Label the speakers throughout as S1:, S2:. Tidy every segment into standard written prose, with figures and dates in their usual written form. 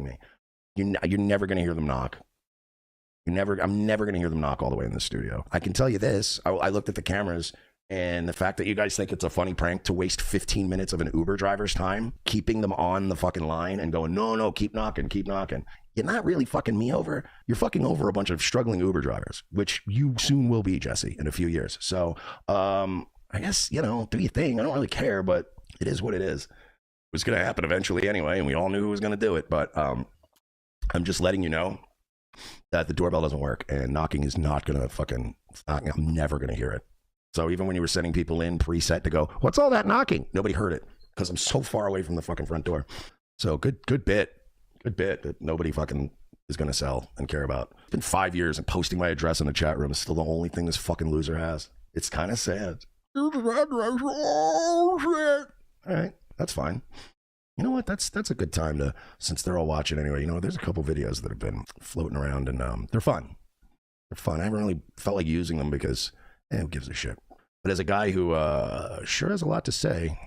S1: me. You're never going to hear them knock. I'm never going to hear them knock all the way in the studio. I can tell you this. I looked at the cameras, and the fact that you guys think it's a funny prank to waste 15 minutes of an Uber driver's time, keeping them on the fucking line and going, no, keep knocking. You're not really fucking me over. You're fucking over a bunch of struggling Uber drivers, which you soon will be, Jesse, in a few years. So, I guess, do your thing. I don't really care, but it is what it is. It was going to happen eventually anyway, and we all knew who was going to do it. But I'm just letting you know that the doorbell doesn't work, and knocking is not going to fucking, I'm never going to hear it. So even when you were sending people in preset to go, what's all that knocking? Nobody heard it because I'm so far away from the fucking front door. So good bit that nobody fucking is going to sell and care about. It's been 5 years and posting my address in the chat room is still the only thing this fucking loser has. It's kind of sad. Oh, shit. All right, that's fine. You know what? That's a good time to, since they're all watching anyway, there's a couple videos that have been floating around and they're fun. I haven't really felt like using them because, who gives a shit? But as a guy who sure has a lot to say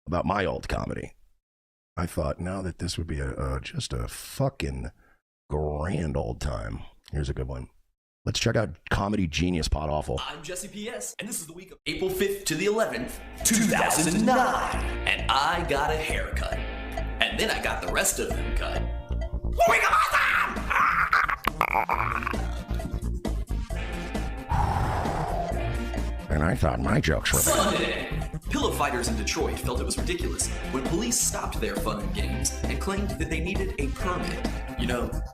S1: about my old comedy, I thought now that this would be just a fucking grand old time. Here's a good one. Let's check out Comedy Genius Pod Awful.
S2: I'm Jesse P.S., and this is the week of April 5th to the 11th, 2009. And I got a haircut. And then I got the rest of them cut.
S1: And I thought my jokes were bad.
S2: Sunday. Pillow fighters in Detroit felt it was ridiculous when police stopped their fun and games and claimed that they needed a permit.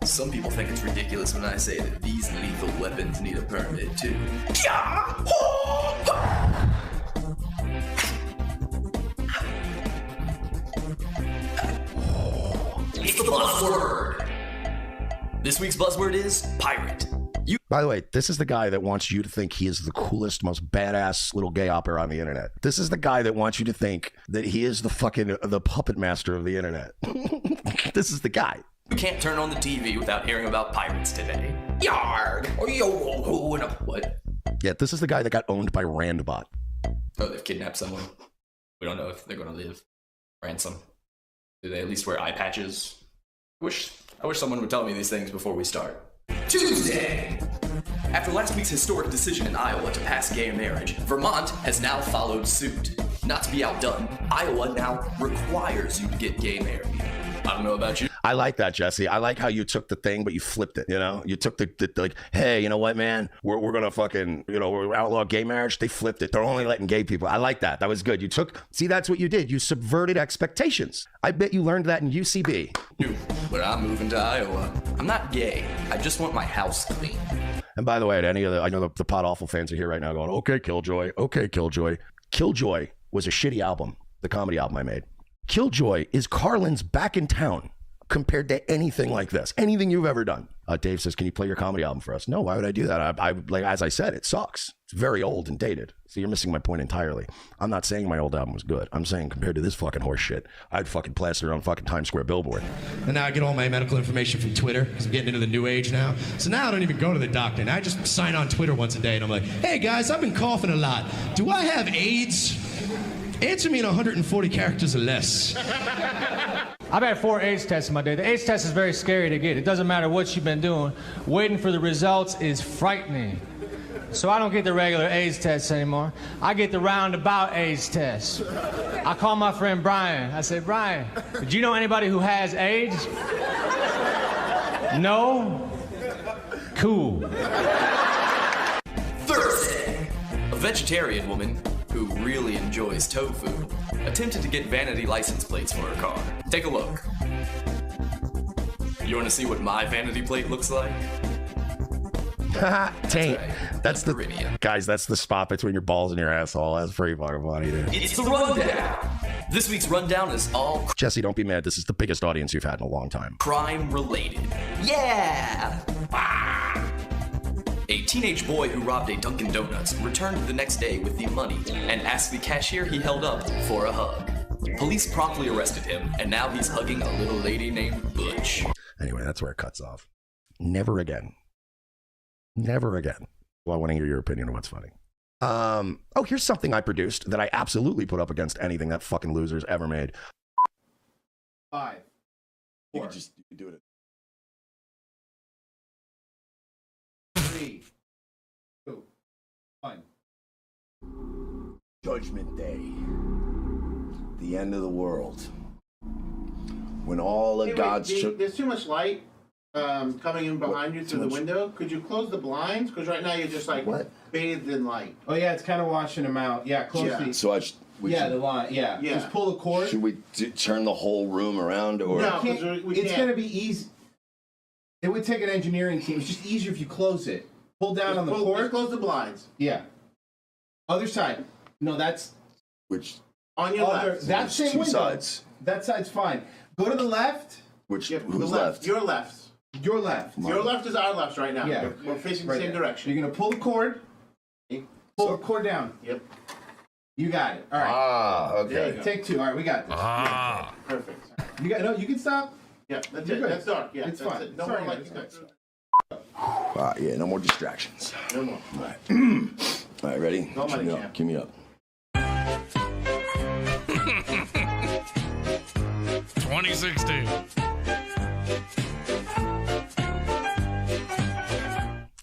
S2: Some people think it's ridiculous when I say that these lethal weapons need a permit too. It's the buzzword. This week's buzzword is pirate.
S1: By the way, this is the guy that wants you to think he is the coolest, most badass little gay opera on the internet. This is the guy that wants you to think that he is the puppet master of the internet. This is the guy.
S2: You can't turn on the TV without hearing about pirates today. Yarg! Or yo, what?
S1: Yeah, this is the guy that got owned by Randbot.
S2: Oh, they've kidnapped someone. We don't know if they're going to live. Ransom. Do they at least wear eye patches? I wish someone would tell me these things before we start. Tuesday! After last week's historic decision in Iowa to pass gay marriage, Vermont has now followed suit. Not to be outdone, Iowa now requires you to get gay married. I don't know about you.
S1: I like that, Jesse. I like how you took the thing, but you flipped it, You took the like, hey, you know what, man? We're going to fucking, we're outlaw gay marriage. They flipped it. They're only letting gay people. I like that. That was good. See, that's what you did. You subverted expectations. I bet you learned that in UCB.
S2: But I'm moving to Iowa. I'm not gay. I just want my house clean.
S1: And by the way, I know the Pod Awful fans are here right now going, okay, Killjoy. Killjoy was a shitty album, the comedy album I made. Killjoy is Carlin's Back in Town compared to anything like this, anything you've ever done. Dave says, can you play your comedy album for us? No, why would I do that? I like, as I said, it sucks. It's very old and dated. So you're missing my point entirely. I'm not saying my old album was good. I'm saying compared to this fucking horse shit, I'd fucking plaster it on fucking Times Square billboard.
S3: And now I get all my medical information from Twitter because I'm getting into the new age now. So now I don't even go to the doctor. Now I just sign on Twitter once a day and I'm like, hey guys, I've been coughing a lot. Do I have AIDS? Answer me in 140 characters or less.
S4: I've had 4 AIDS tests in my day. The AIDS test is very scary to get. It doesn't matter what you've been doing. Waiting for the results is frightening. So I don't get the regular AIDS tests anymore. I get the roundabout AIDS test. I call my friend Brian. I say, Brian, do you know anybody who has AIDS? No? Cool.
S2: Thursday. A vegetarian woman who really enjoys tofu attempted to get vanity license plates for her car. Take a look. You want to see what my vanity plate looks like?
S1: Taint. That's the guys. That's the spot between your balls and your asshole. That's pretty fucking funny, dude.
S2: It's the rundown. This week's rundown is all
S1: Jesse. Don't be mad. This is the biggest audience you've had in a long time.
S2: crime related. Yeah. A teenage boy who robbed a Dunkin' Donuts returned the next day with the money and asked the cashier he held up for a hug. Police promptly arrested him, and now he's hugging a little lady named Butch.
S1: Anyway, that's where it cuts off. Never again. Never again. Well, I want to hear your opinion on what's funny. Oh, here's something I produced that I absolutely put up against anything that fucking loser's ever made.
S5: 5,
S1: You could just do it.
S5: 3, 2, 1.
S1: Judgment Day. The end of the world. When all of God's...
S5: There's too much light coming in behind you through the window. Could you close the blinds? Because right now you're just like bathed in light.
S6: Oh yeah, it's kind of washing them out. Yeah, close the...
S1: So
S6: the line. Yeah. Just pull the cord.
S1: Should we turn the whole room around, or
S5: no?
S6: It's gonna be easy. It would take an engineering team. It's just easier if you close it. Pull down on the cord.
S5: Just close the blinds.
S6: Yeah. Other side. No, that's
S1: which
S5: on your left.
S6: That same window.
S1: Sides.
S6: That side's fine. Go to the left.
S1: Which
S5: who's left? Your left.
S6: Your left.
S5: Your left is our left right now.
S6: Yeah.
S5: We're facing the same direction.
S6: You're gonna pull the cord. Pull the cord down.
S5: Yep.
S6: You got it. All right.
S1: Ah, okay.
S6: Take 2. All right, we got this.
S5: Ah. Yeah, perfect.
S6: You got no. You can stop.
S5: Yeah, that's it. That's dark. Yeah,
S6: it's fine.
S5: No more lights.
S1: Yeah, no more distractions.
S5: No more.
S1: All right. All right, ready?
S5: No money, champ.
S1: Give me up.
S7: 2016.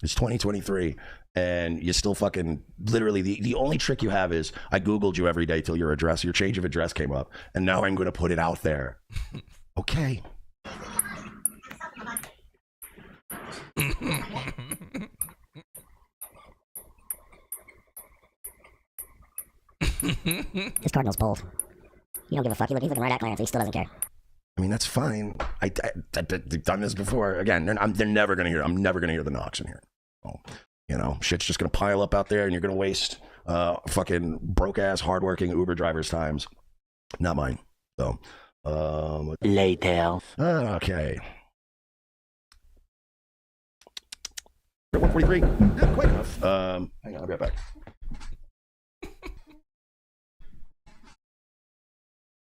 S1: It's 2023, and you still fucking literally the only trick you have is I Googled you every day till your change of address came up, and now I'm going to put it out there. Okay.
S8: This Cardinal's bold. You don't give a fuck. He's looking right at Clarence. He still doesn't care.
S1: I mean, that's fine. I've done this before. Again, they're never going to hear. I'm never going to hear the knocks in here. Oh, you know, shit's just going to pile up out there, and you're going to waste fucking broke-ass, hardworking Uber drivers' times. Not mine. So,
S8: later.
S1: Okay. 143. Yeah, quite enough. Hang on, I'll be right back.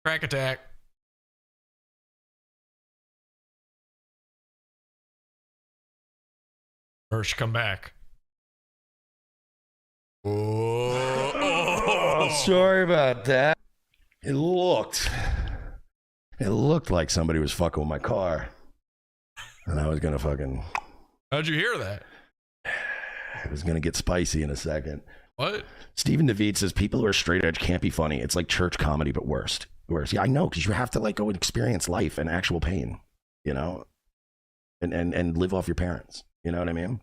S7: Crack attack. Mersh, come back.
S1: Oh, sorry about that. It looked like somebody was fucking with my car, and I was gonna fucking.
S7: How'd you hear that?
S1: It was gonna get spicy in a second.
S7: What?
S1: Stephen David says people who are straight edge can't be funny. It's like church comedy, but worse. Yeah, I know, because you have to like go and experience life and actual pain, you know, and live off your parents. You know what I mean?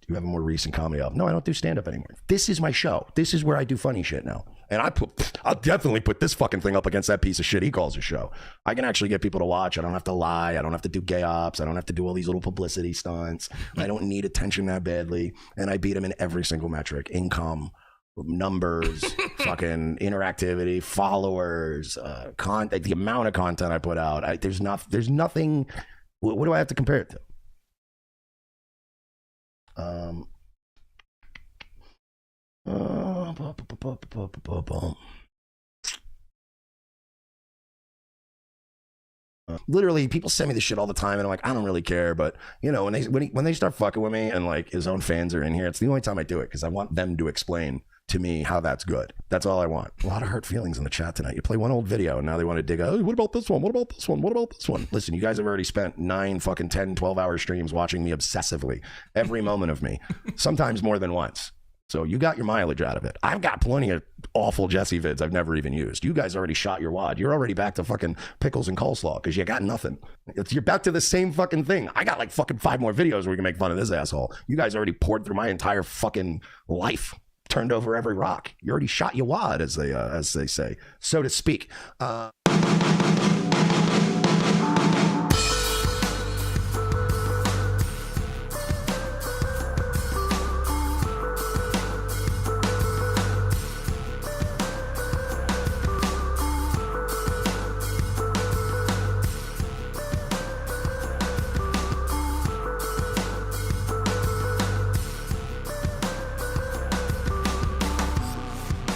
S1: Do you have a more recent comedy album? No, I don't do stand up anymore. This is my show. This is where I do funny shit now. And I'll definitely put this fucking thing up against that piece of shit he calls a show. I can actually get people to watch. I don't have to lie. I don't have to do gay ops. I don't have to do all these little publicity stunts. I don't need attention that badly. And I beat them in every single metric: income, numbers, fucking interactivity, followers, content, the amount of content I put out. There's nothing. What do I have to compare it to? Literally, people send me this shit all the time, and I'm like, I don't really care. But you know, when they start fucking with me, and like his own fans are in here, it's the only time I do it because I want them to explain to me how that's good. That's all I want. A lot of hurt feelings in the chat tonight. You play one old video and now they want to dig out, hey, what about this one? What about this one? What about this one? Listen, you guys have already spent 9 fucking 10, 12-hour streams watching me obsessively. Every moment of me. Sometimes more than once. So you got your mileage out of it. I've got plenty of awful Jesse vids I've never even used. You guys already shot your wad. You're already back to fucking pickles and coleslaw because you got nothing. You're back to the same fucking thing. I got like fucking 5 more videos where we can make fun of this asshole. You guys already poured through my entire fucking life. Turned over every rock. You already shot your wad, as they say, so to speak.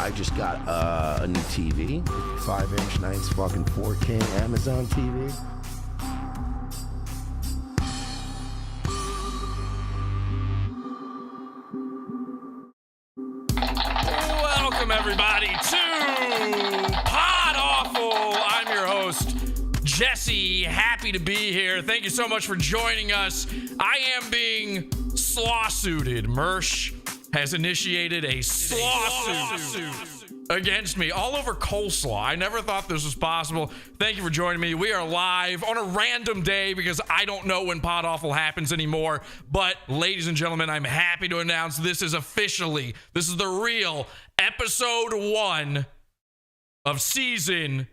S1: I just got a new TV, 5-inch, nice fucking 4K Amazon TV.
S7: Welcome everybody to Pod Awful. I'm your host, Jesse Happy happy to be here. Thank you so much for joining us. I am being slawsuited. Mersh has initiated a slawsuit against me all over coleslaw. I never thought this was possible. Thank you for joining me. We are live on a random day because I don't know when Pod Awful happens anymore. But ladies and gentlemen, I'm happy to announce this is the real episode 1 of season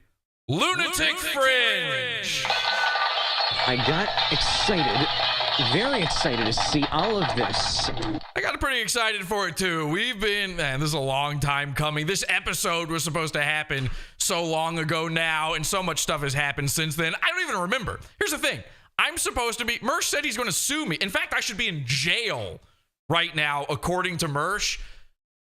S7: Lunatic Fringe.
S9: I got excited, very excited to see all of this.
S7: I got pretty excited for it too. This is a long time coming. This episode was supposed to happen so long ago now, and so much stuff has happened since then. I don't even remember. Here's the thing. Mersh said he's going to sue me. In fact, I should be in jail right now, according to Mersh.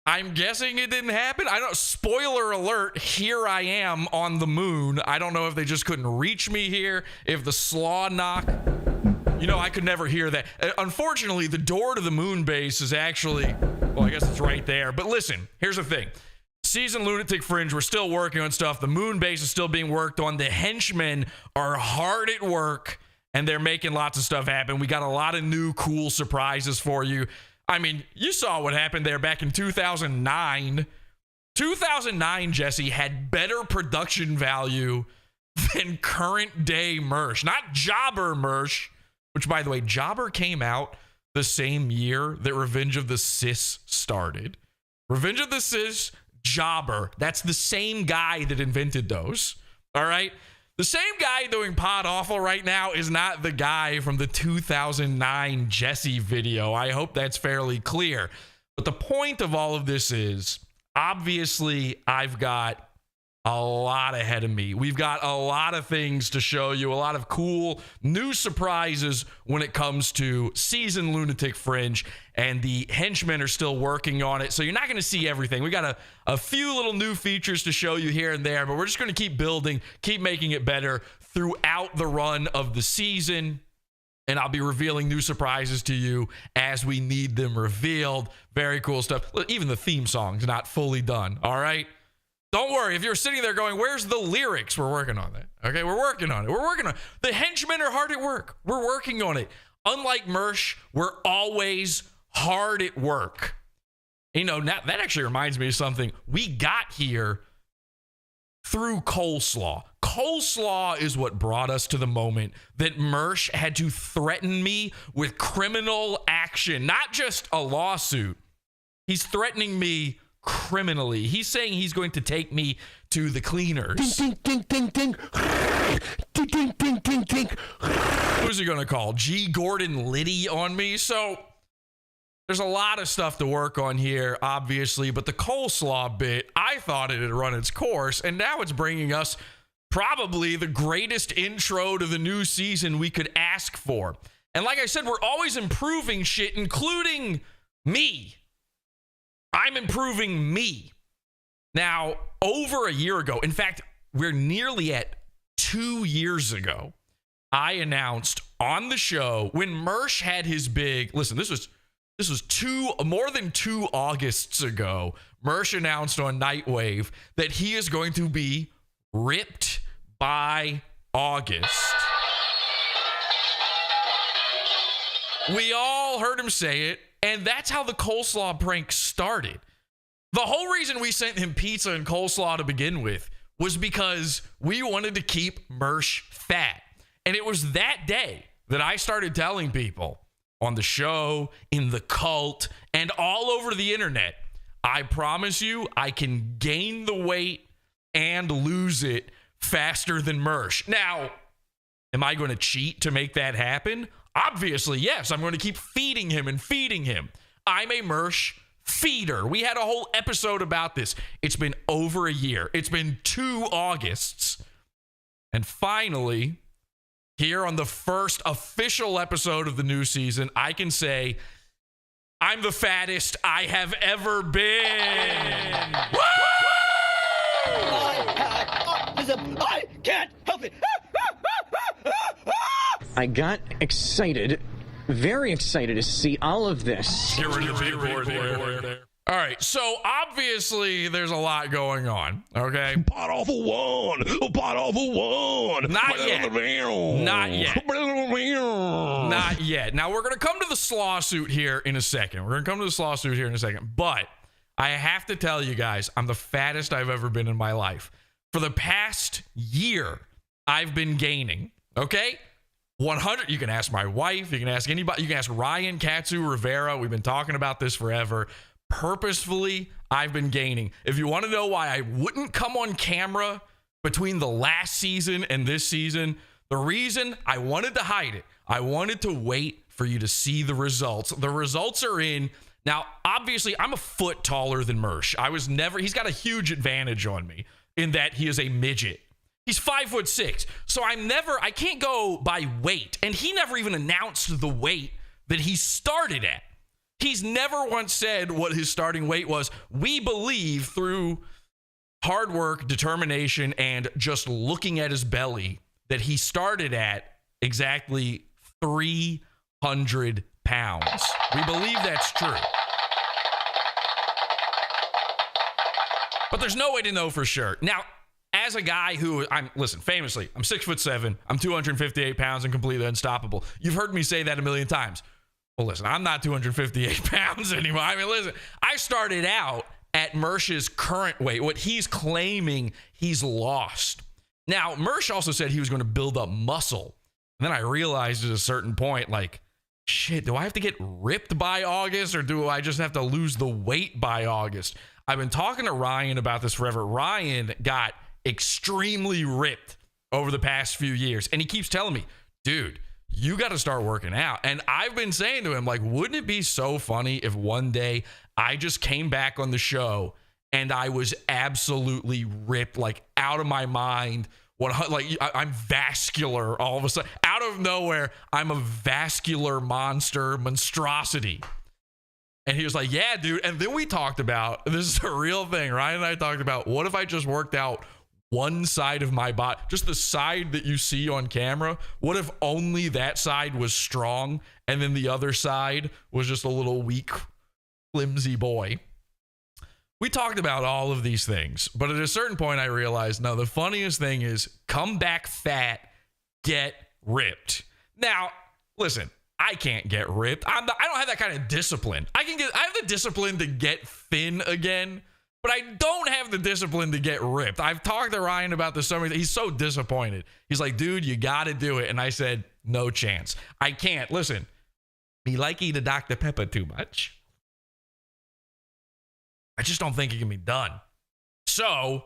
S7: I'm guessing it didn't happen. I don't. Spoiler alert, here I am on the moon. I don't know if they just couldn't reach me here, if the slaw knock. I could never hear that. Unfortunately, the door to the moon base is actually, well, I guess it's right there. But listen, here's the thing. Season Lunatic Fringe, we're still working on stuff. The moon base is still being worked on. The henchmen are hard at work, and they're making lots of stuff happen. We got a lot of new cool surprises for you. I mean, you saw what happened there back in 2009. 2009, Jesse, had better production value than current day Mersh. Not Jobber Mersh, which, by the way, Jobber came out the same year that Revenge of the Sis started. Revenge of the Sis, Jobber. That's the same guy that invented those. All right? The same guy doing Pod Awful right now is not the guy from the 2009 Jesse video. I hope that's fairly clear. But the point of all of this is, obviously, I've got a lot ahead of me. We've got a lot of things to show you, a lot of cool new surprises when it comes to season Lunatic Fringe, and the henchmen are still working on it. So you're not going to see everything. We got a few little new features to show you here and there, but we're just going to keep building, keep making it better throughout the run of the season. And I'll be revealing new surprises to you as we need them revealed. Very cool stuff. Even the theme song's not fully done. All right. Don't worry. If you're sitting there going, where's the lyrics? We're working on that. Okay, we're working on it. The henchmen are hard at work. We're working on it. Unlike Mersh, we're always hard at work. Now, that actually reminds me of something. We got here through coleslaw. Coleslaw is what brought us to the moment that Mersh had to threaten me with criminal action, not just a lawsuit. He's threatening me criminally. He's saying he's going to take me to the cleaners.
S1: Ding, ding, ding, ding, ding, ding, ding, ding, ding.
S7: Who's he going to call? G. Gordon Liddy on me? So there's a lot of stuff to work on here, obviously, but the coleslaw bit, I thought it had run its course, and now it's bringing us probably the greatest intro to the new season we could ask for. And like I said, we're always improving shit, including me. I'm improving me. Now, over a year ago, in fact, we're nearly at 2 years ago, I announced on the show when Mersh had his big, listen, this was more than 2 Augusts ago, Mersh announced on Nightwave that he is going to be ripped by August. We all heard him say it, and that's how the coleslaw prank started. The whole reason we sent him pizza and coleslaw to begin with was because we wanted to keep Mersh fat. And it was that day that I started telling people on the show, in the cult, and all over the internet, I promise you I can gain the weight and lose it faster than Mersh. Now, am I going to cheat to make that happen? Obviously, yes. I'm going to keep feeding him and feeding him. I'm a Mersh feeder. We had a whole episode about this. It's been over a year. It's been 2 Augusts. And finally, here on the first official episode of the new season, I can say I'm the fattest I have ever been. Woo!
S9: I can't help it. I got excited, very excited to see all of this.
S7: Get rid of your big board there. All right, so obviously there's a lot going on, okay?
S1: Pot off a one. Pot off a one.
S7: Not yet. Not yet. Not yet. Now, we're going to come to the Slawsuit here in a second. But I have to tell you guys, I'm the fattest I've ever been in my life. For the past year, I've been gaining, okay? 100. You can ask my wife. You can ask anybody. You can ask Ryan Katsu Rivera. We've been talking about this forever. Purposefully, I've been gaining. If you want to know why I wouldn't come on camera between the last season and this season, the reason I wanted to hide it, I wanted to wait for you to see the results. The results are in. Now, obviously, I'm a foot taller than Mersh. He's got a huge advantage on me in that he is a midget. He's 5'6". So I can't go by weight. And he never even announced the weight that he started at. He's never once said what his starting weight was. We believe through hard work, determination, and just looking at his belly that he started at exactly 300 pounds. We believe that's true. But there's no way to know for sure. Now, as a guy who, famously, I'm 6'7", I'm 258 pounds and completely unstoppable. You've heard me say that a million times. Well, listen, I'm not 258 pounds anymore. I mean, listen, I started out at Mersh's current weight, what he's claiming he's lost. Now, Mersh also said he was going to build up muscle. And then I realized at a certain point, like, shit, do I have to get ripped by August or do I just have to lose the weight by August? I've been talking to Ryan about this forever. Ryan got extremely ripped over the past few years. And he keeps telling me, dude, you got to start working out. And I've been saying to him, like, wouldn't it be so funny if one day I just came back on the show and I was absolutely ripped, like out of my mind. I'm vascular all of a sudden. Out of nowhere, I'm a vascular monstrosity. And he was like, yeah, dude. And then we talked about, this is a real thing, Ryan and I talked about, what if I just worked out one side of my body, just the side that you see on camera? What if only that side was strong and then the other side was just a little weak, flimsy boy? We talked about all of these things, but at a certain point I realized, no, the funniest thing is come back fat, get ripped. Now, listen, I can't get ripped. I don't have that kind of discipline. I have the discipline to get thin again, but I don't have the discipline to get ripped. I've talked to Ryan about this summer. He's so disappointed. He's like, dude, you got to do it. And I said, no chance. I can't. Listen, me like eating Dr. Pepper too much. I just don't think it can be done. So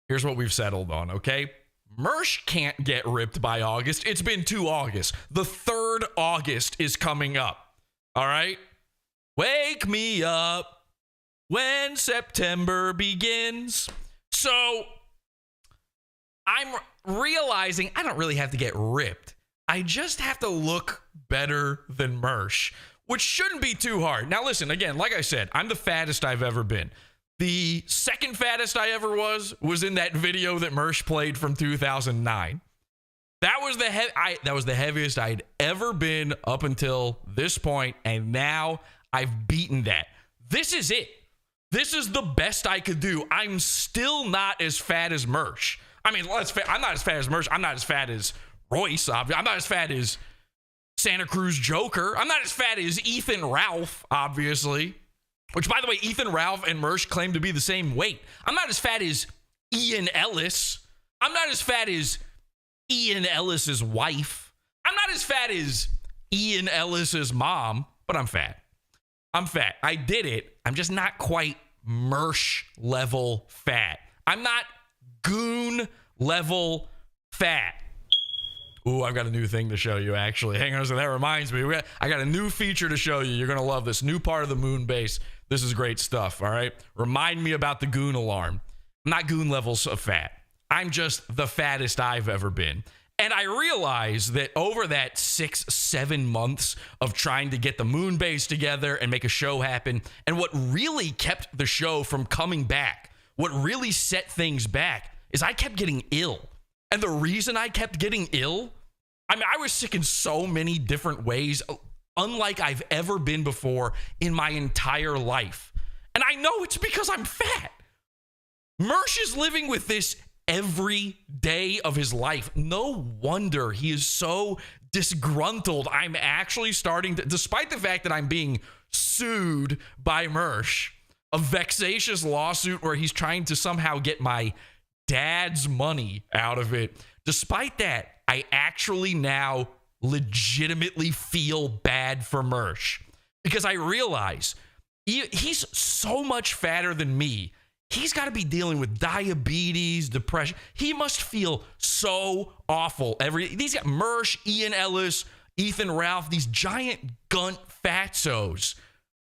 S7: here's what we've settled on, okay? Mersh can't get ripped by August. It's been 2 August. The 3rd August is coming up, all right? Wake me up when September begins. So I'm realizing I don't really have to get ripped. I just have to look better than Mersh, which shouldn't be too hard. Now, listen, again, like I said, I'm the fattest I've ever been. The second fattest I ever was in that video that Mersh played from 2009. That was the heaviest I'd ever been up until this point, and now I've beaten that. This is it. This is the best I could do. I'm still not as fat as Mersh. I mean, I'm not as fat as Mersh. I'm not as fat as Royce. I'm not as fat as Santa Cruz Joker. I'm not as fat as Ethan Ralph, obviously. Which, by the way, Ethan Ralph and Mersh claim to be the same weight. I'm not as fat as Ian Ellis. I'm not as fat as Ian Ellis's wife. I'm not as fat as Ian Ellis's mom, but I'm fat. I'm fat. I did it. I'm just not quite Mersh level fat. I'm not goon level fat. Ooh, I've got a new thing to show you, actually. Hang on a second. That reminds me. I got a new feature to show you. You're going to love this. New part of the moon base. This is great stuff, all right? Remind me about the goon alarm. I'm not goon levels of fat. I'm just the fattest I've ever been. And I realized that over that 6-7 months of trying to get the moon base together and make a show happen, and what really kept the show from coming back, what really set things back, is I kept getting ill. And the reason I kept getting ill, I mean, I was sick in so many different ways, unlike I've ever been before in my entire life. And I know it's because I'm fat. Mersh is living with this every day of his life. No wonder he is so disgruntled. I'm actually starting to, despite the fact that I'm being sued by Mersh, a vexatious lawsuit where he's trying to somehow get my dad's money out of it. Despite that, I actually now legitimately feel bad for Mersh because I realize he's so much fatter than me. He's got to be dealing with diabetes, depression. He must feel so awful. These got Mersh, Ian Ellis, Ethan Ralph, these giant gunt fatsos.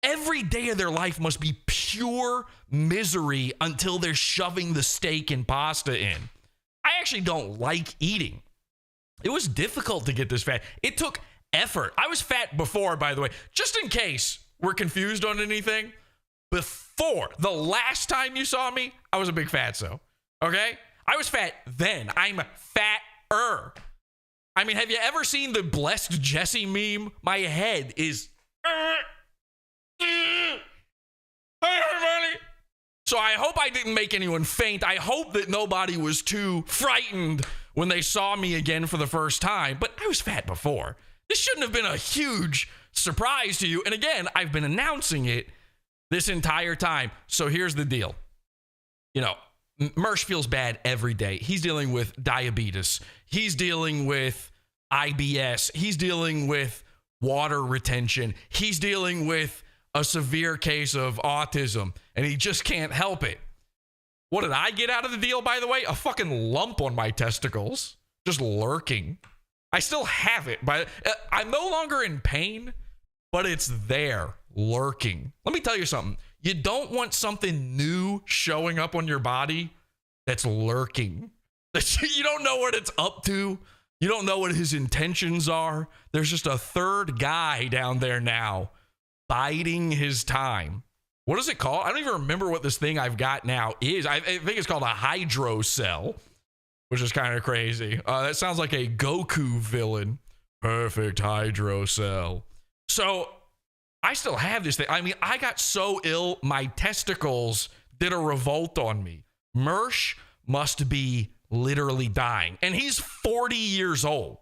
S7: Every day of their life must be pure misery until they're shoving the steak and pasta in. I actually don't like eating. It was difficult to get this fat. It took effort. I was fat before, by the way, just in case we're confused on anything. Before, the last time you saw me, I was a big fatso, okay? I was fat then. I'm fatter. I mean, have you ever seen the Blessed Jesse meme? My head is... Hey, everybody. So I hope I didn't make anyone faint. I hope that nobody was too frightened when they saw me again for the first time. But I was fat before. This shouldn't have been a huge surprise to you. And again, I've been announcing it this entire time. So here's the deal. You know, Mersh feels bad every day. He's dealing with diabetes. He's dealing with IBS. He's dealing with water retention. He's dealing with a severe case of autism, and he just can't help it. What did I get out of the deal, by the way? A fucking lump on my testicles, just lurking. I still have it, but I'm no longer in pain, but it's there, lurking. Let me tell you something. You don't want something new showing up on your body that's lurking. You don't know what it's up to. You don't know what his intentions are. There's just a third guy down there now biding his time. What is it called? I don't even remember what this thing I've got now is. I think it's called a hydrocell, which is kind of crazy. That sounds like a Goku villain. Perfect hydrocell. So I still have this thing. I mean, I got so ill, my testicles did a revolt on me. Mersh must be literally dying. And he's 40 years old.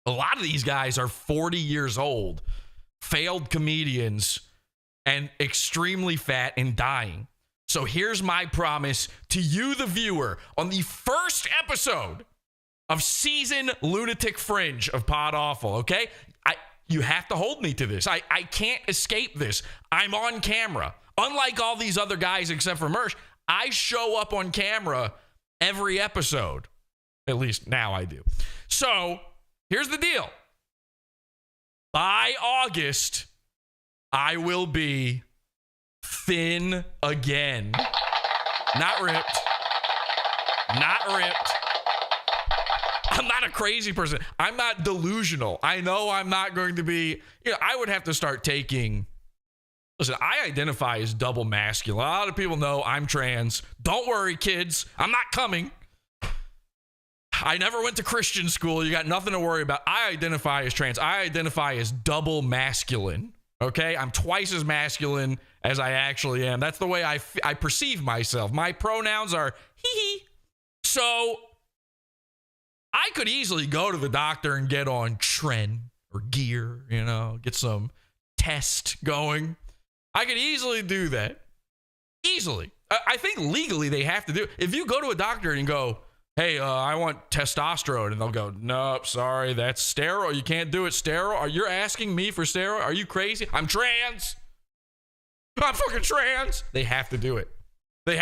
S7: A lot of these guys are 40 years old, failed comedians, and extremely fat and dying. So here's my promise to you, the viewer, on the first episode of season Lunatic Fringe of Pod Awful, okay? You have to hold me to this. I can't escape this. I'm on camera. Unlike all these other guys except for Mersh, I show up on camera every episode. At least now I do. So here's the deal. By August, I will be thin again. Not ripped. Not ripped. I'm not a crazy person. I'm not delusional. I know I'm not going to be, I would have to start taking, listen, I identify as double masculine. A lot of people know I'm trans. Don't worry, kids. I'm not coming. I never went to Christian school. You got nothing to worry about. I identify as trans. I identify as double masculine. Okay? I'm twice as masculine as I actually am. That's the way I perceive myself. My pronouns are he. So I could easily go to the doctor and get on tren or gear, get some test going. I could easily do that. Easily. I think legally they have to do it. If you go to a doctor and go, hey, I want testosterone, and they'll go, nope, sorry, that's sterile. You can't do it sterile. Are you asking me for sterile? Are you crazy? I'm trans. I'm fucking trans. They have to do it. They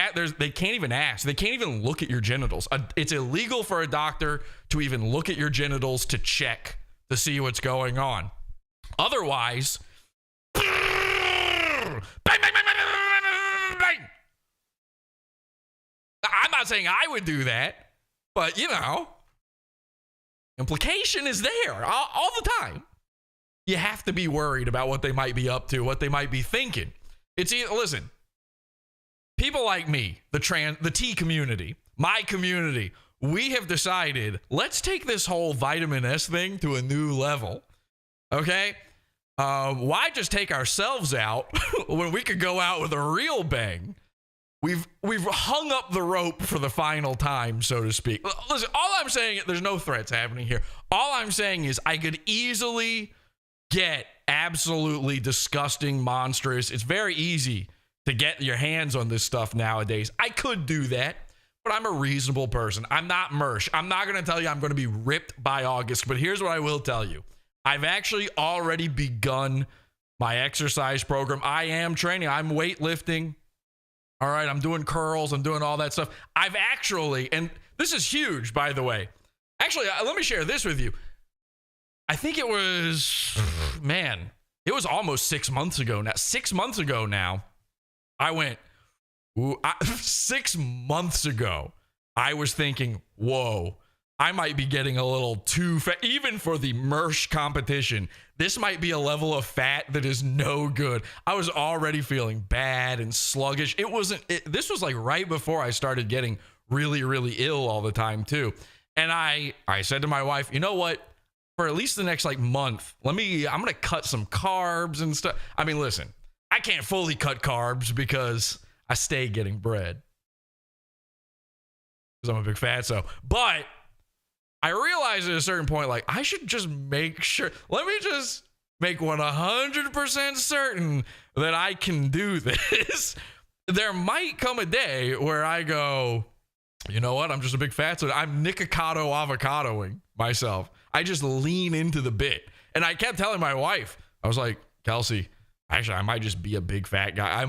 S7: can't even ask. They can't even look at your genitals. It's illegal for a doctor to even look at your genitals to check to see what's going on. Otherwise, bang, bang, bang, bang, bang, bang. I'm not saying I would do that, but implication is there all the time. You have to be worried about what they might be up to, what they might be thinking. Listen. People like me, the T community, my community, we have decided, let's take this whole vitamin S thing to a new level, okay? Why just take ourselves out when we could go out with a real bang? We've hung up the rope for the final time, so to speak. Listen, all I'm saying, there's no threats happening here. All I'm saying is I could easily get absolutely disgusting, monstrous. It's very easy to get your hands on this stuff nowadays. I could do that, but I'm a reasonable person. I'm not Mersh. I'm not going to tell you I'm going to be ripped by August, but here's what I will tell you. I've actually already begun my exercise program. I am training. I'm weightlifting. All right, I'm doing curls. I'm doing all that stuff. I've actually, and this is huge, by the way. Actually, let me share this with you. I think it was, it was almost 6 months ago now. 6 months ago now, I went, 6 months ago, I was thinking, whoa, I might be getting a little too fat. Even for the Mersh competition, this might be a level of fat that is no good. I was already feeling bad and sluggish. This was like right before I started getting really, really ill all the time too. And I said to my wife, you know what? For at least the next like month, I'm going to cut some carbs and stuff. I mean, listen, I can't fully cut carbs because I stay getting bread. Because I'm a big fatso. But I realized at a certain point, like, I should just make sure. Let me just make 100% certain that I can do this. There might come a day where I go, you know what? I'm just a big fatso. I'm Nikocado avocadoing myself. I just lean into the bit. And I kept telling my wife, I was like, Kelsey, actually, I might just be a big fat guy.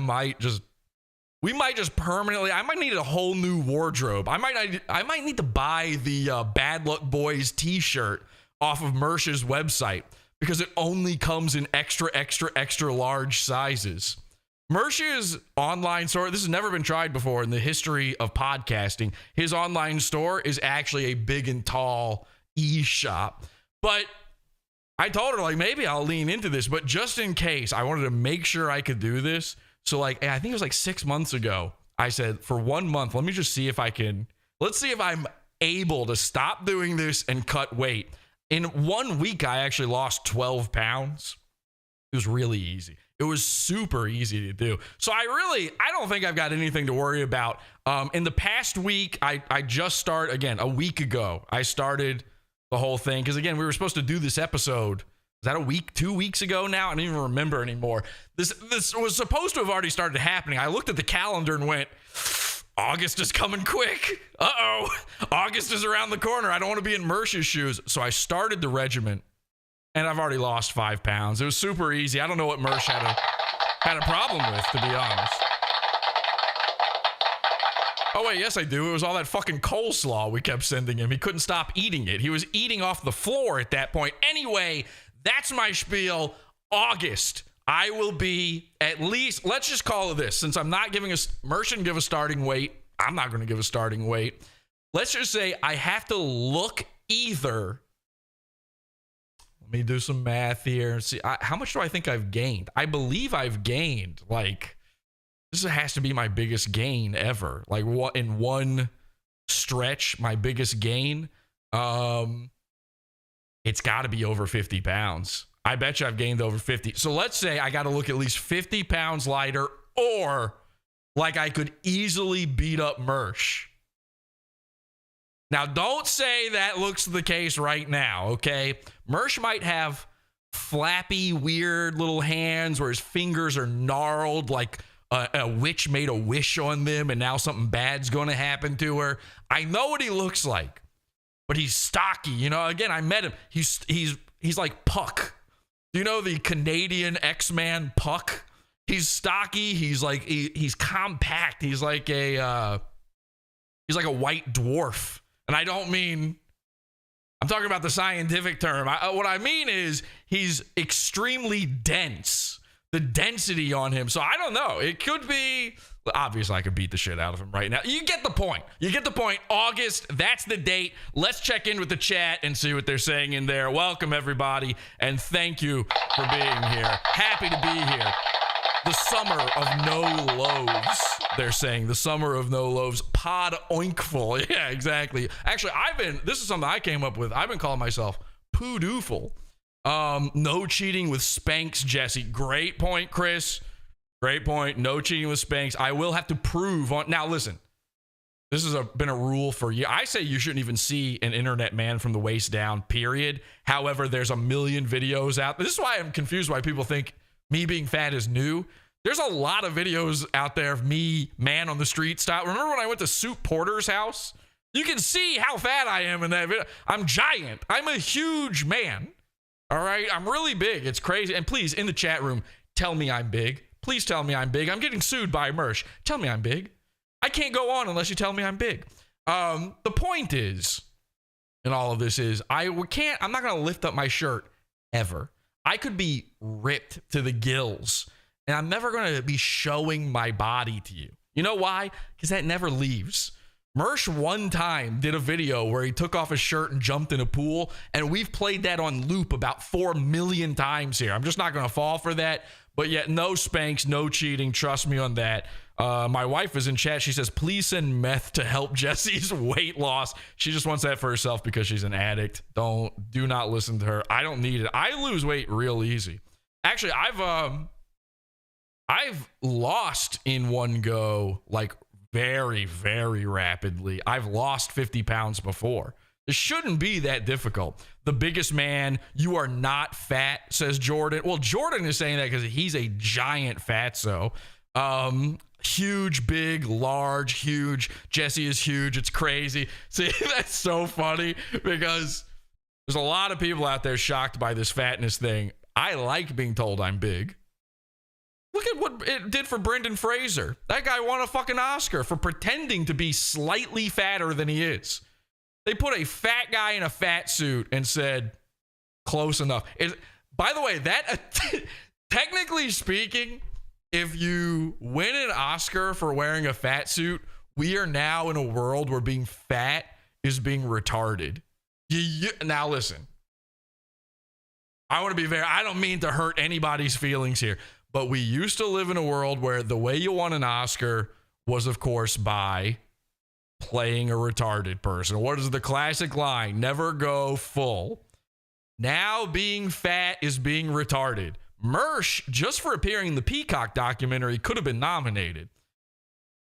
S7: We might just permanently, I might need a whole new wardrobe. I might need to buy the Bad Luck Boys t-shirt off of Mersh's website because it only comes in extra, extra, extra large sizes. Mersh's online store, this has never been tried before in the history of podcasting. His online store is actually a big and tall e-shop. But I told her, like, maybe I'll lean into this, but just in case, I wanted to make sure I could do this. So, like, I think it was like 6 months ago, I said, for 1 month, let's see if I'm able to stop doing this and cut weight. In 1 week, I actually lost 12 pounds. It was really easy. It was super easy to do. So I don't think I've got anything to worry about. In the past week, I just started, again, a week ago, I started the whole thing. Because, again, we were supposed to do this episode. Is that a week, 2 weeks ago now? I don't even remember anymore. This was supposed to have already started happening. I looked at the calendar and went, August is coming quick. Uh-oh. August is around the corner. I don't want to be in Mersh's shoes. So I started the regimen, and I've already lost 5 pounds. It was super easy. I don't know what Mersh had a problem with, to be honest. Oh, wait, yes, I do. It was all that fucking coleslaw we kept sending him. He couldn't stop eating it. He was eating off the floor at that point. Anyway, that's my spiel. August, I will be at least, let's just call it this. Since I'm not giving Mersh didn't give a starting weight, I'm not going to give a starting weight. Let's just say I have to look either. Let me do some math here. See, how much do I think I've gained? I believe I've gained, like, this has to be my biggest gain ever. Like, what in one stretch, my biggest gain. It's got to be over 50 pounds. I bet you I've gained over 50. So let's say I got to look at least 50 pounds lighter, or like I could easily beat up Mersh. Now, don't say that looks the case right now, okay? Mersh might have flappy, weird little hands where his fingers are gnarled like a witch made a wish on them and now something bad's going to happen to her. I know what he looks like. But he's stocky, you know. Again, I met him. He's like Puck. Do you know the Canadian X-Man Puck? He's stocky. He's like he's compact. He's like a white dwarf. And I don't mean, I'm talking about the scientific term. What I mean is he's extremely dense. The density on him. So I don't know. It could be. Obviously, I could beat the shit out of him right now. You get the point. August, that's the date. Let's check in with the chat and see what they're saying in there. Welcome, everybody, and thank you for being here. Happy to be here. The summer of no loaves, they're saying. The summer of no loaves. Pod oinkful. Yeah, exactly. Actually, this is something I came up with. I've been calling myself Poodooful. No cheating with Spanx, Jesse. Great point, Chris. Great point. No cheating with Spanx. I will have to prove on. Now, listen. This has been a rule for you. I say you shouldn't even see an internet man from the waist down, period. However, there's a million videos out. This is why I'm confused why people think me being fat is new. There's a lot of videos out there of me, man on the street style. Remember when I went to Soup Porter's house? You can see how fat I am in that video. I'm giant. I'm a huge man. All right? I'm really big. It's crazy. And please, in the chat room, tell me I'm big. Please tell me I'm big. I'm getting sued by Mersh. Tell me I'm big. I can't go on unless you tell me I'm big. The point is, and all of this is, I'm not going to lift up my shirt ever. I could be ripped to the gills, and I'm never going to be showing my body to you. You know why? Because that never leaves. Mersh one time did a video where he took off his shirt and jumped in a pool, and we've played that on loop about 4 million times here. I'm just not going to fall for that. But yet, no Spanx, no cheating. Trust me on that. My wife is in chat. She says, please send meth to help Jesse's weight loss. She just wants that for herself because she's an addict. Do not listen to her. I don't need it. I lose weight real easy. Actually, I've lost in one go, like very, very rapidly. I've lost 50 pounds before. It shouldn't be that difficult. The biggest man, you are not fat, says Jordan. Well, Jordan is saying that because he's a giant fatso. Huge, big, large, huge. Jesse is huge. It's crazy. See, that's so funny because there's a lot of people out there shocked by this fatness thing. I like being told I'm big. Look at what it did for Brendan Fraser. That guy won a fucking Oscar for pretending to be slightly fatter than he is. They put a fat guy in a fat suit and said, close enough. By the way, that technically speaking, if you win an Oscar for wearing a fat suit, we are now in a world where being fat is being retarded. Now listen, I want to be I don't mean to hurt anybody's feelings here, but we used to live in a world where the way you won an Oscar was, of course, by playing a retarded person. What is the classic line? Never go full. Now being fat is being retarded. Mersh, just for appearing in the Peacock documentary, could have been nominated.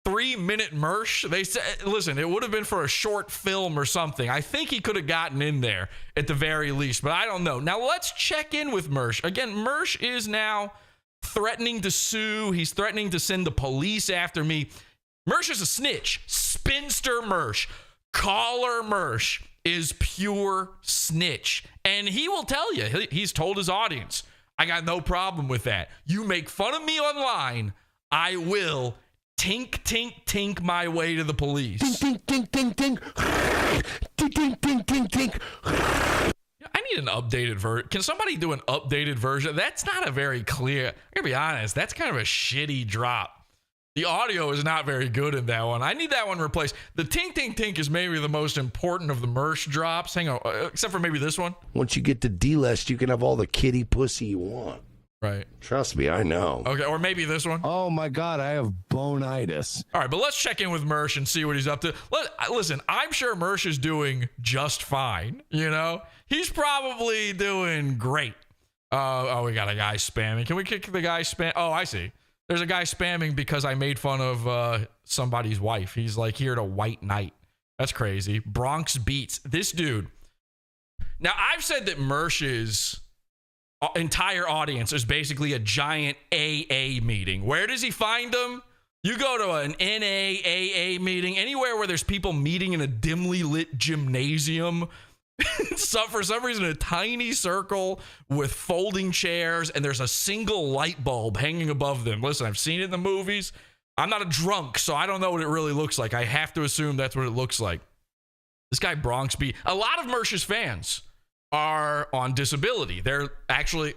S7: 3-minute Mersh. They said, listen, it would have been for a short film or something. I think he could have gotten in there at the very least, but I don't know. Now let's check in with Mersh. Again, Mersh is now threatening to sue. He's threatening to send the police after me. Mersh is a snitch. Spinster Mersh. Caller Mersh is pure snitch. And he will tell you, he's told his audience, I got no problem with that. You make fun of me online, I will tink, tink, tink my way to the police. Tink, tink, tink, tink, tink. Tink, tink, tink, tink. I need an updated version. Can somebody do an updated version? That's not a very clear, I'm gonna be honest, that's kind of a shitty drop. The audio is not very good in that one. I need that one replaced. The tink, tink, tink is maybe the most important of the Mersh drops. Hang on, except for maybe this one.
S1: Once you get to D-List, you can have all the kitty pussy you want.
S7: Right.
S1: Trust me, I know.
S7: Okay, or maybe this one.
S10: Oh my God, I have bonitis.
S7: All right, but let's check in with Mersh and see what he's up to. Listen, I'm sure Mersh is doing just fine. You know, he's probably doing great. Oh, we got a guy spamming. Can we kick the guy spam? Oh, I see. There's a guy spamming because I made fun of somebody's wife. He's like here to white knight. That's crazy. Bronx Beats. This dude. Now, I've said that Mersh's entire audience is basically a giant AA meeting. Where does he find them? You go to an NAAA meeting, anywhere where there's people meeting in a dimly lit gymnasium. So for some reason, a tiny circle with folding chairs, and there's a single light bulb hanging above them. Listen, I've seen it in the movies. I'm not a drunk, so I don't know what it really looks like. I have to assume that's what it looks like. This guy Bronx B. A lot of Mersh's fans are on disability. They're actually,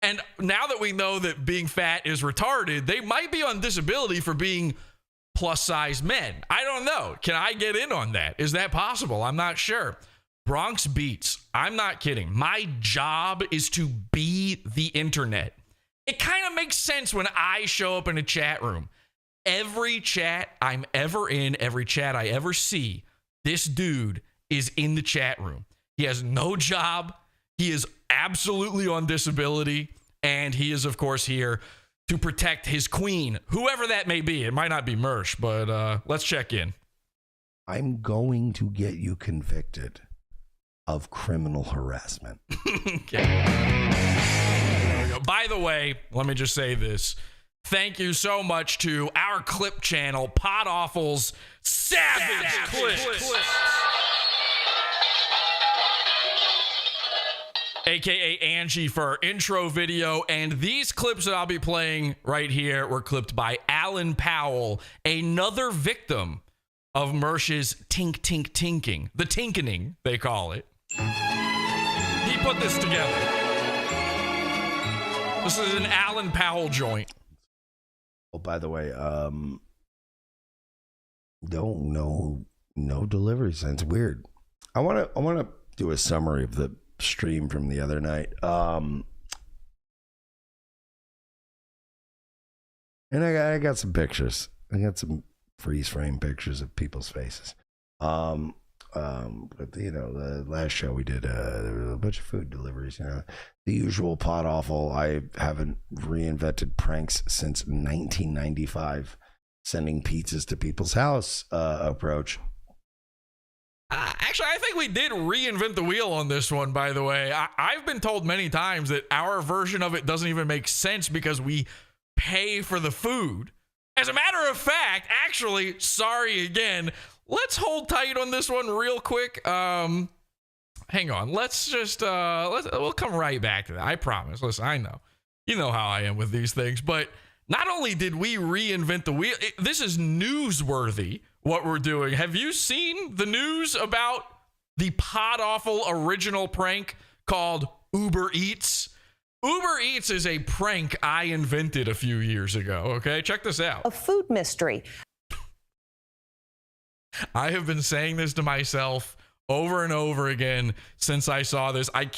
S7: and now that we know that being fat is retarded, they might be on disability for being plus size men. I don't know. Can I get in on that? Is that possible? I'm not sure. Bronx Beats. I'm not kidding. My job is to be the internet. It kind of makes sense when I show up in a chat room. Every chat I'm ever in, every chat I ever see, this dude is in the chat room. He has no job. He is absolutely on disability, and he is, of course, here to protect his queen, whoever that may be. It might not be Mersh, but let's check in.
S1: I'm going to get you convicted of criminal harassment.
S7: Okay. There we go. By the way, let me just say this. Thank you so much to our clip channel, Pod Awful's Savage Clips. AKA Angie, for our intro video. And these clips that I'll be playing right here were clipped by Alan Powell, another victim of Mersh's tink, tink, tinking. The tinkening, they call it. He put this together. This is an Alan Powell joint.
S1: Oh, by the way, no delivery signs. Weird. I wanna do a summary of the stream from the other night. And I got some pictures. I got some freeze frame pictures of people's faces. But the last show we did there were a bunch of food deliveries. The usual Pod Awful. I haven't reinvented pranks since 1995, sending pizzas to people's house approach.
S7: Actually, I think we did reinvent the wheel on this one, by the way. I've been told many times that our version of it doesn't even make sense because we pay for the food. As a matter of fact, actually, sorry again, let's hold tight on this one real quick. Hang on. Let's just, we'll come right back to that. I promise. Listen, I know. You know how I am with these things. But not only did we reinvent the wheel, this is newsworthy, what we're doing. Have you seen the news about the Pod Awful original prank called Uber Eats? Uber Eats is a prank I invented a few years ago, okay? Check this out.
S11: A food mystery.
S7: I have been saying this to myself over and over again since I saw this. Hi,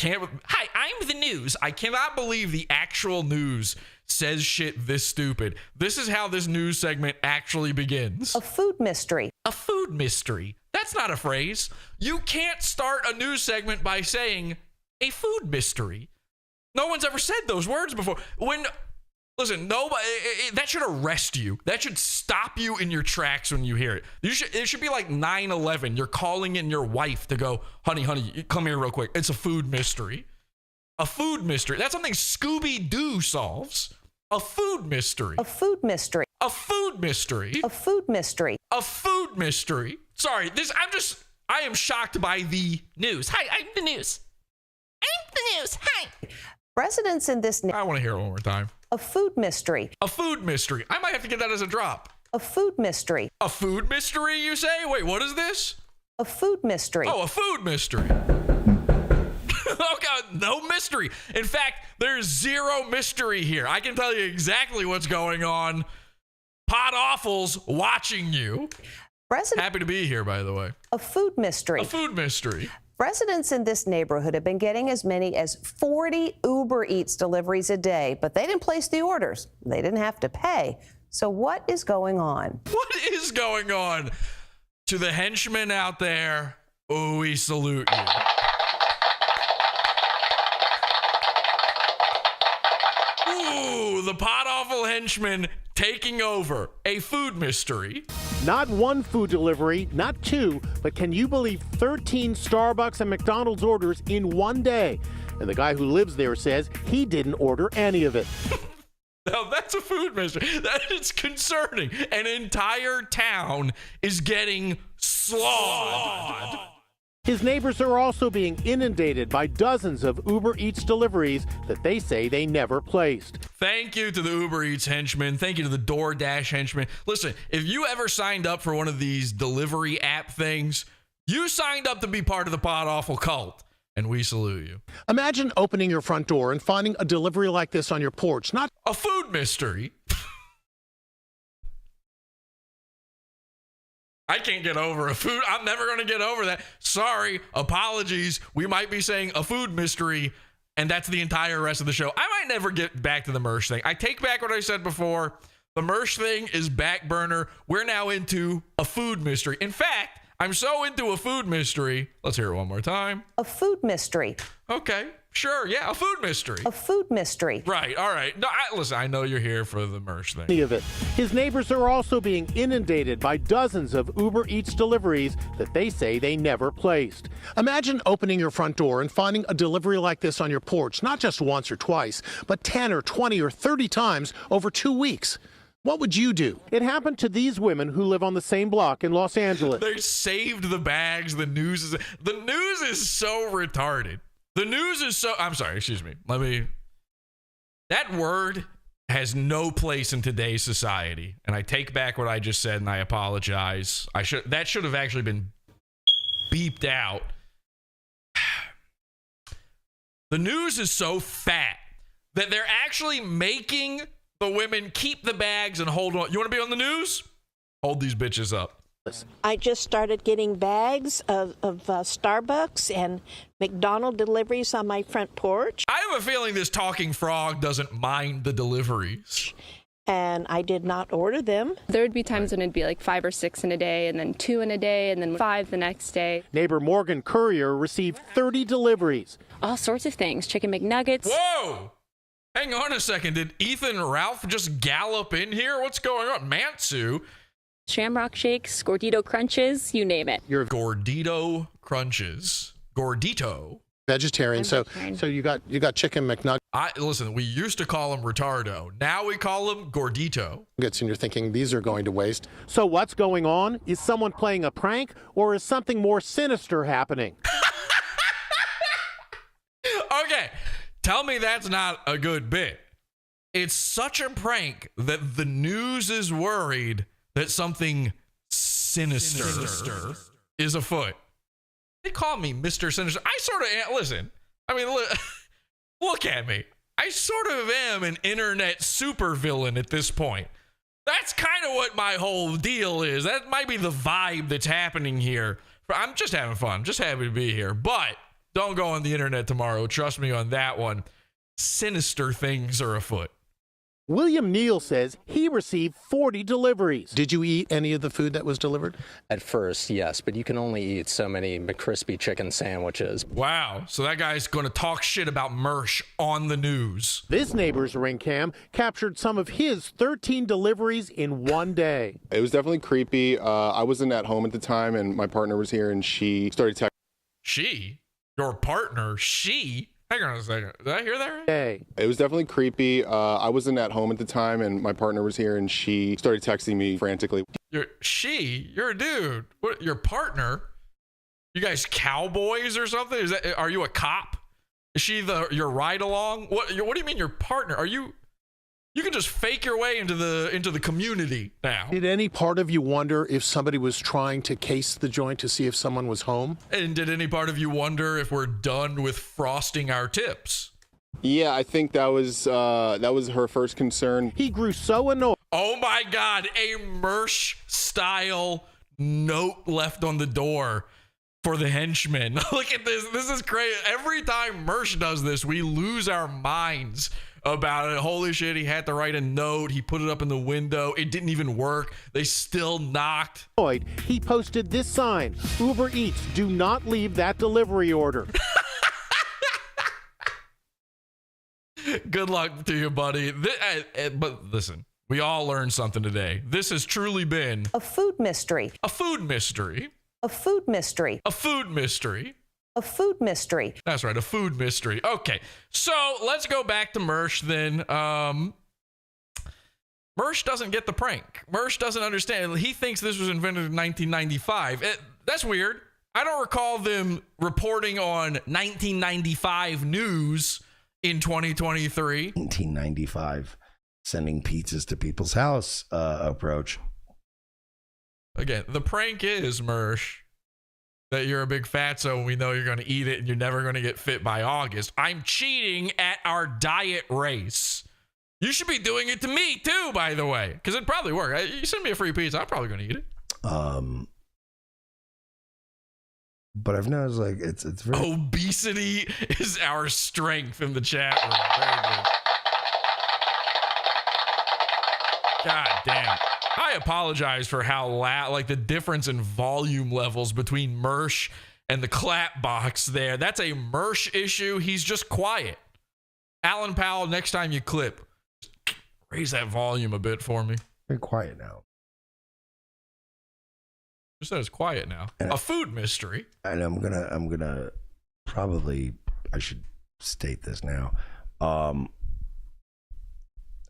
S7: I'm the news. I cannot believe the actual news says shit this stupid. This is how this news segment actually begins.
S11: A food mystery.
S7: A food mystery. That's not a phrase. You can't start a news segment by saying a food mystery. No one's ever said those words before. Listen, nobody, that should arrest you. That should stop you in your tracks when you hear it. It should be like 9/11. You're calling in your wife to go, honey, come here real quick. It's a food mystery. A food mystery. That's something Scooby-Doo solves. A food mystery.
S11: A food mystery.
S7: A food mystery.
S11: A food mystery.
S7: A food mystery. Sorry, I am shocked by the news. Hi, I'm the news. I'm the news. Hi.
S11: Residents in this...
S7: I want to hear it one more time.
S11: A food mystery.
S7: A food mystery. I might have to get that as a drop.
S11: A food mystery.
S7: A food mystery, you say? Wait, what is this?
S11: A food mystery.
S7: Oh, a food mystery. Oh, God, no mystery. In fact, there's zero mystery here. I can tell you exactly what's going on. Pod Awful's watching you. Happy to be here, by the way.
S11: A food mystery.
S7: A food mystery.
S11: Residents in this neighborhood have been getting as many as 40 Uber Eats deliveries a day, but they didn't place the orders. They didn't have to pay. So what is going on?
S7: What is going on? To the henchmen out there, we salute you. Ooh, the Pod Awful henchmen taking over a food mystery.
S12: Not one food delivery, not two, but can you believe 13 Starbucks and McDonald's orders in one day? And the guy who lives there says he didn't order any of it.
S7: Now that's a food mystery. That is concerning. An entire town is getting slaughtered.
S12: His neighbors are also being inundated by dozens of Uber Eats deliveries that they say they never placed.
S7: Thank you to the Uber Eats henchmen. Thank you to the DoorDash henchmen. Listen, if you ever signed up for one of these delivery app things, you signed up to be part of the Pod Awful cult, and we salute you.
S12: Imagine opening your front door and finding a delivery like this on your porch. Not
S7: a food mystery. I can't get over a food. I'm never going to get over that. Sorry. Apologies. We might be saying a food mystery, and that's the entire rest of the show. I might never get back to the Mersh thing. I take back what I said before. The Mersh thing is back burner. We're now into a food mystery. In fact, I'm so into a food mystery. Let's hear it one more time.
S11: A food mystery.
S7: Okay. sure, yeah, a food mystery.
S11: A food mystery.
S7: Right, all right. No, listen, I know you're here for the Mersh thing.
S12: Any of it. His neighbors are also being inundated by dozens of Uber Eats deliveries that they say they never placed.
S13: Imagine opening your front door and finding a delivery like this on your porch, not just once or twice, but 10 or 20 or 30 times over 2 weeks. What would you do?
S12: It happened to these women who live on the same block in Los Angeles.
S7: They saved the bags. The news is so retarded. The news is so, I'm sorry, excuse me. That word has no place in today's society. And I take back what I just said and I apologize. That should have actually been beeped out. The news is so fat that they're actually making the women keep the bags and hold on. You want to be on the news? Hold these bitches up.
S14: I just started getting bags of Starbucks and McDonald's deliveries on my front porch.
S7: I have a feeling this talking frog doesn't mind the deliveries.
S14: And I did not order them.
S15: There would be times when it'd be like 5 or 6 in a day, and then 2 in a day, and then 5 the next day.
S12: Neighbor Morgan Courier received 30 deliveries.
S15: All sorts of things. Chicken McNuggets.
S7: Whoa! Hang on a second. Did Ethan Ralph just gallop in here? What's going on? Mantsu.
S15: Shamrock shakes, Gordito crunches, you name it.
S13: You're
S7: Gordito crunches. Gordito.
S13: Vegetarian, so you got chicken McNuggets.
S7: Listen, we used to call him retardo. Now we call him Gordito.
S13: And you're thinking these are going to waste.
S12: So what's going on? Is someone playing a prank or is something more sinister happening?
S7: Okay, tell me that's not a good bit. It's such a prank that the news is worried that something sinister is afoot. They call me Mr. Sinister. I sort of am. Listen, I mean, look at me. I sort of am an internet supervillain at this point. That's kind of what my whole deal is. That might be the vibe that's happening here. I'm just having fun. Just happy to be here. But don't go on the internet tomorrow. Trust me on that one. Sinister things are afoot.
S12: William Neal says he received 40 deliveries.
S13: Did you eat any of the food that was delivered?
S16: At first, yes, but you can only eat so many McCrispy chicken sandwiches.
S7: Wow. So that guy's going to talk shit about Mersh on the news.
S12: This neighbor's ring cam captured some of his 13 deliveries in one day.
S17: It was definitely creepy. I wasn't at home at the time, and my partner was here, and she started texting.
S7: She? Your partner? She? Hang on a second. Did I hear that right?
S12: Hey.
S17: It was definitely creepy. I wasn't at home at the time, and my partner was here, and she started texting me frantically.
S7: You're a dude. What? Your partner? You guys cowboys or something? Are you a cop? Is she your ride along? What do you mean your partner? Are you? You can just fake your way into the community now.
S13: Did any part of you wonder if somebody was trying to case the joint to see if someone was home?
S7: And did any part of you wonder if we're done with frosting our tips?
S17: Yeah, I think that was her first concern.
S12: He grew so annoyed.
S7: Oh my God, a Mersh style note left on the door for the henchmen. Look at this. This is crazy. Every time Mersh does this, we lose our minds about it. Holy shit, he had to write a note. He put it up in the window. It didn't even work. They still knocked.
S12: He posted this sign: Uber Eats, do not leave that delivery order.
S7: Good luck to you, buddy. But listen, we all learned something today. This has truly been
S11: a food mystery.
S7: A food mystery.
S11: A food mystery.
S7: A food mystery.
S11: A food mystery.
S7: That's right, a food mystery. Okay, so let's go back to Mersh then. Mersh doesn't get the prank. Mersh doesn't understand. He thinks this was invented in 1995. That's weird. I don't recall them reporting on 1995 news in 2023.
S1: 1995, sending pizzas to people's house approach.
S7: Again, the prank is, Mersh, that you're a big fatso and we know you're going to eat it and you're never going to get fit by August. I'm cheating at our diet race. You should be doing it to me too, by the way, because it'd probably work. You send me a free pizza, I'm probably going to eat it.
S1: But I've noticed, like, it's very...
S7: Obesity is our strength in the chat room. Very good. God damn. I apologize for how loud, like the difference in volume levels between Mersh and the clap box there. That's a Mersh issue. He's just quiet. Alan Powell, next time you clip, raise that volume a bit for me.
S1: Very quiet now.
S7: Just said it's quiet now.
S1: And
S7: a food mystery.
S1: And I'm gonna probably, I should state this now.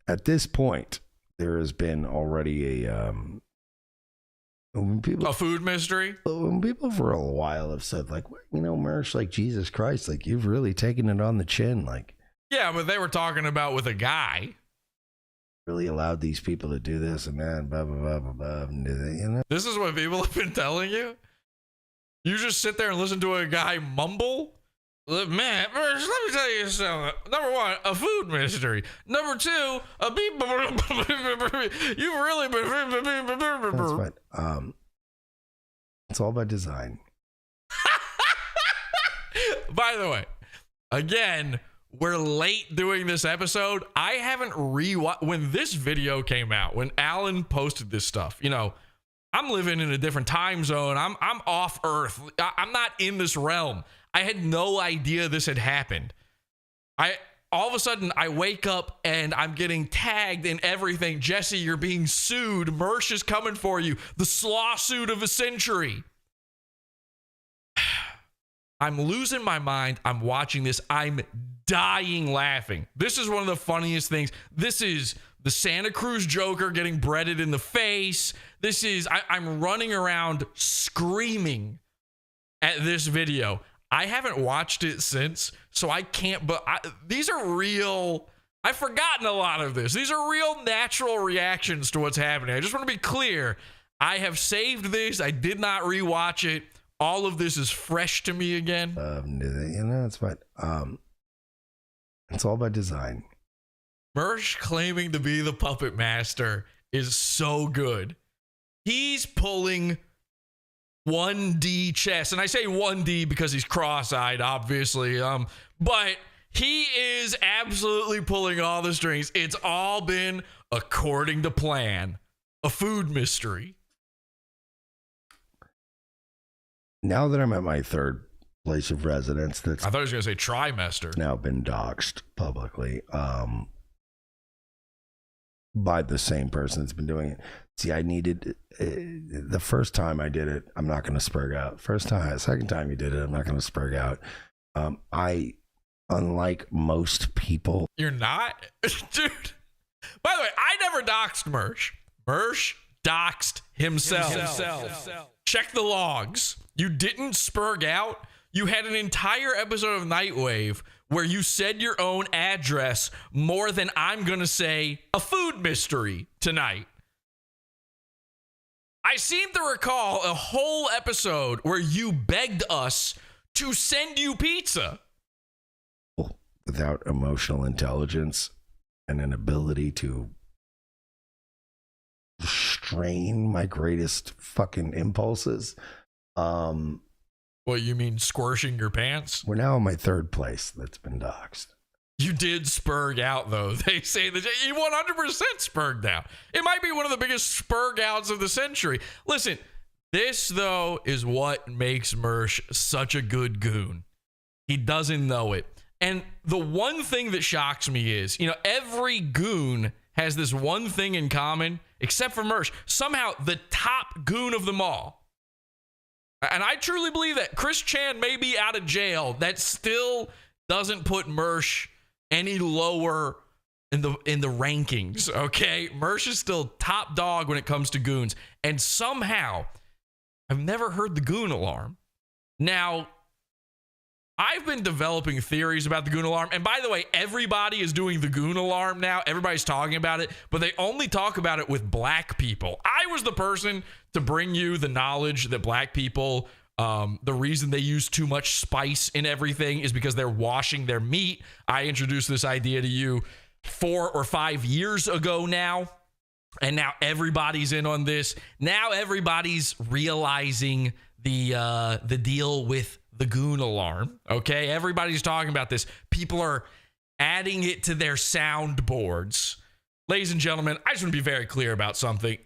S1: At this point, there has been already a
S7: food mystery.
S1: When people for a while have said, like, you know, Mersh, like, Jesus Christ, like, you've really taken it on the chin, like.
S7: Yeah, but they were talking about with a guy.
S1: Really allowed these people to do this and that, blah, blah, blah, blah, blah. You know?
S7: This is what people have been telling you? You just sit there and listen to a guy mumble? Man, Mersh, let me tell you something. Number one, a food mystery. Number two, a beep. You've really been.
S1: That's fine. It's all by design.
S7: By the way, again, we're late doing this episode. I haven't rewatched when this video came out, when Alan posted this stuff. You know, I'm living in a different time zone. I'm off Earth. I'm not in this realm. I had no idea this had happened. All of a sudden, I wake up and I'm getting tagged in everything. Jesse, you're being sued. Mersh is coming for you. The Slawsuit of a century. I'm losing my mind. I'm watching this. I'm dying laughing. This is one of the funniest things. This is the Santa Cruz Joker getting breaded in the face. This is, I'm running around screaming at this video. I haven't watched it since, so I can't, but these are real. I've forgotten a lot of this. These are real natural reactions to what's happening. I just want to be clear. I have saved this. I did not rewatch it. All of this is fresh to me again.
S1: You know, it's fine. It's all by design.
S7: Mersh claiming to be the puppet master is so good. He's pulling 1D chess, and I say 1D because he's cross-eyed, obviously. But he is absolutely pulling all the strings. It's all been according to plan. A food mystery.
S1: Now that I'm at my third place of residence, that's
S7: I thought he was going to say trimester.
S1: Now been doxxed publicly by the same person that's been doing it. See, I needed the first time I did it. I'm not going to spurg out. Second time you did it, I'm not going to spurg out. I, unlike most people,
S7: you're not, dude. By the way, I never doxed Mersh. Mersh doxed himself. Check the logs. You didn't spurg out. You had an entire episode of Nightwave where you said your own address more than I'm going to say a food mystery tonight. I seem to recall a whole episode where you begged us to send you pizza.
S1: Without emotional intelligence and an ability to restrain my greatest fucking impulses.
S7: What, you mean squirshing your pants?
S1: We're now in my third place that's been doxxed.
S7: You did spurg out, though. They say that you 100% spurged out. It might be one of the biggest spurg outs of the century. Listen, this, though, is what makes Mersh such a good goon. He doesn't know it. And the one thing that shocks me is, you know, every goon has this one thing in common, except for Mersh. Somehow, the top goon of them all. And I truly believe that Chris Chan may be out of jail. That still doesn't put Mersh any lower in the rankings, okay? Mersh is still top dog when it comes to goons. And somehow, I've never heard the goon alarm. Now, I've been developing theories about the goon alarm. And by the way, everybody is doing the goon alarm now. Everybody's talking about it, but they only talk about it with black people. I was the person to bring you the knowledge that black people, the reason they use too much spice in everything is because they're washing their meat. I introduced this idea to you 4 or 5 years ago now. And now everybody's in on this. Now everybody's realizing the deal with the goon alarm. Okay, everybody's talking about this. People are adding it to their soundboards. Ladies and gentlemen, I just want to be very clear about something.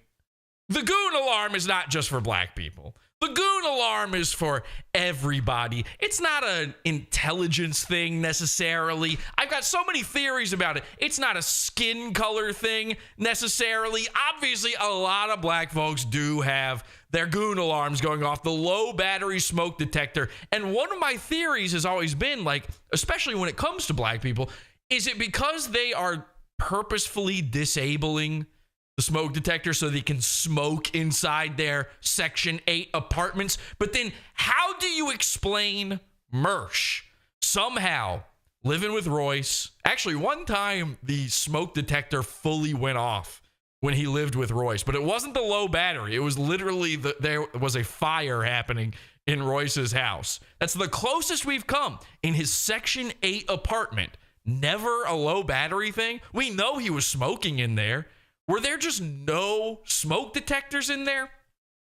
S7: The goon alarm is not just for black people. The goon alarm is for everybody. It's not an intelligence thing necessarily. I've got so many theories about it. It's not a skin color thing necessarily. Obviously, a lot of black folks do have their goon alarms going off, the low battery smoke detector. And one of my theories has always been, like, especially when it comes to black people, is it because they are purposefully disabling the smoke detector so they can smoke inside their Section 8 apartments? But then how do you explain Mersh somehow living with Royce? Actually, one time the smoke detector fully went off when he lived with Royce, but it wasn't the low battery. It was literally there was a fire happening in Royce's house. That's the closest we've come in his Section 8 apartment. Never a low battery thing. We know he was smoking in there. Were there just no smoke detectors in there?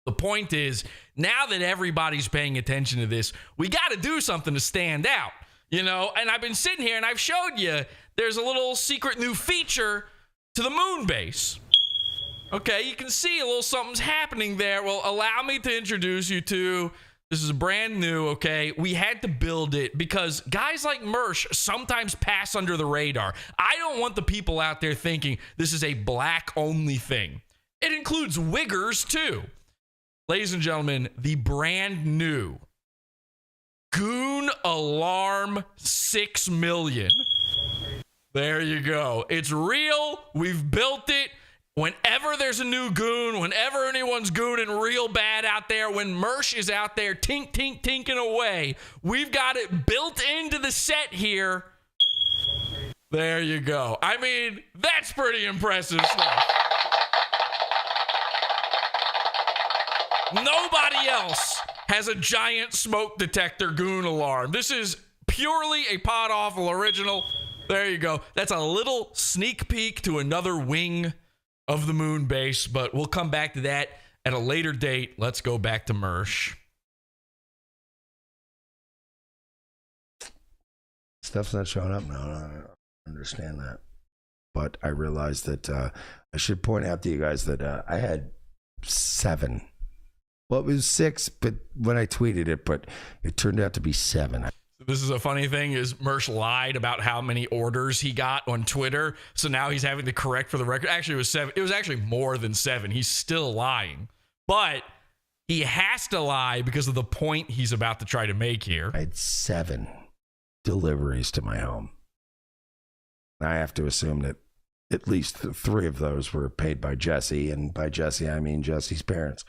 S7: The point is, now that everybody's paying attention to this, we got to do something to stand out, you know? And I've been sitting here and I've showed you there's a little secret new feature to the moon base. Okay, you can see a little something's happening there. Well, allow me to introduce you to, this is brand new, okay? We had to build it because guys like Mersh sometimes pass under the radar. I don't want the people out there thinking this is a black-only thing. It includes wiggers, too. Ladies and gentlemen, the brand new Goon Alarm 6 million. There you go. It's real. We've built it. Whenever there's a new goon, whenever anyone's gooning real bad out there, when Mersh is out there tinking away, we've got it built into the set here. There you go. I mean, that's pretty impressive stuff. Nobody else has a giant smoke detector goon alarm. This is purely a Pod Awful original. There you go. That's a little sneak peek to another wing of the moon base, but we'll come back to that at a later date. Let's go back to Mersh.
S1: Stuff's not showing up now. I don't understand that. But I realized that I should point out to you guys that I had 7. Well, it was 6, but when I tweeted it, but it turned out to be 7.
S7: This is a funny thing is Mersh lied about how many orders he got on Twitter. So now he's having to correct for the record. Actually, it was 7. It was actually more than 7. He's still lying. But he has to lie because of the point he's about to try to make here.
S1: I had 7 deliveries to my home. I have to assume that at least 3 of those were paid by Jesse. And by Jesse, I mean Jesse's parents.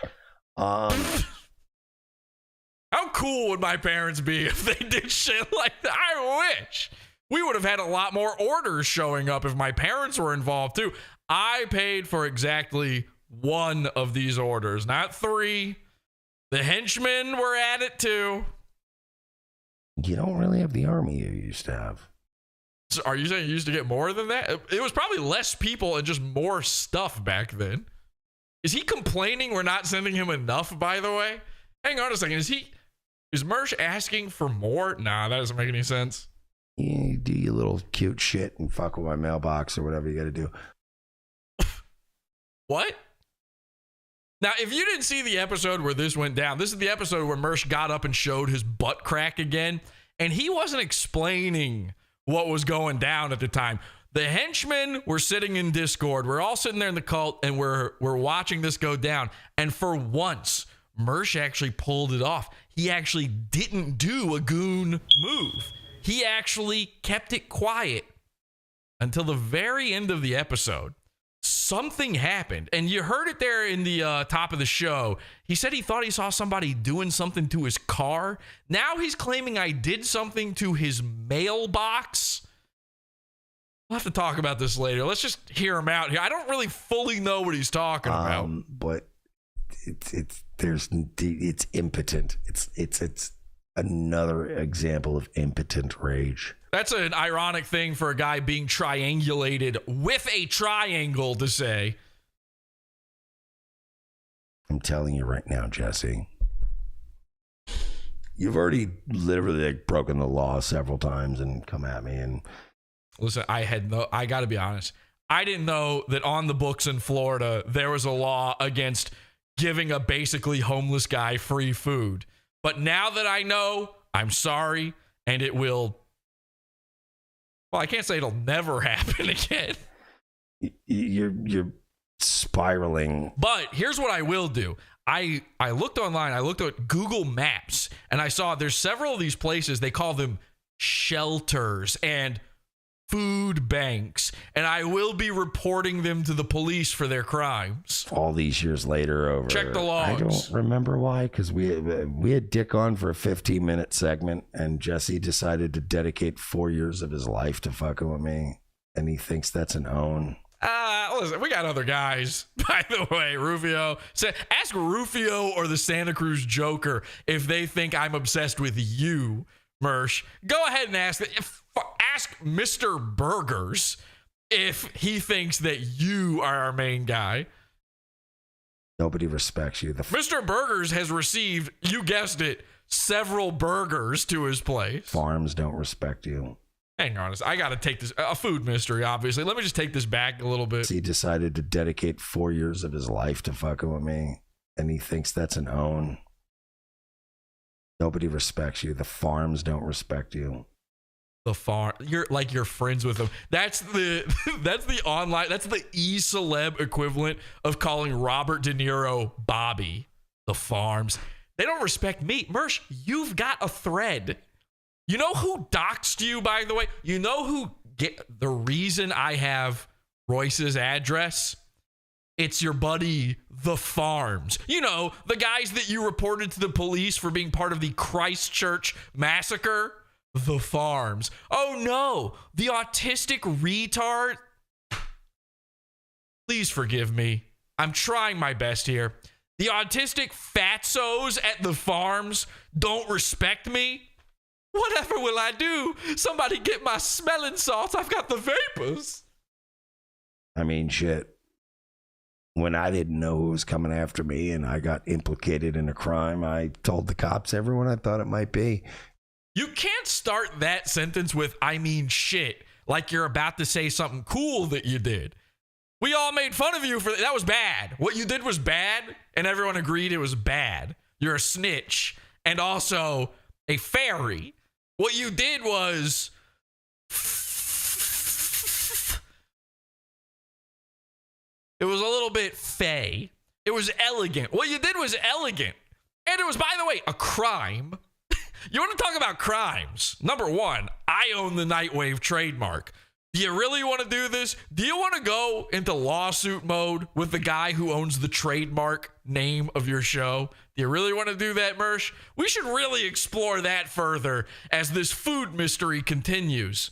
S7: How cool would my parents be if they did shit like that? I wish. We would have had a lot more orders showing up if my parents were involved too. I paid for exactly 1 of these orders, not 3. The henchmen were at it too.
S1: You don't really have the army you used to have.
S7: So are you saying you used to get more than that? It was probably less people and just more stuff back then. Is he complaining we're not sending him enough, by the way? Hang on a second. Is Mersh asking for more? Nah, that doesn't make any sense.
S1: You do your little cute shit and fuck with my mailbox or whatever you got to do.
S7: What? Now, if you didn't see the episode where this went down, this is the episode where Mersh got up and showed his butt crack again, and he wasn't explaining what was going down at the time. The henchmen were sitting in Discord. We're all sitting there in the cult, and we're watching this go down. And for once, Mersh actually pulled it off. He actually didn't do a goon move. He actually kept it quiet until the very end of the episode. Something happened, and you heard it there in the top of the show. He said he thought he saw somebody doing something to his car. Now he's claiming I did something to his mailbox. We'll have to talk about this later. Let's just hear him out here. I don't really fully know what he's talking about.
S1: But it's impotent. It's another example of impotent rage.
S7: That's an ironic thing for a guy being triangulated with a triangle to say.
S1: I'm telling you right now, Jesse. You've already literally broken the law several times and come at me and
S7: listen, I got to be honest. I didn't know that on the books in Florida there was a law against giving a basically homeless guy free food. But now that I know, I'm sorry, and it will, well, I can't say it'll never happen again.
S1: You're spiraling.
S7: But here's what I will do. I looked online, I looked at Google Maps, and I saw there's several of these places, they call them shelters and food banks, and I will be reporting them to the police for their crimes.
S1: All these years later, over.
S7: Check the logs.
S1: I don't remember why, because we had Dick on for a 15-minute segment, and Jesse decided to dedicate 4 years of his life to fucking with me, and he thinks that's an own.
S7: Listen, we got other guys, by the way. Rufio, ask Rufio or the Santa Cruz Joker if they think I'm obsessed with you, Mersh. Go ahead and ask Mr. Burgers if he thinks that you are our main guy.
S1: Nobody respects you.
S7: Mr. Burgers has received, you guessed it, several burgers to his place.
S1: Farms don't respect you.
S7: Hang on, I got to take this, a food mystery, obviously. Let me just take this back a little bit.
S1: He decided to dedicate 4 years of his life to fucking with me, and he thinks that's an own. Nobody respects you. The farms don't respect you.
S7: The farm, you're friends with them. That's the online, that's the e-celeb equivalent of calling Robert De Niro Bobby. The farms, they don't respect me. Mersh, you've got a thread. You know who doxed you, by the way? You know who the reason I have Royce's address? It's your buddy, The Farms. You know, the guys that you reported to the police for being part of the Christchurch massacre. The Farms. Oh no, the autistic retard. Please forgive me. I'm trying my best here. The autistic fatzos at The Farms don't respect me. Whatever will I do? Somebody get my smelling salts. I've got the vapors.
S1: I mean, shit. When I didn't know who was coming after me and I got implicated in a crime, I told the cops everyone I thought it might be.
S7: You can't start that sentence with, I mean shit, like you're about to say something cool that you did. We all made fun of you for that. That was bad. What you did was bad, and everyone agreed it was bad. You're a snitch and also a fairy. What you did was it was a little bit fey. It was elegant. What you did was elegant. And it was, by the way, a crime. You want to talk about crimes? Number one, I own the Nightwave trademark. Do you really want to do this? Do you want to go into lawsuit mode with the guy who owns the trademark name of your show? Do you really want to do that, Mersh? We should really explore that further as this food mystery continues.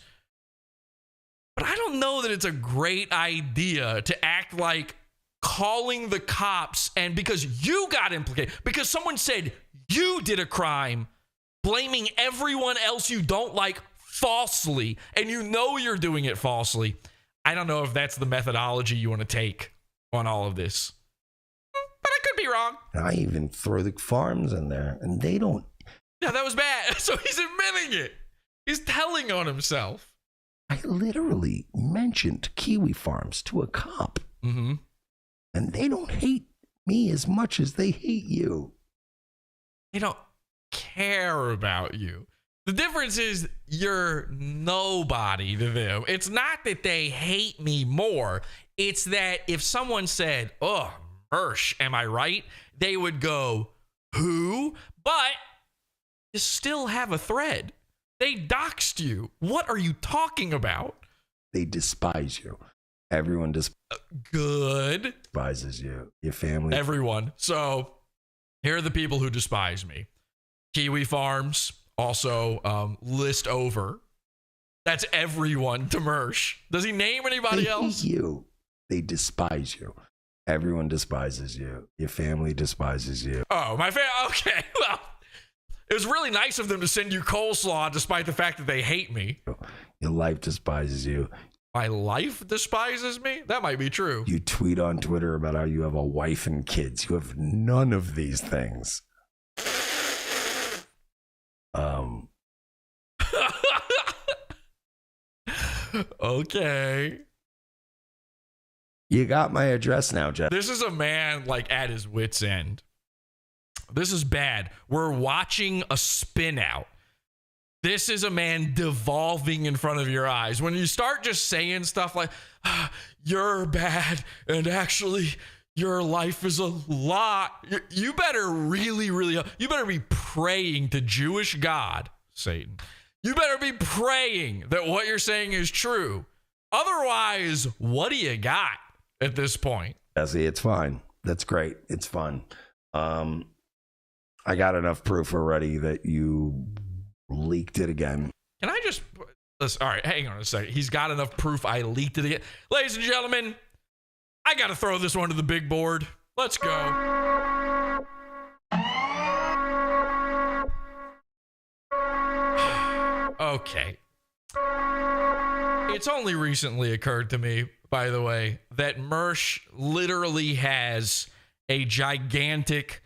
S7: But I don't know that it's a great idea to act like calling the cops, and because you got implicated, because someone said you did a crime, blaming everyone else you don't like falsely, and you know you're doing it falsely. I don't know if that's the methodology you want to take on all of this. But I could be wrong.
S1: I even throw the farms in there, and they don't.
S7: Yeah, that was bad. So he's admitting it. He's telling on himself.
S1: I literally mentioned Kiwi Farms to a cop.
S7: Mm-hmm.
S1: And they don't hate me as much as they hate you.
S7: They don't care about you. The difference is you're nobody to them. It's not that they hate me more. It's that if someone said, oh, Mersh, am I right? They would go, who? But you still have a thread. They doxed you. What are you talking about?
S1: They despise you. Everyone
S7: good.
S1: Despises you. Your family.
S7: Everyone. So here are the people who despise me. Kiwi Farms. Also, list over. That's everyone to Mersh. Does he name anybody else?
S1: You. They despise you. Everyone despises you. Your family despises you.
S7: Oh, my family. Okay. Well, it was really nice of them to send you coleslaw despite the fact that they hate me.
S1: Your life despises you.
S7: My life despises me? That might be true.
S1: You tweet on Twitter about how you have a wife and kids. You have none of these things.
S7: Okay.
S1: You got my address now, Jeff.
S7: This is a man like at his wit's end. This is bad. We're watching a spin out. This is a man devolving in front of your eyes. When you start just saying stuff like, you're bad, and actually your life is a lot, you better really, you better be praying to Jewish God, Satan. You better be praying that what you're saying is true. Otherwise, what do you got at this point?
S1: Jesse, it's fine. That's great. It's fun. I got enough proof already that you leaked it again.
S7: Can I just listen? All right, hang on a second. He's got enough proof I leaked it again. Ladies and gentlemen, I got to throw this one to the big board. Let's go. Okay. It's only recently occurred to me, by the way, that Mersh literally has a gigantic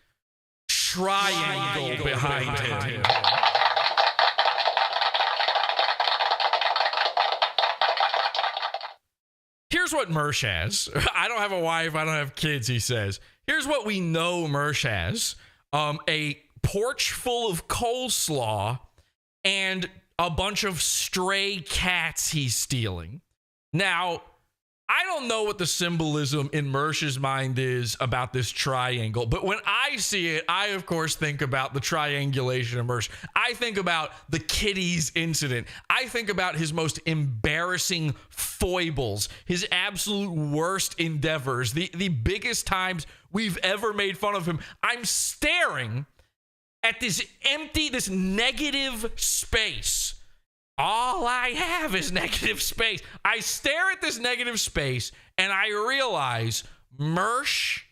S7: triangle behind him. Here's what Mersh has. I don't have a wife. I don't have kids, he says. Here's what we know Mersh has. A porch full of coleslaw and a bunch of stray cats he's stealing. Now, I don't know what the symbolism in Mersh's mind is about this triangle, but when I see it, I, of course, think about the triangulation of Mersh. I think about the kitties incident. I think about his most embarrassing foibles, his absolute worst endeavors, the biggest times we've ever made fun of him. I'm staring at this empty, this negative space. All I have is negative space. I stare at this negative space and I realize Mersh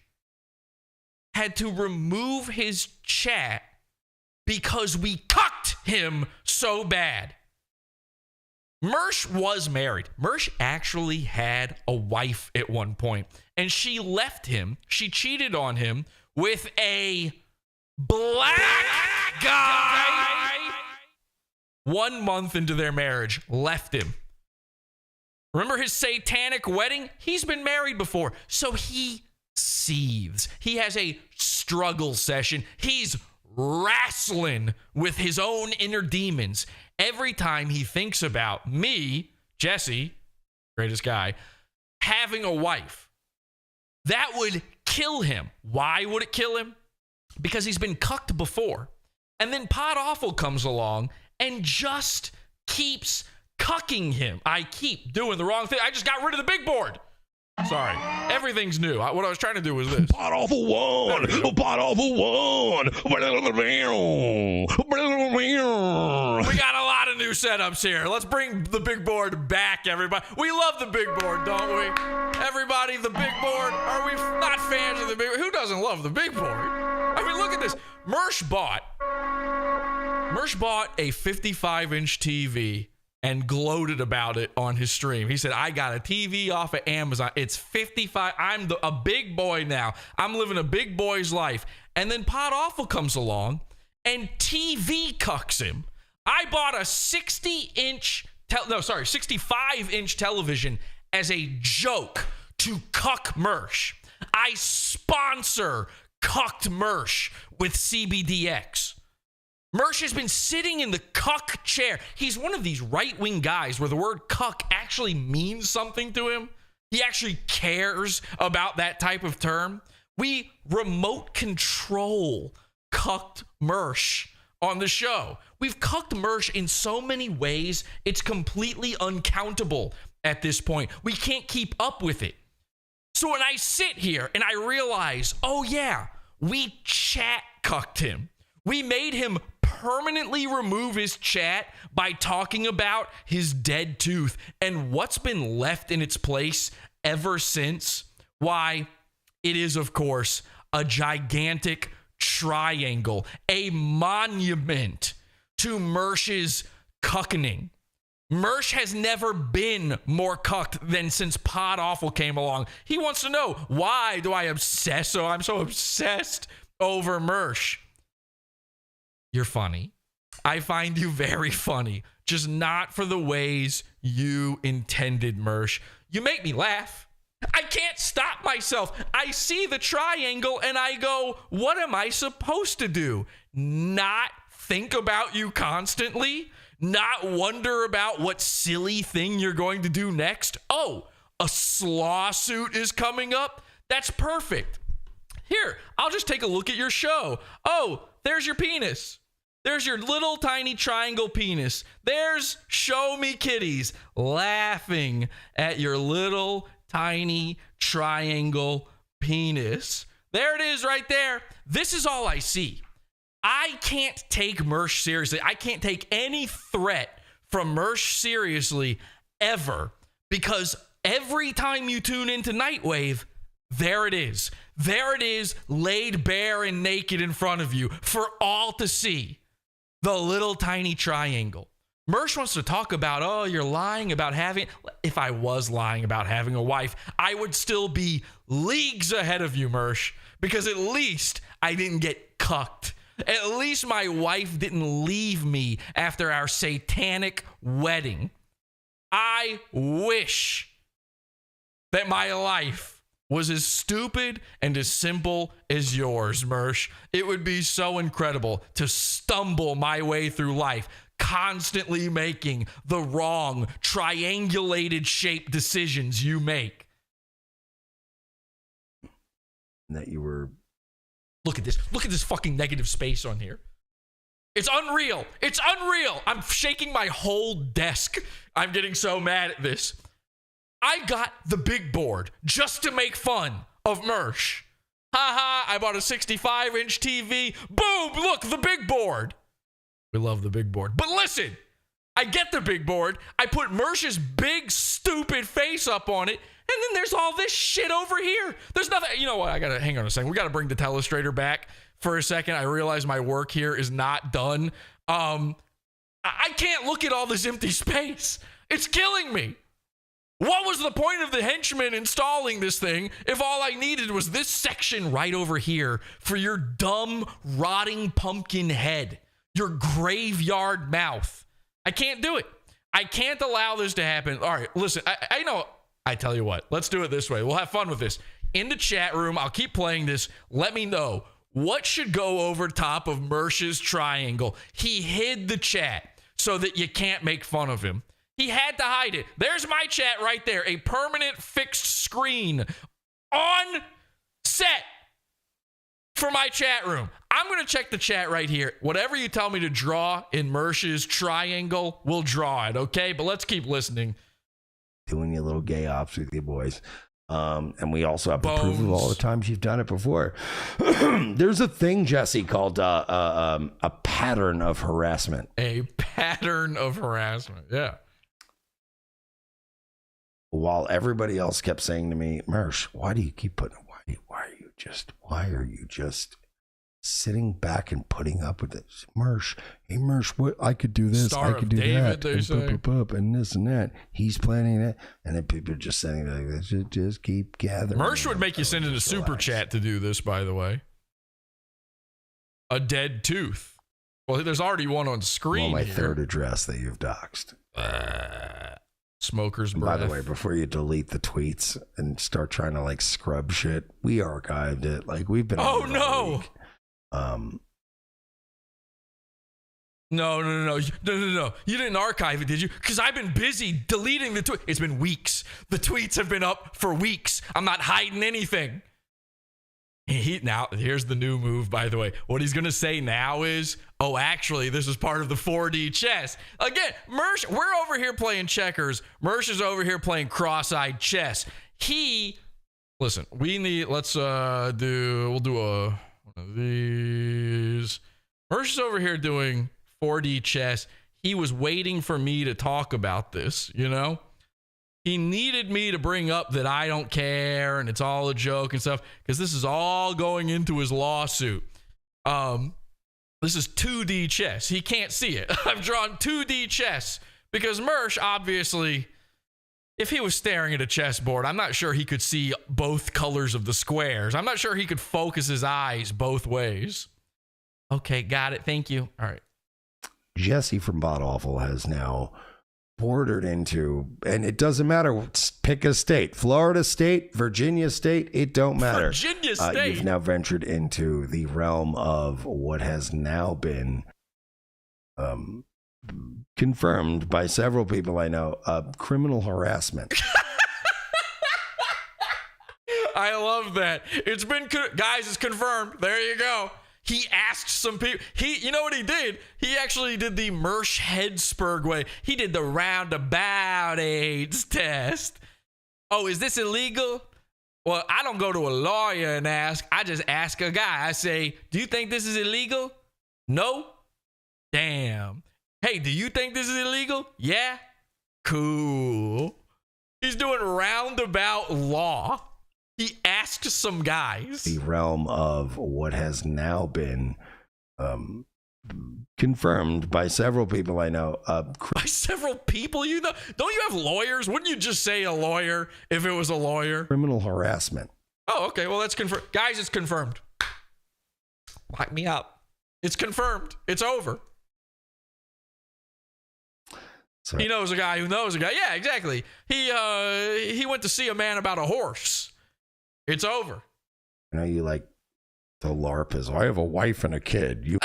S7: had to remove his chat because we cucked him so bad. Mersh was married. Mersh actually had a wife at one point, and she left him. She cheated on him with a black guy. 1 month into their marriage, left him. Remember his satanic wedding? He's been married before, so he seethes. He has a struggle session. He's wrestling with his own inner demons every time he thinks about me, Jesse, greatest guy, having a wife. That would kill him. Why would it kill him? Because he's been cucked before. And then Pod Awful comes along and just keeps cucking him. I keep doing the wrong thing. I just got rid of the big board. Sorry. Everything's new. What I was trying to do was this.
S10: Pod Awful one. Pod Awful one.
S7: We got a lot of new setups here. Let's bring the big board back, everybody. We love the big board, don't we? Everybody, the big board. Are we not fans of the big board? Who doesn't love the big board? I mean, look at this. Mersh bought a 55-inch TV and gloated about it on his stream. He said, I got a TV off of Amazon. It's 55. I'm a big boy now. I'm living a big boy's life. And then Pod Awful comes along and TV cucks him. I bought a 65-inch television as a joke to cuck Mersh. I sponsor cucked Mersh with CBDX. Mersh has been sitting in the cuck chair. He's one of these right-wing guys where the word cuck actually means something to him. He actually cares about that type of term. We remote control cucked Mersh on the show. We've cucked Mersh in so many ways, it's completely uncountable at this point. We can't keep up with it. So when I sit here and I realize, oh yeah, we chat cucked him. We made him permanently remove his chat by talking about his dead tooth. And what's been left in its place ever since? Why, it is, of course, a gigantic triangle, a monument to Mersh's cuckening. Mersh has never been more cucked than since Pod Awful came along. He wants to know, why do I obsess? So I'm so obsessed over Mersh. You're funny. I find you very funny, just not for the ways you intended, Mersh. You make me laugh. I can't stop myself. I see the triangle and I go, what am I supposed to do? Not think about you constantly? Not wonder about what silly thing you're going to do next? Oh, a Slawsuit is coming up? That's perfect. Here, I'll just take a look at your show. Oh, there's your penis. There's your little tiny triangle penis. There's Show Me Kitties laughing at your little tiny triangle penis. There it is right there. This is all I see. I can't take Mersh seriously. I can't take any threat from Mersh seriously ever, because every time you tune into Nightwave, there it is. There it is, laid bare and naked in front of you for all to see. The little tiny triangle. Mersh wants to talk about, oh, you're lying about having... If I was lying about having a wife, I would still be leagues ahead of you, Mersh, because at least I didn't get cucked. At least my wife didn't leave me after our satanic wedding. I wish that my life was as stupid and as simple as yours, Mersh. It would be so incredible to stumble my way through life, constantly making the wrong, triangulated shaped decisions you make.
S1: That you were...
S7: Look at this. Look at this fucking negative space on here. It's unreal. It's unreal. I'm shaking my whole desk. I'm getting so mad at this. I got the big board just to make fun of Mersh. I bought a 65-inch TV. Boom, look, the big board. We love the big board. But listen, I get the big board. I put Mersh's big, stupid face up on it. And then there's all this shit over here. There's nothing. You know what? I got to hang on a second. We got to bring the telestrator back for a second. I realize my work here is not done. I can't look at all this empty space. It's killing me. What was the point of the henchman installing this thing if all I needed was this section right over here for your dumb, rotting pumpkin head, your graveyard mouth? I can't do it. I can't allow this to happen. All right, listen, I know. I tell you what, let's do it this way. We'll have fun with this. In the chat room, I'll keep playing this. Let me know what should go over top of Mersh's triangle. He hid the chat so that you can't make fun of him. He had to hide it. There's my chat right there. A permanent fixed screen on set for my chat room. I'm going to check the chat right here. Whatever you tell me to draw in Mersh's triangle, we'll draw it, okay? But let's keep listening.
S1: Doing your little gay ops with your boys. And we also have proof of all the times you've done it before. There's a thing, Jesse, called a pattern of harassment.
S7: A pattern of harassment, yeah.
S1: While everybody else kept saying to me, Mersh, why do you keep putting, why are you just sitting back and putting up with this? Mersh, hey Mersh, what, I could do this,
S7: Star
S1: I could do
S7: David,
S1: that, and this and that. He's planning that, and then people are just saying like this. Just keep gathering.
S7: Mersh would make you send in a super chat to do this, by the way. A dead tooth. Well, there's already one on screen.
S1: Well, my
S7: here.
S1: third address that you've doxed.
S7: Smoker's breath.
S1: By the way, before you delete the tweets and start trying to like scrub shit, we archived it. Like we've been.
S7: Oh no. No. You didn't archive it, did you? Because I've been busy deleting the tweet. It's been weeks. The tweets have been up for weeks. I'm not hiding anything. Now, here's the new move, by the way. What he's going to say now is, oh, actually, this is part of the 4D chess. Again, Mersh, we're over here playing checkers. Mersh is over here playing cross-eyed chess. Listen, let's we'll do one of these. Mersh is over here doing 4D chess. He was waiting for me to talk about this, you know? He needed me to bring up that I don't care and it's all a joke and stuff, because this is all going into his lawsuit. This is 2D chess. He can't see it. I've drawn 2D chess because Mersh, obviously, if he was staring at a chessboard, I'm not sure he could see both colors of the squares. I'm not sure he could focus his eyes both ways. Okay, got it. Thank you. All right.
S1: Jesse from Bot Awful has now bordered into, and it doesn't matter, Pick a state. Florida State, Virginia State, it don't matter.
S7: Virginia State.
S1: You've now ventured into the realm of what has now been confirmed by several people I know, criminal harassment.
S7: I love that. It's been, guys, it's confirmed. There you go. He asked some people. You know what he did? He actually did the Mersh Hedsberg way. He did the roundabout AIDS test. Oh, is this illegal? Well, I don't go to a lawyer and ask. I just ask a guy. I say, do you think this is illegal? No? Damn. Hey, do you think this is illegal? Yeah? Cool. He's doing roundabout law. He asked some guys.
S1: The realm of what has now been confirmed by several people I know.
S7: By several people you know? Don't you have lawyers? Wouldn't you just say a lawyer if it was a lawyer?
S1: Criminal harassment.
S7: Oh, okay. Well, that's confirmed. Guys, it's confirmed. Lock me up. It's confirmed. It's over.
S1: Sorry.
S7: He knows a guy who knows a guy. Yeah, exactly. He went to see a man about a horse. It's over.
S1: You know, you like the LARP is, I have a wife and a kid. You.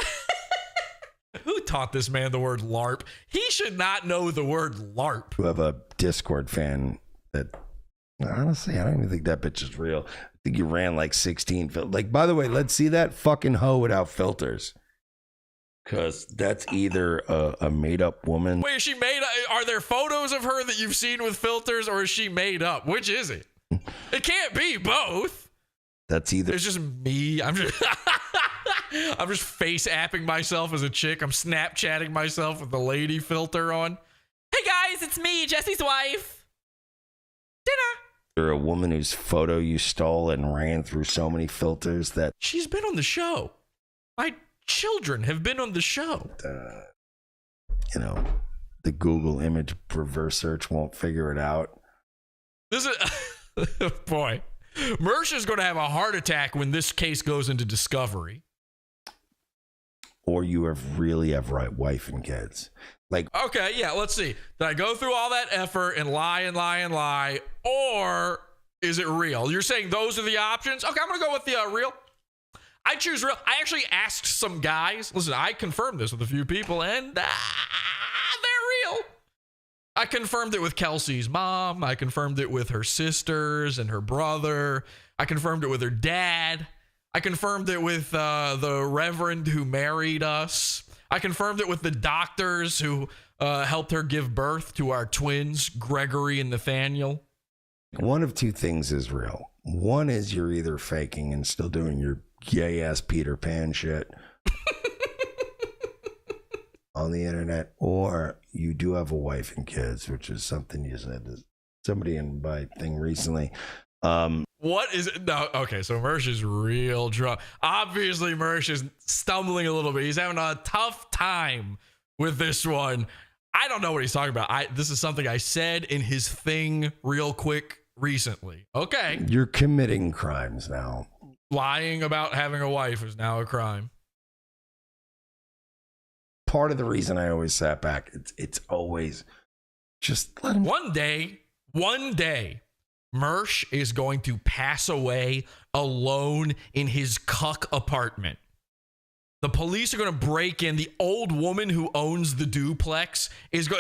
S7: Who taught this man the word LARP? He should not know the word LARP.
S1: You have a Discord fan that, honestly, I don't even think that bitch is real. I think you ran like 16. Like, by the way, let's see that fucking hoe without filters. Because that's either a made-up woman.
S7: Wait, is she made up? Are there photos of her that you've seen with filters, or is she made up? Which is it? It can't be both.
S1: That's either.
S7: It's just me. I'm just face apping myself as a chick. I'm Snapchatting myself with the lady filter on. Hey guys, it's me, Jesse's wife. Dinner.
S1: You're a woman whose photo you stole and ran through so many filters that
S7: she's been on the show. My children have been on the show.
S1: You know, the Google image reverse search won't figure it out.
S7: This is. Boy, Mersh is going to have a heart attack when this case goes into discovery.
S1: Or you really have right wife and kids. Like,
S7: okay, yeah, let's see. Did I go through all that effort and lie, or is it real? You're saying those are the options? Okay, I'm going to go with the real. I choose real. I actually asked some guys. Listen, I confirmed this with a few people, and they're real. I confirmed it with Kelsey's mom. I confirmed it with her sisters and her brother. I confirmed it with her dad. I confirmed it with the reverend who married us. I confirmed it with the doctors who helped her give birth to our twins, Gregory and Nathaniel.
S1: One of two things is real. One is you're either faking and still doing your gay-ass Peter Pan shit on the internet, or you do have a wife and kids, which is something you said to somebody in my thing recently.
S7: What is it? No, okay, so Mersh is real drunk. Obviously, Mersh is stumbling a little bit. He's having a tough time with this one. I don't know what he's talking about. This is something I said in his thing real quick recently. Okay.
S1: You're committing crimes now.
S7: Lying about having a wife is now a crime.
S1: Part of the reason I always sat back, it's always just let him.
S7: One day, Mersh is going to pass away alone in his cuck apartment. The police are going to break in. The old woman who owns the duplex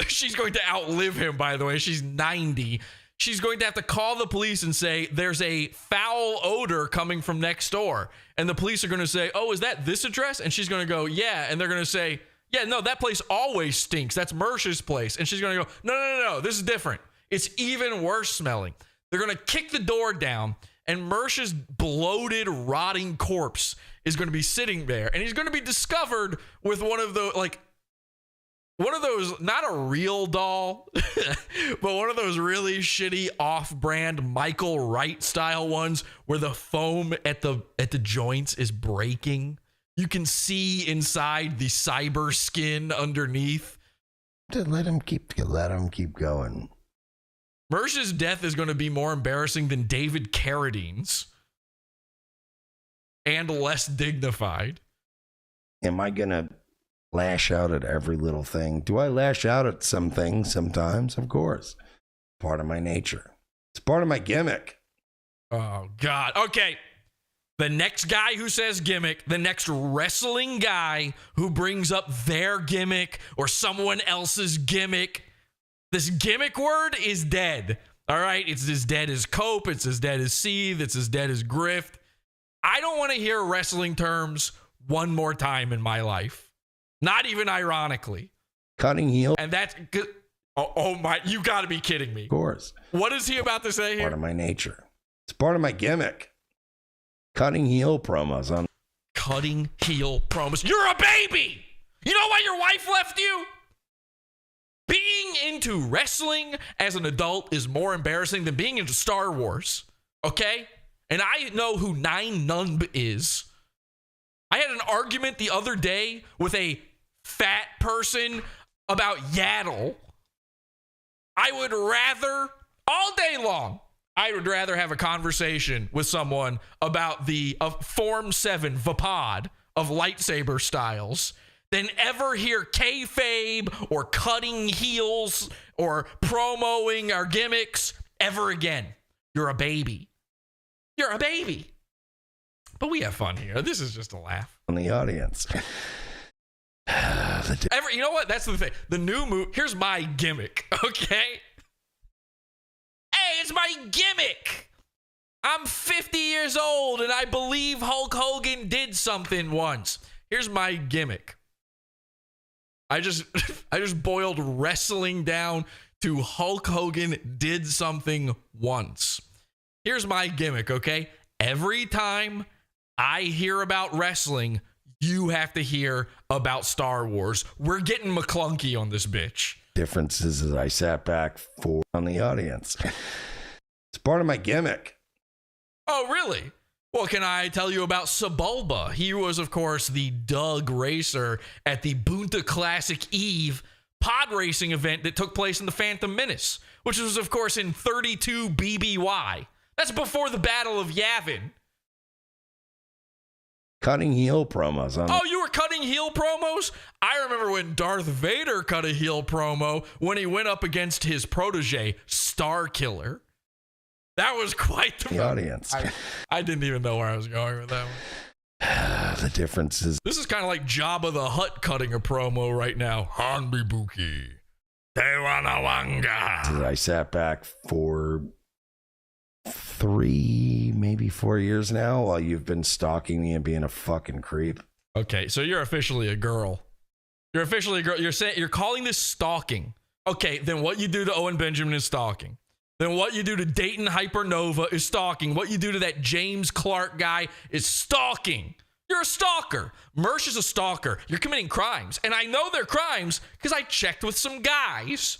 S7: she's going to outlive him, by the way. She's 90. She's going to have to call the police and say, there's a foul odor coming from next door. And the police are going to say, oh, is that this address? And she's going to go, yeah. And they're going to say, yeah, no, that place always stinks. That's Mersh's place. And she's going to go, no, this is different. It's even worse smelling. They're going to kick the door down, and Mersh's bloated, rotting corpse is going to be sitting there. And he's going to be discovered with one of those, not a real doll, but one of those really shitty off-brand Michael Wright style ones where the foam at the joints is breaking. You can see inside the cyber skin underneath.
S1: Let him keep going.
S7: Mersh's death is going to be more embarrassing than David Carradine's and less dignified.
S1: Am I going to lash out at every little thing? Do I lash out at some things sometimes? Of course. Part of my nature. It's part of my gimmick.
S7: Oh, God. Okay. The next guy who says gimmick, the next wrestling guy who brings up their gimmick or someone else's gimmick, this gimmick word is dead. All right? It's as dead as cope. It's as dead as seethe. It's as dead as grift. I don't want to hear wrestling terms one more time in my life. Not even ironically.
S1: Cutting heel.
S7: And that's... Oh my, you got to be kidding me.
S1: Of course.
S7: What is he about to say here?
S1: Part of my nature. It's part of my gimmick. Cutting heel promos on.
S7: Cutting heel promos. You're a baby. You know why your wife left you? Being into wrestling as an adult is more embarrassing than being into Star Wars. Okay? And I know who Nine Numb is. I had an argument the other day with a fat person about Yaddle. I would rather, all day long, I would rather have a conversation with someone about the Form 7 Vapod of lightsaber styles than ever hear kayfabe or cutting heels or promoing our gimmicks ever again. You're a baby. You're a baby. But we have fun here. This is just a laugh.
S1: On the audience.
S7: You know what? That's the thing. The new move. Here's my gimmick. Okay. Hey, it's my gimmick. I'm 50 years old and I believe Hulk Hogan did something once. Here's my gimmick. I just boiled wrestling down to Hulk Hogan did something once. Here's my gimmick, okay? Every time I hear about wrestling, you have to hear about Star Wars. We're getting McClunky on this bitch.
S1: Differences as I sat back for on the audience. It's part of my gimmick.
S7: Oh, really? Well, can I tell you about Sebulba? He was, of course, the Doug racer at the Bunta Classic Eve pod racing event that took place in the Phantom Menace, which was, of course, in 32 BBY. That's before the Battle of Yavin.
S1: Cutting heel promos on.
S7: Oh, you were cutting heel promos? I remember when Darth Vader cut a heel promo when he went up against his protege, Starkiller. That was quite the
S1: audience.
S7: I didn't even know where I was going with that one.
S1: The difference is.
S7: This is kind of like Jabba the Hutt cutting a promo right now. Hanbi Buki. Tewanawanga.
S1: I sat back for 3, maybe 4 years now while you've been stalking me and being a fucking creep.
S7: Okay, so you're officially a girl. You're officially a girl. You're calling this stalking. Okay, then what you do to Owen Benjamin is stalking. Then what you do to Dayton Hypernova is stalking. What you do to that James Clark guy is stalking. You're a stalker. Mersh is a stalker. You're committing crimes. And I know they're crimes because I checked with some guys.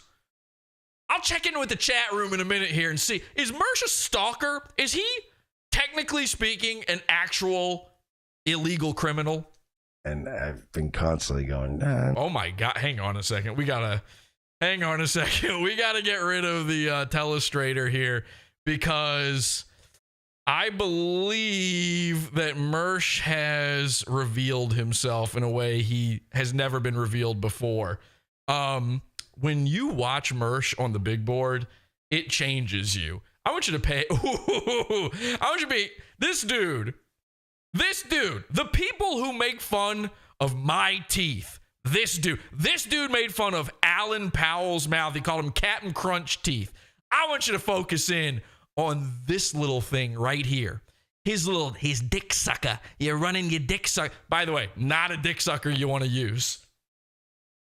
S7: I'll check in with the chat room in a minute here and see. Is Mersh a stalker? Is he, technically speaking, an actual illegal criminal?
S1: And I've been constantly going, nah.
S7: Oh my God. Hang on a second. We got to get rid of the telestrator here because I believe that Mersh has revealed himself in a way he has never been revealed before. When you watch Mersh on the big board, it changes you. I want you to pay. I want you to be this dude, the people who make fun of my teeth. This dude made fun of Alan Powell's mouth. He called him Captain Crunch teeth. I want you to focus in on this little thing right here. His dick sucker. You're running your dick sucker. By the way, not a dick sucker you want to use.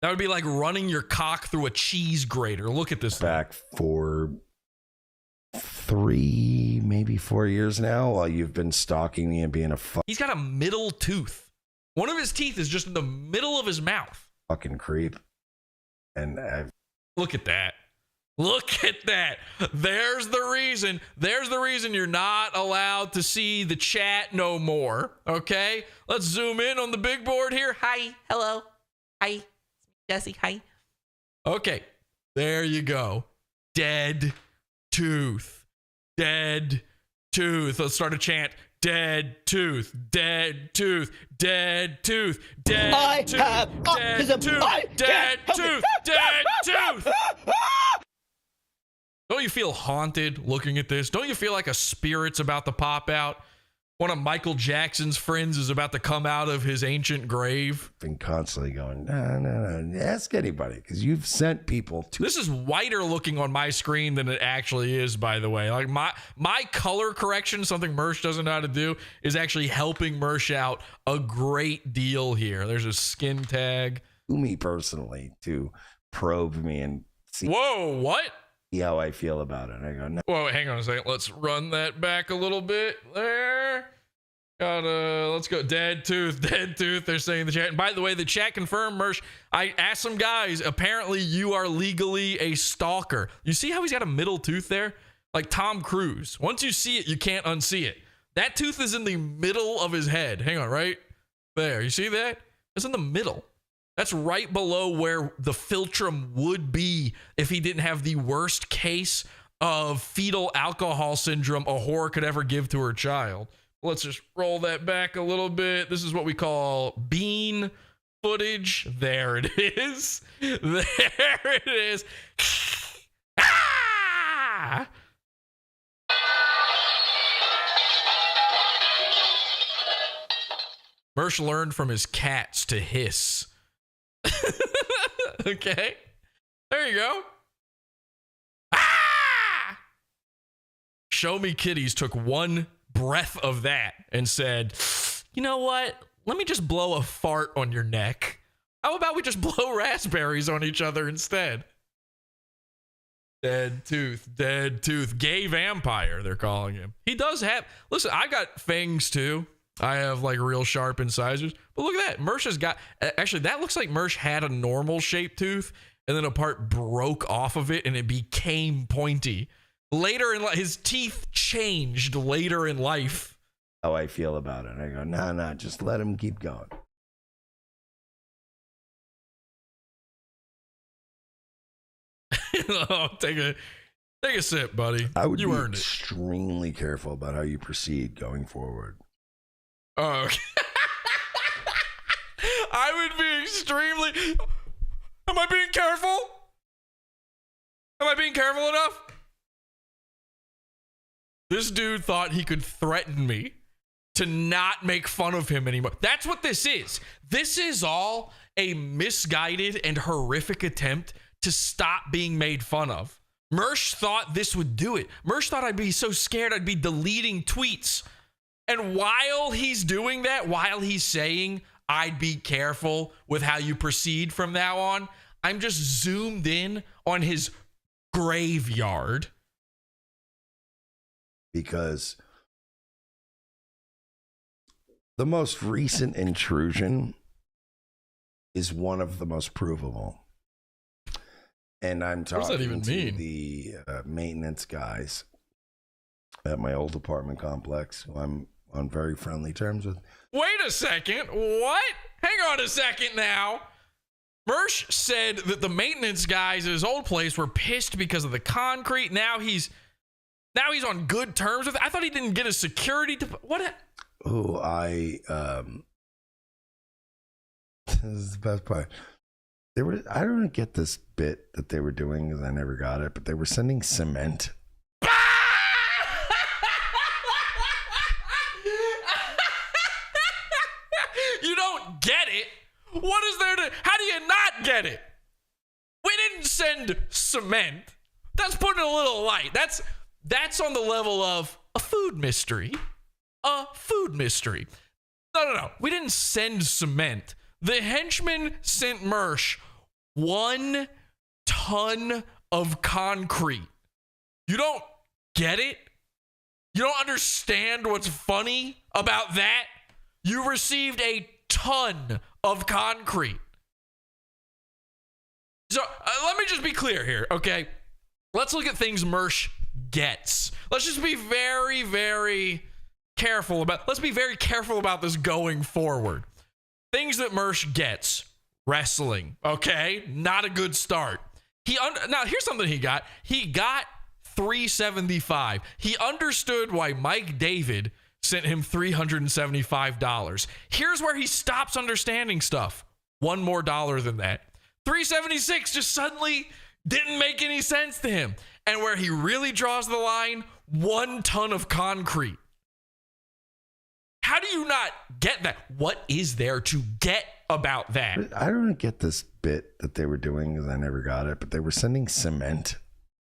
S7: That would be like running your cock through a cheese grater. Look at this.
S1: Back for 3, maybe 4 years now while you've been stalking me and being a
S7: He's got a middle tooth. One of his teeth is just in the middle of his mouth.
S1: Fucking creep. And
S7: look at that. Look at that. There's the reason. There's the reason you're not allowed to see the chat no more. Okay? Let's zoom in on the big board here. Hi. Hello. Hi. Jesse. Hi. Okay. There you go. Dead tooth. Dead tooth. Let's start a chant. Dead tooth, dead tooth, dead tooth, dead tooth, dead tooth, dead tooth, dead tooth. Don't you feel haunted looking at this? Don't you feel like a spirit's about to pop out? One of Michael Jackson's friends is about to come out of his ancient grave.
S1: Been constantly going, no. Ask anybody, because you've sent people to.
S7: This is whiter looking on my screen than it actually is, by the way. Like my color correction, something Mersh doesn't know how to do, is actually helping Mersh out a great deal here. There's a skin tag.
S1: To me personally, to probe me and see.
S7: Whoa, what?
S1: See how I feel about it. I go, no.
S7: Whoa, hang on a second. Let's run that back a little bit. There. Let's go. Dead tooth. They're saying in the chat. And by the way, the chat confirmed, Mersh. I asked some guys. Apparently, you are legally a stalker. You see how he's got a middle tooth there? Like Tom Cruise. Once you see it, you can't unsee it. That tooth is in the middle of his head. Hang on, right there. You see that? It's in the middle. That's right below where the philtrum would be if he didn't have the worst case of fetal alcohol syndrome a whore could ever give to her child. Let's just roll that back a little bit. This is what we call bean footage. There it is. There it is. Ah! Mersh learned from his cats to hiss. Okay. There you go. Ah! Show Me Kitties took one breath of that and said, you know what? Let me just blow a fart on your neck. How about we just blow raspberries on each other instead? Dead tooth. Gay vampire, they're calling him. He does have, listen, I got fangs too. I have like real sharp incisors. But look at that. Mersh has got, actually, that looks like Mersh had a normal shaped tooth and then a part broke off of it and it became pointy. Later in life, his teeth changed later in life.
S1: How I feel about it. I go, no, just let him keep going.
S7: Oh, take a sip, buddy.
S1: I would
S7: you
S1: be
S7: earned
S1: extremely careful about how you proceed going forward.
S7: Oh, okay. I would be extremely. Am I being careful? Am I being careful enough? This dude thought he could threaten me to not make fun of him anymore. That's what this is. This is all a misguided and horrific attempt to stop being made fun of. Mersh thought this would do it. Mersh thought I'd be so scared I'd be deleting tweets. And while he's doing that, while he's saying I'd be careful with how you proceed from now on, I'm just zoomed in on his graveyard.
S1: Because the most recent intrusion is one of the most provable. And I'm talking to the maintenance guys at my old apartment complex, who I'm on very friendly terms with.
S7: Wait a second. What? Hang on a second now. Mersh said that the maintenance guys at his old place were pissed because of the concrete. Now he's on good terms with it. I thought he didn't get a security what?
S1: Oh, this is the best part. I don't get this bit that they were doing because I never got it, but they were sending cement.
S7: You don't get it? What is there to, how do you not get it? We didn't send cement. That's putting a little light. That's on the level of a food mystery. A food mystery. No. We didn't send cement. The henchman sent Mersh 1 ton of concrete. You don't get it? You don't understand what's funny about that? You received a ton of concrete. So let me just be clear here, okay? Let's look at things Mersh gets. Let's just be very, very careful about. Let's be very careful about this going forward. Things that Mersh gets. Wrestling, okay? Not a good start. Now, here's something he got. He got $375. He understood why Mike David sent him $375. Here's where he stops understanding stuff. $1 more than that. $376 just suddenly didn't make any sense to him. And where he really draws the line, 1 ton of concrete. How do you not get that? What is there to get about that?
S1: I don't get this bit that they were doing because I never got it, but they were sending cement.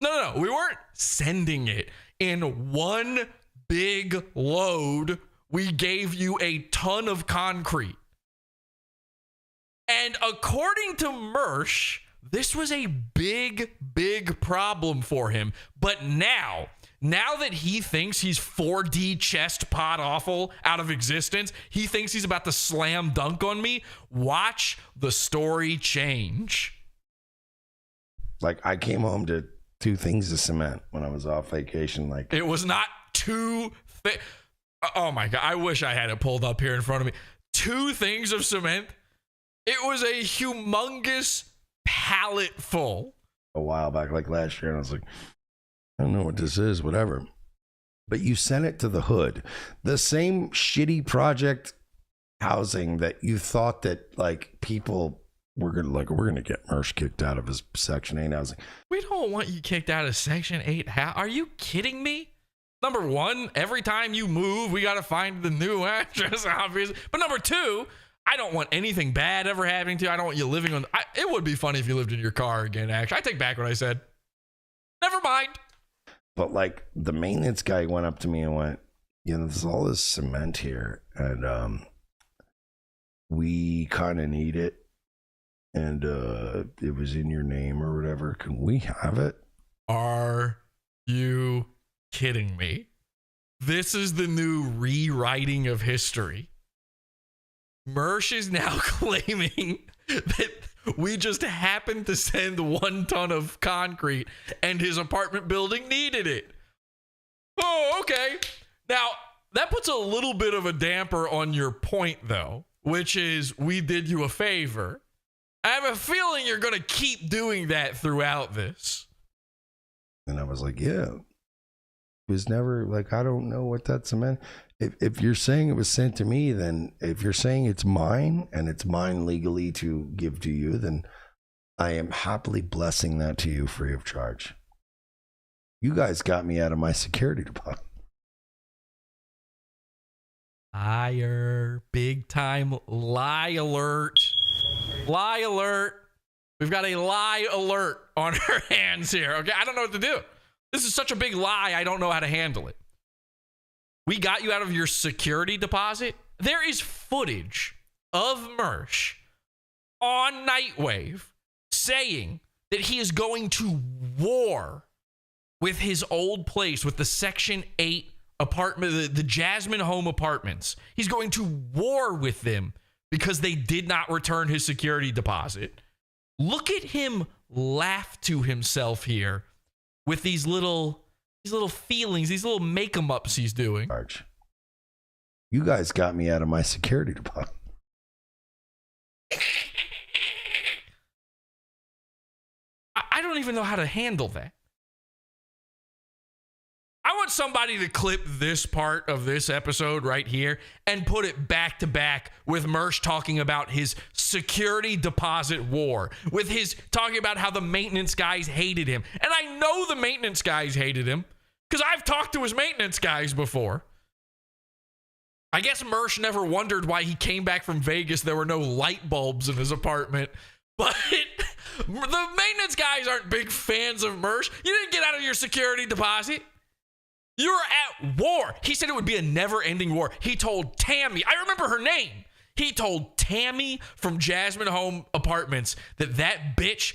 S7: No. We weren't sending it in one big load. We gave you a ton of concrete. And according to Mersh, this was a big, big problem for him. But now that he thinks he's 4D chest pot awful out of existence, he thinks he's about to slam dunk on me. Watch the story change.
S1: Like, I came home to 2 things of cement when I was off vacation. Like,
S7: it was not 2 things. Oh my God. I wish I had it pulled up here in front of me. 2 things of cement. It was a humongous pallet full.
S1: A while back, like last year, and I was like, I don't know what this is, whatever. But you sent it to the hood. The same shitty project housing that you thought that, like, people were gonna get Mersh kicked out of his Section 8 housing.
S7: We don't want you kicked out of Section 8. Are you kidding me? Number 1, every time you move, we got to find the new address, obviously. But number 2, I don't want anything bad ever happening to you. I don't want you living on... it would be funny if you lived in your car again, actually. I take back what I said. Never mind.
S1: But, like, the maintenance guy went up to me and went, there's all this cement here, and we kind of need it, and it was in your name or whatever. Can we have it?
S7: Are you kidding me? This is the new rewriting of history. Mersh is now claiming that we just happened to send 1 ton of concrete and his apartment building needed it. Oh, okay. Now, that puts a little bit of a damper on your point, though, which is we did you a favor. I have a feeling you're going to keep doing that throughout this.
S1: And I was like, yeah. It was never, like, I don't know what that cement... If you're saying it was sent to me, then if you're saying it's mine and it's mine legally to give to you, then I am happily blessing that to you free of charge. You guys got me out of my security deposit.
S7: Liar. Big time lie alert. Lie alert. We've got a lie alert on our hands here. Okay, I don't know what to do. This is such a big lie, I don't know how to handle it. We got you out of your security deposit. There is footage of Mersh on Nightwave saying that he is going to war with his old place, with the Section 8 apartment, the Jasmine Home Apartments. He's going to war with them because they did not return his security deposit. Look at him laugh to himself here with these little feelings, these little make-em-ups he's doing.
S1: You guys got me out of my security deposit.
S7: I don't even know how to handle that. I want somebody to clip this part of this episode right here and put it back to back with Mersh talking about his security deposit war, with his talking about how the maintenance guys hated him. And I know the maintenance guys hated him because I've talked to his maintenance guys before. I guess Mersh never wondered why he came back from Vegas. There were no light bulbs in his apartment. But the maintenance guys aren't big fans of Mersh. You didn't get out of your security deposit. You're at war. He said it would be a never-ending war. He told Tammy, I remember her name. He told Tammy from Jasmine Home Apartments that bitch,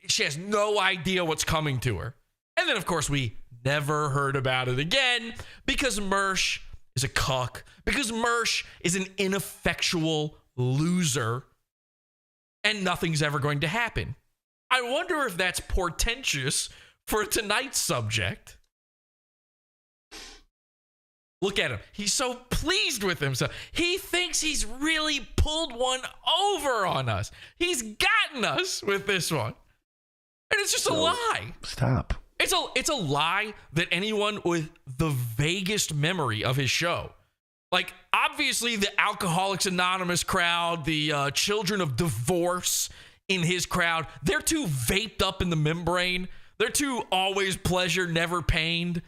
S7: she has no idea what's coming to her. And then, of course, we never heard about it again because Mersh is a cuck, because Mersh is an ineffectual loser, and nothing's ever going to happen. I wonder if that's portentous for tonight's subject. Look at him. He's so pleased with himself. He thinks he's really pulled one over on us. He's gotten us with this one. And it's just a lie.
S1: Stop.
S7: It's a lie that anyone with the vaguest memory of his show, like obviously the Alcoholics Anonymous crowd, the children of divorce in his crowd, they're too vaped up in the membrane They're too always pleasure, never pained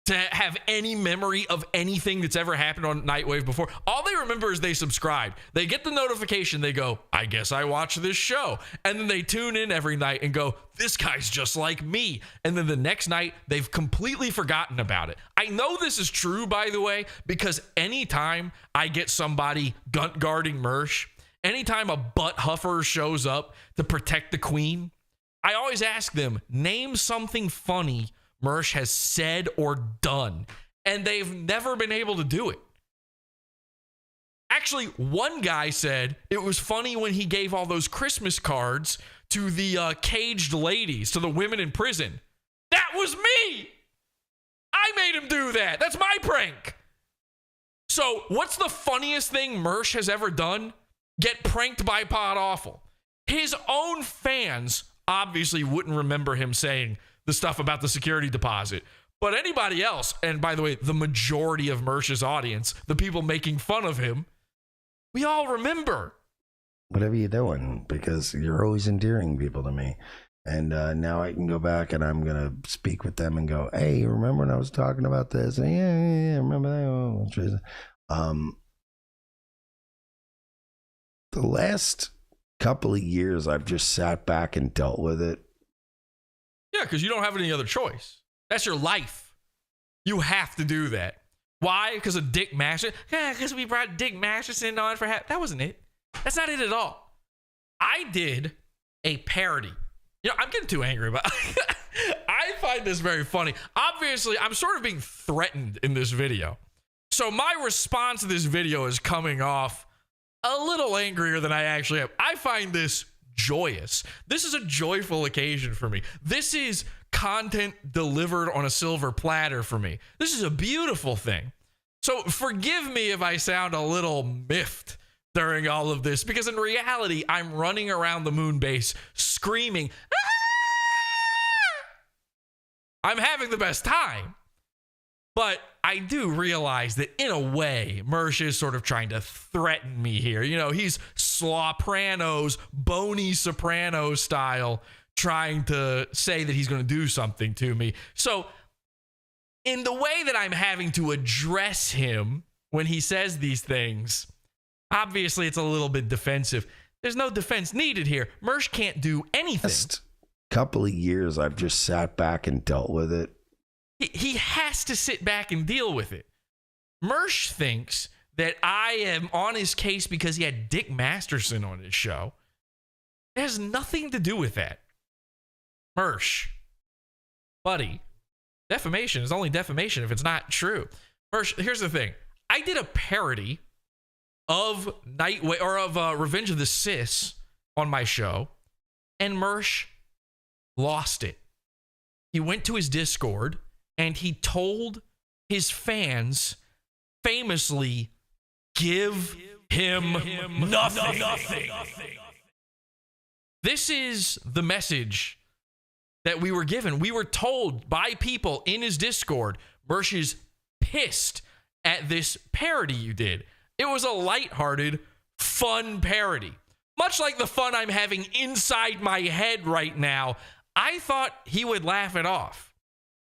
S7: to have any memory of anything that's ever happened on Nightwave before. All they remember is they subscribed. They get the notification. They go, I guess I watch this show. And then they tune in every night and go, this guy's just like me. And then the next night, they've completely forgotten about it. I know this is true, by the way, because anytime I get somebody gunt guarding Mersh, anytime a butt huffer shows up to protect the queen, I always ask them, name something funny Mersh has said or done, and they've never been able to do it. Actually, one guy said it was funny when he gave all those Christmas cards to the caged ladies, to the women in prison. That was me! I made him do that. That's my prank. So, what's the funniest thing Mersh has ever done? Get pranked by Pod Awful. His own fans obviously wouldn't remember him saying the stuff about the security deposit. But anybody else, and by the way, the majority of Mersh's audience, the people making fun of him, we all remember.
S1: Whatever you're doing, because you're always endearing people to me. And now I can go back and I'm going to speak with them and go, hey, remember when I was talking about this? And yeah, remember that? The last couple of years, I've just sat back and dealt with it.
S7: Yeah, because you don't have any other choice. That's your life. You have to do that. Why? Because of Dick Masterson? Yeah, because we brought Dick Masterson on for that wasn't it. That's not it at all. I did a parody. You know, I'm getting too angry about it. I find this very funny. Obviously, I'm sort of being threatened in this video. So my response to this video is coming off a little angrier than I actually am. I find this joyous. This is a joyful occasion for me. This is content delivered on a silver platter for me. This is a beautiful thing. So forgive me if I sound a little miffed during all of this, because in reality, I'm running around the moon base screaming, "Ah!" I'm having the best time. But I do realize that in a way, Mersh is sort of trying to threaten me here. You know, he's Slapranos, Boney Soprano style, trying to say that he's going to do something to me. So in the way that I'm having to address him when he says these things, obviously it's a little bit defensive. There's no defense needed here. Mersh can't do anything.
S1: Last couple of years, I've just sat back and dealt with it.
S7: He has to sit back and deal with it. Mersh thinks that I am on his case because he had Dick Masterson on his show. It has nothing to do with that. Mersh, buddy, defamation is only defamation if it's not true. Mersh, here's the thing. I did a parody of Revenge of the Sis on my show, and Mersh lost it. He went to his Discord and he told his fans famously, give him nothing. This is the message that we were given. We were told by people in his Discord, Mersh is pissed at this parody you did. It was a lighthearted, fun parody. Much like the fun I'm having inside my head right now, I thought he would laugh it off.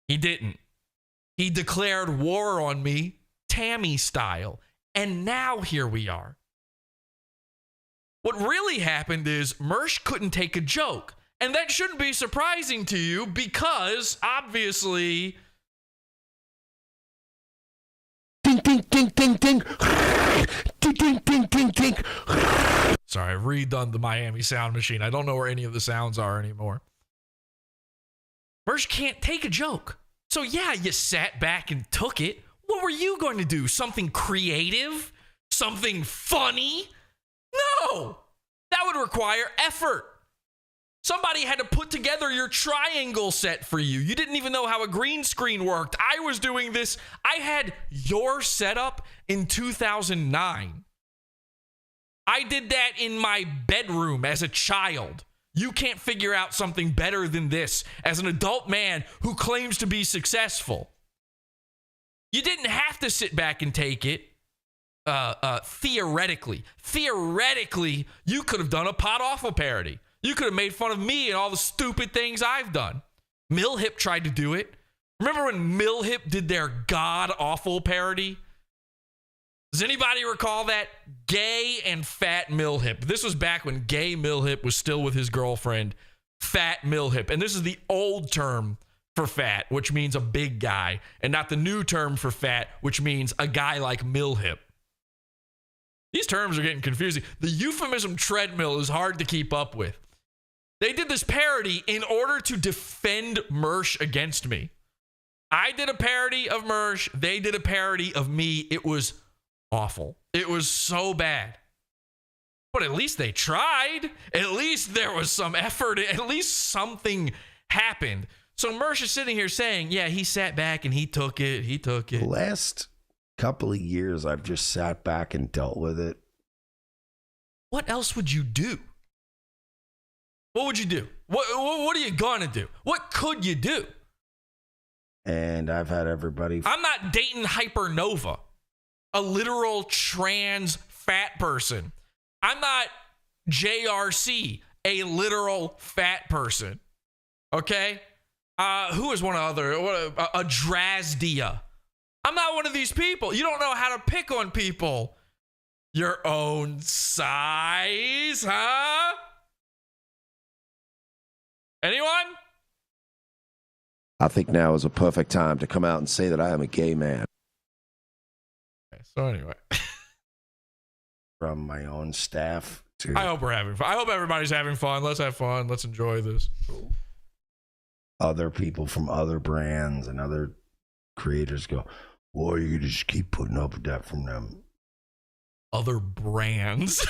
S7: He didn't. He declared war on me, Tammy style. And now here we are. What really happened is Mersh couldn't take a joke. And that shouldn't be surprising to you because, obviously...
S13: Ding, ding, ding, ding, ding. Ding, ding, ding, ding, ding.
S7: Sorry, I've redone the Miami sound machine. I don't know where any of the sounds are anymore. Mersh can't take a joke. So yeah, you sat back and took it. What were you going to do? Something creative? Something funny? No! That would require effort. Somebody had to put together your triangle set for you. You didn't even know how a green screen worked. I was doing this. I had your setup in 2009. I did that in my bedroom as a child. You can't figure out something better than this as an adult man who claims to be successful. You didn't have to sit back and take it theoretically. Theoretically, you could have done a Pod Awful parody. You could have made fun of me and all the stupid things I've done. Millhip tried to do it. Remember when Millhip did their god-awful parody? Does anybody recall that? Gay and Fat Millhip. This was back when Gay Millhip was still with his girlfriend, Fat Millhip. And this is the old term for fat, which means a big guy, and not the new term for fat, which means a guy like Millhip. These terms are getting confusing. The euphemism treadmill is hard to keep up with. They did this parody in order to defend Mersh against me. I did a parody of Mersh. They did a parody of me. It was awful. It was so bad. But at least they tried. At least there was some effort. At least something happened. So Mersh is sitting here saying, yeah, he sat back and he took it. He took it.
S1: The last couple of years, I've just sat back and dealt with it.
S7: What else would you do? What would you do? What are you going to do? What could you do?
S1: And I've had everybody.
S7: I'm not dating Hypernova, a literal trans fat person. I'm not JRC, a literal fat person. Okay? Who is one other? A Drazdia. I'm not one of these people. You don't know how to pick on people your own size, huh? Anyone?
S10: I think now is a perfect time to come out and say that I am a gay man.
S7: Okay, so anyway.
S1: From my own staff to...
S7: I hope we're having fun. I hope everybody's having fun. Let's have fun. Let's enjoy this.
S1: Other people from other brands and other creators go, well, you just keep putting up with that from them.
S7: Other brands.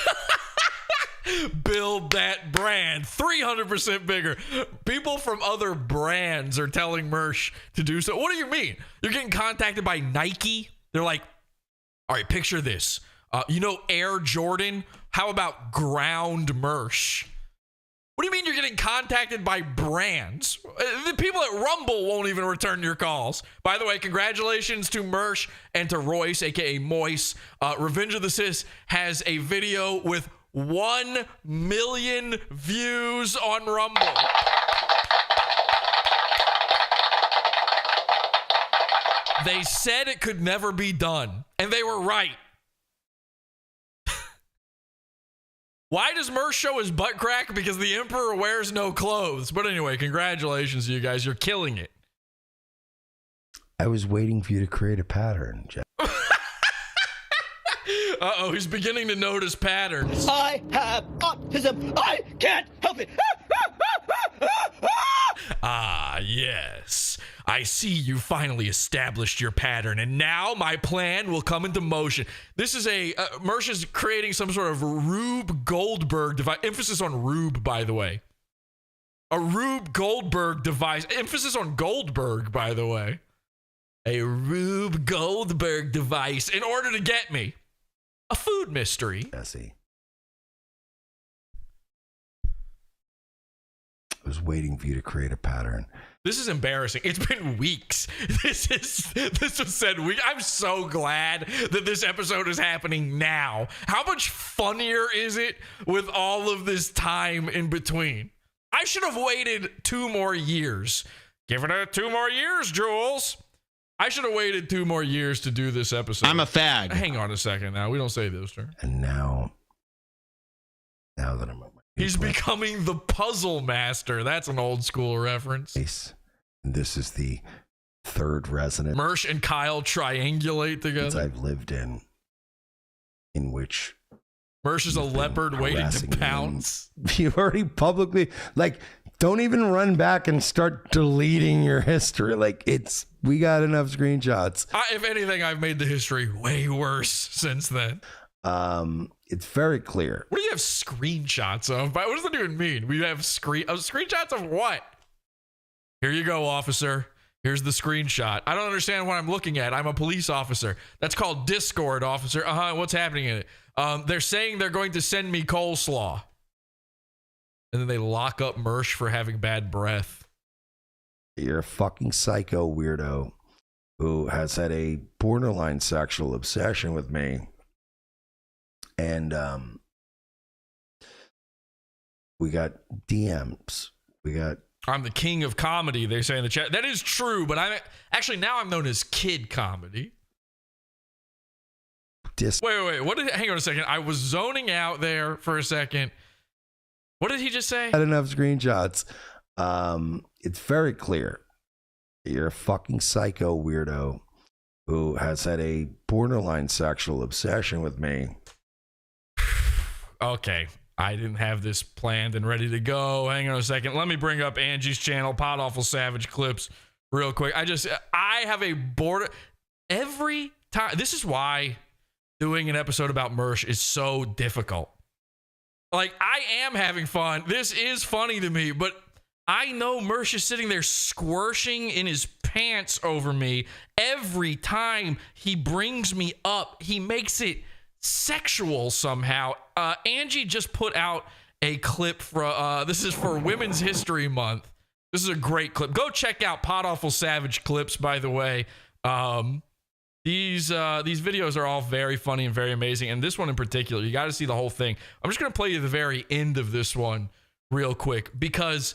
S7: Build that brand 300% bigger. People from other brands are telling Mersh to do so. What do you mean? You're getting contacted by Nike? They're like, all right, picture this. You know Air Jordan? How about Ground Mersh? What do you mean you're getting contacted by brands? The people at Rumble won't even return your calls. By the way, congratulations to Mersh and to Royce, a.k.a. Moise. Revenge of the Sis has a video with 1 million views on Rumble. They said it could never be done, and they were right. Why does Mersh show his butt crack? Because the Emperor wears no clothes. But anyway, congratulations to you guys. You're killing it.
S1: I was waiting for you to create a pattern, Jeff.
S7: Uh-oh, he's beginning to notice patterns.
S18: I have autism. I can't help it.
S7: Ah, yes. I see you finally established your pattern, and now my plan will come into motion. This is Mersh is creating some sort of Rube Goldberg device. Emphasis on Rube, by the way. A Rube Goldberg device. Emphasis on Goldberg, by the way. A Rube Goldberg device in order to get me. A food mystery.
S1: Jesse. I was waiting for you to create a pattern.
S7: This is embarrassing. It's been weeks. This was said week. I'm so glad that this episode is happening now. How much funnier is it with all of this time in between? I should have waited 2 more years. Give it 2 more years, Jules. I should have waited 2 more years to do this episode.
S19: I'm a fag.
S7: Hang on a second now. We don't say those terms.
S1: And now that I'm at my
S7: He's becoming the puzzle master. That's an old school reference.
S1: This is the 3rd resident.
S7: Mersh and Kyle triangulate together.
S1: I've lived in which
S7: Mersh is a leopard waiting to pounce.
S1: You already publicly, don't even run back and start deleting your history. We got enough screenshots.
S7: If anything, I've made the history way worse since then.
S1: It's very clear.
S7: What do you have screenshots of? What does that even mean? We have screenshots of what? Here you go, officer. Here's the screenshot. I don't understand what I'm looking at. I'm a police officer. That's called Discord, officer. What's happening in it? They're saying they're going to send me coleslaw. And then they lock up Mersh for having bad breath.
S1: You're a fucking psycho weirdo who has had a borderline sexual obsession with me. And we got DMs. We got
S7: I'm the king of comedy, they say in the chat. That is true, but now I'm known as Kid Comedy. Wait. Hang on a second. I was zoning out there for a second. What did he just say?
S1: I don't have screenshots. It's very clear. You're a fucking psycho weirdo who has had a borderline sexual obsession with me.
S7: Okay. I didn't have this planned and ready to go. Hang on a second. Let me bring up Angie's channel, Pod Awful Savage Clips, real quick. I have a border every time. This is why doing an episode about Mersh is so difficult. Like, I am having fun. This is funny to me, but I know Mersh is sitting there squirshing in his pants over me. Every time he brings me up, he makes it sexual somehow. Angie just put out a clip for this is for Women's History Month. This is a great clip. Go check out Pod Awful Savage Clips, by the way. These videos are all very funny and very amazing, and this one in particular, you got to see the whole thing. I'm just gonna play you the very end of this one real quick, because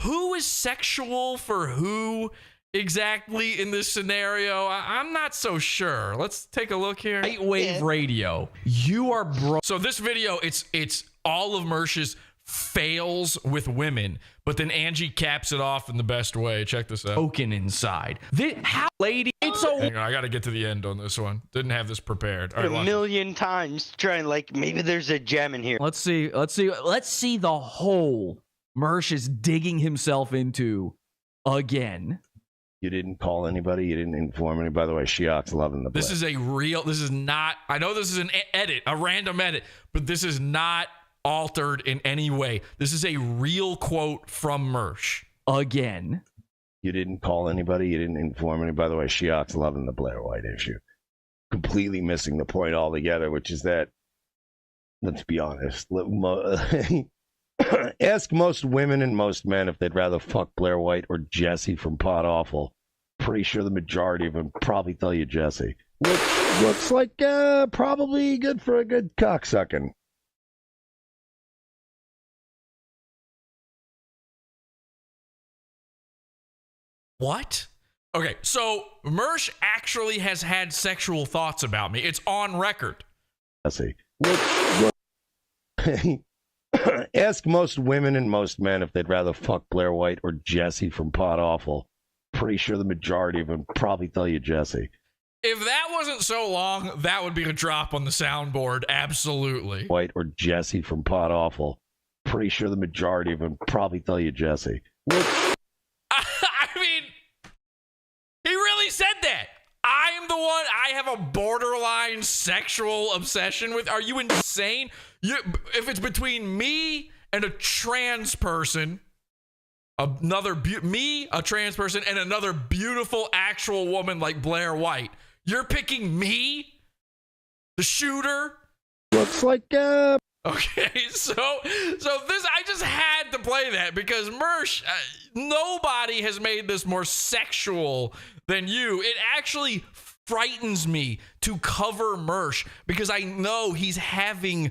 S7: who is sexual for who exactly in this scenario? I'm not so sure. Let's take a look here.
S19: Lightwave radio. You are bro.
S7: So this video, it's all of Mersh's fails with women, but then Angie caps it off in the best way. Check this out.
S19: Broken inside. Lady, it's a.
S7: Hang on, I got to get to the end on this one. Didn't have this prepared. All right,
S18: a million times trying, like, maybe there's a gem in here.
S19: Let's see the hole Mersh is digging himself into again.
S1: You didn't call anybody. You didn't inform anybody. By the way, Shiok's loving the.
S7: This is this is not. I know this is an edit, a random edit, but this is not altered in any way. This is a real quote from Mersh.
S19: Again.
S1: You didn't call anybody. You didn't inform anybody. By the way, Shiok's loving the Blair White issue. Completely missing the point altogether, which is that, let's be honest, ask most women and most men if they'd rather fuck Blair White or Jesse from Pod Awful. Pretty sure the majority of them probably tell you Jesse. Looks like probably good for a good cocksucking.
S7: What? Okay, so Mersh actually has had sexual thoughts about me. It's on record.
S1: Jesse. Ask most women and most men if they'd rather fuck Blair White or Jesse from Pod Awful. Pretty sure the majority of them probably tell you Jesse.
S7: If that wasn't so long, that would be a drop on the soundboard. Absolutely.
S1: White or Jesse from Pod Awful. Pretty sure the majority of them probably tell you Jesse.
S7: I mean, he really said that. I'm the one. I have a borderline sexual obsession with. Are you insane? If it's between me and a trans person, a trans person, and another beautiful actual woman like Blair White, you're picking me, the shooter.
S1: Looks like
S7: Okay, so this, I just had to play that because Mersh, nobody has made this more sexual than you. It actually frightens me to cover Mersh because I know he's having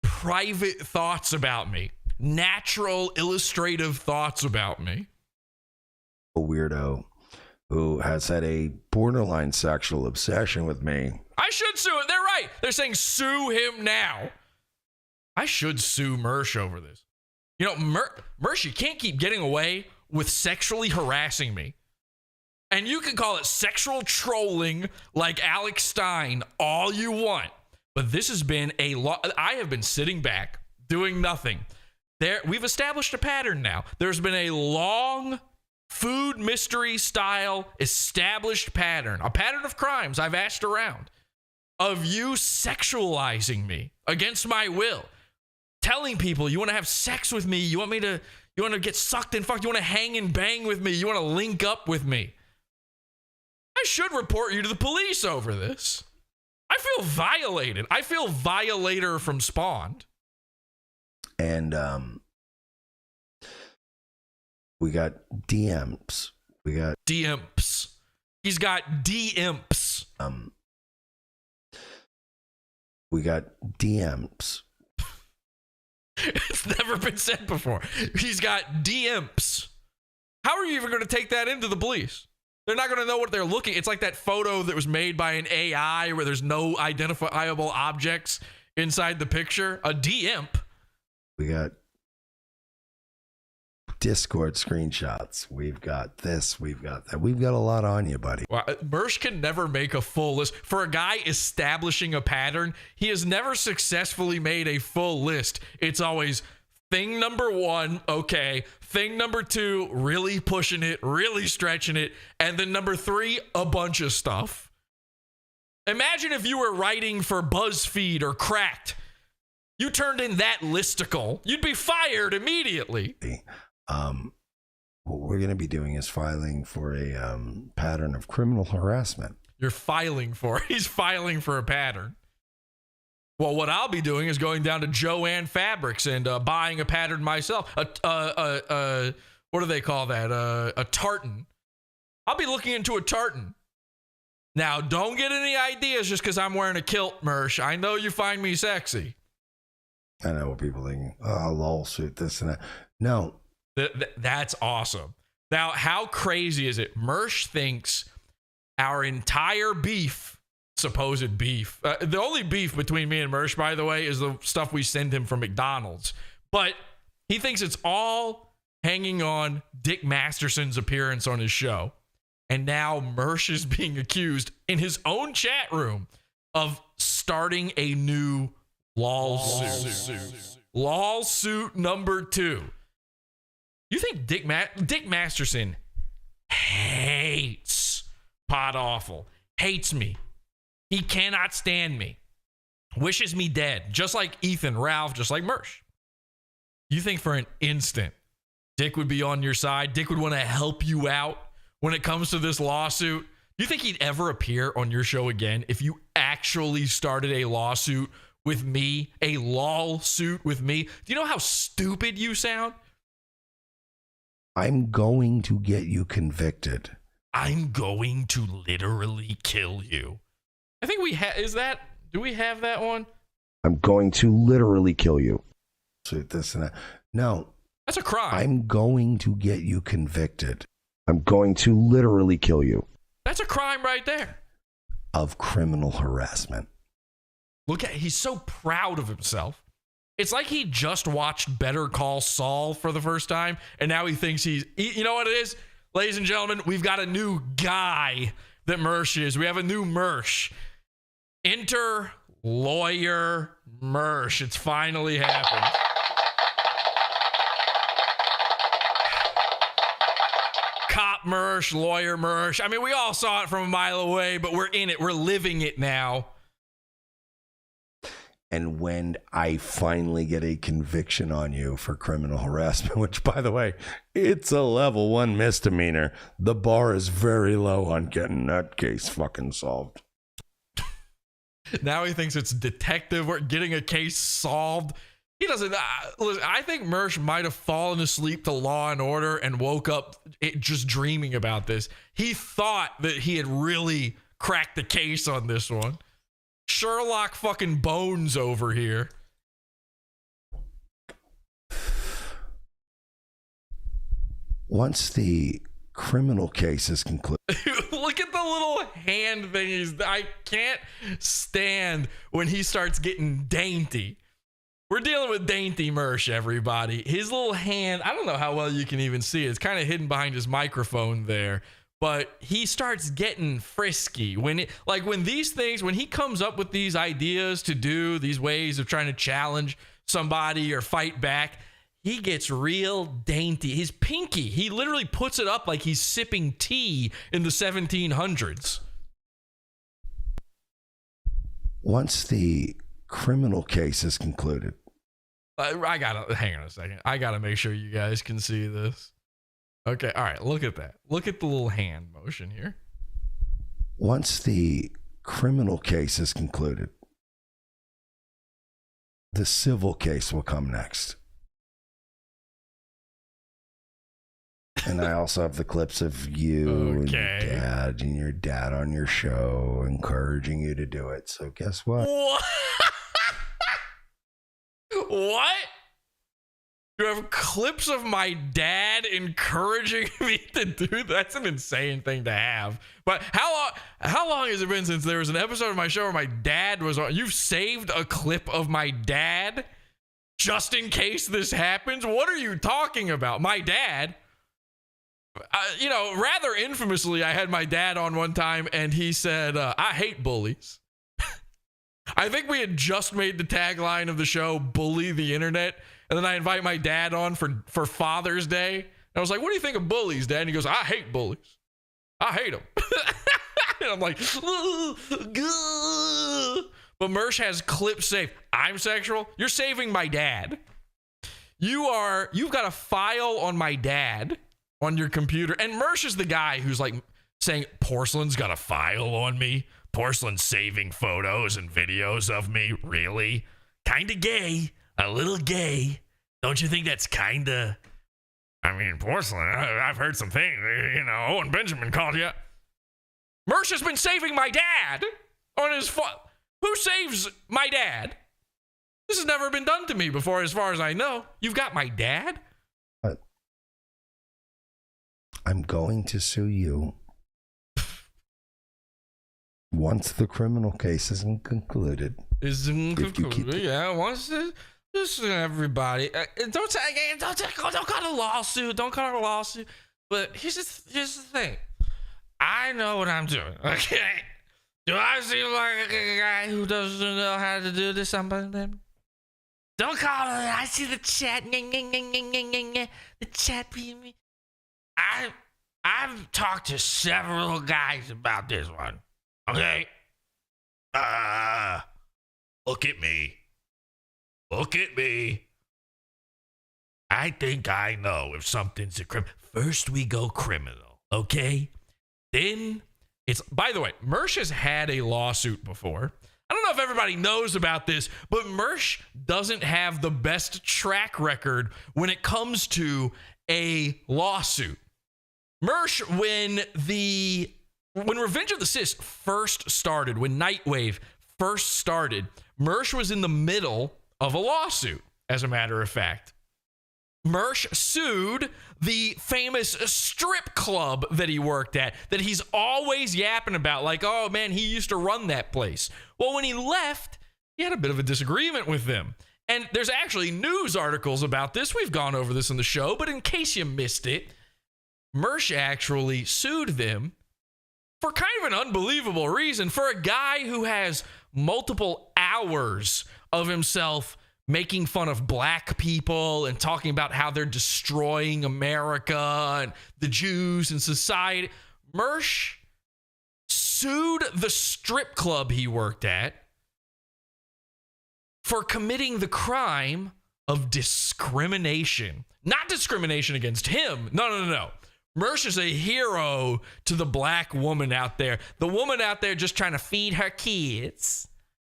S7: private thoughts about me, natural, illustrative thoughts about me.
S1: A weirdo who has had a borderline sexual obsession with me.
S7: I should sue him. They're right. They're saying sue him now. I should sue Mersh over this. You know, Mersh, you can't keep getting away with sexually harassing me. And you can call it sexual trolling like Alex Stein all you want. But this has been I have been sitting back, doing nothing. We've established a pattern now. There's been a long food mystery style established pattern, a pattern of crimes I've asked around, of you sexualizing me against my will. Telling people you want to have sex with me, you want to get sucked and fucked, you want to hang and bang with me, you want to link up with me. I should report you to the police over this. I feel violated. I feel violator from Spawned.
S1: And we got DMs. We got
S7: DMs. He's got DMs.
S1: We got DMs.
S7: It's never been said before. He's got DMs. How are you even going to take that into the police? They're not going to know what they're looking. It's like that photo that was made by an AI where there's no identifiable objects inside the picture. A DIMP.
S1: We got Discord screenshots. We've got this. We've got that. We've got a lot on you, buddy.
S7: Well, Mersh can never make a full list. For a guy establishing a pattern, he has never successfully made a full list. It's always thing number 1, okay. Thing number 2, really pushing it, really stretching it. And then number 3, a bunch of stuff. Imagine if you were writing for BuzzFeed or Cracked. You turned in that listicle. You'd be fired immediately.
S1: What we're going to be doing is filing for a pattern of criminal harassment.
S7: You're filing for it. He's filing for a pattern. Well, what I'll be doing is going down to Joann Fabrics and buying a pattern myself. What do they call that? A tartan. I'll be looking into a tartan. Now, don't get any ideas just because I'm wearing a kilt, Mersh. I know you find me sexy.
S1: I know what people think. Oh, lol suit, this and that. No.
S7: That's awesome. Now, how crazy is it? Mersh thinks our entire beef, supposed beef, the only beef between me and Mersh, by the way, is the stuff we send him from McDonald's. But he thinks it's all hanging on Dick Masterson's appearance on his show. And now Mersh is being accused in his own chat room of starting a new lawsuit. Lawsuit number 2. You think Dick Masterson hates Pod Awful, hates me. He cannot stand me, wishes me dead, just like Ethan, Ralph, just like Mersh. You think for an instant Dick would be on your side? Dick would want to help you out when it comes to this lawsuit? Do you think he'd ever appear on your show again if you actually started a lawsuit with me? A lawsuit with me? Do you know how stupid you sound?
S1: I'm going to get you convicted.
S7: I'm going to literally kill you. I think we have, do we have that one?
S1: I'm going to literally kill you. So this and that. No.
S7: That's a crime.
S1: I'm going to get you convicted. I'm going to literally kill you.
S7: That's a crime right there.
S1: Of criminal harassment.
S7: Look at, he's so proud of himself. It's like he just watched Better Call Saul for the first time, and now he thinks you know what it is? Ladies and gentlemen, we've got a new guy that Mersh is. We have a new Mersh. Enter Lawyer Mersh. It's finally happened. Cop Mersh, Lawyer Mersh. I mean, we all saw it from a mile away, but we're in it. We're living it now.
S1: And when I finally get a conviction on you for criminal harassment, which, by the way, it's a level 1 misdemeanor, the bar is very low on getting that case fucking solved.
S7: Now he thinks it's detective work, getting a case solved. He doesn't. Listen, I think Mersh might have fallen asleep to Law and Order and woke up just dreaming about this. He thought that he had really cracked the case on this one. Sherlock fucking Bones over here.
S1: Once the criminal case is concluded.
S7: Look at the little hand thing. I can't stand when he starts getting dainty. We're dealing with dainty Mersh, everybody. His little hand, I don't know how well you can even see it. It's kind of hidden behind his microphone there. But he starts getting frisky when he comes up with these ideas to do these ways of trying to challenge somebody or fight back, he gets real dainty. His pinky, he literally puts it up like he's sipping tea in the 1700s.
S1: Once the criminal case is concluded.
S7: I gotta hang on a second. I gotta make sure you guys can see this. Okay, all right, look at that. Look at the little hand motion here.
S1: Once the criminal case is concluded, the civil case will come next. And I also have the clips of you and your dad on your show encouraging you to do it. So guess what?
S7: What? You have clips of my dad encouraging me to do that. That's an insane thing to have. But how long has it been since there was an episode of my show where my dad was on? You've saved a clip of my dad just in case this happens? What are you talking about? My dad? Rather infamously, I had my dad on one time and he said, I hate bullies. I think we had just made the tagline of the show, Bully the Internet. And then I invite my dad on for Father's Day. And I was like, what do you think of bullies, Dad? And he goes, I hate bullies. I hate them. And I'm like, gah. But Mersh has clips saved. I'm sexual. You're saving my dad. You've got a file on my dad on your computer. And Mersh is the guy who's like saying, Porcelain's got a file on me. Porcelain's saving photos and videos of me. Really? Kinda gay. A little gay. Don't you think that's kinda... I mean, Porcelain, I've heard some things. Owen Benjamin called you. Mersh has been saving my dad on his phone. Who saves my dad? This has never been done to me before, as far as I know. You've got my dad?
S1: I'm going to sue you once the criminal case isn't concluded.
S7: Yeah, once just everybody. Don't call it a lawsuit. Don't call it a lawsuit. But here's the thing. I know what I'm doing. Okay. Do I seem like a guy who doesn't know how to do this? Don't call it. I see the chat. The chat. I've talked to several guys about this one. Okay. Look at me. Look at me. I think I know if something's a criminal. First we go criminal, okay? Then it's, by the way, Mersh has had a lawsuit before. I don't know if everybody knows about this, but Mersh doesn't have the best track record when it comes to a lawsuit. Mersh, when Revenge of the Sis first started, when Nightwave first started, Mersh was in the middle of a lawsuit, as a matter of fact. Mersh sued the famous strip club that he worked at, that he's always yapping about, like, oh man, he used to run that place. Well, when he left, he had a bit of a disagreement with them. And there's actually news articles about this. We've gone over this in the show, but in case you missed it, Mersh actually sued them for kind of an unbelievable reason, for a guy who has multiple hours of himself making fun of black people and talking about how they're destroying America and the Jews and society. Mersh sued the strip club he worked at for committing the crime of discrimination. Not discrimination against him. No. Mersh is a hero to the black woman out there. The woman out there just trying to feed her kids.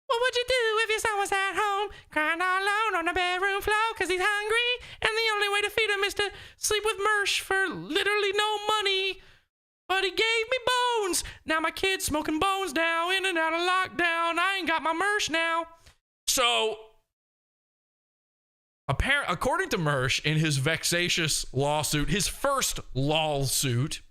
S7: What would you do if your son was at home, crying all alone on the bedroom floor because he's hungry? And the only way to feed him is to sleep with Mersh for literally no money. But he gave me bones. Now my kid's smoking bones now, in and out of lockdown. I ain't got my Mersh now. So, according to Mersh, in his vexatious lawsuit, his first lawsuit,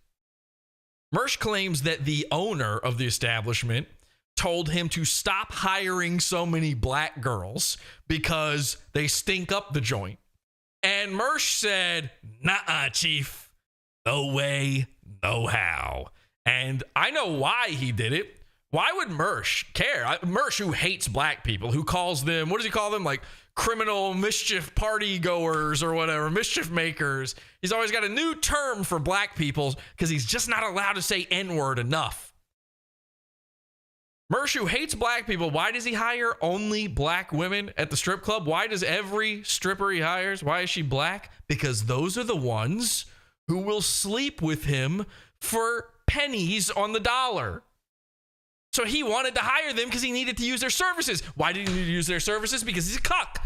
S7: Mersh claims that the owner of the establishment told him to stop hiring so many black girls because they stink up the joint. And Mersh said, "Nuh-uh, chief. No way, no how." And I know why he did it. Why would Mersh care? Mersh, who hates black people, who calls them, what does he call them? Like criminal mischief party goers or whatever, mischief makers. He's always got a new term for black people because he's just not allowed to say N-word enough. Mersh, who hates black people, why does he hire only black women at the strip club? Why does every stripper he hires, why is she black? Because those are the ones who will sleep with him for pennies on the dollar. So he wanted to hire them because he needed to use their services. Why did he need to use their services? Because he's a cuck.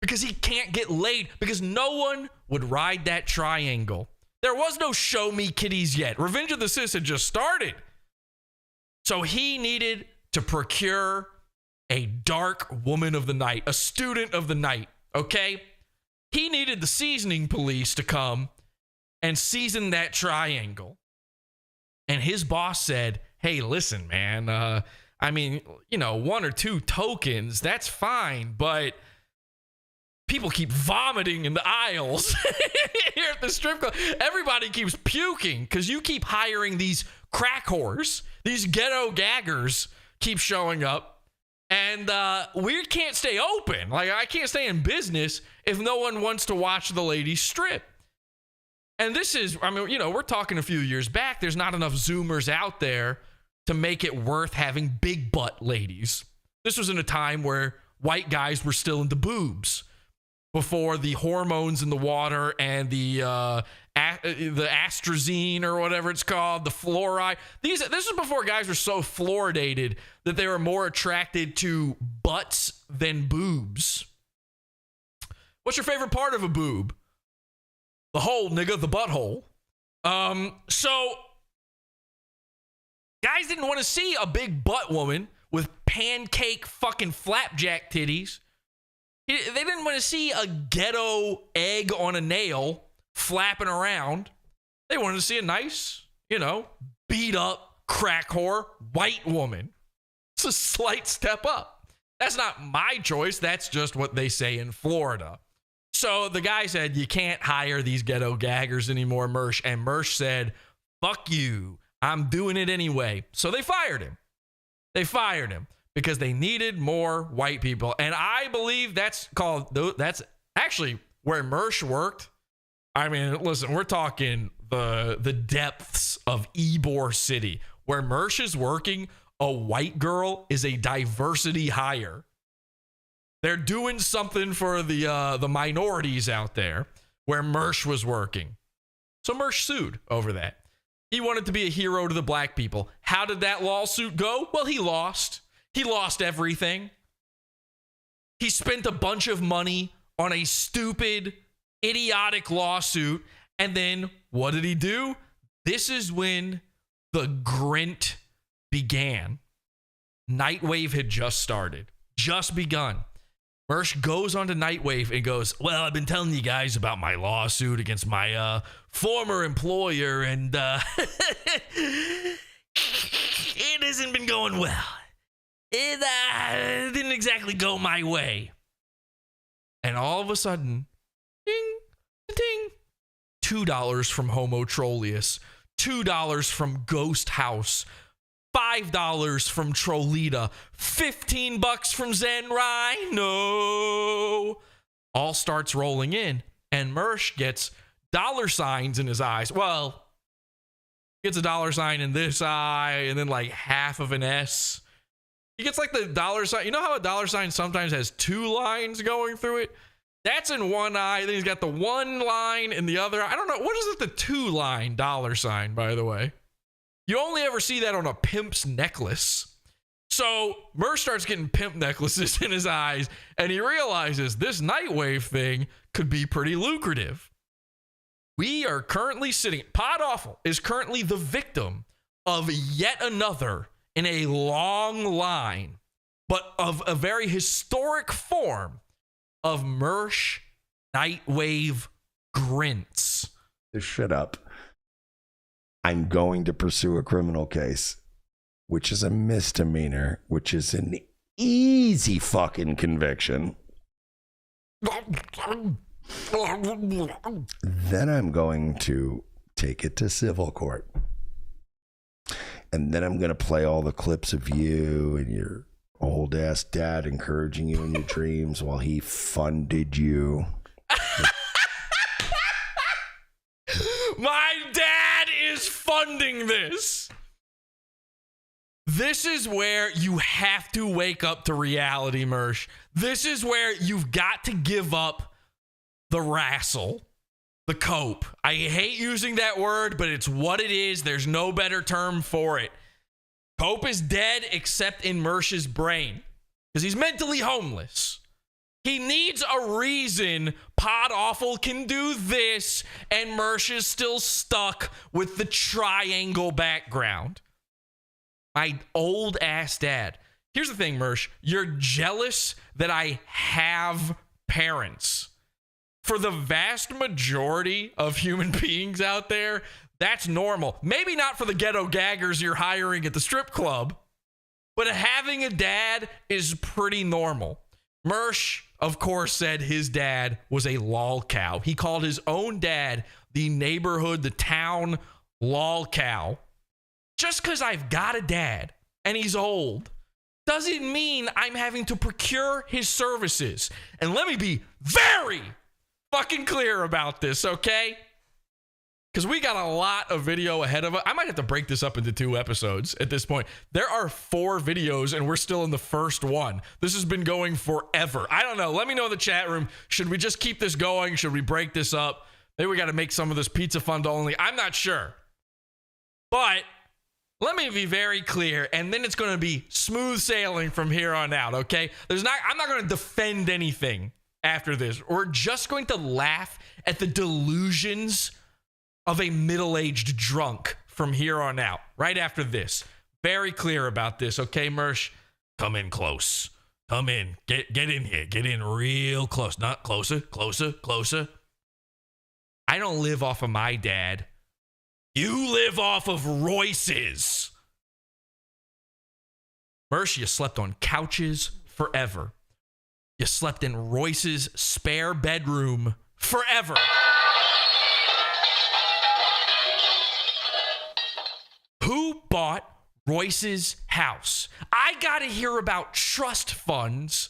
S7: Because he can't get laid. Because no one would ride that triangle. There was no show me kitties yet. Revenge of the Sis had just started. So he needed to procure a dark woman of the night, a student of the night, okay? he needed the seasoning police to come and season that triangle. And his boss said, hey, listen, man, I mean, you know, 1 or 2 tokens, that's fine, but people keep vomiting in the aisles here at the strip club. Everybody keeps puking because you keep hiring these crack whores. These ghetto gaggers keep showing up. And we can't stay open. Like, I can't stay in business if no one wants to watch the ladies strip. And this is, I mean, you know, we're talking a few years back. There's not enough Zoomers out there to make it worth having big butt ladies. This was in a time where white guys were still into boobs before the hormones in the water and the astrazine or whatever it's called, the fluoride. This is before guys were so fluoridated that they were more attracted to butts than boobs. What's your favorite part of a boob? The hole, nigga, the butthole. So guys didn't want to see a big butt woman with pancake fucking flapjack titties. They didn't want to see a ghetto egg on a nail flapping around. They wanted to see a nice, you know, beat up crack whore white woman. It's a slight step up. That's not my choice. That's just what they say in Florida. So the guy said, you can't hire these ghetto gaggers anymore, Mersh. And Mersh said, fuck you. I'm doing it anyway. So they fired him. They fired him because they needed more white people. And I believe that's actually where Mersh worked. I mean, listen, we're talking the depths of Ybor City. Where Mersh is working, a white girl is a diversity hire. They're doing something for the minorities out there where Mersh was working. So Mersh sued over that. He wanted to be a hero to the black people. How did that lawsuit go? Well, he lost. He lost everything. He spent a bunch of money on a stupid, idiotic lawsuit. And then what did he do? This is when the grint began. Nightwave had just started, just begun. Mersh goes onto Nightwave and goes, well, I've been telling you guys about my lawsuit against my former employer, and it hasn't been going well. It didn't exactly go my way. And all of a sudden, ding, ding, $2 from Homo Trolleus, $2 from Ghost House, $5 from Trollita, $15 from Zen Rhino. All starts rolling in, and Mersh gets dollar signs in his eyes. Well, gets a dollar sign in this eye, and then like half of an S. He gets like the dollar sign. You know how a dollar sign sometimes has 2 lines going through it? That's in one eye. Then he's got the 1 line in the other. I don't know. What is it, the 2-line dollar sign, by the way? You only ever see that on a pimp's necklace. So Mersh starts getting pimp necklaces in his eyes, and he realizes this Nightwave thing could be pretty lucrative. We are currently sitting, Pod Awful is currently the victim of yet another in a long line, but of a very historic form of Mersh Nightwave grints.
S1: Shut up. I'm going to pursue a criminal case, which is a misdemeanor, which is an easy fucking conviction. Then I'm going to take it to civil court. And then I'm going to play all the clips of you and your old ass dad encouraging you in your dreams while he funded you.
S7: My dad is funding this. This is where you have to wake up to reality, Mersh. This is where you've got to give up the wrestle, the cope. I hate using that word, but it's what it is. There's no better term for it. Cope is dead except in Mersh's brain because he's mentally homeless. He needs a reason Pod Awful can do this, and Mersh is still stuck with the triangle background. My old ass dad. Here's the thing, Mersh. You're jealous that I have parents. For the vast majority of human beings out there, that's normal. Maybe not for the ghetto gaggers you're hiring at the strip club, but having a dad is pretty normal. Mersh, of course, said his dad was a lol cow. He called his own dad the neighborhood, the town lol cow. Just because I've got a dad and he's old doesn't mean I'm having to procure his services. And let me be very fucking clear about this, okay? Because we got a lot of video ahead of us. I might have to break this up into 2 episodes at this point. There are 4 videos and we're still in the first one. This has been going forever. I don't know. Let me know in the chat room. Should we just keep this going? Should we break this up? Maybe we got to make some of this pizza fund only. I'm not sure. But let me be very clear, and then it's going to be smooth sailing from here on out, okay? I'm not going to defend anything after this. We're just going to laugh at the delusions of a middle-aged drunk from here on out, right after this. Very clear about this, okay, Mersh? Come in close. Come in. Get in here. Get in real close. Not closer, closer, closer. I don't live off of my dad. You live off of Royce's. Mersh, you slept on couches forever. You slept in Royce's spare bedroom forever. Who bought Royce's house? I gotta hear about trust funds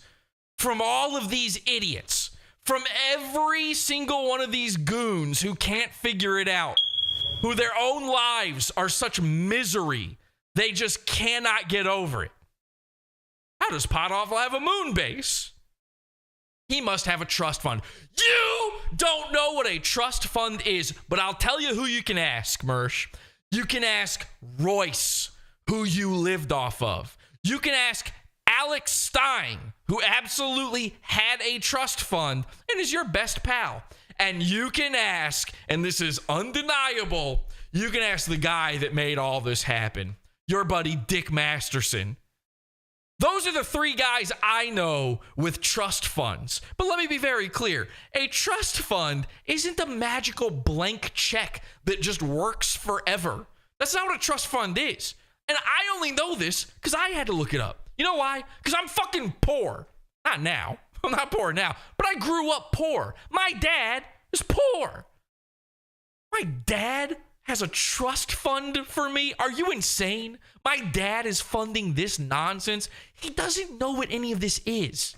S7: from all of these idiots, from every single one of these goons who can't figure it out, who their own lives are such misery, they just cannot get over it. How does Potoffel have a moon base? He must have a trust fund. You don't know what a trust fund is, but I'll tell you who you can ask, Mersh. You can ask Royce, who you lived off of. You can ask Alex Stein, who absolutely had a trust fund and is your best pal. And you can ask, and this is undeniable, you can ask the guy that made all this happen, your buddy Dick Masterson. Those are the 3 guys I know with trust funds. But let me be very clear. A trust fund isn't a magical blank check that just works forever. That's not what a trust fund is. And I only know this because I had to look it up. You know why? Because I'm fucking poor. Not now. I'm not poor now. But I grew up poor. My dad is poor. My dad has a trust fund for me? Are you insane? My dad is funding this nonsense. He doesn't know what any of this is.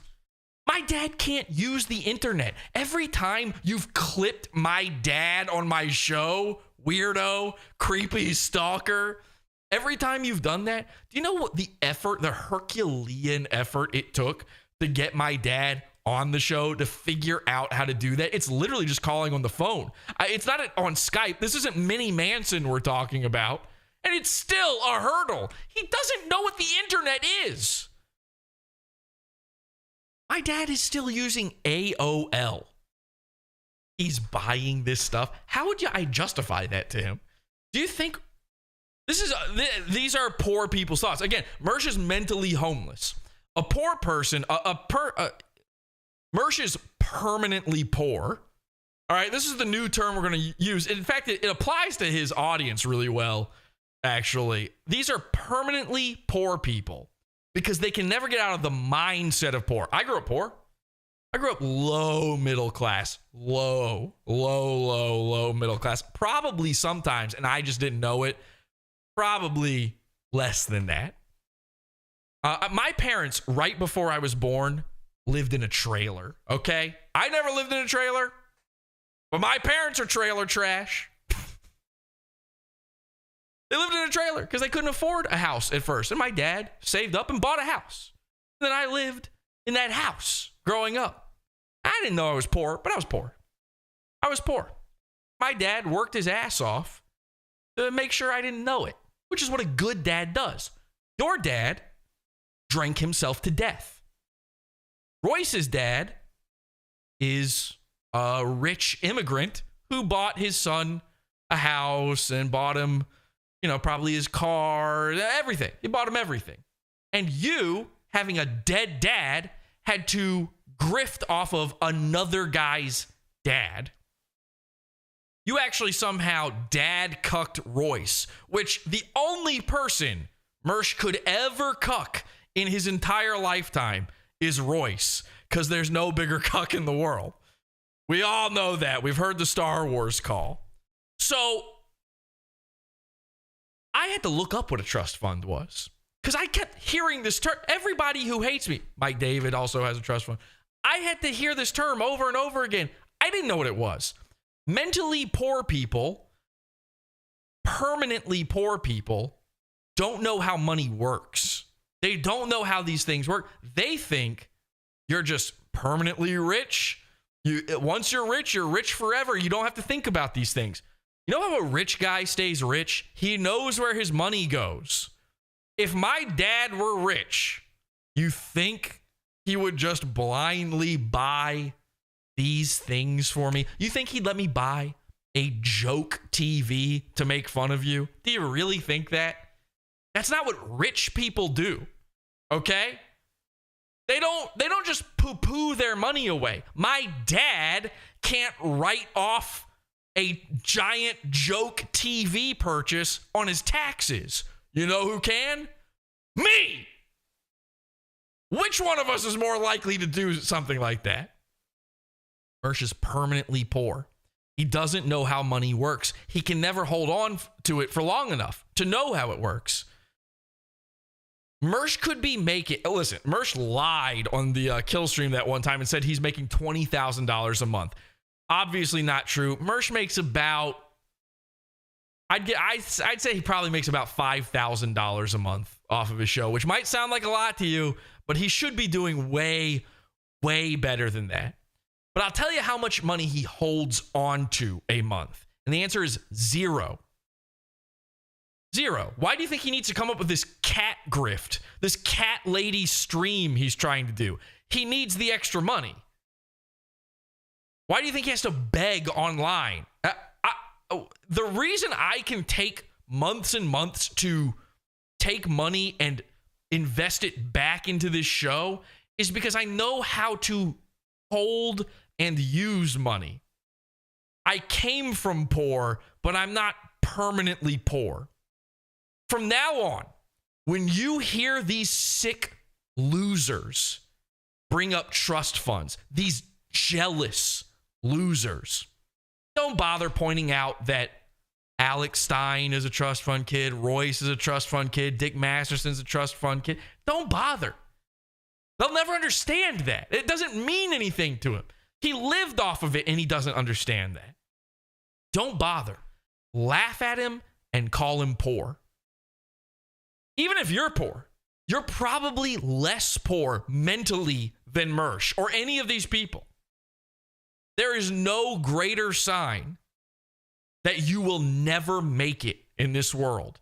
S7: My dad can't use the internet. Every time you've clipped my dad on my show, weirdo, creepy stalker, every time you've done that, do you know what the effort, the Herculean effort it took to get my dad on the show, to figure out how to do that? It's literally just calling on the phone. It's not on Skype. This isn't Minnie Manson we're talking about. And it's still a hurdle. He doesn't know what the internet is. My dad is still using AOL. He's buying this stuff. How would I justify that to him? Do you think these are poor people's thoughts? Again, Mersh is mentally homeless. A poor person, Mersh is permanently poor. All right, this is the new term we're going to use. In fact, it applies to his audience really well, actually. These are permanently poor people because they can never get out of the mindset of poor. I grew up poor. I grew up low middle class, low middle class. Probably sometimes, and I just didn't know it, probably less than that. My parents, right before I was born, lived in a trailer, okay? I never lived in a trailer, but my parents are trailer trash. They lived in a trailer because they couldn't afford a house at first. And my dad saved up and bought a house. And then I lived in that house growing up. I didn't know I was poor, but I was poor. I was poor. My dad worked his ass off to make sure I didn't know it, which is what a good dad does. Your dad drank himself to death. Royce's dad is a rich immigrant who bought his son a house and bought him, probably his car, everything. He bought him everything. And you, having a dead dad, had to grift off of another guy's dad. You actually somehow dad cucked Royce, which the only person Mersh could ever cuck in his entire lifetime is Royce, because there's no bigger cuck in the world. We all know that. We've heard the Star Wars call. So I had to look up what a trust fund was, because I kept hearing this term. Everybody who hates me, Mike David also has a trust fund. I had to hear this term over and over again. I didn't know what it was. Mentally poor people, permanently poor people, don't know how money works. They don't know how these things work. They think you're just permanently rich. Once you're rich forever. You don't have to think about these things. You know how a rich guy stays rich? He knows where his money goes. If my dad were rich, you think he would just blindly buy these things for me? You think he'd let me buy a joke TV to make fun of you? Do you really think that? That's not what rich people do, okay? They don't just poo-poo their money away. My dad can't write off a giant joke TV purchase on his taxes. You know who can? Me! Which one of us is more likely to do something like that? Mersh is permanently poor. He doesn't know how money works. He can never hold on to it for long enough to know how it works. Mersh could be making... Listen, Mersh lied on the kill stream that one time and said he's making $20,000 a month. Obviously not true. Mersh makes about... I'd say he probably makes about $5,000 a month off of his show, which might sound like a lot to you, but he should be doing way, way better than that. But I'll tell you how much money he holds on to a month. And the answer is zero. Zero. Why do you think he needs to come up with this cat grift, this cat lady stream he's trying to do? He needs the extra money. Why do you think he has to beg online? The reason I can take months and months to take money and invest it back into this show is because I know how to hold and use money. I came from poor, but I'm not permanently poor. From now on, when you hear these sick losers bring up trust funds, these jealous losers, don't bother pointing out that Alex Stein is a trust fund kid, Royce is a trust fund kid, Dick Masterson's a trust fund kid. Don't bother. They'll never understand that. It doesn't mean anything to him. He lived off of it and he doesn't understand that. Don't bother. Laugh at him and call him poor. Even if you're poor, you're probably less poor mentally than Mersh or any of these people. There is no greater sign that you will never make it in this world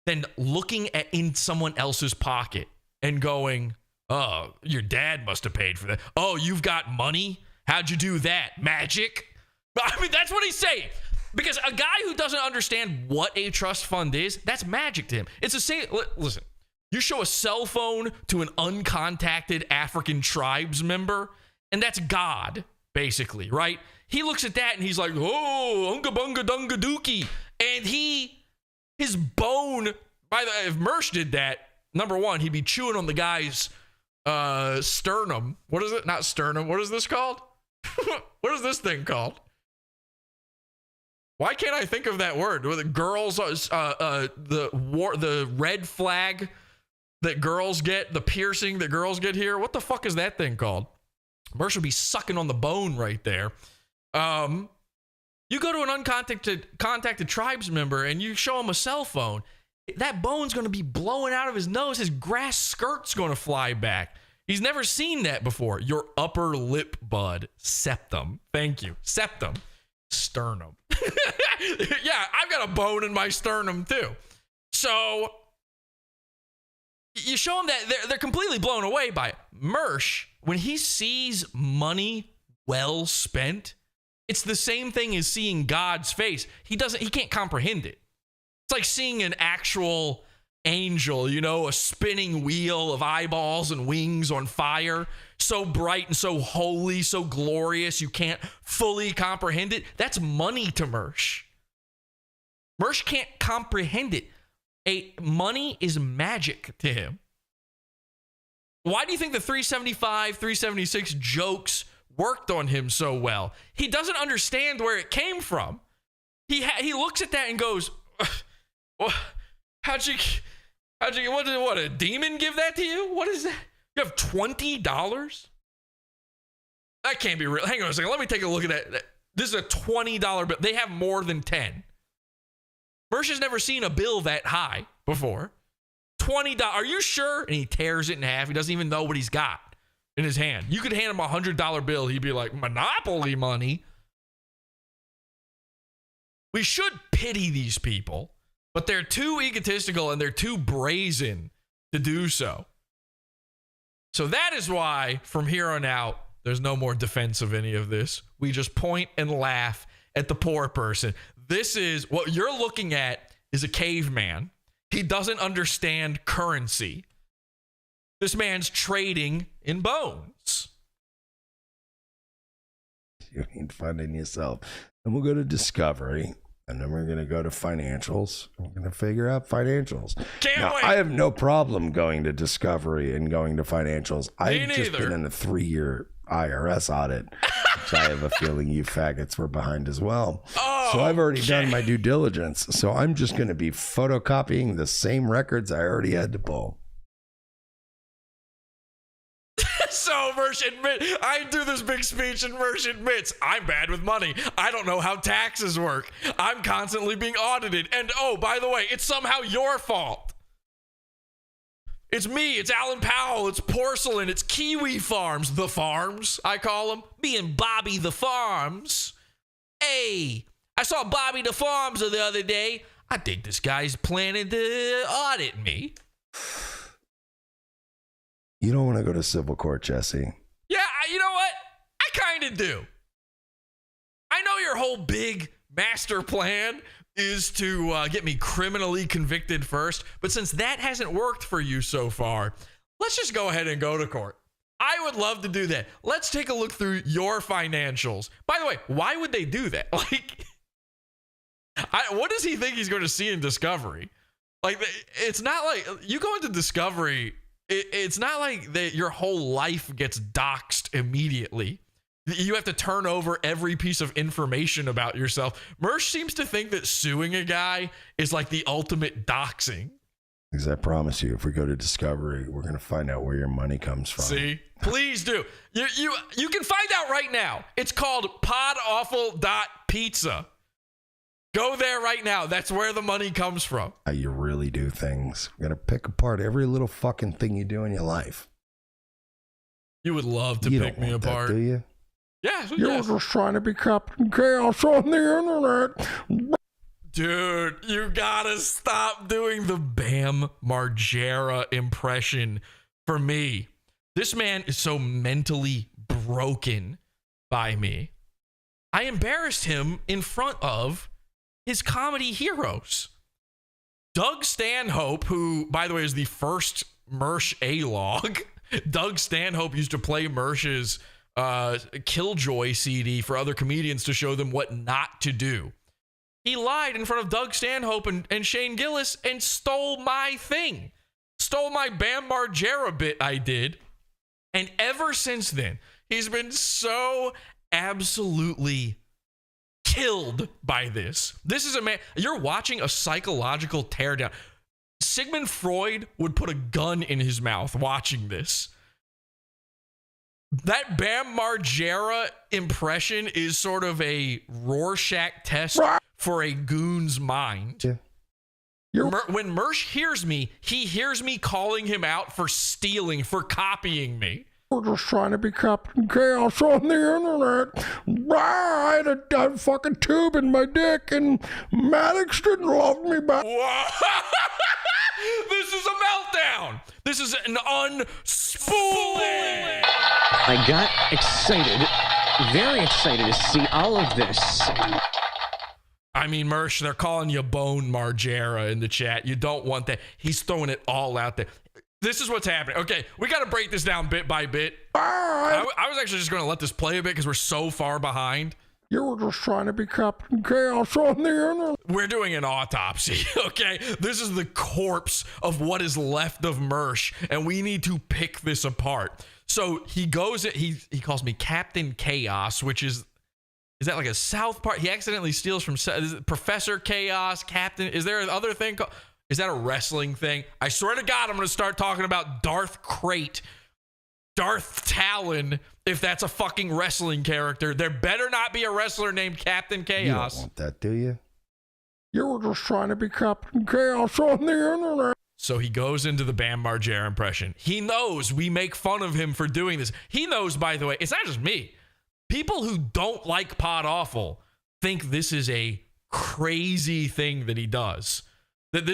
S7: than looking in someone else's pocket and going, oh, your dad must have paid for that. Oh, you've got money? How'd you do that? Magic? I mean, that's what he's saying. Because a guy who doesn't understand what a trust fund is, that's magic to him. It's the same. Listen, you show a cell phone to an uncontacted African tribes member, and that's God, basically, right? He looks at that and he's like, oh, unga bunga dunga dookie. And his bone, if Mersh did that, number one, he'd be chewing on the guy's sternum. What is it? Not sternum. What is this called? What is this thing called? Why can't I think of that word? Where the girls, the red flag that girls get, the piercing that girls get here. What the fuck is that thing called? Mersh would be sucking on the bone right there. You go to an contacted tribes member and you show him a cell phone. That bone's going to be blowing out of his nose. His grass skirt's going to fly back. He's never seen that before. Your upper lip bud. Septum. Thank you. Septum. Sternum. Yeah, I've got a bone in my sternum too. So you show them that they're completely blown away by it. Mersh, when he sees money well spent, it's the same thing as seeing God's face. He can't comprehend it. It's like seeing an actual angel, you know, a spinning wheel of eyeballs and wings on fire, so bright and so holy, so glorious, you can't fully comprehend it. That's money to Mersh. Mersh can't comprehend it. Money is magic to him. Why do you think the 375, 376 jokes worked on him so well? He doesn't understand where it came from. He looks at that and goes, how'd you what a demon give that to you? What is that? You have $20? That can't be real. Hang on a second. Let me take a look at that. This is a $20 bill. They have more than 10. Mersh has never seen a bill that high before. $20. Are you sure? And he tears it in half. He doesn't even know what he's got in his hand. You could hand him a $100 bill. He'd be like, Monopoly money. We should pity these people, but they're too egotistical and they're too brazen to do so. So that is why from here on out, there's no more defense of any of this. We just point and laugh at the poor person. This is what you're looking at is a caveman. He doesn't understand currency. This man's trading in bones.
S1: You ain't finding yourself. And we'll go to Discovery. And then we're going to go to financials. We're going to figure out financials.
S7: Can't wait.
S1: I have no problem going to Discovery and going to financials. I've just been in a 3-year IRS audit, which I have a feeling you faggots were behind as well. So I've already done my due diligence. So I'm just going to be photocopying the same records I already had to pull.
S7: So Mersh I do this big speech and Mersh admits, I'm bad with money. I don't know how taxes work. I'm constantly being audited. And oh, by the way, it's somehow your fault. It's me. It's Alan Powell. It's Porcelain. It's Kiwi Farms. The Farms, I call them. Me and Bobby the Farms. Hey, I saw Bobby the Farms the other day. I think this guy's planning to audit me.
S1: You don't want to go to civil court, Jesse.
S7: Yeah, you know what? I kind of do. I know your whole big master plan is to get me criminally convicted first, but since that hasn't worked for you so far, let's just go ahead and go to court. I would love to do that. Let's take a look through your financials. By the way, why would they do that? Like, what does he think he's going to see in Discovery? Like, it's not like you go into Discovery. It's not like that your whole life gets doxxed immediately. You have to turn over every piece of information about yourself. Mersh seems to think that suing a guy is like the ultimate doxing.
S1: Because I promise you, if we go to Discovery, we're going to find out where your money comes from.
S7: See? Please do. You can find out right now. It's called podawful.pizza. Go there right now. That's where the money comes from.
S1: You really do things. You got to pick apart every little fucking thing you do in your life.
S7: You would love to pick me apart.
S1: That, do you?
S7: Yeah.
S13: You're just trying to be Captain Chaos on the internet.
S7: Dude, you gotta stop doing the Bam Margera impression for me. This man is so mentally broken by me. I embarrassed him in front of his comedy heroes. Doug Stanhope, who, by the way, is the first Mersh A-log. Doug Stanhope used to play Mersh's Killjoy CD for other comedians to show them what not to do. He lied in front of Doug Stanhope and Shane Gillis and stole my thing. Stole my Bam Margera bit I did. And ever since then, he's been so absolutely killed by this. This is a man, you're watching a psychological teardown. Sigmund Freud would put a gun in his mouth watching this. That Bam Margera impression is sort of a Rorschach test for a goon's mind. Yeah. When Mersh hears me, he hears me calling him out for stealing, for copying me.
S13: We're just trying to be Captain Chaos on the internet. I had a fucking tube in my dick and Maddox didn't love me back.
S7: This is a meltdown. This is an unspooling.
S9: I got excited, very excited to see all of this.
S7: I mean, Mersh, they're calling you Bone Margera in the chat. You don't want that. He's throwing it all out there. This is what's happening. Okay, we got to break this down bit by bit. I was actually just going to let this play a bit because we're so far behind.
S13: You were just trying to be Captain Chaos on the internet.
S7: We're doing an autopsy, okay? This is the corpse of what is left of Mersh, and we need to pick this apart. So he goes, he calls me Captain Chaos, which is that like a South Park? He accidentally steals from Professor Chaos, Captain. Is there another thing called? Is that a wrestling thing? I swear to God, I'm going to start talking about Darth Crate, Darth Talon, if that's a fucking wrestling character. There better not be a wrestler named Captain Chaos.
S1: You don't want that, do you?
S13: You were just trying to be Captain Chaos on the internet.
S7: So he goes into the Bam Margera impression. He knows we make fun of him for doing this. He knows, by the way, it's not just me. People who don't like Pod Awful think this is a crazy thing that he does. That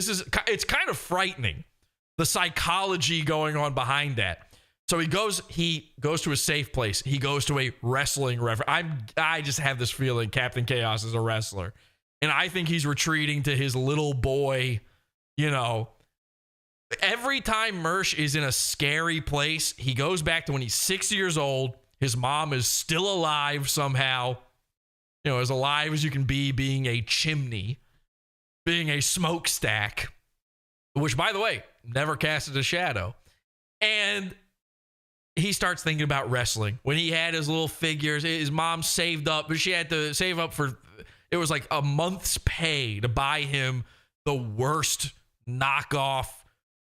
S7: it's kind of frightening, the psychology going on behind that. So he goes to a safe place. He goes to a wrestling reference. I just have this feeling Captain Chaos is a wrestler. And I think he's retreating to his little boy, every time Mersh is in a scary place, he goes back to when he's 6 years old. His mom is still alive somehow, as alive as you can be, being a chimney, being a smokestack, which, by the way, never casted a shadow. And he starts thinking about wrestling. When he had his little figures, his mom saved up, but she had to save up for, it was like a month's pay to buy him the worst knockoff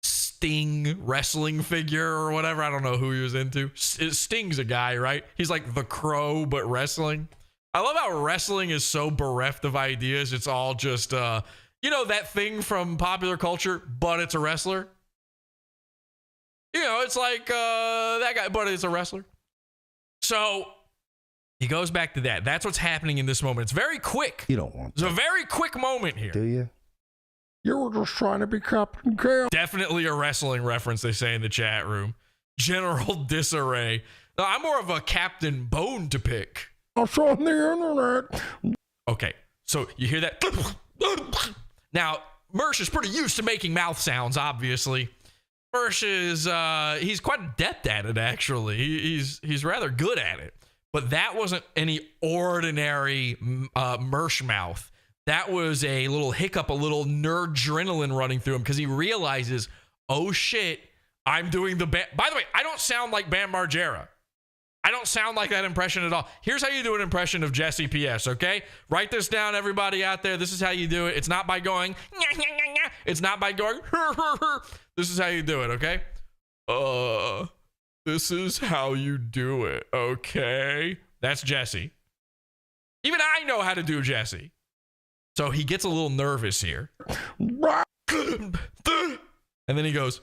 S7: Sting wrestling figure or whatever. I don't know who he was into. Sting's a guy, right? He's like the Crow, but wrestling. I love how wrestling is so bereft of ideas. It's all just, that thing from popular culture, but it's a wrestler. It's like that guy, but it's a wrestler. So he goes back to that. That's what's happening in this moment. It's very quick.
S1: You don't want
S7: It's a very quick moment here.
S1: Do you?
S13: You were just trying to be Captain Chaos.
S7: Definitely a wrestling reference, they say in the chat room. General Disarray. Now, I'm more of a Captain Bone to pick.
S13: On the internet.
S7: Okay, so you hear that? Now, Mersh is pretty used to making mouth sounds, obviously. Mersh is, he's quite adept at it, actually. He's rather good at it. But that wasn't any ordinary Mersh mouth. That was a little hiccup, a little nerdadrenaline running through him because he realizes, oh shit, I'm doing the Bam. By the way, I don't sound like Bam Margera. I don't sound like that impression at all. Here's how you do an impression of Jesse PS, okay? Write this down, everybody out there. This is how you do it. It's not by going, it's not by going, this is how you do it, okay? This is how you do it, okay? That's Jesse. Even I know how to do Jesse. So he gets a little nervous here. And then he goes,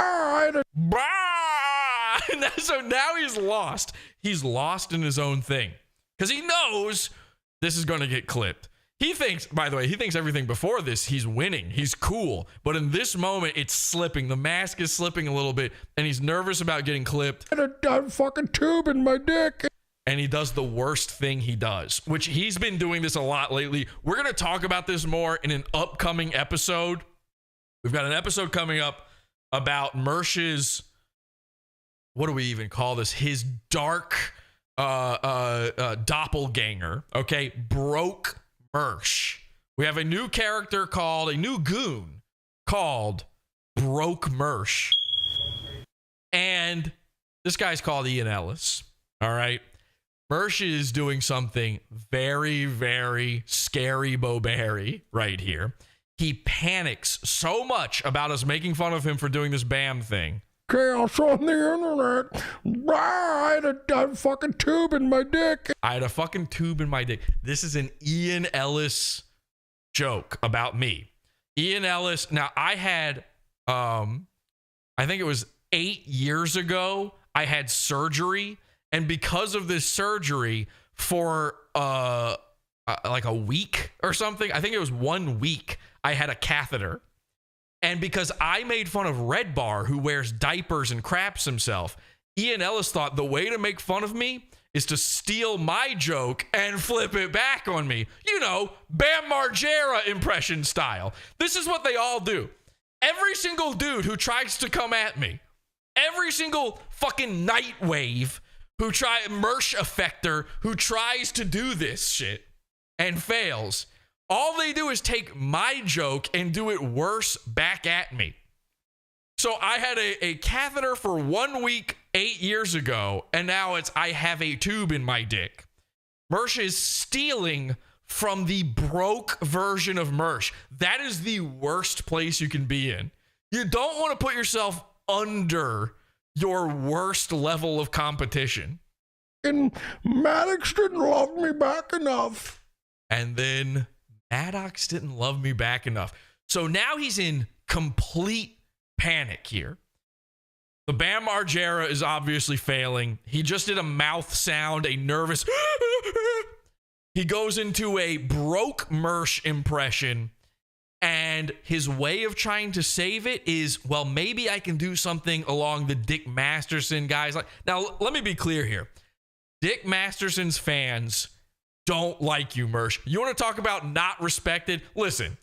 S7: so now he's lost. He's lost in his own thing. Because he knows this is going to get clipped. He thinks, by the way, everything before this, he's winning. He's cool. But in this moment, it's slipping. The mask is slipping a little bit. And he's nervous about getting clipped.
S13: And a fucking tube in my dick.
S7: And he does the worst thing he does, which he's been doing this a lot lately. We're going to talk about this more in an upcoming episode. We've got an episode coming up about Mersh's, what do we even call this? His dark doppelganger, okay? Broke Mersh. We have a new character a new goon called Broke Mersh. And this guy's called Ian Ellis, all right? Mersh is doing something very, very scary Boberry right here. He panics so much about us making fun of him for doing this Bam thing.
S13: Chaos on the internet. I had a fucking tube in my dick.
S7: I had a fucking tube in my dick. This is an Ian Ellis joke about me. Ian Ellis. Now, I had, I think it was 8 years ago, I had surgery. And because of this surgery, for like a week or something, I think it was 1 week, I had a catheter. And because I made fun of Red Bar, who wears diapers and craps himself, Ian Ellis thought the way to make fun of me is to steal my joke and flip it back on me. You know, Bam Margera impression style. This is what they all do. Every single dude who tries to come at me, every single fucking Nightwave Mersh effector who tries to do this shit and fails, all they do is take my joke and do it worse back at me. So I had a catheter for 1 week 8 years ago, and now I have a tube in my dick. Mersh is stealing from the broke version of Mersh. That is the worst place you can be in. You don't want to put yourself under your worst level of competition.
S1: And Maddox didn't love me back enough.
S7: And then Maddox didn't love me back enough. So now he's in complete panic here. The Bam Margera is obviously failing. He just did a mouth sound, a nervous. He goes into a broke Mersh impression. And his way of trying to save it is, well, maybe I can do something along the Dick Masterson guys. Now, let me be clear here. Dick Masterson's fans don't like you, Mersh. You want to talk about not respected? Listen,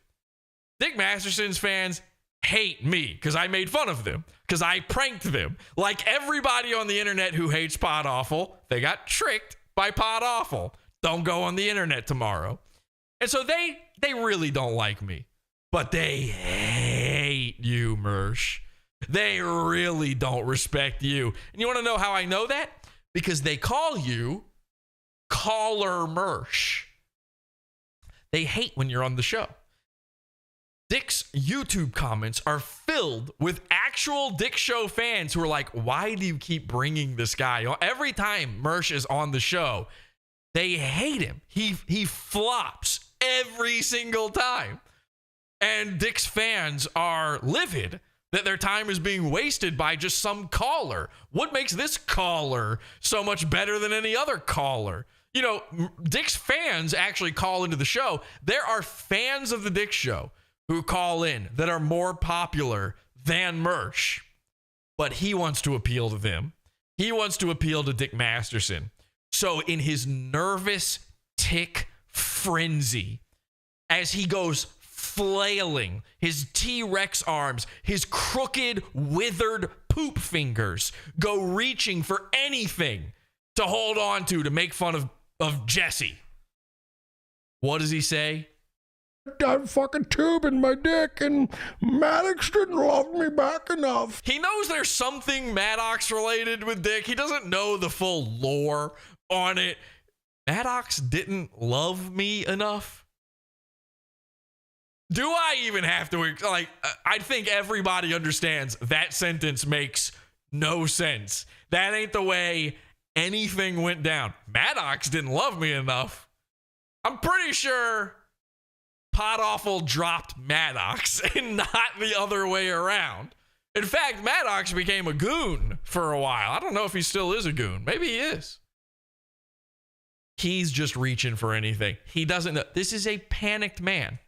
S7: Dick Masterson's fans hate me because I made fun of them, because I pranked them. Like everybody on the internet who hates Pod Awful, they got tricked by Pod Awful. Don't go on the internet tomorrow. And so they really don't like me. But they hate you, Mersh. They really don't respect you. And you want to know how I know that? Because they call you Caller Mersh. They hate when you're on the show. Dick's YouTube comments are filled with actual Dick Show fans who are like, why do you keep bringing this guy? Every time Mersh is on the show, they hate him. He flops every single time. And Dick's fans are livid that their time is being wasted by just some caller. What makes this caller so much better than any other caller? You know, Dick's fans actually call into the show. There are fans of the Dick Show who call in that are more popular than Mersh. But he wants to appeal to them. He wants to appeal to Dick Masterson. So in his nervous tick frenzy, as he goes flailing, his T-Rex arms, his crooked, withered poop fingers go reaching for anything to hold on to make fun of Jesse. What does he say?
S1: That fucking tube in my dick, and Maddox didn't love me back enough.
S7: He knows there's something Maddox related with Dick. He doesn't know the full lore on it. Maddox didn't love me enough. Do I even have to, like, I think everybody understands that sentence makes no sense. That ain't the way anything went down. Maddox didn't love me enough. I'm pretty sure Pod Awful dropped Maddox and not the other way around. In fact, Maddox became a goon for a while. I don't know if he still is a goon. Maybe he is. He's just reaching for anything. He doesn't know. This is a panicked man.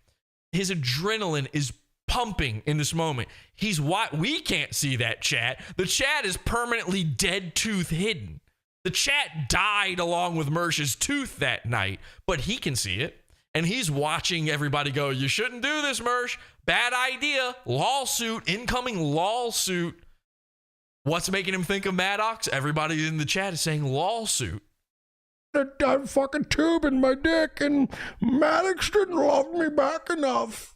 S7: His adrenaline is pumping in this moment. We can't see that chat. The chat is permanently dead tooth hidden. The chat died along with Mersh's tooth that night, but he can see it. And he's watching everybody go, you shouldn't do this, Mersh. Bad idea. Lawsuit, incoming lawsuit. What's making him think of Maddox? Everybody in the chat is saying lawsuit.
S1: That fucking tube in my dick, and Maddox didn't love me back enough.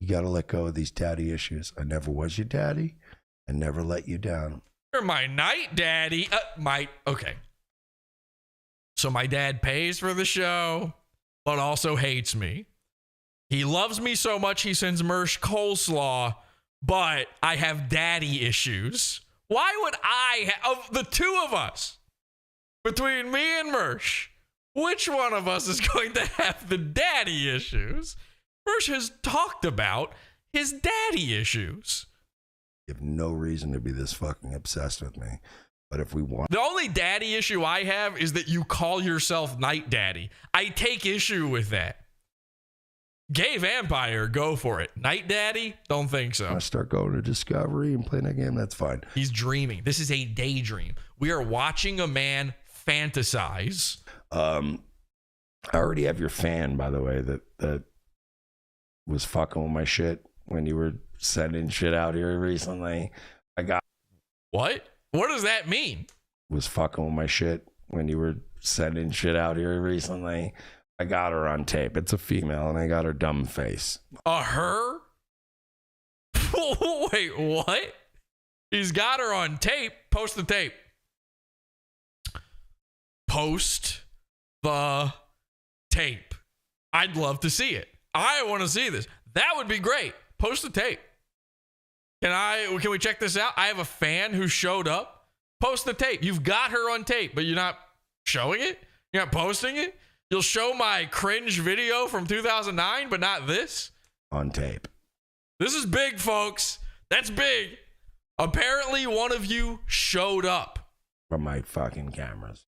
S1: You gotta let go of these daddy issues. I never was your daddy. I never let you down.
S7: You're my night daddy. Okay. So my dad pays for the show, but also hates me. He loves me so much he sends Mersh coleslaw, but I have daddy issues. Why would of the two of us, between me and Mersh, which one of us is going to have the daddy issues? Mersh has talked about his daddy issues.
S1: You have no reason to be this fucking obsessed with me. But if we want...
S7: The only daddy issue I have is that you call yourself Night Daddy. I take issue with that. Gay vampire, go for it. Night Daddy, don't think so.
S1: I start going to Discovery and playing that game, that's fine.
S7: He's dreaming. This is a daydream. We are watching a man fantasize.
S1: I already have your fan, by the way, that was fucking with my shit when you were sending shit out here recently. I got
S7: what? What does that mean?
S1: Was fucking with my shit when you were sending shit out here recently. I got her on tape. It's a female, and I got her dumb face.
S7: Her? Wait, what? He's got her on tape. Post the tape. Post the tape. I'd love to see it. I want to see this. That would be great. Post the tape. Can we check this out? I have a fan who showed up. Post the tape. You've got her on tape, but you're not showing it? You're not posting it? You'll show my cringe video from 2009, but not this?
S1: On tape.
S7: This is big, folks. That's big. Apparently, one of you showed up.
S1: From my fucking cameras.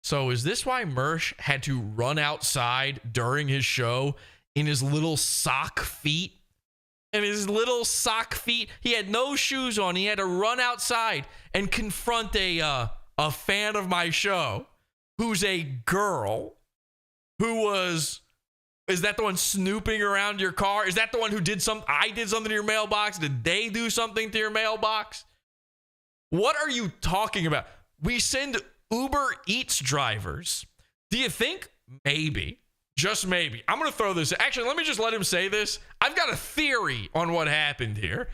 S7: So is this why Mersh had to run outside during his show in his little sock feet? And his little sock feet, he had no shoes on. He had to run outside and confront a fan of my show who's a girl who was... Is that the one snooping around your car? Is that the one who I did something to your mailbox? Did they do something to your mailbox? What are you talking about? We send Uber Eats drivers. Do you think maybe, just maybe, I'm going to throw this. Actually, let me just let him say this. I've got a theory on what happened here.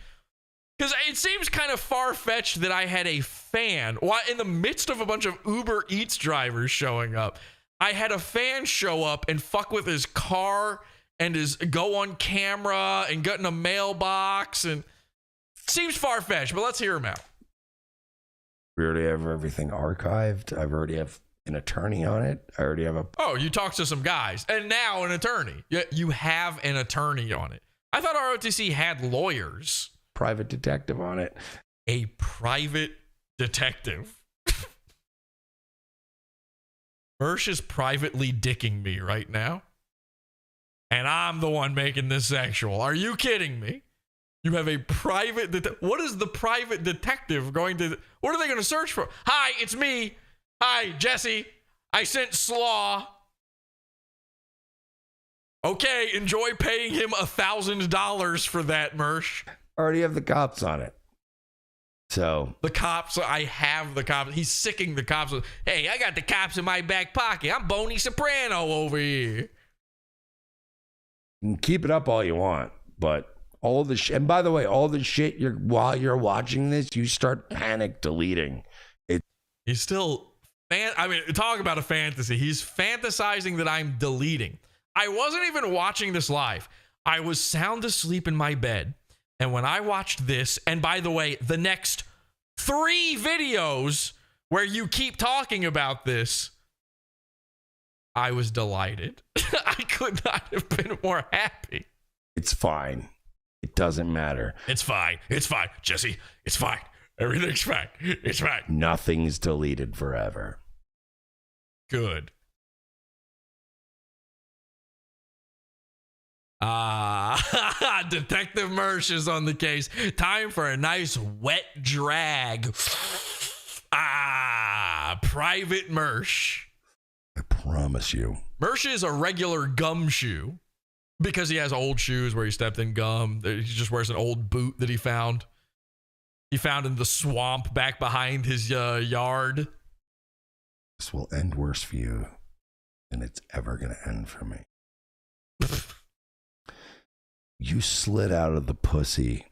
S7: Because it seems kind of far-fetched that I had a fan, in the midst of a bunch of Uber Eats drivers showing up, I had a fan show up and fuck with his car and go on camera and get in a mailbox. And it seems far-fetched, but let's hear him out.
S1: We already have everything archived. I already have an attorney on it. I already have a...
S7: Oh, you talked to some guys and now an attorney. You have an attorney on it. I thought ROTC had lawyers.
S1: Private detective on it.
S7: A private detective. Mersh is privately dicking me right now. And I'm the one making this sexual. Are you kidding me? You have a private what is the private detective going to... What are they going to search for? Hi, it's me. Hi, Jesse. I sent Slaw. Okay, enjoy paying him $1,000 for that, Mersh.
S1: I already have the cops on it. So
S7: the cops, I have the cops. He's sicking the cops. Hey, I got the cops in my back pocket. I'm Boney Soprano over here.
S1: You can keep it up all you want, but all the shit. And by the way, all the shit while you're watching this, you start panic deleting it.
S7: He's still talk about a fantasy. He's fantasizing that I'm deleting. I wasn't even watching this live. I was sound asleep in my bed. And when I watched this, and by the way, the next 3 videos where you keep talking about this, I was delighted. I could not have been more happy.
S1: It's fine. It doesn't matter.
S7: It's fine. It's fine. Jesse, it's fine. Everything's fine. It's fine.
S1: Nothing's deleted forever.
S7: Good. Detective Mersh is on the case. Time for a nice wet drag. Private Mersh.
S1: I promise you.
S7: Mersh is a regular gumshoe because he has old shoes where he stepped in gum. He just wears an old boot that he found. He found in the swamp back behind his yard.
S1: This will end worse for you than it's ever going to end for me. You slid out of the pussy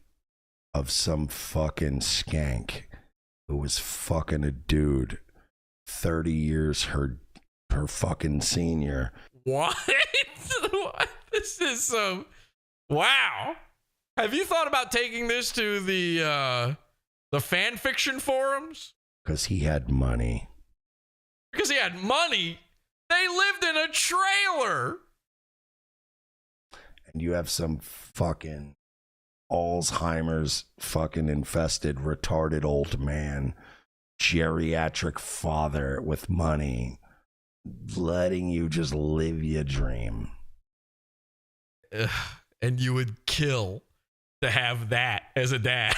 S1: of some fucking skank who was fucking a dude 30 years her fucking senior.
S7: What? What? This is some... Wow. Have you thought about taking this to the fan fiction forums?
S1: Because he had money.
S7: Because he had money? They lived in a trailer.
S1: And you have some fucking Alzheimer's fucking infested, retarded old man, geriatric father with money, letting you just live your dream.
S7: And you would kill to have that as a dad.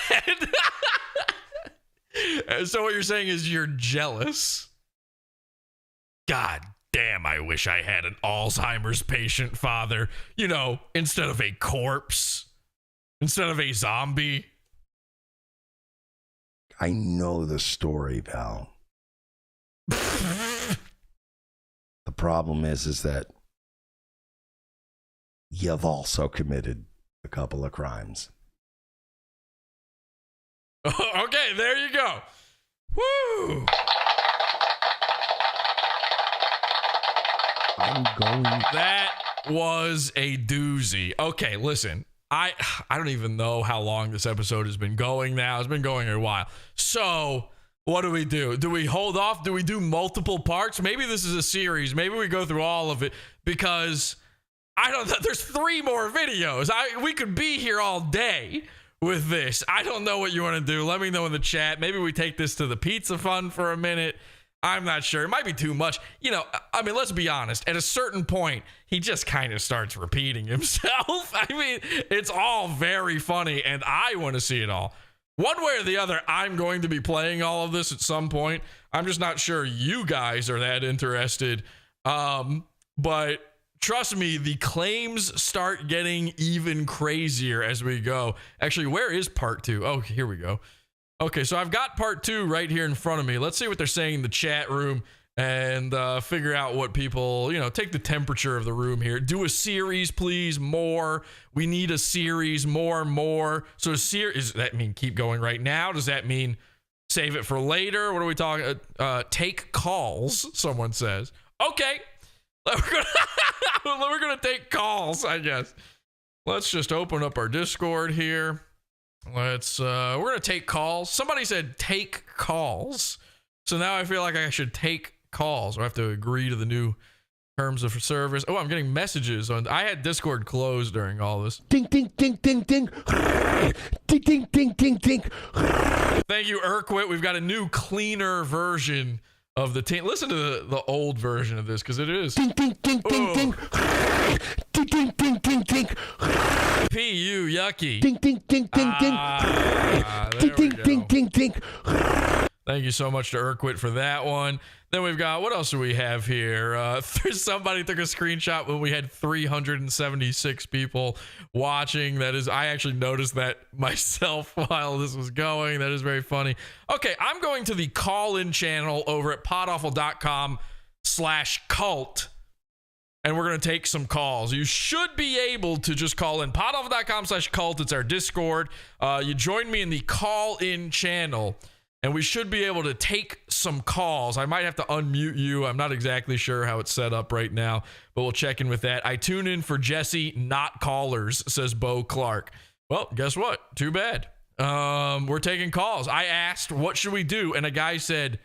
S7: So what you're saying is you're jealous. God damn, I wish I had an Alzheimer's patient father. You know, instead of a corpse, instead of a zombie.
S1: I know the story, pal. The problem is that you've also committed a couple of crimes.
S7: Okay, there you go. Woo! That was a doozy. Okay, listen. I don't even know how long this episode has been going now. It's been going a while. So, what do we do? Do we hold off? Do we do multiple parts? Maybe this is a series. Maybe we go through all of it because I don't know. There's 3 more videos. We could be here all day with this. I don't know what you want to do. Let me know in the chat. Maybe we take this to the pizza fund for a minute. I'm not sure. It might be too much. You know, I mean, let's be honest. At a certain point, he just kind of starts repeating himself. I mean, it's all very funny, and I want to see it all. One way or the other, I'm going to be playing all of this at some point. I'm just not sure you guys are that interested. But trust me, the claims start getting even crazier as we go. Actually, where is part 2? Oh, here we go. Okay, so I've got part 2 right here in front of me. Let's see what they're saying in the chat room and figure out what people, you know, take the temperature of the room here. Do a series, please. More. We need a series. More. So a series, does that mean keep going right now? Does that mean save it for later? What are we talking? Take calls, someone says. Okay. We're gonna take calls, I guess. Let's just open up our Discord here. We're gonna take calls. Somebody said take calls. So now I feel like I should take calls. I have to agree to the new terms of service. Oh, I'm getting messages on. I had Discord closed during all this.
S12: Ding, ding, ding, ding, ding. Ding, ding, ding, ding, ding.
S7: Thank you, Urquit. We've got a new, cleaner version of the team. Listen to the old version of this because it is.
S12: Ding, ding, ding, ding, ding. Ding, ding, ding, ding, ding.
S7: P.U. yucky.
S12: Ding, ding, ding, ding, ding. Ding, ding, ding, ding, ding.
S7: Thank you so much to Urquit for that one. Then we've got, what else do we have here? Somebody took a screenshot when we had 376 people watching. That is, I actually noticed that myself while this was going. That is very funny. Okay, I'm going to the call-in channel over at podawful.com/cult. And we're going to take some calls. You should be able to just call in podawful.com/cult. It's our Discord. You join me in the call-in channel, and we should be able to take some calls. I might have to unmute you. I'm not exactly sure how it's set up right now, but we'll check in with that. I tune in for Jesse, not callers, says Bo Clark. Well, guess what? Too bad. We're taking calls. I asked, what should we do? And a guy said,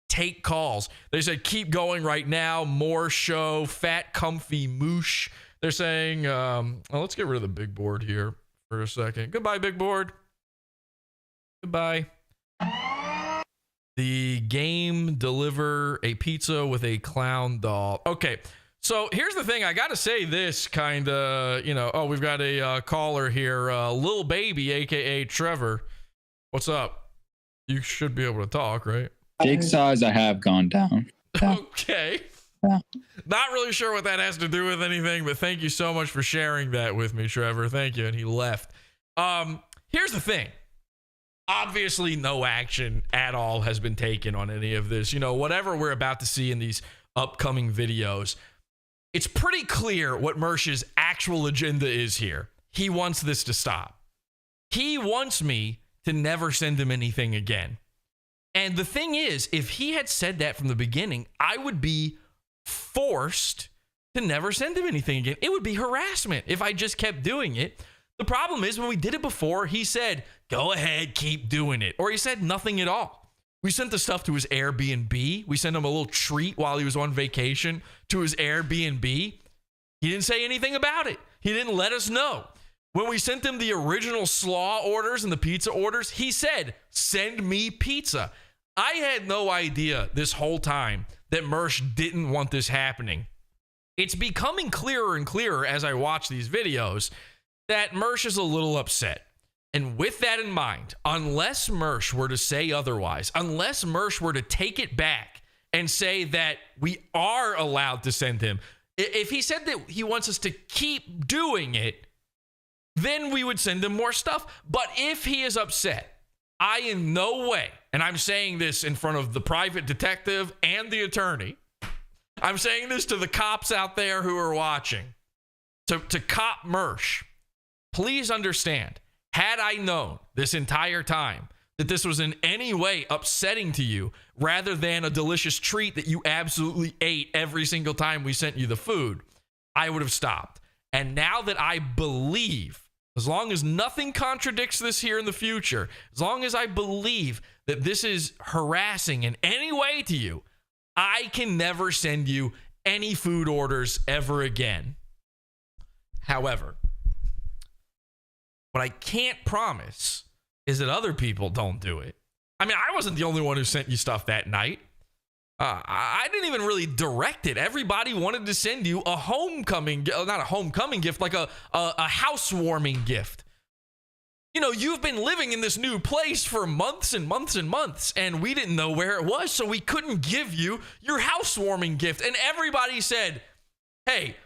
S7: take calls. They said, keep going right now. More show. Fat, comfy moosh. They're saying, well, let's get rid of the big board here for a second. Goodbye, big board. Goodbye. The game deliver a pizza with a clown doll. Okay, so here's the thing. I got to say this kind of, you know, oh, we've got a caller here. Lil Baby, a.k.a. Trevor. What's up? You should be able to talk, right?
S20: Dick size I have gone down.
S7: Okay. Yeah. Not really sure what that has to do with anything, but thank you so much for sharing that with me, Trevor. Thank you. And he left. Here's the thing. Obviously, no action at all has been taken on any of this. You know, whatever we're about to see in these upcoming videos, it's pretty clear what Mersh's actual agenda is here. He wants this to stop. He wants me to never send him anything again. And the thing is, if he had said that from the beginning, I would be forced to never send him anything again. It would be harassment if I just kept doing it. The problem is when we did it before, he said, go ahead, keep doing it. Or he said nothing at all. We sent the stuff to his Airbnb. We sent him a little treat while he was on vacation to his Airbnb. He didn't say anything about it. He didn't let us know. When we sent him the original slaw orders and the pizza orders, he said, send me pizza. I had no idea this whole time that Mersh didn't want this happening. It's becoming clearer and clearer as I watch these videos that Mersh is a little upset. And with that in mind, unless Mersh were to say otherwise, unless Mersh were to take it back and say that we are allowed to send him, if he said that he wants us to keep doing it, then we would send him more stuff. But if he is upset, I in no way, and I'm saying this in front of the private detective and the attorney, I'm saying this to the cops out there who are watching, to cop Mersh, please understand, had I known this entire time that this was in any way upsetting to you rather than a delicious treat that you absolutely ate every single time we sent you the food, I would have stopped. And now that I believe, as long as nothing contradicts this here in the future, as long as I believe that this is harassing in any way to you, I can never send you any food orders ever again. However, what I can't promise is that other people don't do it. I mean, I wasn't the only one who sent you stuff that night. I didn't even really direct it. Everybody wanted to send you a homecoming, not a homecoming gift, like a housewarming gift. You know, you've been living in this new place for months and months and months, and we didn't know where it was, so we couldn't give you your housewarming gift. And everybody said, hey,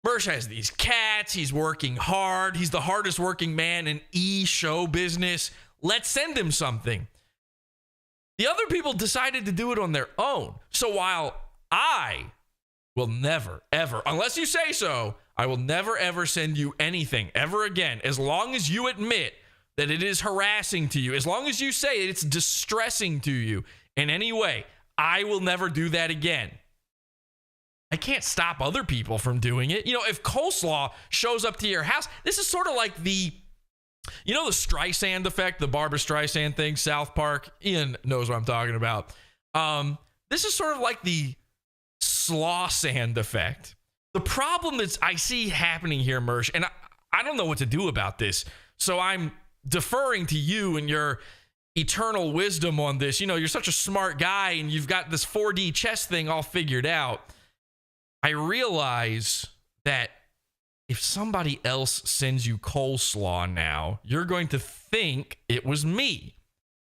S7: Mersh has these cats. He's working hard. He's the hardest working man in show business. Let's send him something. The other people decided to do it on their own. So while I will never, ever, unless you say so, I will never, ever send you anything ever again, as long as you admit that it is harassing to you, as long as you say it's distressing to you in any way, I will never do that again. I can't stop other people from doing it. You know, if coleslaw shows up to your house, this is sort of like the Streisand effect, the Barbra Streisand thing, South Park. Ian knows what I'm talking about. This is sort of like the Slawsuit effect. The problem that I see happening here, Mersh, and I don't know what to do about this, so I'm deferring to you and your eternal wisdom on this. You know, you're such a smart guy, and you've got this 4D chess thing all figured out. I realize that if somebody else sends you coleslaw now, you're going to think it was me.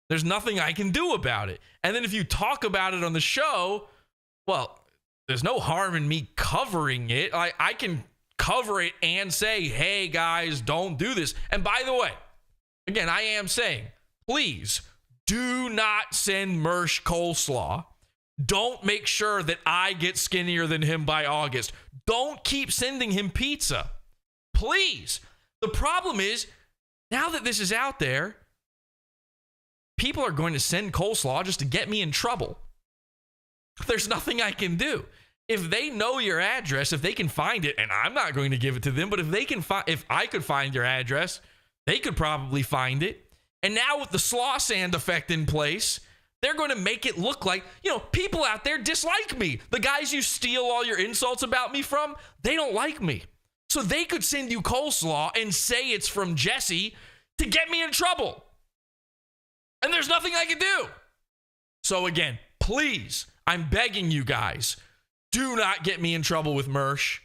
S7: There's nothing I can do about it. And then if you talk about it on the show, well, there's no harm in me covering it. I can cover it and say, hey, guys, don't do this. And by the way, again, I am saying, please do not send Mersh coleslaw. Don't make sure that I get skinnier than him by August. Don't keep sending him pizza. Please. The problem is, now that this is out there, people are going to send coleslaw just to get me in trouble. There's nothing I can do. If they know your address, if they can find it, and I'm not going to give it to them, but if I could find your address, they could probably find it. And now with the Slawsuit effect in place, they're going to make it look like, people out there dislike me. The guys you steal all your insults about me from, they don't like me. So they could send you coleslaw and say it's from Jesse to get me in trouble. And there's nothing I can do. So again, please, I'm begging you guys, do not get me in trouble with Mersh.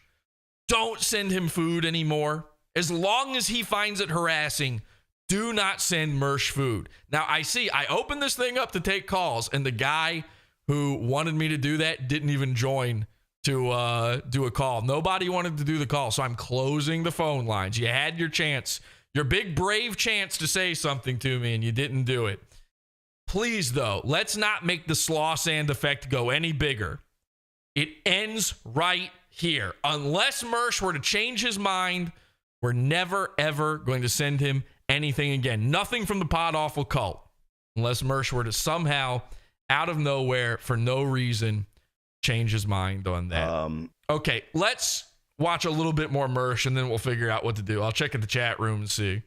S7: Don't send him food anymore. As long as he finds it harassing, do not send Mersh food. Now, I opened this thing up to take calls, and the guy who wanted me to do that didn't even join to do a call. Nobody wanted to do the call, so I'm closing the phone lines. You had your chance, your big, brave chance to say something to me, and you didn't do it. Please, though, let's not make the Slawsuit effect go any bigger. It ends right here. Unless Mersh were to change his mind, we're never, ever going to send him anything again. Nothing from the Pod Awful cult. Unless Mersh were to somehow, out of nowhere, for no reason, change his mind on that. Okay, let's watch a little bit more Mersh, and then we'll figure out what to do. I'll check in the chat room and see.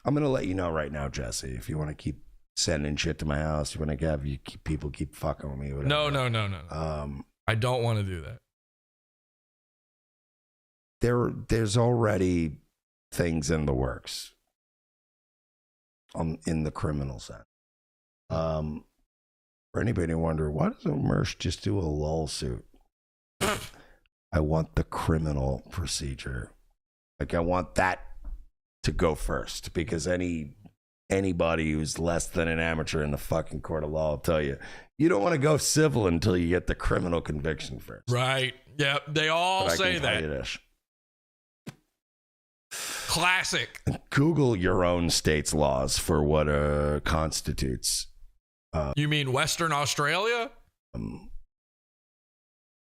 S1: I'm going to let you know right now, Jesse, if you want to keep sending shit to my house, you want to have people keep fucking with me. Whatever.
S7: No. I don't want to do that.
S1: There's already things in the works in the criminal sense. For anybody wonder, why doesn't Mersh just do a lawsuit? I want the criminal procedure. Like, I want that to go first, because anybody who's less than an amateur in the fucking court of law will tell you, you don't want to go civil until you get the criminal conviction first.
S7: Right. Yeah, they all say that. Classic.
S1: Google your own state's laws for what constitutes.
S7: You mean Western Australia?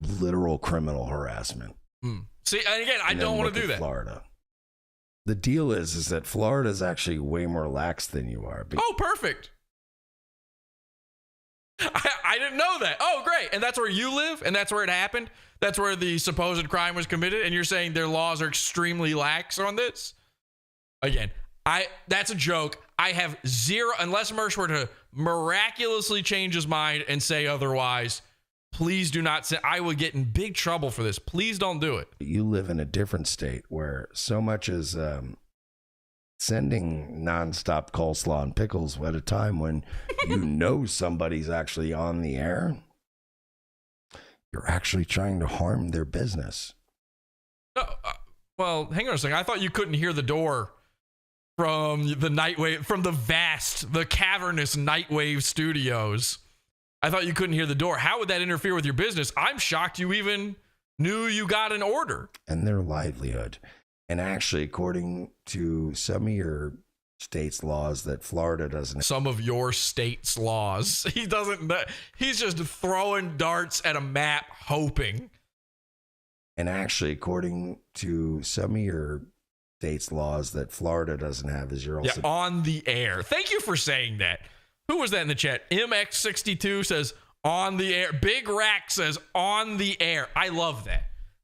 S1: Literal criminal harassment.
S7: See, and again, I don't want to do that.
S1: Florida. The deal is that Florida is actually way more lax than you are.
S7: Oh, perfect. I didn't know that. Oh, great. And that's where you live? And that's where it happened? That's where the supposed crime was committed? And you're saying their laws are extremely lax on this? Again, that's a joke. I have zero, unless Mersh were to miraculously change his mind and say otherwise, please do not say, I would get in big trouble for this. Please don't do it.
S1: You live in a different state where so much as sending nonstop coleslaw and pickles at a time when you know somebody's actually on the air, you're actually trying to harm their business.
S7: Well, hang on a second. I thought you couldn't hear the door from the Nightwave, from the cavernous Nightwave studios. I thought you couldn't hear the door. How would that interfere with your business? I'm shocked you even knew you got an order.
S1: And their livelihood. And actually, according to some of your state's laws that Florida doesn't.
S7: Some of your state's laws. He doesn't. He's just throwing darts at a map, hoping.
S1: And actually, according to some of your state's laws that Florida doesn't have, is you're also
S7: on the air. Thank you for saying that. Who was that in the chat? MX62 says on the air. Big Rack says on the air. I love that.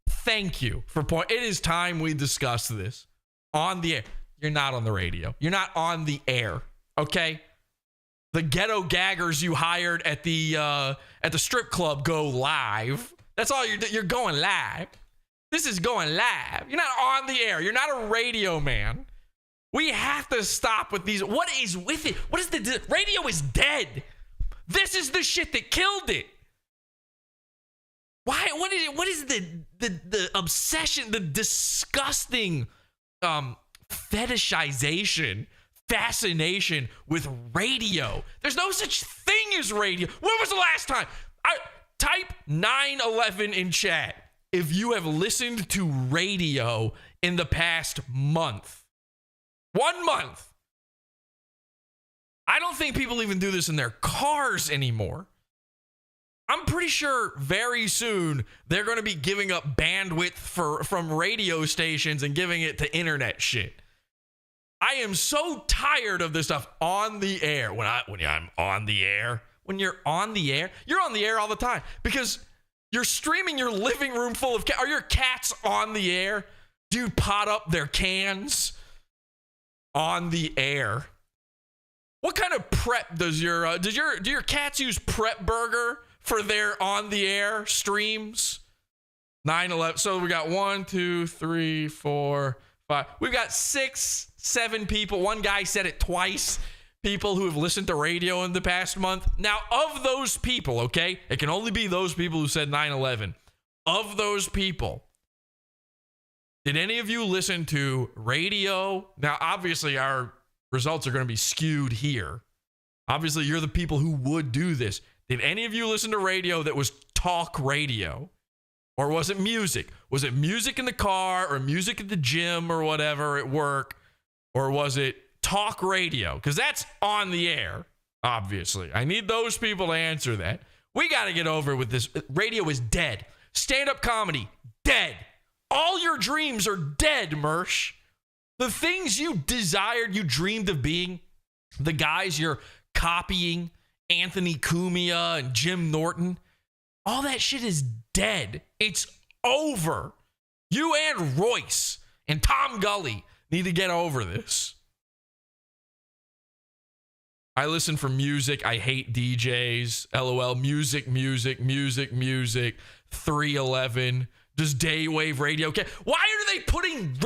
S7: Thank you for point. It is time we discuss this. On the air. You're not on the radio. You're not on the air. Okay? The ghetto gaggers you hired at the strip club go live. That's all you're going live. This is going live. You're not on the air. You're not a radio man. We have to stop with these. What is with it? What is the radio is dead. This is the shit that killed it. Why? What is it? What is the obsession? The disgusting fetishization, fascination with radio. There's no such thing as radio. When was the last time? Type 9/11 in chat if you have listened to radio in the past month. 1 month. I don't think people even do this in their cars anymore. I'm pretty sure very soon they're going to be giving up bandwidth from radio stations and giving it to internet shit. I am so tired of this stuff on the air. When I'm on the air, when you're on the air all the time because you're streaming your living room full of cats. Are your cats on the air? Do you pot up their cans? On the air. What kind of prep do your cats use Prep Burger for their on the air streams? 9/11. So we got 1, 2, 3, 4, 5. We've got 6, 7 people. One guy said it twice. People who have listened to radio in the past month. Now, of those people, okay, it can only be those people who said 9/11. Of those people, did any of you listen to radio? Now, obviously, our results are going to be skewed here. Obviously, you're the people who would do this. Did any of you listen to radio that was talk radio? Or was it music? Was it music in the car or music at the gym or whatever at work? Or was it talk radio? Because that's on the air, obviously. I need those people to answer that. We got to get over with this. Radio is dead. Stand-up comedy, dead. All your dreams are dead, Mersh. The things you desired, you dreamed of being, the guys you're copying, Anthony Cumia and Jim Norton, all that shit is dead. It's over. You and Royce and Tom Gully need to get over this. I listen for music. I hate DJs. LOL. Music. 311. Does Daywave radio? Why are they putting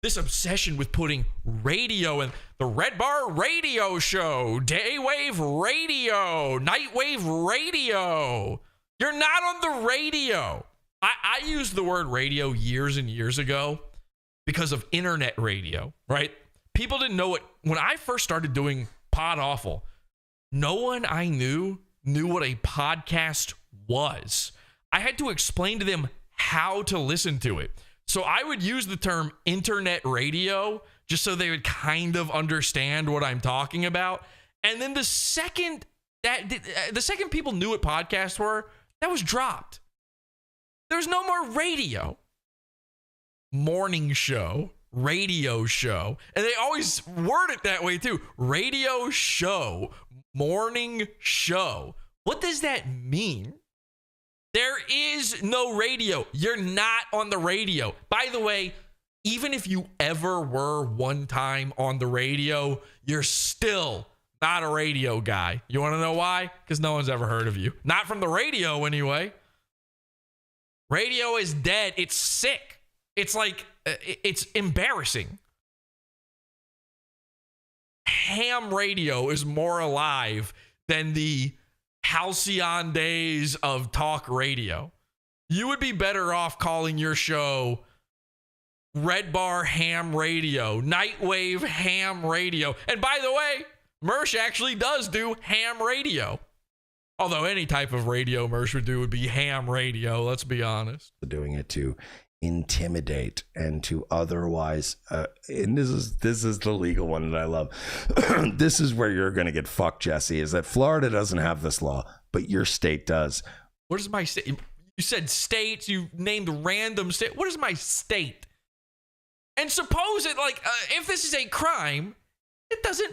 S7: this obsession with putting radio in the Red Bar Radio Show, Daywave Radio, Nightwave Radio? You're not on the radio. I used the word radio years and years ago because of internet radio, right? people didn't know it. When I first started doing Pod Awful, no one I knew what a podcast was. I had to explain to them how to listen to it. So I would use the term internet radio just so they would kind of understand what I'm talking about. And then the second people knew what podcasts were, that was dropped. There's no more radio. Morning show, radio show. And they always word it that way too. Radio show, morning show. What does that mean? There is no radio. You're not on the radio. By the way, even if you ever were one time on the radio, you're still not a radio guy. You want to know why? Because no one's ever heard of you. Not from the radio, anyway. Radio is dead. It's sick. It's like, it's embarrassing. Ham radio is more alive than the halcyon days of talk radio. You would be better off calling your show Red Bar Ham Radio, Nightwave Ham Radio. And by the way, Mersh actually does do ham radio. Although any type of radio Mersh would do would be ham radio, let's be honest.
S1: Doing it to intimidate and to otherwise, and this is the legal one that I love. This is where you're going to get fucked, Jesse, is that Florida doesn't have this law, but your state does.
S7: What is my state? You said states, you named random state. What is my state? And suppose it, like, if this is a crime, it doesn't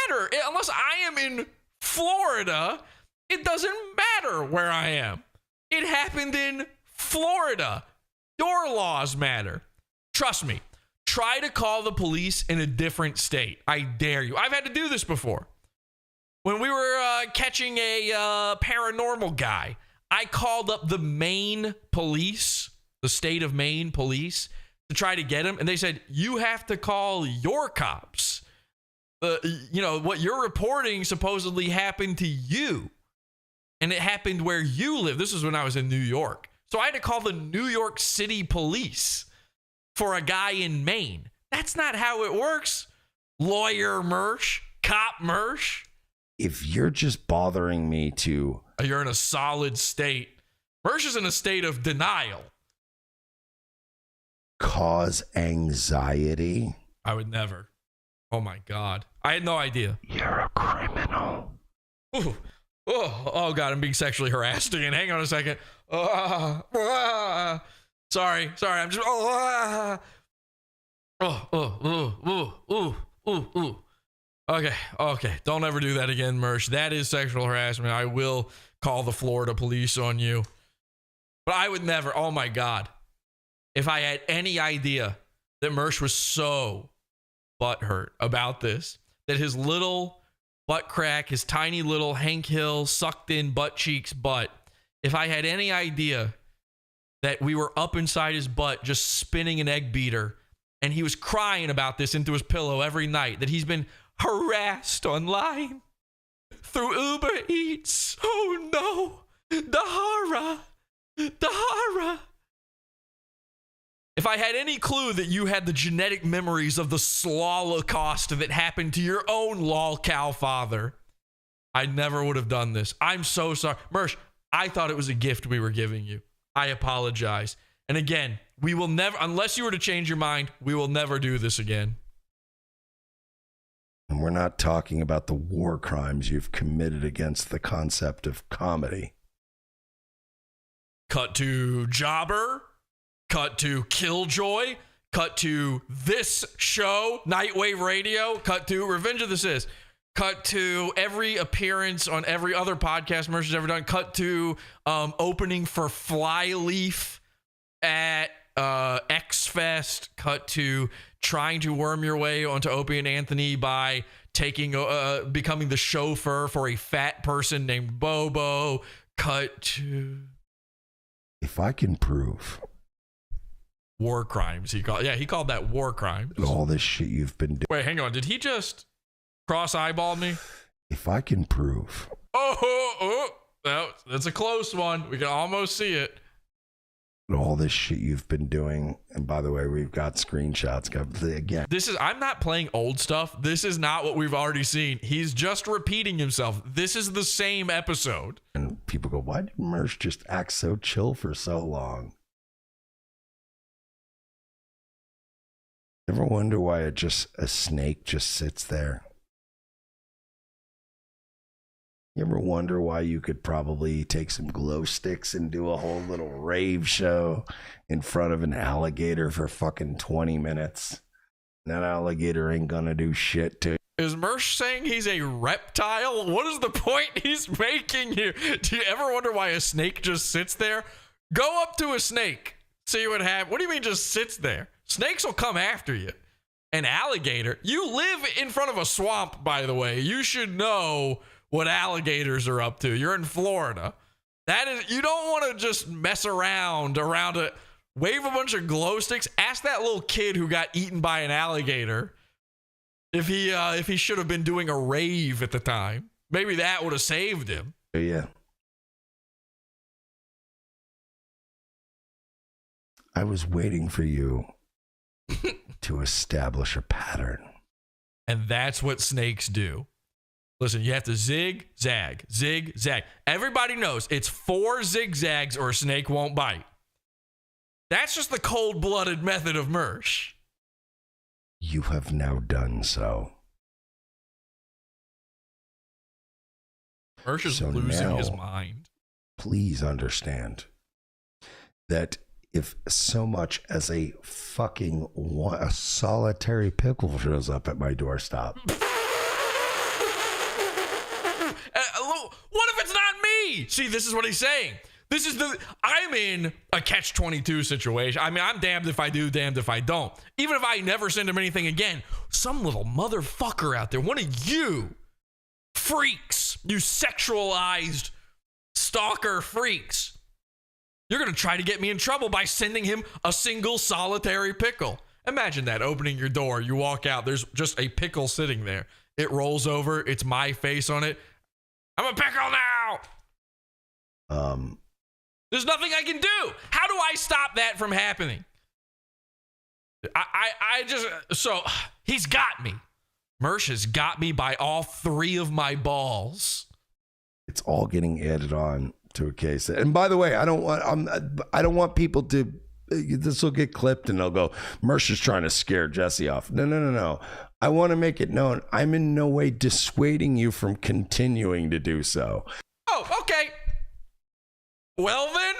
S7: matter. Unless I am in Florida, it doesn't matter where I am. It happened in Florida. Your laws matter. Trust me. Try to call the police in a different state. I dare you. I've had to do this before. When we were catching a paranormal guy, I called up the Maine police, the state of Maine police, to try to get him. And they said, you have to call your cops. What you're reporting supposedly happened to you. And it happened where you live. This is when I was in New York. So I had to call the New York City police for a guy in Maine. That's not how it works. Lawyer Mersh, cop Mersh.
S1: If you're just bothering me to...
S7: You're in a solid state. Mersh is in a state of denial.
S1: Cause anxiety?
S7: I would never. Oh my God. I had no idea.
S1: You're a criminal.
S7: Ooh. Oh God, I'm being sexually harassed again. Hang on a second. Sorry. I'm just. Okay. Don't ever do that again, Mersh. That is sexual harassment. I will call the Florida police on you. But I would never. Oh my God. If I had any idea that Mersh was so butthurt about this, that his little butt crack, his tiny little Hank Hill sucked in butt cheeks butt, if I had any idea that we were up inside his butt just spinning an egg beater and he was crying about this into his pillow every night, that he's been harassed online through Uber Eats. Oh no, the horror. If I had any clue that you had the genetic memories of the Slawsuit that happened to your own lolcow father, I never would have done this. I'm so sorry. Mersh, I thought it was a gift we were giving you. I apologize. And again, we will never, unless you were to change your mind, we will never do this again.
S1: And we're not talking about the war crimes you've committed against the concept of comedy.
S7: Cut to Jobber. Cut to Killjoy. Cut to this show, Nightwave Radio. Cut to Revenge of the Sis. Cut to every appearance on every other podcast Mersh has ever done. Cut to opening for Flyleaf at X Fest. Cut to trying to worm your way onto Opie and Anthony by becoming the chauffeur for a fat person named Bobo. Cut to...
S1: If I can prove...
S7: war crimes. He called that war crimes.
S1: All this shit you've been doing.
S7: Wait, hang on. Did he just cross-eyeball me?
S1: If I can prove...
S7: Oh, that's a close one. We can almost see it.
S1: All this shit you've been doing, and by the way, we've got screenshots. Again,
S7: I'm not playing old stuff. This is not what we've already seen. He's just repeating himself. This is the same episode.
S1: And people go, why did Mersh just act so chill for so long? Ever wonder why a snake just sits there? You ever wonder why you could probably take some glow sticks and do a whole little rave show in front of an alligator for fucking 20 minutes? That alligator ain't gonna do shit to you.
S7: Is Mersh saying he's a reptile? What is the point he's making here? Do you ever wonder why a snake just sits there? Go up to a snake. See what happens. What do you mean just sits there? Snakes will come after you. An alligator? You live in front of a swamp, by the way. You should know what alligators are up to. You're in Florida. You don't want to just mess around it. Wave a bunch of glow sticks. Ask that little kid who got eaten by an alligator if he should have been doing a rave at the time. Maybe that would have saved him.
S1: Yeah. I was waiting for you to establish a pattern.
S7: And that's what snakes do. Listen, you have to zig, zag, zig, zag. Everybody knows it's 4 zigzags or a snake won't bite. That's just the cold-blooded method of Mersh.
S1: You have now done so.
S7: Mersh is losing his mind.
S1: Please understand that if so much as a solitary pickle shows up at my doorstep.
S7: What if it's not me? See, this is what he's saying. I'm in a catch-22 situation. I mean, I'm damned if I do, damned if I don't. Even if I never send him anything again, some little motherfucker out there, one of you freaks, you sexualized stalker freaks, you're going to try to get me in trouble by sending him a single solitary pickle. Imagine that, opening your door, you walk out, there's just a pickle sitting there. It rolls over, it's my face on it. I'm a pickle now. There's nothing I can do. How do I stop that from happening? So he's got me. Mersh has got me by all 3 of my balls.
S1: It's all getting added on to a case. And by the way, I don't want people to. This will get clipped and they'll go, Mersh is trying to scare Jesse off. No. I want to make it known I'm in no way dissuading you from continuing to do so.
S7: Oh, okay. Well then.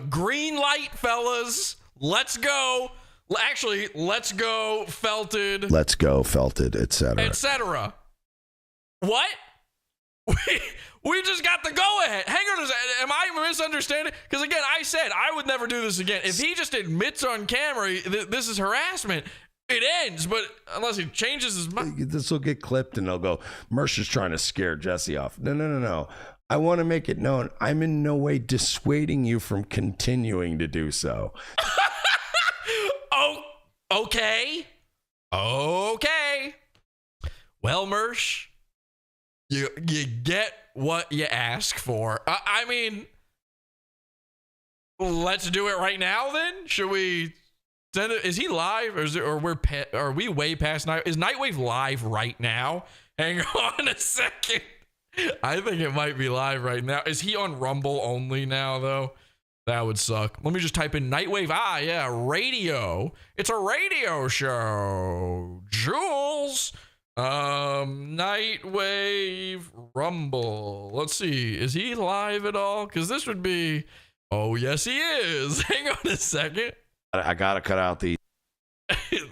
S7: Green light, fellas. Let's go. Actually, let's go, Felted.
S1: Let's go, Felted, etc.
S7: Etc. What? We just got the go-ahead. Hang on a second. Am I misunderstanding? Because, again, I said I would never do this again. If he just admits on camera this is harassment, it ends. But unless he changes his mind.
S1: This will get clipped and they'll go, Mersh is trying to scare Jesse off. No. I want to make it known I'm in no way dissuading you from continuing to do so.
S7: Oh, okay. Okay. Well, Mersh, you get what you ask for. I mean, let's do it right now then. Should we send it? Is he live are we way past night? Is Nightwave live right now? Hang on a second. I think it might be live right now. Is he on Rumble only now though? That would suck. Let me just type in Nightwave. Ah, yeah, radio. It's a radio show. Jules. Nightwave Rumble. Let's see. Is he live at all? Because this would be. Oh, yes, he is. Hang on a second.
S1: I gotta cut out the.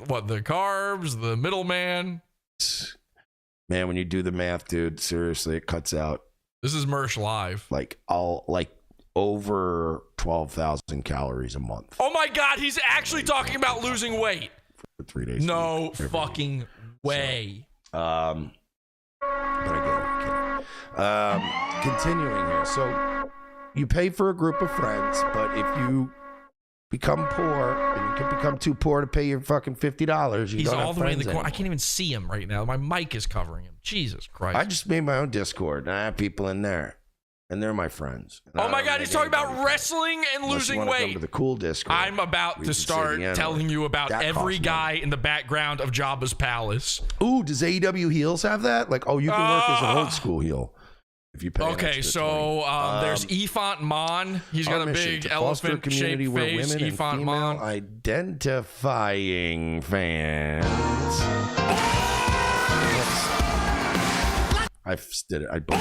S7: What, the carbs, the middleman?
S1: Man, when you do the math, dude, seriously, it cuts out.
S7: This is Mersh live.
S1: Over 12,000 calories a month.
S7: Oh my God, he's actually talking about losing weight.
S1: For 3 days.
S7: No fucking way.
S1: But I get it. Continuing here. So you pay for a group of friends, but if you become poor, and you can become too poor to pay your fucking $50.
S7: He's all the way in the corner. I can't even see him right now. My mic is covering him. Jesus Christ.
S1: I just made my own Discord, and I have people in there, and they're my friends.
S7: Oh my God, he's talking about wrestling and losing weight.
S1: Come to the cool Discord.
S7: I'm about to start telling you about every guy in the background of Jabba's palace.
S1: Ooh, does AEW heels have that? Like, oh, you can work as an old school heel if you pay.
S7: Okay, so there's Efont Mon. He's got a big elephant-shaped face. Efont Mon.
S1: Identifying fans. I did it.
S7: What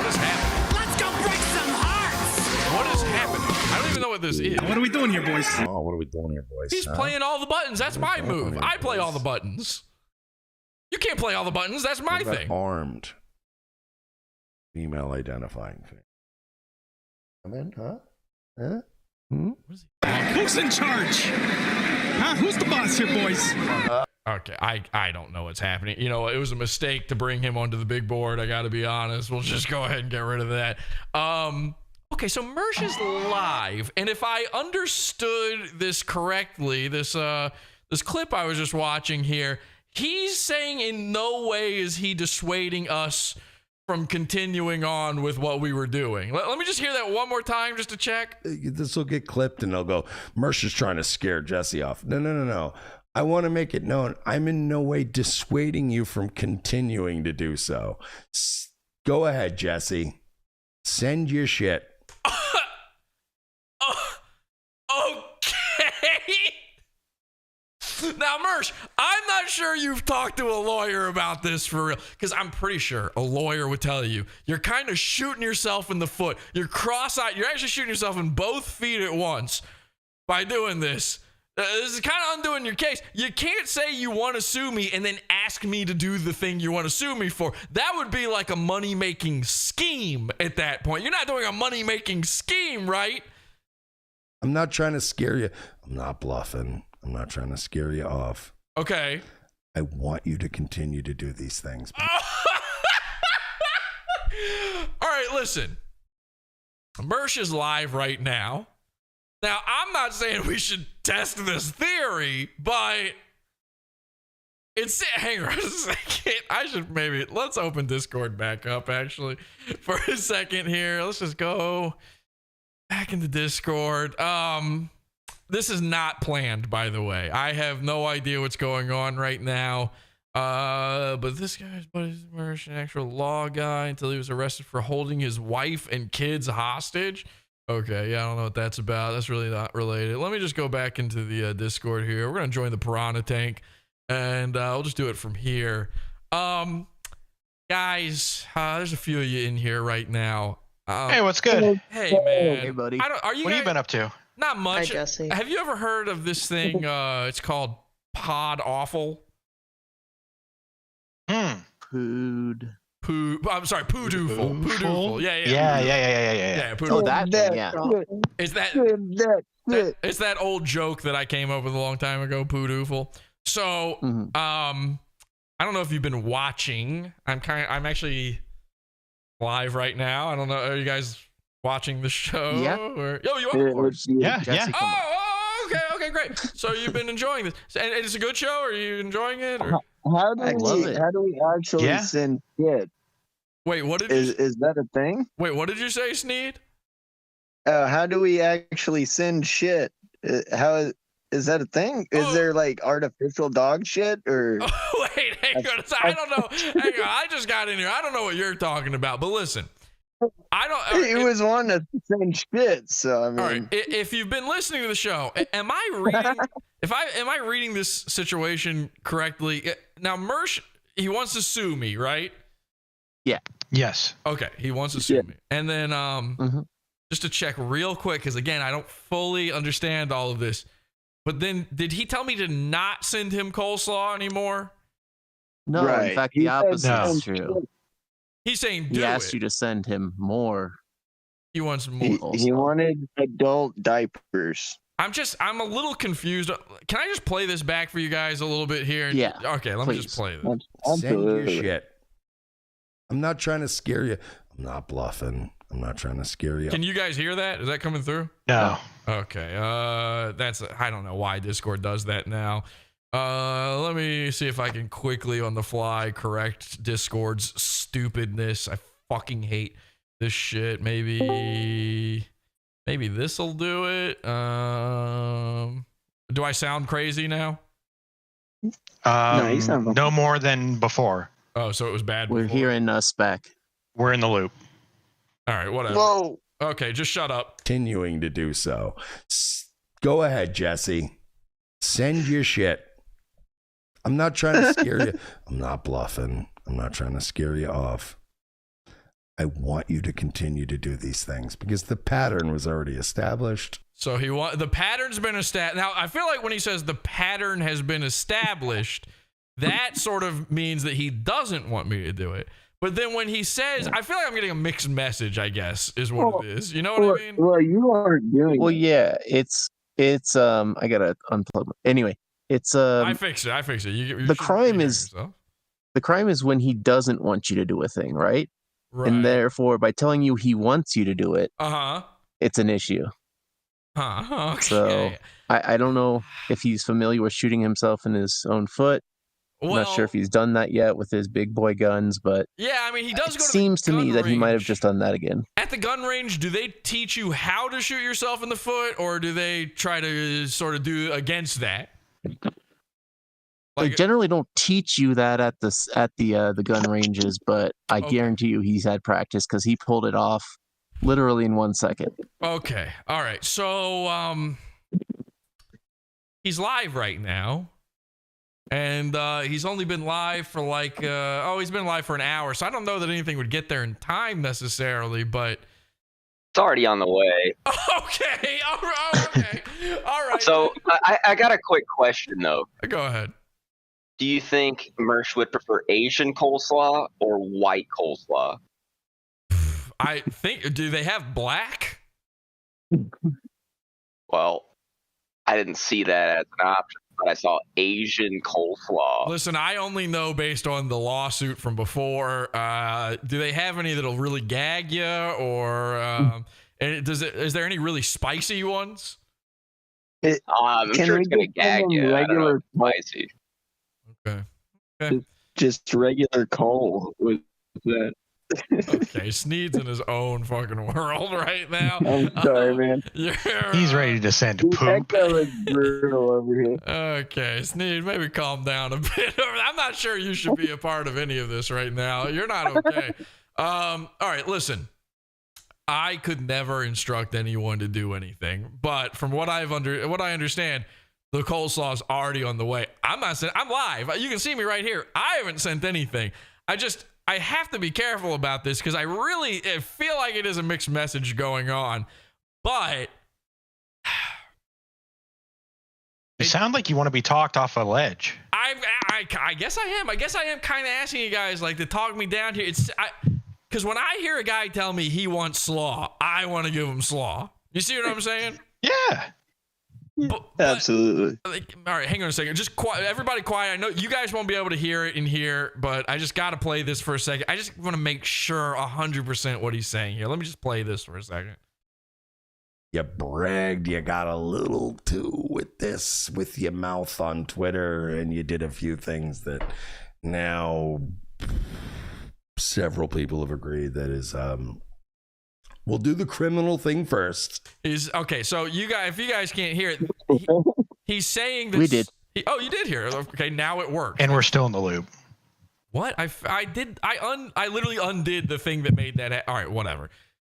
S7: is happening?
S21: Let's go break some hearts!
S7: What is happening? I don't even know what this is.
S21: What are we doing here, boys?
S1: Oh, what are we doing here, boys?
S7: He's playing all the buttons. That's my move. I play all the buttons. You can't play all the buttons. That's my thing.
S1: Armed. Female identifying fan. Come in, huh?
S21: Who's in charge? Huh? Who's the boss here, boys?
S7: Okay, I don't know what's happening. You know, it was a mistake to bring him onto the big board. I got to be honest. We'll just go ahead and get rid of that. Okay, so Mersh is live, and if I understood this correctly, this clip I was just watching here, he's saying in no way is he dissuading us from continuing on with what we were doing. Let me just hear that one more time just to check.
S1: This will get clipped and they'll go, Mersh is trying to scare Jesse off. No. I want to make it known I'm in no way dissuading you from continuing to do so. Go ahead, Jesse. Send your shit.
S7: Okay. Now, Mersh, I'm not sure you've talked to a lawyer about this for real, because I'm pretty sure a lawyer would tell you you're kind of shooting yourself in the foot. You're cross-eyed. You're actually shooting yourself in both feet at once by doing this. This is kind of undoing your case. You can't say you want to sue me and then ask me to do the thing you want to sue me for. That would be like a money-making scheme at that point. You're not doing a money-making scheme, right?
S1: I'm not trying to scare you. I'm not bluffing. I'm not trying to scare you off.
S7: Okay.
S1: I want you to continue to do these things.
S7: All right, listen. Mersh is live right now. Now, I'm not saying we should test this theory, but hang on a second. I should let's open Discord back up, actually, for a second here. Let's just go back into Discord. This is not planned, by the way. I have no idea what's going on right now. But this guy's buddy's Mersh, an actual law guy, until he was arrested for holding his wife and kids hostage. Okay, yeah, I don't know what that's about. That's really not related. Let me just go back into the Discord here. We're going to join the Piranha Tank, and we'll just do it from here. Guys, there's a few of you in here right now.
S22: Hey, what's good?
S7: Hey, man.
S22: Hey, buddy.
S7: What have
S22: you been up to?
S7: Not much.
S22: Hi, Jesse.
S7: Have you ever heard of this thing? It's called Pod Awful. I'm sorry, Poodooful. Poodooful. Yeah. Poodooful.
S22: Oh, that thing, yeah.
S7: It's that old joke that I came up with a long time ago, Poodooful. So, I don't know if you've been watching. I'm actually live right now. I don't know. Are you guys watching the show?
S22: Yeah.
S7: You are?
S22: Yeah.
S7: Okay, great. So you've been enjoying this, and it's a good show. Are you enjoying it? Or?
S23: How do we actually send shit?
S7: Wait, what did
S23: is that a thing?
S7: Wait, what did you say, Sneed?
S23: How do we actually send shit? How is that a thing? Is there like artificial dog shit or?
S7: Wait, hang on. I don't know. Hang on. I just got in here. I don't know what you're talking about. But listen, I don't.
S23: It was wanting to send shit. So I mean,
S7: all right. If you've been listening to the show, am I reading? Am I reading this situation correctly? Now, Mersh, he wants to sue me, right?
S23: Yeah.
S22: Yes.
S7: Okay, he wants to sue me. And then just to check real quick, because again, I don't fully understand all of this. But then, did he tell me to not send him coleslaw anymore?
S24: No, in fact, the opposite is true.
S7: He's saying
S24: he asked you to send him more.
S7: He wants more.
S23: He wanted adult diapers.
S7: I'm a little confused. Can I just play this back for you guys a little bit here?
S24: Yeah.
S7: Okay, let me just play this.
S1: Send your shit. I'm not trying to scare you. I'm not bluffing. I'm not trying to scare you.
S7: Can you guys hear that? Is that coming through?
S22: No.
S7: Okay. I don't know why Discord does that now. Let me see if I can quickly on the fly correct Discord's stupidness. I fucking hate this shit. Maybe this'll do it. Do I sound crazy now?
S22: No more than before.
S7: Oh, so it was bad
S24: We're
S7: before.
S24: hearing us back.
S22: We're in the loop.
S7: All right, whatever.
S23: Whoa.
S7: Okay, just shut up.
S1: Continuing to do so. Go ahead, Jesse. Send your shit. I'm not trying to scare you. I'm not bluffing. I'm not trying to scare you off. I want you to continue to do these things because the pattern was already established.
S7: So the pattern's been established. Now, I feel like when he says the pattern has been established, that sort of means that he doesn't want me to do it. But then when he says, I feel like I'm getting a mixed message, I guess, is what it is. You know what I mean?
S23: Well, you aren't doing
S24: Well,
S23: it.
S24: yeah, it's I gotta unplug. Anyway, it's
S7: I fix it. You
S24: the crime is when he doesn't want you to do a thing, right? And therefore, by telling you he wants you to do it, it's an issue.
S7: Okay.
S24: So I don't know if he's familiar with shooting himself in his own foot. I'm not sure if he's done that yet with his big boy guns, but
S7: yeah, I mean, he does go to
S24: seems
S7: the
S24: to me
S7: gun
S24: that he might have
S7: range.
S24: just done that again.
S7: At the gun range, do they teach you how to shoot yourself in the foot, or do they try to sort of do against that?
S24: They generally don't teach you that at the gun ranges, but I guarantee you he's had practice because he pulled it off literally in 1 second.
S7: Okay. All right. So he's live right now. And he's only been live for he's been live for an hour. So I don't know that anything would get there in time necessarily, but
S2: it's already on the way.
S7: Okay. Okay. All right.
S2: So I got a quick question though.
S7: Go ahead.
S2: Do you think Mersh would prefer Asian coleslaw or white coleslaw?
S7: I think, do they have black?
S2: Well, I didn't see that as an option, but I saw Asian coleslaw.
S7: Listen, I only know based on the lawsuit from before. Do they have any that'll really gag you, or is there any really spicy ones?
S2: I'm sure it's gonna gag you.
S23: Regular
S2: spicy.
S7: Okay.
S23: Just regular coal with that.
S7: Okay, Sneed's in his own fucking world right now.
S23: I'm sorry, man.
S22: He's ready to send poop.
S23: That was brutal over here.
S7: Okay, Sneed, maybe calm down a bit. I'm not sure you should be a part of any of this right now. You're not okay. All right, listen. I could never instruct anyone to do anything, but from what I understand, the coleslaw's already on the way. I'm live. You can see me right here. I haven't sent anything. I have to be careful about this because I feel like it is a mixed message going on, but
S22: you sound like you want to be talked off a ledge.
S7: I guess I am. I guess I am kind of asking you guys to talk me down here. Because when I hear a guy tell me he wants slaw, I want to give him slaw. You see what I'm saying?
S22: Yeah.
S23: Absolutely.
S7: All right, hang on a second. Just quiet. Everybody quiet. I know you guys won't be able to hear it in here, but I just got to play this for a second. I just want to make sure 100% what he's saying here. Let me just play this for a second.
S1: You bragged you got a little too with your mouth on Twitter, and you did a few things that now several people have agreed that is we'll do the criminal thing first.
S7: Okay, so you guys, if you guys can't hear it, he's saying this.
S24: We did.
S7: You did hear it. Okay, now it works.
S22: And we're still in the loop.
S7: What? I literally undid the thing that made that. All right, whatever.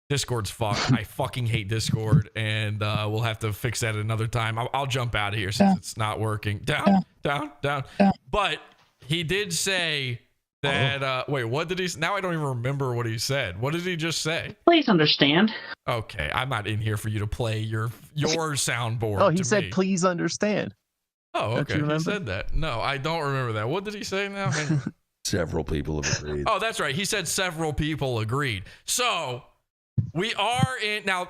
S7: Discord's fucked. I fucking hate Discord, and we'll have to fix that another time. I'll jump out of here since it's not working. Down. But he did say that. Wait, what did he? Now I don't even remember what he said. What did he just say?
S3: Please understand.
S7: Okay, I'm not in here for you to play your soundboard.
S24: Oh, he said, "Please understand."
S7: Oh, okay. He said that. No, I don't remember that. What did he say now?
S1: Several people have agreed.
S7: Oh, that's right. He said several people agreed. So we are in now.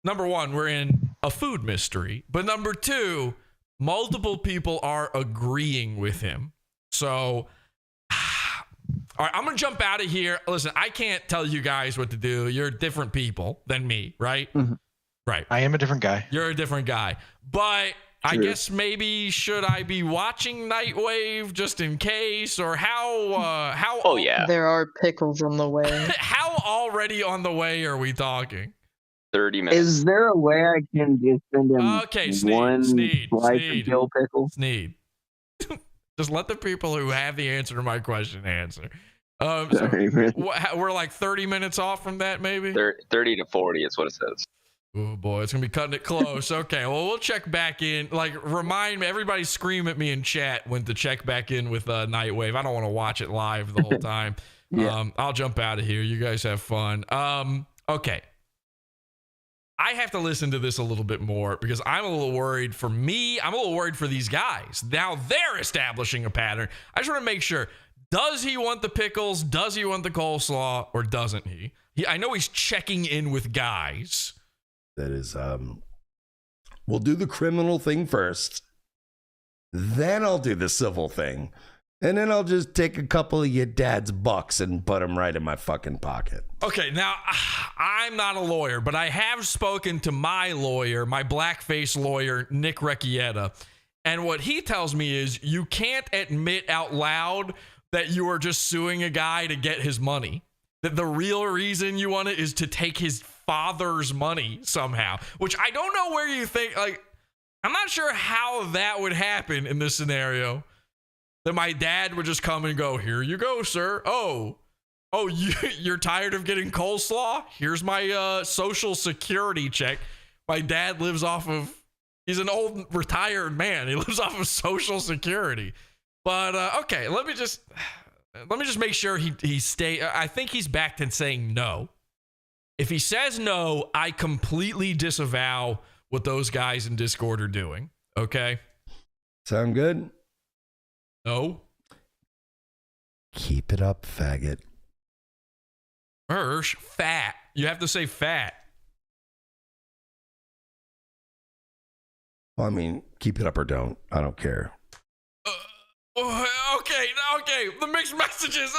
S7: Number one, we're in a food mystery, but number two, multiple people are agreeing with him. So All right, I'm going to jump out of here. Listen, I can't tell you guys what to do. You're different people than me, right?
S24: Mm-hmm.
S7: Right.
S22: I am a different guy.
S7: You're a different guy. But I
S22: True.
S7: guess maybe should I be watching Nightwave just in case? Or how
S2: Oh, yeah.
S3: There are pickles on the way.
S7: how already on the way are we talking?
S2: 30 minutes.
S23: Is there a way I can just send him
S7: Okay,
S23: one
S7: Sneed,
S23: slice
S7: Sneed.
S23: of dill pickle?
S7: Sneed. Just let the people who have the answer to my question answer.
S23: Sorry, man.
S7: We're like 30 minutes off from that, maybe?
S2: 30 to 40 is what it says.
S7: Oh, boy, it's going to be cutting it close. Okay, well, we'll check back in. Like, remind me, everybody scream at me in chat when to check back in with Nightwave. I don't want to watch it live the whole time.
S23: Yeah.
S7: I'll jump out of here. You guys have fun. Okay. I have to listen to this a little bit more because I'm a little worried for me. I'm a little worried for these guys. Now they're establishing a pattern. I just want to make sure. Does he want the pickles? Does he want the coleslaw? Or doesn't he? I know he's checking in with guys.
S1: That is, we'll do the criminal thing first. Then I'll do the civil thing. And then I'll just take a couple of your dad's bucks and put them right in my fucking pocket.
S7: Okay, now, I'm not a lawyer, but I have spoken to my lawyer, my blackface lawyer, Nick Recchietta. And what he tells me is you can't admit out loud that you are just suing a guy to get his money. That the real reason you want it is to take his father's money somehow, which I don't know where you think, like, I'm not sure how that would happen in this scenario. That my dad would just come and go, here you go, sir. Oh, you're tired of getting coleslaw? Here's my social security check. My dad lives off of, he's an old retired man. He lives off of social security. But okay, let me just make sure he stay. I think he's back to saying no. If he says no, I completely disavow what those guys in Discord are doing. Okay?
S1: Sound good?
S7: No.
S1: Keep it up, faggot.
S7: Mersh, fat. You have to say fat.
S1: Well, I mean, keep it up or don't. I don't care.
S7: Okay. The mixed messages.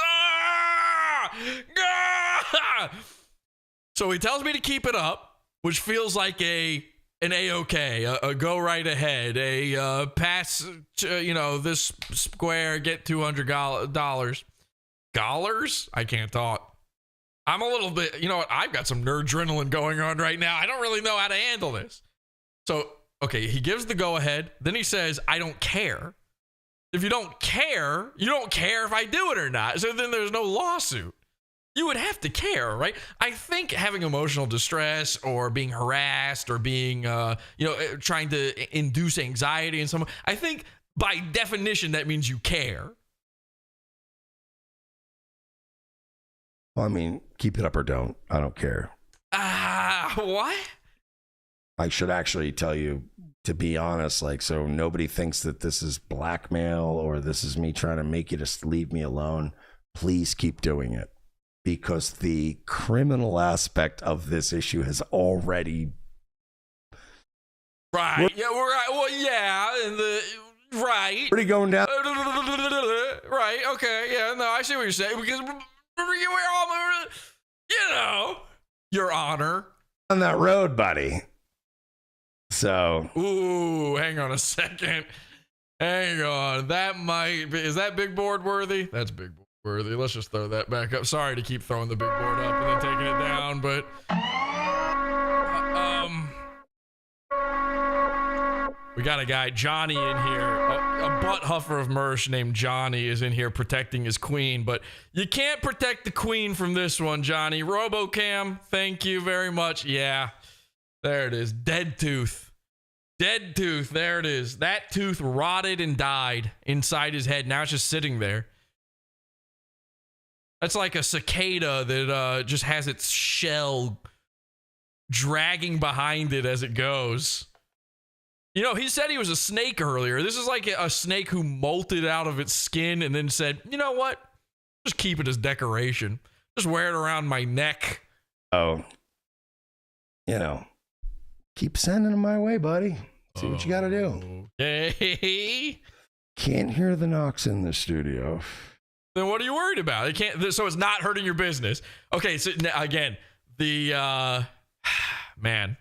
S7: So he tells me to keep it up, which feels like an A-OK, a go right ahead, a pass, this square, get $200. Dollars? I can't talk. I'm a little bit, you know what? I've got some nerd-adrenaline going on right now. I don't really know how to handle this. So, okay, he gives the go ahead. Then he says, I don't care. If you don't care, you don't care if I do it or not. So then there's no lawsuit. You would have to care, right? I think having emotional distress or being harassed or being, trying to induce anxiety in someone, I think by definition that means you care.
S1: Well, I mean, keep it up or don't. I don't care.
S7: What?
S1: I should actually tell you, to be honest, like, so nobody thinks that this is blackmail or this is me trying to make you just leave me alone. Please keep doing it. Because the criminal aspect of this issue has already...
S7: Right. Yeah, we're right. Well, yeah. Right.
S1: Already going down.
S7: Right. Okay. Yeah. No, I see what you're saying. Because we're all, Your Honor.
S1: On that road, buddy. So.
S7: Ooh, hang on a second. Hang on. That might be. Is that big board worthy? That's big board worthy. Let's just throw that back up. Sorry to keep throwing the big board up and then taking it down, but. We got a guy, Johnny, in here. A butt huffer of Mersh named Johnny is in here protecting his queen, but you can't protect the queen from this one, Johnny. RoboCam, thank you very much. Yeah, there it is. Dead tooth. Dead tooth. There it is. That tooth rotted and died inside his head. Now it's just sitting there. That's like a cicada that just has its shell dragging behind it as it goes. You know, he said he was a snake earlier. This is like a snake who molted out of its skin and then said, you know what? Just keep it as decoration. Just wear it around my neck.
S1: Oh, keep sending them my way, buddy. See what you got to do.
S7: Okay.
S1: Can't hear the knocks in the studio.
S7: then what are you worried about? It can't. So it's not hurting your business. Okay. So again, the man,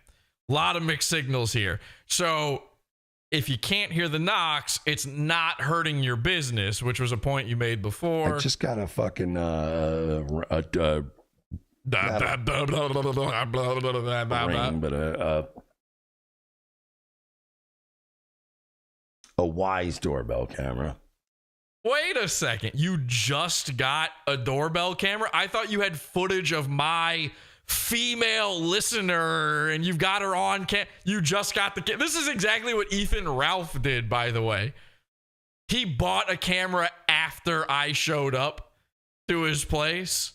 S7: a lot of mixed signals here. So if you can't hear the knocks, it's not hurting your business, which was a point you made before.
S1: I just got a fucking ring, but a Wise doorbell camera.
S7: Wait a second. You just got a doorbell camera? I thought you had footage of my female listener and you've got her on you just got the this is exactly what Ethan Ralph did, by the way. He bought a camera after I showed up to his place.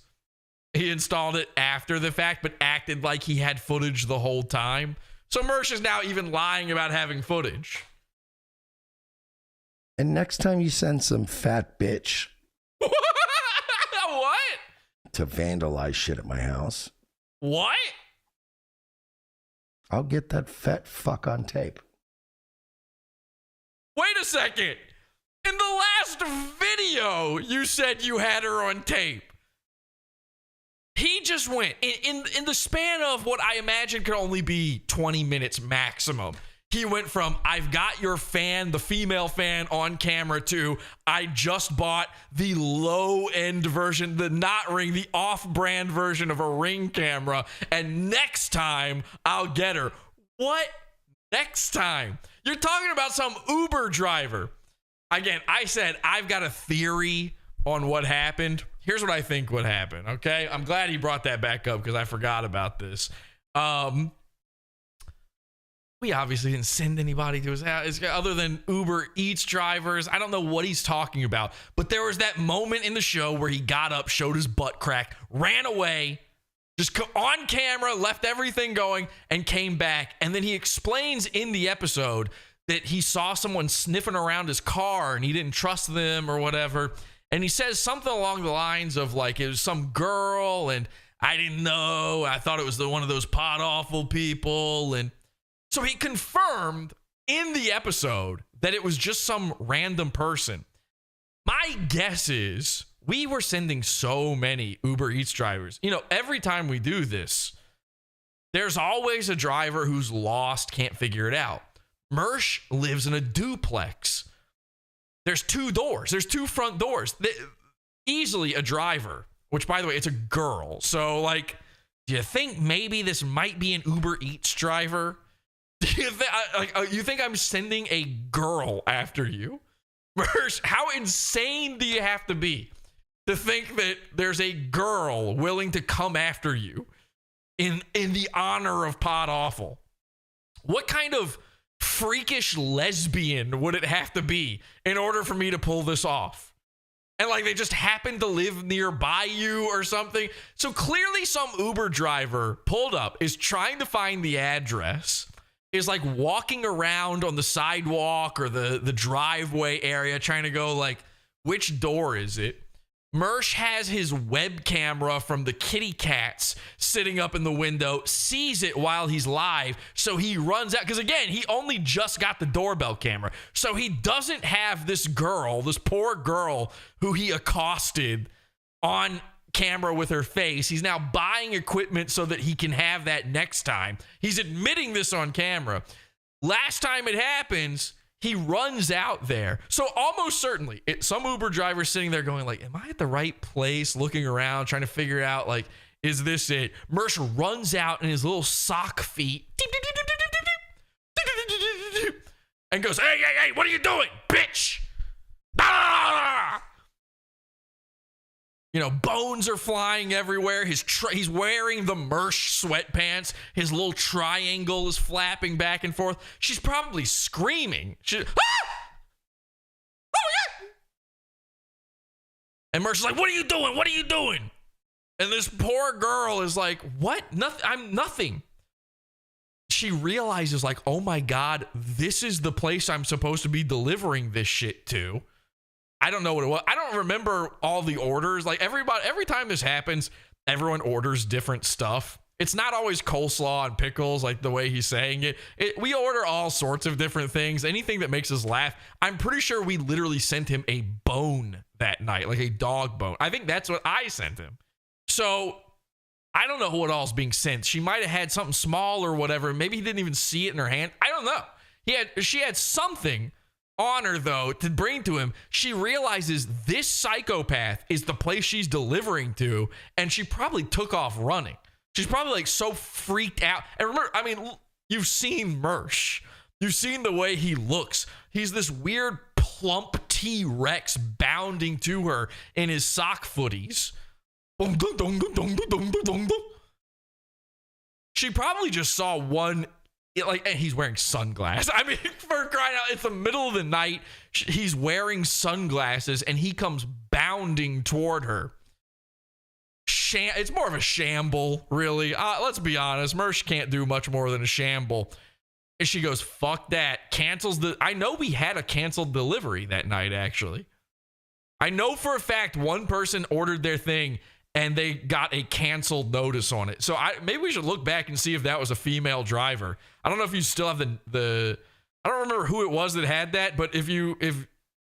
S7: He installed it after the fact, but acted like he had footage the whole time. So Mersh is now even lying about having footage.
S1: And next time you send some fat bitch
S7: What?
S1: to vandalize shit at my house,
S7: what?
S1: I'll get that fat fuck on tape.
S7: Wait a second. In the last video, you said you had her on tape. He just went in the span of what I imagine could only be 20 minutes maximum. He went from I've got your fan, the female fan on camera, to I just bought the low end version, the not Ring, the off brand version of a Ring camera. And next time I'll get her. What? Next time? You're talking about some Uber driver. Again, I said I've got a theory on what happened. Here's what I think would happen, okay? I'm glad he brought that back up because I forgot about this. We obviously didn't send anybody to his house other than Uber Eats drivers. I don't know what he's talking about, but there was that moment in the show where he got up, showed his butt crack, ran away, just on camera, left everything going, and came back. And then he explains in the episode that he saw someone sniffing around his car and he didn't trust them or whatever. And he says something along the lines of like, it was some girl and I didn't know. I thought it was one of those pot awful people. And so he confirmed in the episode that it was just some random person. My guess is we were sending so many Uber Eats drivers. You know, every time we do this, there's always a driver who's lost, can't figure it out. Mersh lives in a duplex. There's two doors. There's two front doors. Easily a driver, which, by the way, it's a girl. So, like, do you think maybe this might be an Uber Eats driver? Do you think I'm sending a girl after you? Mersh, how insane do you have to be to think that there's a girl willing to come after you in the honor of Pod Awful? What kind of freakish lesbian would it have to be in order for me to pull this off? And like they just happen to live nearby you or something. So clearly some Uber driver pulled up, is trying to find the address, is like walking around on the sidewalk or the driveway area trying to go like, which door is it? Mersh has his web camera from the kitty cats sitting up in the window, sees it while he's live, so he runs out. Because again, he only just got the doorbell camera. So he doesn't have this girl, this poor girl who he accosted on camera with her face. He's now buying equipment so that he can have that next time. He's admitting this on camera. Last time it happens, he runs out there. So almost certainly, some Uber driver sitting there going like, am I at the right place? Looking around, trying to figure out like, is this it? Mersh runs out in his little sock feet and goes, hey, what are you doing, bitch? You know, bones are flying everywhere. He's wearing the Mersh sweatpants. His little triangle is flapping back and forth. She's probably screaming. Oh, yeah! And Mersh is like, what are you doing? What are you doing? And this poor girl is like, what? Nothing. I'm nothing. She realizes like, oh my God, this is the place I'm supposed to be delivering this shit to. I don't know what it was. I don't remember all the orders. Like every time this happens, everyone orders different stuff. It's not always coleslaw and pickles like the way he's saying it. We order all sorts of different things, anything that makes us laugh. I'm pretty sure we literally sent him a bone that night, like a dog bone. I think that's what I sent him. So I don't know what all's being sent. She might have had something small or whatever. Maybe he didn't even see it in her hand. I don't know. She had something on her, though, to bring to him. She realizes this psychopath is the place she's delivering to, and she probably took off running. She's probably like so freaked out. And remember, I mean, you've seen Mersh. You've seen the way he looks. He's this weird plump T-Rex bounding to her in his sock footies. She probably just saw one, and he's wearing sunglasses. I mean, for crying out, it's the middle of the night. He's wearing sunglasses, and he comes bounding toward her. It's more of a shamble, really. Let's be honest. Mersh can't do much more than a shamble. And she goes, fuck that. I know we had a canceled delivery that night, actually. I know for a fact one person ordered their thing and they got a canceled notice on it. So maybe we should look back and see if that was a female driver. I don't know if you still have the I don't remember who it was that had that, but if you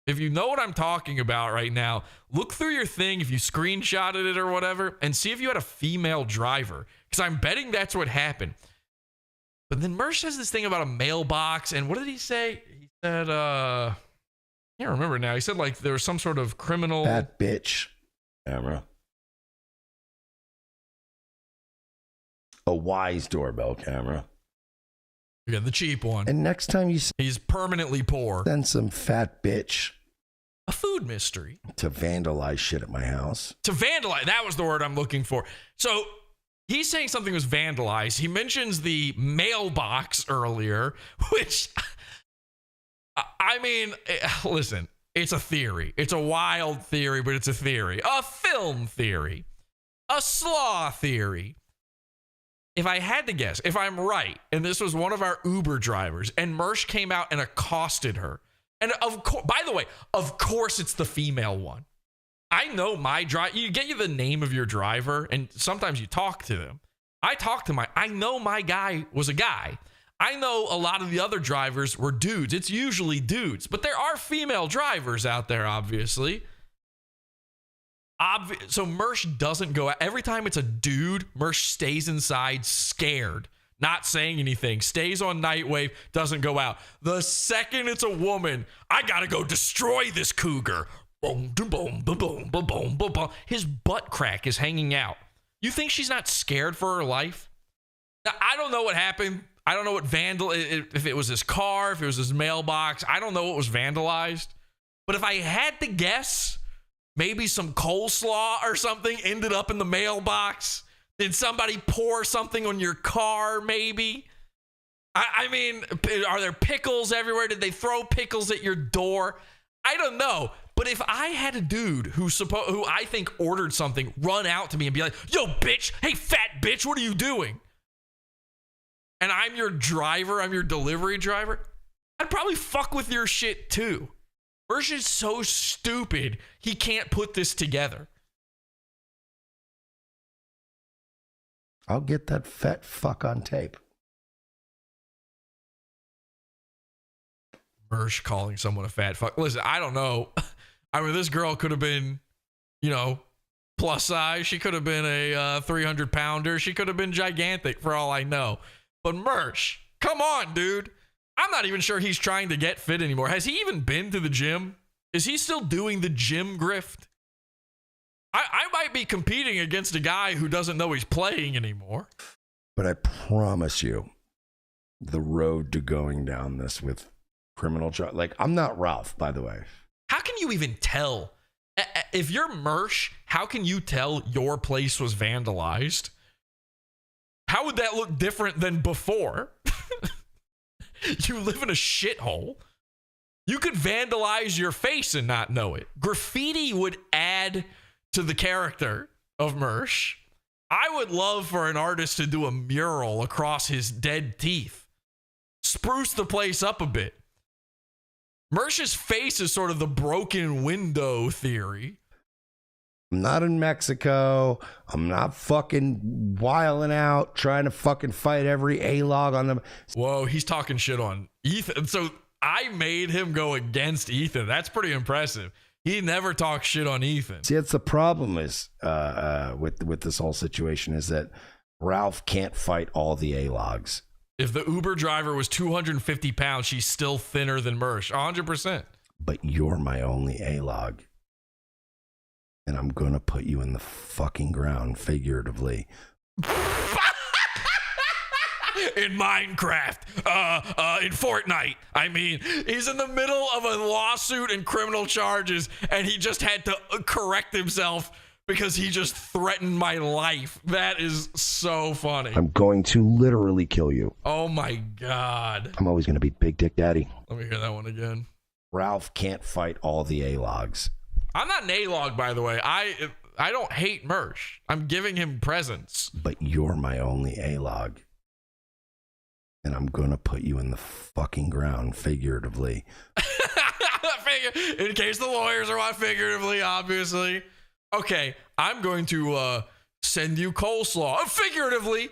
S7: know what I'm talking about right now, look through your thing, if you screenshotted it or whatever, and see if you had a female driver, because I'm betting that's what happened. But then Mersh says this thing about a mailbox, and what did he say? He said, I can't remember now. He said like there was some sort of criminal...
S1: That bitch. Camera. A Wise doorbell camera.
S7: Again, the cheap one.
S1: And next time
S7: he's permanently poor.
S1: Send some fat bitch.
S7: A food mystery.
S1: To vandalize shit at my house.
S7: To vandalize. That was the word I'm looking for. So he's saying something was vandalized. He mentions the mailbox earlier, which, I mean, listen, it's a theory. It's a wild theory, but it's a theory. A film theory. A slaw theory. If I had to guess, if I'm right, and this was one of our Uber drivers, and Mersh came out and accosted her, and of course, by the way, of course it's the female one. I know my driver. You get the name of your driver, and sometimes you talk to them. I know my guy was a guy. I know a lot of the other drivers were dudes. It's usually dudes, but there are female drivers out there, obviously. So Mersh doesn't go out. Every time it's a dude, Mersh stays inside scared, not saying anything, stays on Nightwave, doesn't go out. The second it's a woman, I gotta go destroy this cougar. Boom, boom, boom, boom, boom, boom, boom, boom, boom. His butt crack is hanging out. You think she's not scared for her life? Now, I don't know what happened. I don't know what if it was his car, if it was his mailbox. I don't know what was vandalized. But if I had to guess, maybe some coleslaw or something ended up in the mailbox. Did somebody pour something on your car, maybe? I mean, are there pickles everywhere? Did they throw pickles at your door? I don't know. But if I had a dude who I think ordered something run out to me and be like, yo, bitch, hey, fat bitch, what are you doing? And I'm your driver, I'm your delivery driver, I'd probably fuck with your shit too. Mersh is so stupid, he can't put this together.
S1: I'll get that fat fuck on tape.
S7: Mersh calling someone a fat fuck. Listen, I don't know. I mean, this girl could have been, plus size. She could have been a 300-pounder. She could have been gigantic for all I know. But Mersh, come on, dude. I'm not even sure he's trying to get fit anymore. Has he even been to the gym? Is he still doing the gym grift? I might be competing against a guy who doesn't know he's playing anymore.
S1: But I promise you, the road to going down this with criminal charge. Like, I'm not Ralph, by the way.
S7: How can you even tell? If you're Mersh, how can you tell your place was vandalized? How would that look different than before? You live in a shithole. You could vandalize your face and not know it. Graffiti would add to the character of Mersh. I would love for an artist to do a mural across his dead teeth. Spruce the place up a bit. Mersh's face is sort of the broken window theory.
S1: I'm not in Mexico. I'm not fucking wiling out trying to fucking fight every A-log on them.
S7: Whoa, he's talking shit on Ethan. So I made him go against Ethan. That's pretty impressive. He never talks shit on Ethan.
S1: See, that's the problem is with this whole situation is that Ralph can't fight all the A-logs.
S7: If the Uber driver was 250 pounds, she's still thinner than Mersh. 100%.
S1: But you're my only A-log. And I'm going to put you in the fucking ground, figuratively.
S7: In Minecraft, in Fortnite. I mean, he's in the middle of a lawsuit and criminal charges, and he just had to correct himself because he just threatened my life. That is so funny.
S1: I'm going to literally kill you.
S7: Oh my God.
S1: I'm always going to be Big Dick Daddy.
S7: Let me hear that one again.
S1: Ralph can't fight all the A-logs.
S7: I'm not an A-log, by the way. I don't hate Mersh. I'm giving him presents.
S1: But you're my only A-log. And I'm going to put you in the fucking ground, figuratively.
S7: In case the lawyers are on figuratively, obviously. Okay, I'm going to send you coleslaw. Figuratively.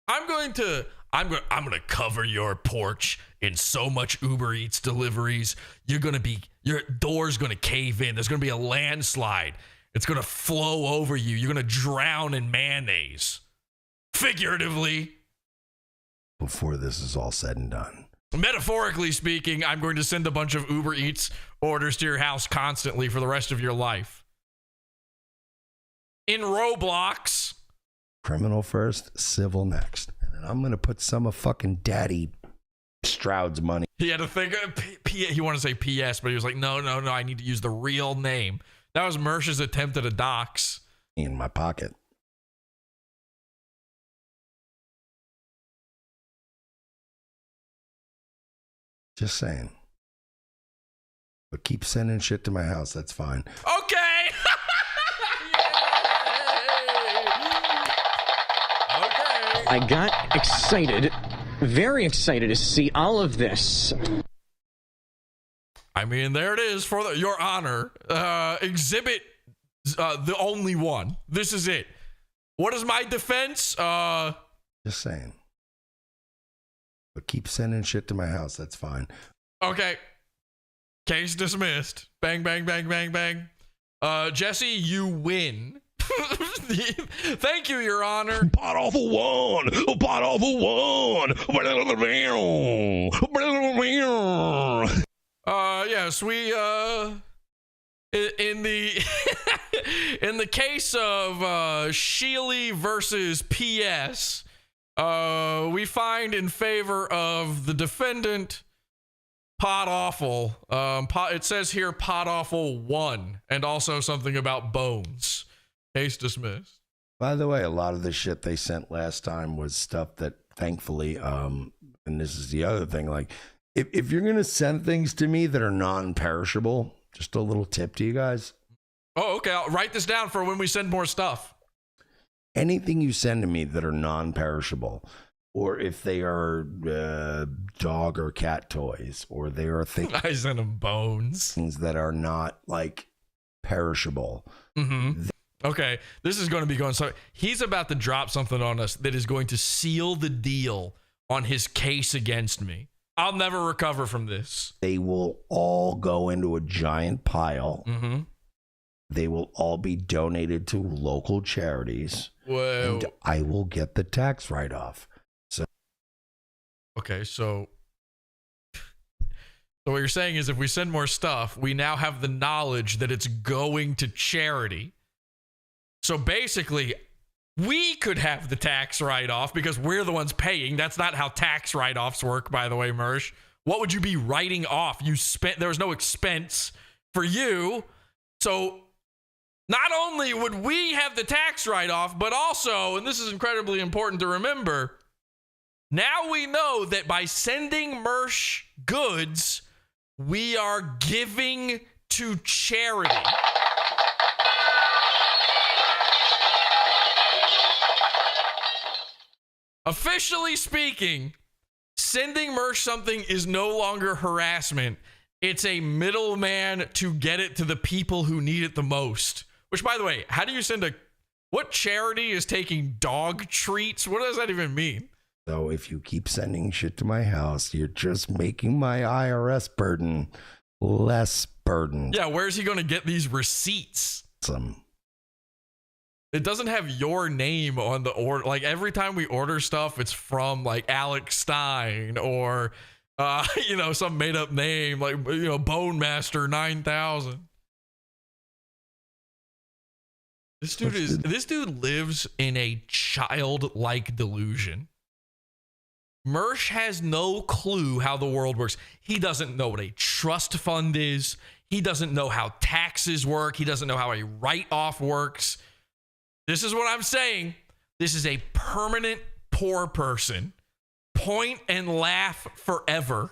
S7: I'm going to cover your porch in so much Uber Eats deliveries. Your door's going to cave in. There's going to be a landslide. It's going to flow over you. You're going to drown in mayonnaise. Figuratively.
S1: Before this is all said and done.
S7: Metaphorically speaking, I'm going to send a bunch of Uber Eats orders to your house constantly for the rest of your life. In Roblox.
S1: Criminal first, civil next. And then I'm going to put some of fucking Daddy Stroud's money.
S7: He had to think, he wanted to say PS, but he was like, no, I need to use the real name. That was Mersh's attempt at a dox.
S1: In my pocket. Just saying. But keep sending shit to my house. That's fine.
S7: Okay. Okay.
S9: I got excited, very excited to see all of this.
S7: I mean, there it is for your honor. Exhibit the only one. This is it. What is my defense?
S1: Just saying. But keep sending shit to my house. That's fine.
S7: Okay. Case dismissed. Bang, bang, bang, bang, bang. Jesse, you win. Thank you, Your Honor.
S1: Pot off a one. Pot off a one.
S7: Yes, we in the in the case of Sheely versus PS, we find in favor of the defendant Pot Awful. It says here Pot Awful 1, and also something about bones. Case dismissed.
S1: By the way, a lot of the shit they sent last time was stuff that thankfully, and this is the other thing, like if you're gonna send things to me that are non-perishable, just a little tip to you guys.
S7: Oh, okay. I'll write this down for when we send more stuff.
S1: Anything you send to me that are non-perishable, or if they are dog or cat toys, or they are things
S7: I send them bones,
S1: things that are not like perishable.
S7: Mm-hmm. Okay, this is going to be going. So he's about to drop something on us that is going to seal the deal on his case against me. I'll never recover from this.
S1: They will all go into a giant pile.
S7: Mm-hmm.
S1: They will all be donated to local charities.
S7: Whoa.
S1: And I will get the tax write-off. So,
S7: okay, so what you're saying is if we send more stuff, we now have the knowledge that it's going to charity. So basically, we could have the tax write-off because we're the ones paying. That's not how tax write-offs work, by the way, Mersh. What would you be writing off? There was no expense for you. So not only would we have the tax write-off, but also, and this is incredibly important to remember, now we know that by sending Mersh goods, we are giving to charity. Officially speaking, sending Mersh something is no longer harassment. It's a middleman to get it to the people who need it the most. Which, by the way, how do you send what charity is taking dog treats? What does that even mean?
S1: So if you keep sending shit to my house, you're just making my IRS burden less burden.
S7: Yeah, where's he going to get these receipts? It doesn't have your name on the order. Like every time we order stuff, it's from like Alex Stein or, some made up name like, Bone Master 9000. This dude lives in a childlike delusion. Mersh has no clue how the world works. He doesn't know what a trust fund is. He doesn't know how taxes work. He doesn't know how a write-off works. This is what I'm saying. This is a permanent poor person. Point and laugh forever.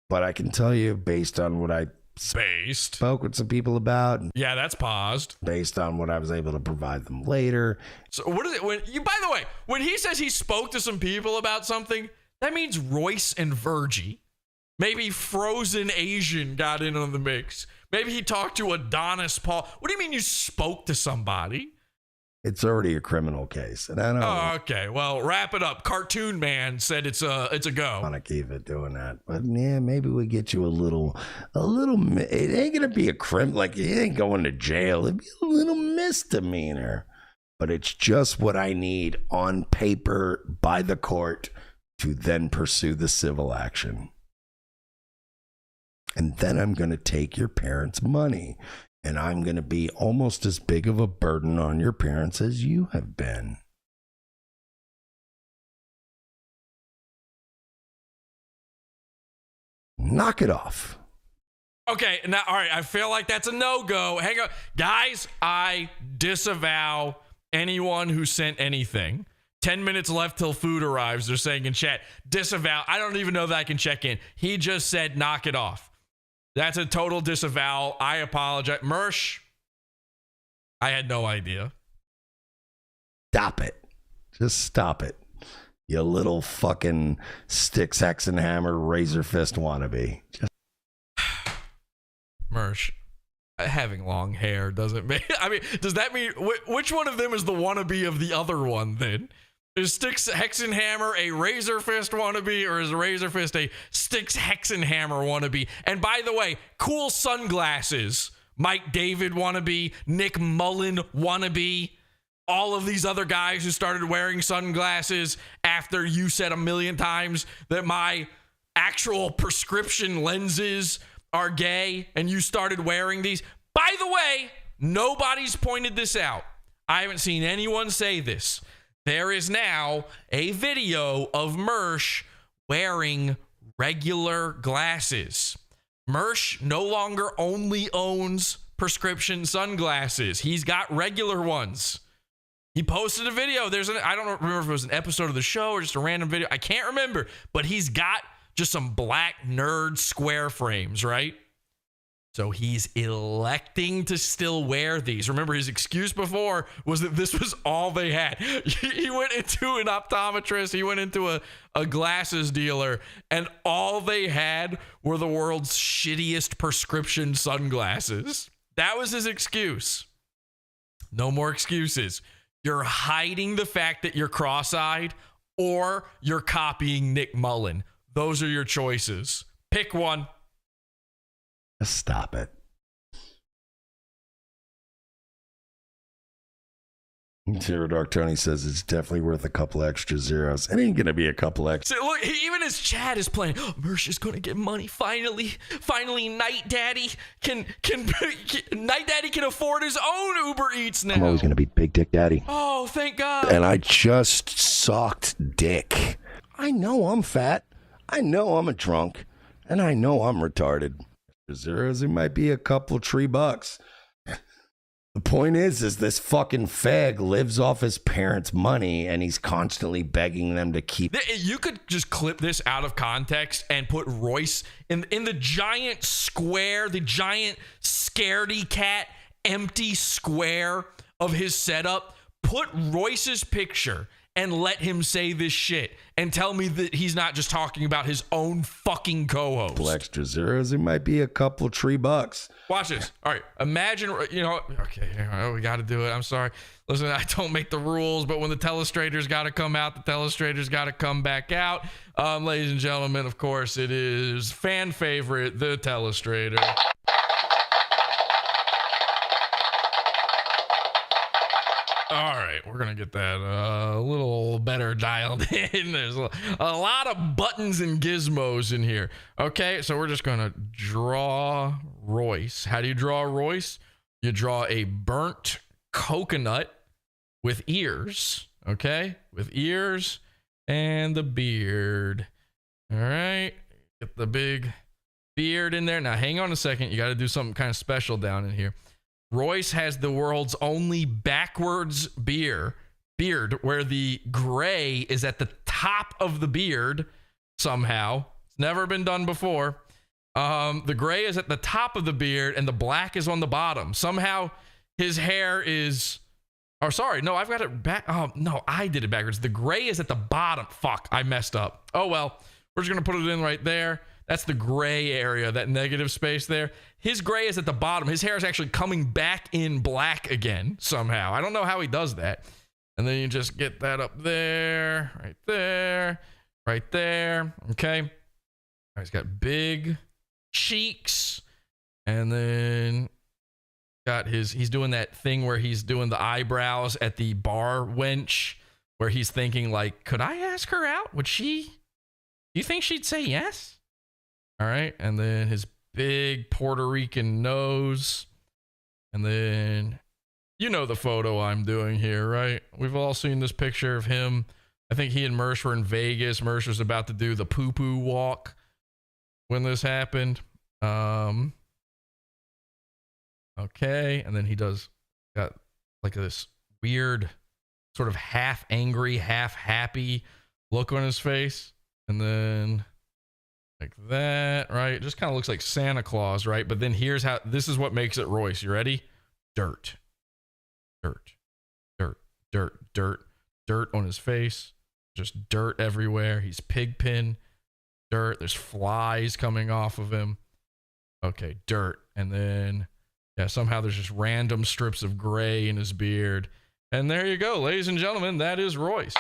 S1: But I can tell you, based on what I spoke with some people about.
S7: Yeah, that's paused.
S1: Based on what I was able to provide them later.
S7: So what is it by the way, when he says he spoke to some people about something, that means Royce and Virgie. Maybe Frozen Asian got in on the mix. Maybe he talked to Adonis Paul. What do you mean you spoke to somebody?
S1: It's already a criminal case, and I don't.
S7: Oh, okay. Well, wrap it up. Cartoon Man said it's a go.
S1: I want to keep it doing that, but yeah, maybe we get you a little. It ain't gonna be a crime. Like you ain't going to jail. It'd be a little misdemeanor, but it's just what I need on paper by the court to then pursue the civil action, and then I'm gonna take your parents' money. And I'm going to be almost as big of a burden on your parents as you have been. Knock it off.
S7: Okay, now, all right, I feel like that's a no-go. Hang on. Guys, I disavow anyone who sent anything. 10 minutes left till food arrives, they're saying in chat. Disavow. I don't even know that I can check in. He just said knock it off. That's a total disavow. I apologize. Mersh, I had no idea.
S1: Stop it. Just stop it. You little fucking Sticks, Hex, and Hammer, Razor Fist wannabe.
S7: Mersh, having long hair doesn't mean... I mean, does that mean... Which one of them is the wannabe of the other one, then? Is Sticks, Hex, and Hammer a Razor Fist wannabe, or is Razor Fist a Sticks, Hex, and Hammer wannabe? And by the way, cool sunglasses. Mike David wannabe, Nick Mullen wannabe, all of these other guys who started wearing sunglasses after you said a million times that my actual prescription lenses are gay, and you started wearing these. By the way, nobody's pointed this out. I haven't seen anyone say this. There is now a video of Mersh wearing regular glasses. Mersh no longer only owns prescription sunglasses. He's got regular ones. He posted a video. I don't remember if it was an episode of the show or just a random video. I can't remember, but he's got just some black nerd square frames, right? So he's electing to still wear these. Remember, his excuse before was that this was all they had. He went into an optometrist, he went into a glasses dealer, and all they had were the world's shittiest prescription sunglasses. That was his excuse. No more excuses. You're hiding the fact that you're cross-eyed, or you're copying Nick Mullen. Those are your choices. Pick one.
S1: Stop it. Zero Dark Tony says it's definitely worth a couple extra zeros. It ain't gonna be a couple extra.
S7: So look, even his chat is playing. Oh, Mersh is gonna get money. Finally, Night Daddy can Night Daddy can afford his own Uber Eats now.
S1: I'm always gonna be Big Dick Daddy.
S7: Oh, thank God.
S1: And I just sucked dick. I know I'm fat. I know I'm a drunk, and I know I'm retarded. Zeros, it might be a couple $3. The point is this fucking fag lives off his parents' money, and he's constantly begging them to keep.
S7: You could just clip this out of context and put Royce in the giant square, the giant scaredy cat empty square of his setup. Put Royce's picture and let him say this shit and tell me that he's not just talking about his own fucking co-host.
S1: Couple extra zeros. It might be a couple $3.
S7: Watch this. All right. Imagine, okay, we got to do it. I'm sorry. Listen, I don't make the rules, but when the telestrator's got to come out, the telestrator's got to come back out. Ladies and gentlemen, of course, it is fan favorite, the telestrator. All right, we're going to get that a little better dialed in. There's a lot of buttons and gizmos in here. Okay, so we're just going to draw Royce. How do you draw Royce? You draw a burnt coconut with ears, okay? With ears and the beard. All right, get the big beard in there. Now, hang on a second. You got to do something kind of special down in here. Royce has the world's only backwards beard where the gray is at the top of the beard somehow. It's never been done before. The gray is at the top of the beard and the black is on the bottom. Somehow his hair is... Oh, sorry. No, I've got it back. Oh, no, I did it backwards. The gray is at the bottom. Fuck, I messed up. Oh, well, we're just going to put it in right there. That's the gray area, that negative space there. His gray is at the bottom. His hair is actually coming back in black again somehow. I don't know how he does that. And then you just get that up there, right there, right there. Okay. He's got big cheeks. And then he's doing that thing where he's doing the eyebrows at the bar wench where he's thinking like, could I ask her out? Do you think she'd say yes? All right, and then his big Puerto Rican nose. And then, you know the photo I'm doing here, right? We've all seen this picture of him. I think he and Mersh were in Vegas. Mersh was about to do the poo-poo walk when this happened. Okay, and then he got like this weird sort of half angry, half happy look on his face. And then... like that, right? It just kind of looks like Santa Claus, right? But then this is what makes it Royce. You ready? Dirt on his face. Just dirt everywhere. He's pigpen. Dirt. There's flies coming off of him. Okay, dirt. And then, somehow there's just random strips of gray in his beard. And there you go, ladies and gentlemen. That is Royce.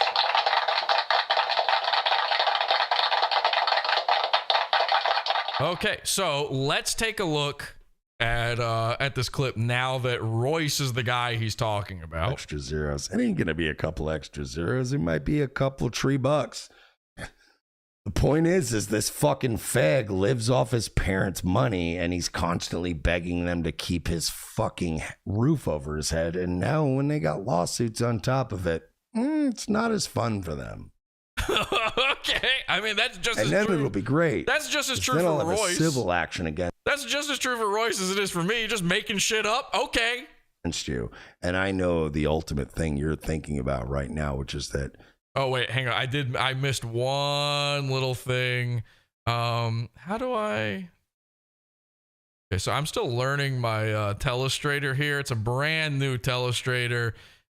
S7: Okay, so let's take a look at this clip now that Royce is the guy he's talking about.
S1: Extra zeros. It ain't gonna be a couple extra zeros. It might be a couple $3. The point is this fucking fag lives off his parents' money and he's constantly begging them to keep his fucking roof over his head. And now when they got lawsuits on top of it, it's not as fun for them.
S7: Okay, I mean that's just
S1: and
S7: as
S1: then
S7: true.
S1: It'll be great.
S7: That's just as true
S1: then
S7: for
S1: I'll have
S7: Royce.
S1: A civil action again.
S7: That's just as true for Royce as it is for me. Just making shit up. Okay.
S1: Against you, and I know the ultimate thing you're thinking about right now, which is that.
S7: Oh wait, hang on. I missed one little thing. How do I? Okay, so I'm still learning my telestrator here. It's a brand new telestrator.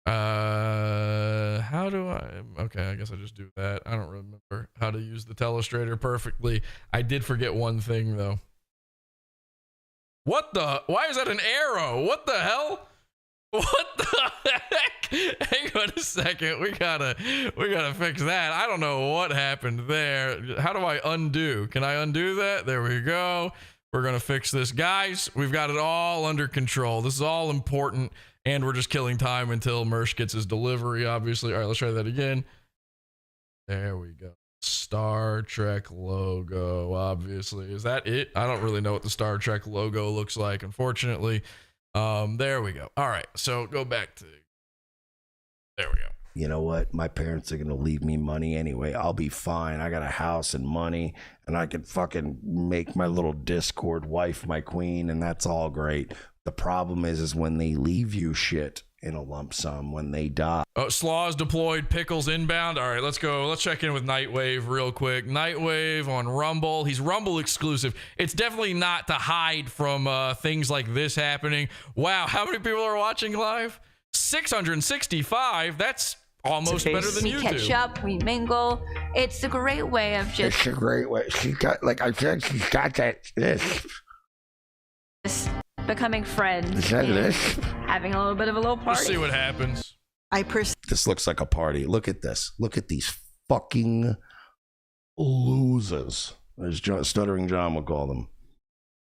S7: How do I? Okay, I guess I just do that. I don't remember how to use the telestrator perfectly. I did forget one thing though. What the? Why is that an arrow? What the hell? What the heck? Hang on a second. We gotta fix that. I don't know what happened there. How do I undo? Can I undo that? There we go. We're gonna fix this, guys. We've got it all under control. This is all important. And we're just killing time until Mersh gets his delivery, obviously. All right, let's try that again. There we go. Star Trek logo, obviously. Is that it? I don't really know what the Star Trek logo looks like, unfortunately. There we go. All right, so go back to... There we go.
S1: You know what? My parents are going to leave me money anyway. I'll be fine. I got a house and money, and I can fucking make my little Discord wife my queen, and that's all great. The problem is when they leave you shit in a lump sum when they die.
S7: Oh, Slaws deployed, Pickles inbound. All right, let's go. Let's check in with Nightwave real quick. Nightwave on Rumble. He's Rumble exclusive. It's definitely not to hide from things like this happening. Wow, how many people are watching live? 665. That's almost better than
S4: we
S7: you
S4: catch
S7: do.
S4: up, we mingle. It's a great way of just
S1: It's a great way. She got, like I said, she's got this.
S4: becoming friends.
S1: Is that
S4: and
S1: this?
S4: having a little bit of a little
S7: We'll
S4: party.
S7: see what happens.
S1: This looks like a party. Look at this. Look at these fucking losers, as Stuttering John would call them.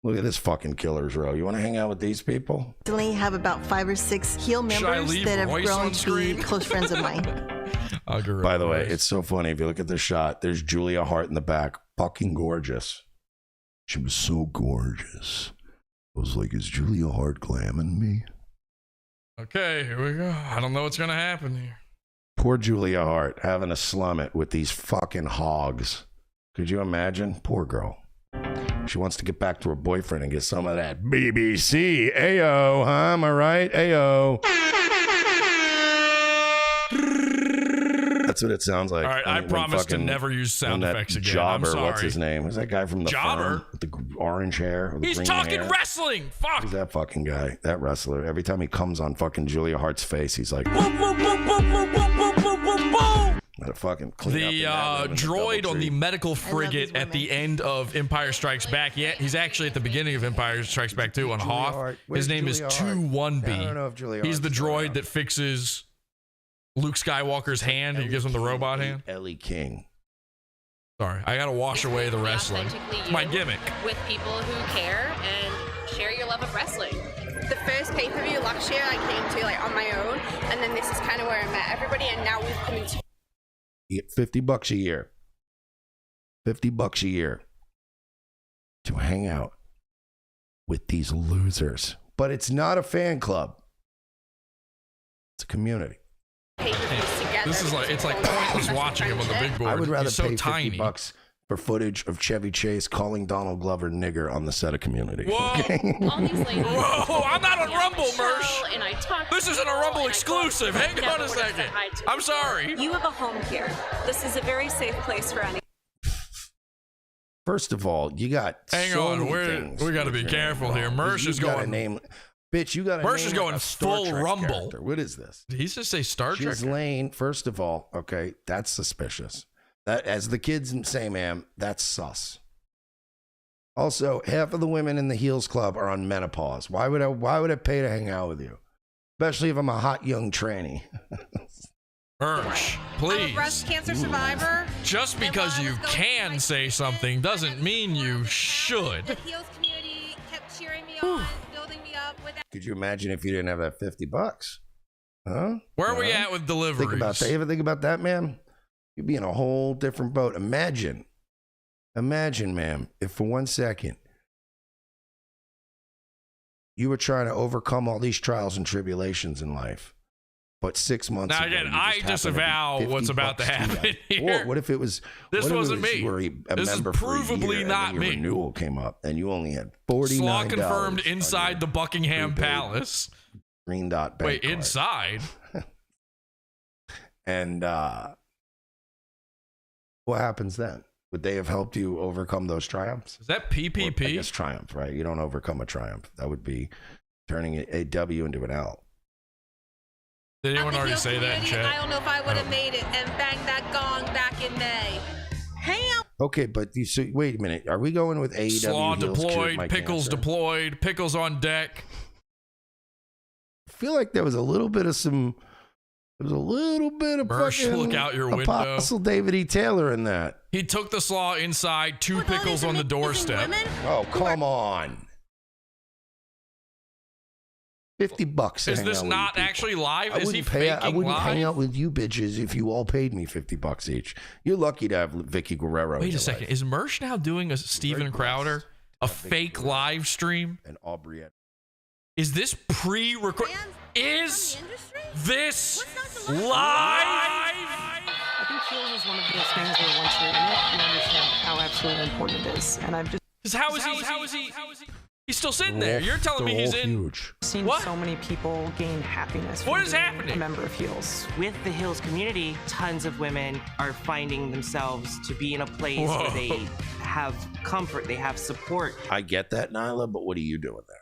S1: Look at this fucking killer's row. You want to hang out with these people?
S5: Recently have about 5 or 6 heel
S7: Should I
S5: members
S7: leave
S5: that have
S7: Royce
S5: grown
S7: on
S5: to
S7: screen?
S5: be close friends of mine.
S1: By the way, it's so funny. If you look at the shot, there's Julia Hart in the back. Fucking gorgeous. She was so gorgeous. I was like, is Julia Hart glamming me?
S7: Okay, here we go. I don't know what's gonna happen here.
S1: Poor Julia Hart having to slum it with these fucking hogs. Could you imagine? Poor girl. She wants to get back to her boyfriend and get some of that BBC. Ayo, huh? Am I right? Ayo. That's what it sounds like.
S7: All right, I promise to never use sound effects again.
S1: Jobber,
S7: I'm sorry.
S1: what's his name? Who's that guy from the
S7: Jobber?
S1: Firm with the orange hair? With the
S7: He's
S1: green
S7: talking
S1: hair?
S7: wrestling. Fuck.
S1: Who's that fucking guy? That wrestler. Every time he comes on fucking Julia Hart's face, he's like, gotta fucking clean up
S7: the droid on the medical frigate at the end of Empire Strikes Back. Yeah, he's actually at the beginning of Empire Strikes Back 2 on Hoth. His name is 2-1B.
S1: I don't know if Julia
S7: He's the
S1: Hart's
S7: droid that fixes Luke Skywalker's hand. He gives him the robot hand.
S1: Ellie King.
S7: Sorry, I gotta wash away the wrestling. It's my gimmick.
S6: With people who care and share your love of wrestling. The first pay-per-view last year I came to like on my own, and then this is kind of where I met everybody, and now we've come into.
S1: You get $50 a year. $50 a year to hang out with these losers. But it's not a fan club. It's a community.
S7: This is like, it's like pointless watching him on the big board.
S1: I would rather
S7: He's so
S1: pay
S7: tiny.
S1: $50 for footage of Chevy Chase calling Donald Glover nigger on the set of Community.
S7: Whoa! Whoa! I'm not on Rumble, Mersh. This isn't a Rumble exclusive. Hang on a second. I'm sorry.
S8: You have a home here. This is a very safe place for any.
S1: First of all, you got
S7: Hang
S1: so
S7: on,
S1: many things
S7: we got to
S1: with
S7: be
S1: your
S7: careful
S1: name
S7: here.
S1: wrong.
S7: Mersh
S1: You
S7: is
S1: gotta
S7: going.
S1: name, bitch, you got to.
S7: Mersh is going
S1: a Star
S7: full
S1: Trek
S7: Rumble.
S1: character. What is this?
S7: Did he just say Star Trek?
S1: Ghislaine, first of all, okay, that's suspicious. That, as the kids say, ma'am, that's sus. Also, half of the women in the Heels Club are on menopause. Why would I pay to hang out with you? Especially if I'm a hot young tranny.
S7: Mersh, please.
S6: I'm a breast cancer survivor.
S7: Just because you can say something doesn't mean you should.
S6: The Heels community kept cheering me on, building me up.
S1: Could you imagine if you didn't have that $50? Huh?
S7: Where are we at with deliveries?
S1: Think about that. You ever think about that, ma'am? You'd be in a whole different boat. Imagine, ma'am, if for 1 second you were trying to overcome all these trials and tribulations in life, but 6 months
S7: now
S1: ago,
S7: again,
S1: you
S7: I
S1: just
S7: disavow
S1: happened to be
S7: what's about to
S1: $50
S7: happen
S1: too
S7: here.
S1: Or what if it was?
S7: This
S1: what if it
S7: wasn't
S1: was
S7: me.
S1: You were a
S7: This is
S1: member for a
S7: provably
S1: year,
S7: not
S1: and then your
S7: me.
S1: renewal came up, and you only had $49.
S7: Slaw confirmed
S1: on
S7: inside the Buckingham
S1: prepaid
S7: Palace.
S1: Green Dot bank
S7: Wait,
S1: card.
S7: inside?
S1: And what happens then? Would they have helped you overcome those triumphs?
S7: Is that PPP?
S1: Or, I guess triumph, right? You don't overcome a triumph. That would be turning a W into an L.
S7: Did anyone already say that in chat?
S6: I don't know if I would have made it and banged that gong back in May. Ham.
S1: Okay, but so, wait a minute. Are we going with AEW?
S7: Slaw
S1: Heels cured
S7: deployed,
S1: my
S7: Pickles
S1: cancer?
S7: deployed, Pickles on deck.
S1: I feel like there was a little bit of some. There was a little bit of
S7: Mersh,
S1: fucking
S7: look out your window.
S1: Apostle David E. Taylor in that.
S7: He took the Slaw inside, two Pickles on the doorstep.
S1: Oh, come on. $50.
S7: Is this not actually live? Is he
S1: I wouldn't
S7: live?
S1: hang out with you bitches if you all paid me $50 each. You're lucky to have Vicky Guerrero.
S7: Wait a second. Is Mersh now doing a Steven Crowder, a fake live stream?
S1: And Aubrey.
S7: Is this pre-recorded? Is this live?
S25: I think Heels is one of those things where once you're in it, you understand how absolutely important it is. And I've just
S7: How is he? He's still sitting there. You're telling me he's in.
S25: seen so many people gain happiness.
S7: What
S25: from
S7: is
S25: being
S7: happening?
S25: A member of Heels.
S26: With the Heels community, tons of women are finding themselves to be in a place where they have comfort, they have support.
S1: I get that, Nyla, but what are you doing there?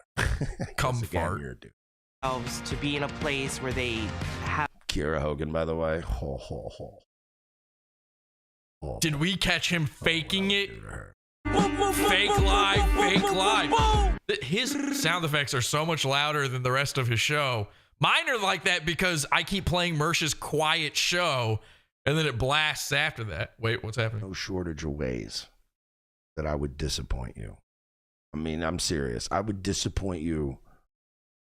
S7: Comfort.
S26: To be in a place where they have
S1: Kiera Hogan, by the way.
S7: Did we catch him faking it? Fake live. His sound effects are so much louder than the rest of his show. Mine are like that because I keep playing Mersh's quiet show, and then it blasts after that. Wait, what's happening?
S1: No shortage of ways that I would disappoint you. I mean, I'm serious. I would disappoint you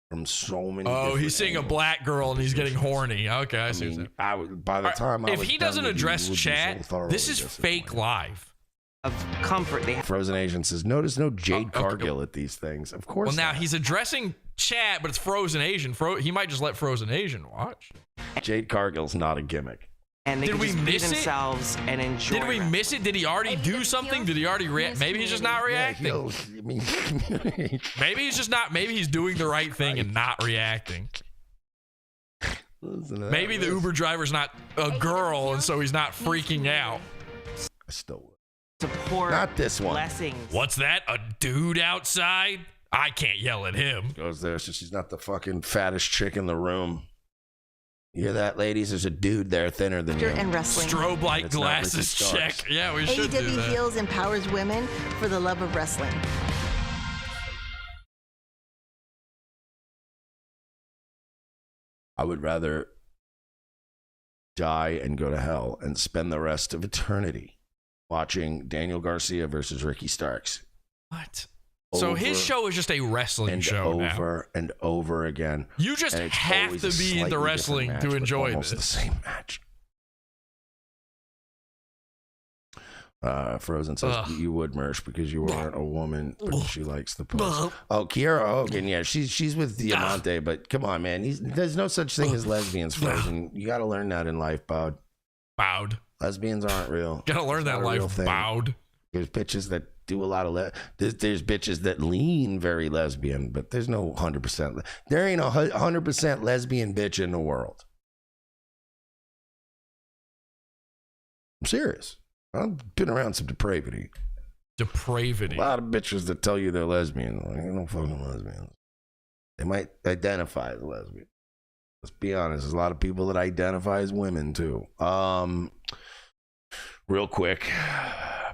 S1: from so many.
S7: Oh, he's seeing a black girl and he's getting horny. Okay, I see.
S1: mean, I would, by the time I
S7: if
S1: was
S7: he
S1: done
S7: doesn't
S1: with you,
S7: address
S1: you would be
S7: chat,
S1: so thoroughly
S7: this is fake
S1: disappointed.
S7: live.
S26: Of comfort they have.
S1: Frozen Asian says, notice no Jade Cargill at these things. Of course.
S7: Well, now
S1: not.
S7: he's addressing chat, but it's Frozen Asian. He might just let Frozen Asian watch.
S1: Jade Cargill's not a gimmick.
S26: And they
S7: Did
S26: can
S7: we
S26: just be
S7: miss it?
S26: themselves and enjoy.
S7: Did we miss it? Did he already do something? Did he already react? Maybe he's just not reacting. Maybe he's just not. Maybe he's doing the right thing and not reacting. Maybe the Uber driver's not a girl, and so he's not freaking out.
S1: I still
S26: support.
S1: Not this one.
S26: Blessings.
S7: What's that? A dude outside? I can't yell at him.
S1: Goes there, so she's not the fucking fattest chick in the room. You hear that, ladies? There's a dude there thinner than you.
S5: And wrestling.
S7: Strobe light
S1: It's not
S7: glasses
S1: Ricky Starks.
S7: check. Yeah, we should do
S5: AEW
S7: that.
S5: Heels empowers women for the love of wrestling.
S1: I would rather die and go to hell and spend the rest of eternity watching Daniel Garcia versus Ricky Starks.
S7: What? So his show is just a wrestling show now.
S1: Over and over again.
S7: You just
S1: And it's
S7: have
S1: always
S7: to
S1: a
S7: be
S1: slightly
S7: into
S1: different
S7: wrestling
S1: match,
S7: to
S1: but
S7: enjoy
S1: almost
S7: this.
S1: the same match. Frozen says you would, Mersh, because you aren't a woman, but she likes the post. Oh, Kiera Hogan, yeah, she's with Diamante, but come on, man, there's no such thing as lesbians, Frozen. You got to learn that in life, Bowed. Lesbians aren't real.
S7: Gotta learn that in life, Bowed.
S1: There's bitches that do a lot of there's bitches that lean very lesbian, but there's no 100%. There ain't a 100% lesbian bitch in the world. I'm serious. I've been around some depravity.
S7: Depravity.
S1: A lot of bitches that tell you they're lesbian. Like, ain't no fucking lesbians. They might identify as lesbian. Let's be honest. There's a lot of people that identify as women too. Real quick,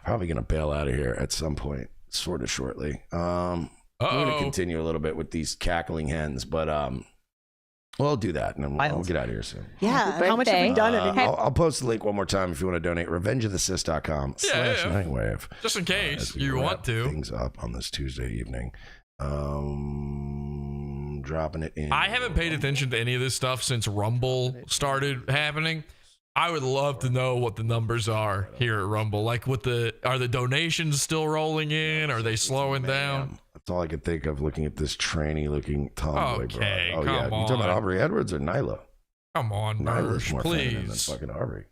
S1: probably gonna bail out of here at some point, sort of shortly. I'm gonna continue a little bit with these cackling hens, but we'll do that, and then we'll get out of here soon.
S5: Yeah.
S10: How much have we done?
S1: I'll post the link one more time if you want to donate. RevengeOfTheSys.com/Nightwave.
S7: Just in case you
S1: wrap
S7: want to.
S1: Things up on this Tuesday evening. Dropping it in.
S7: I haven't paid attention to any of this stuff since Rumble started happening. I would love to know what the numbers are here at Rumble. Like, are the donations still rolling in? Are they slowing down?
S1: That's all I could think of looking at this tranny-looking tomboy.
S7: Okay,
S1: broad. Oh yeah,
S7: come
S1: you talking about
S7: on.
S1: Aubrey Edwards or Nyla?
S7: Come on,
S1: Nyla's
S7: Mersh,
S1: more feminine than
S7: please.
S1: fucking Aubrey.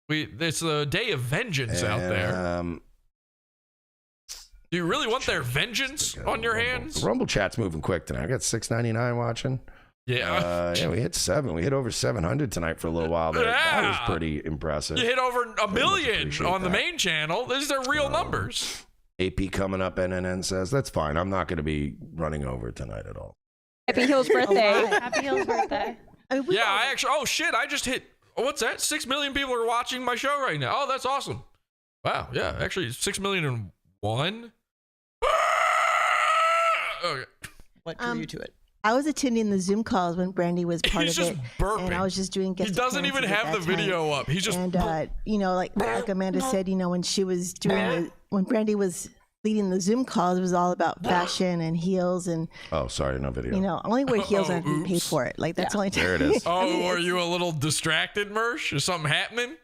S7: It's a day of vengeance out there. Do you really want their vengeance on your hands?
S1: The Rumble chat's moving quick tonight. I got 699 watching.
S7: Yeah.
S1: Yeah, we hit 7. We hit over 700 tonight for a little while there. That was
S7: Yeah.
S1: pretty impressive.
S7: You hit over a million
S1: appreciate
S7: on the
S1: that.
S7: main channel. These are real numbers.
S1: AP coming up, NNN says, that's fine. I'm not going to be running over tonight at all.
S10: Happy Hill's birthday.
S4: Happy Hill's birthday.
S7: Yeah, I actually. Oh shit! I just hit. What's that? 6 million people are watching my show right now. Oh, that's awesome. Wow. Yeah, actually, 6,000,001. Okay.
S3: What drew you to it?
S5: I was attending the Zoom calls when Brandy was part
S7: He's
S5: of
S7: just
S5: it,
S7: burping.
S5: and I was just doing guest
S7: He doesn't even
S5: appearances at
S7: have the
S5: that time.
S7: video up. He's just.
S5: And like Amanda said, when she was doing when Brandy was leading the Zoom calls, it was all about fashion and heels, and
S1: Oh, sorry, no video.
S5: only wear heels and be paid for it. Like that's the only time.
S1: There it is.
S7: Oh, are you a little distracted, Mersh? Is something happening?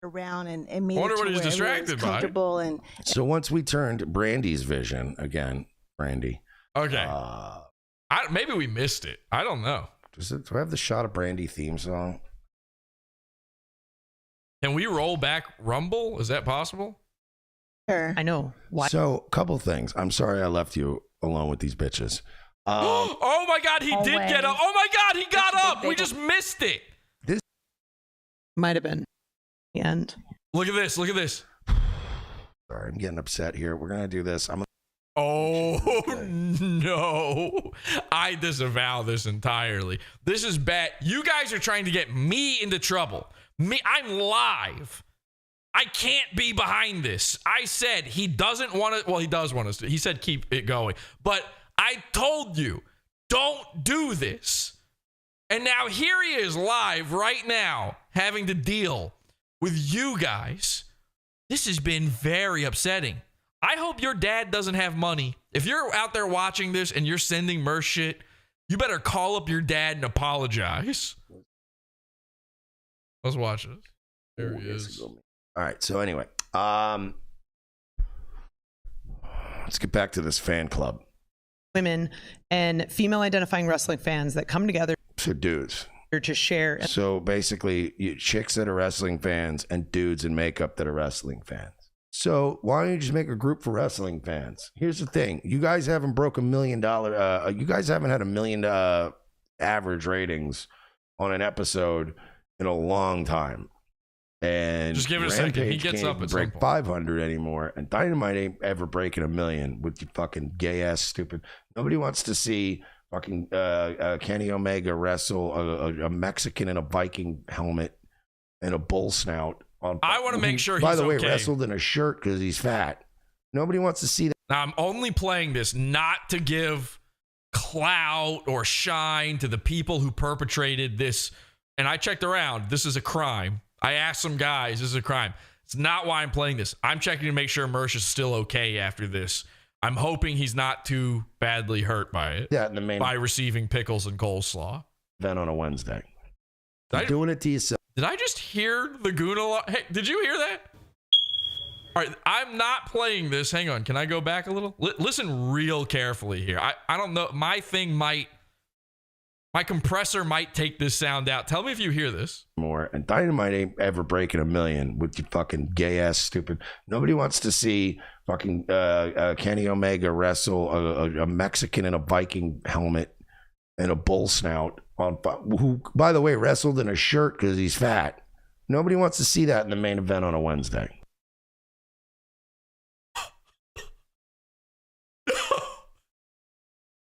S5: Around and made
S7: I wonder
S5: it to
S7: what he's
S5: where everyone was
S7: distracted by.
S5: comfortable and
S1: So once we turned Brandy's vision again, Brandy.
S7: Okay. Maybe we missed it. I don't know.
S1: Do I have the Shot of Brandy theme song?
S7: Can we roll back Rumble? Is that possible?
S5: Sure.
S3: I know. Why?
S1: So, couple things. I'm sorry I left you alone with these bitches.
S7: Oh my God, he did get up. Oh my God, he got up. We just missed it.
S3: Might have been the end.
S7: Look at this. Look at this.
S1: Sorry, I'm getting upset here. We're gonna do this.
S7: Oh, no. I disavow this entirely. This is bad. You guys are trying to get me into trouble. I'm live. I can't be behind this. I said he doesn't want to. Well, he does want us to. He said keep it going. But I told you, don't do this. And now here he is live right now having to deal with you guys. This has been very upsetting. I hope your dad doesn't have money. If you're out there watching this and you're sending Mersh shit, you better call up your dad and apologize. Let's watch this. There he is.
S1: All right. So anyway, let's get back to this fan club.
S3: Women and female identifying wrestling fans that come together.
S1: So dudes.
S3: To share.
S1: So basically, chicks that are wrestling fans and dudes in makeup that are wrestling fans. So why don't you just make a group for wrestling fans? Here's the thing. You guys haven't broke $1 million. You guys haven't had $1 million average ratings on an episode in a long time. And
S7: just give it a second. He gets up at
S1: break 500 anymore. And Dynamite ain't ever breaking $1 million with your fucking gay ass stupid. Nobody wants to see fucking Kenny Omega wrestle a Mexican in a Viking helmet and a bull snout.
S7: I want to make sure he's
S1: by the way,
S7: okay.
S1: wrestled in a shirt because he's fat. Nobody wants to see that.
S7: Now, I'm only playing this not to give clout or shine to the people who perpetrated this. And I checked around. This is a crime. I asked some guys, this is a crime. It's not why I'm playing this. I'm checking to make sure Mersh is still okay after this. I'm hoping he's not too badly hurt by it.
S1: Yeah, in the main
S7: by receiving pickles and coleslaw.
S1: Then on a Wednesday. You're doing it to yourself.
S7: Did I just hear the goon alarm? Hey, did you hear that? All right, I'm not playing this. Hang on. Can I go back a little? Listen real carefully here. I don't know. My compressor might take this sound out. Tell me if you hear this.
S1: More. And Dynamite ain't ever breaking $1 million with your fucking gay ass stupid. Nobody wants to see fucking Kenny Omega wrestle a Mexican in a Viking helmet and a bull snout who, by the way, wrestled in a shirt because he's fat. Nobody wants to see that in the main event on a Wednesday.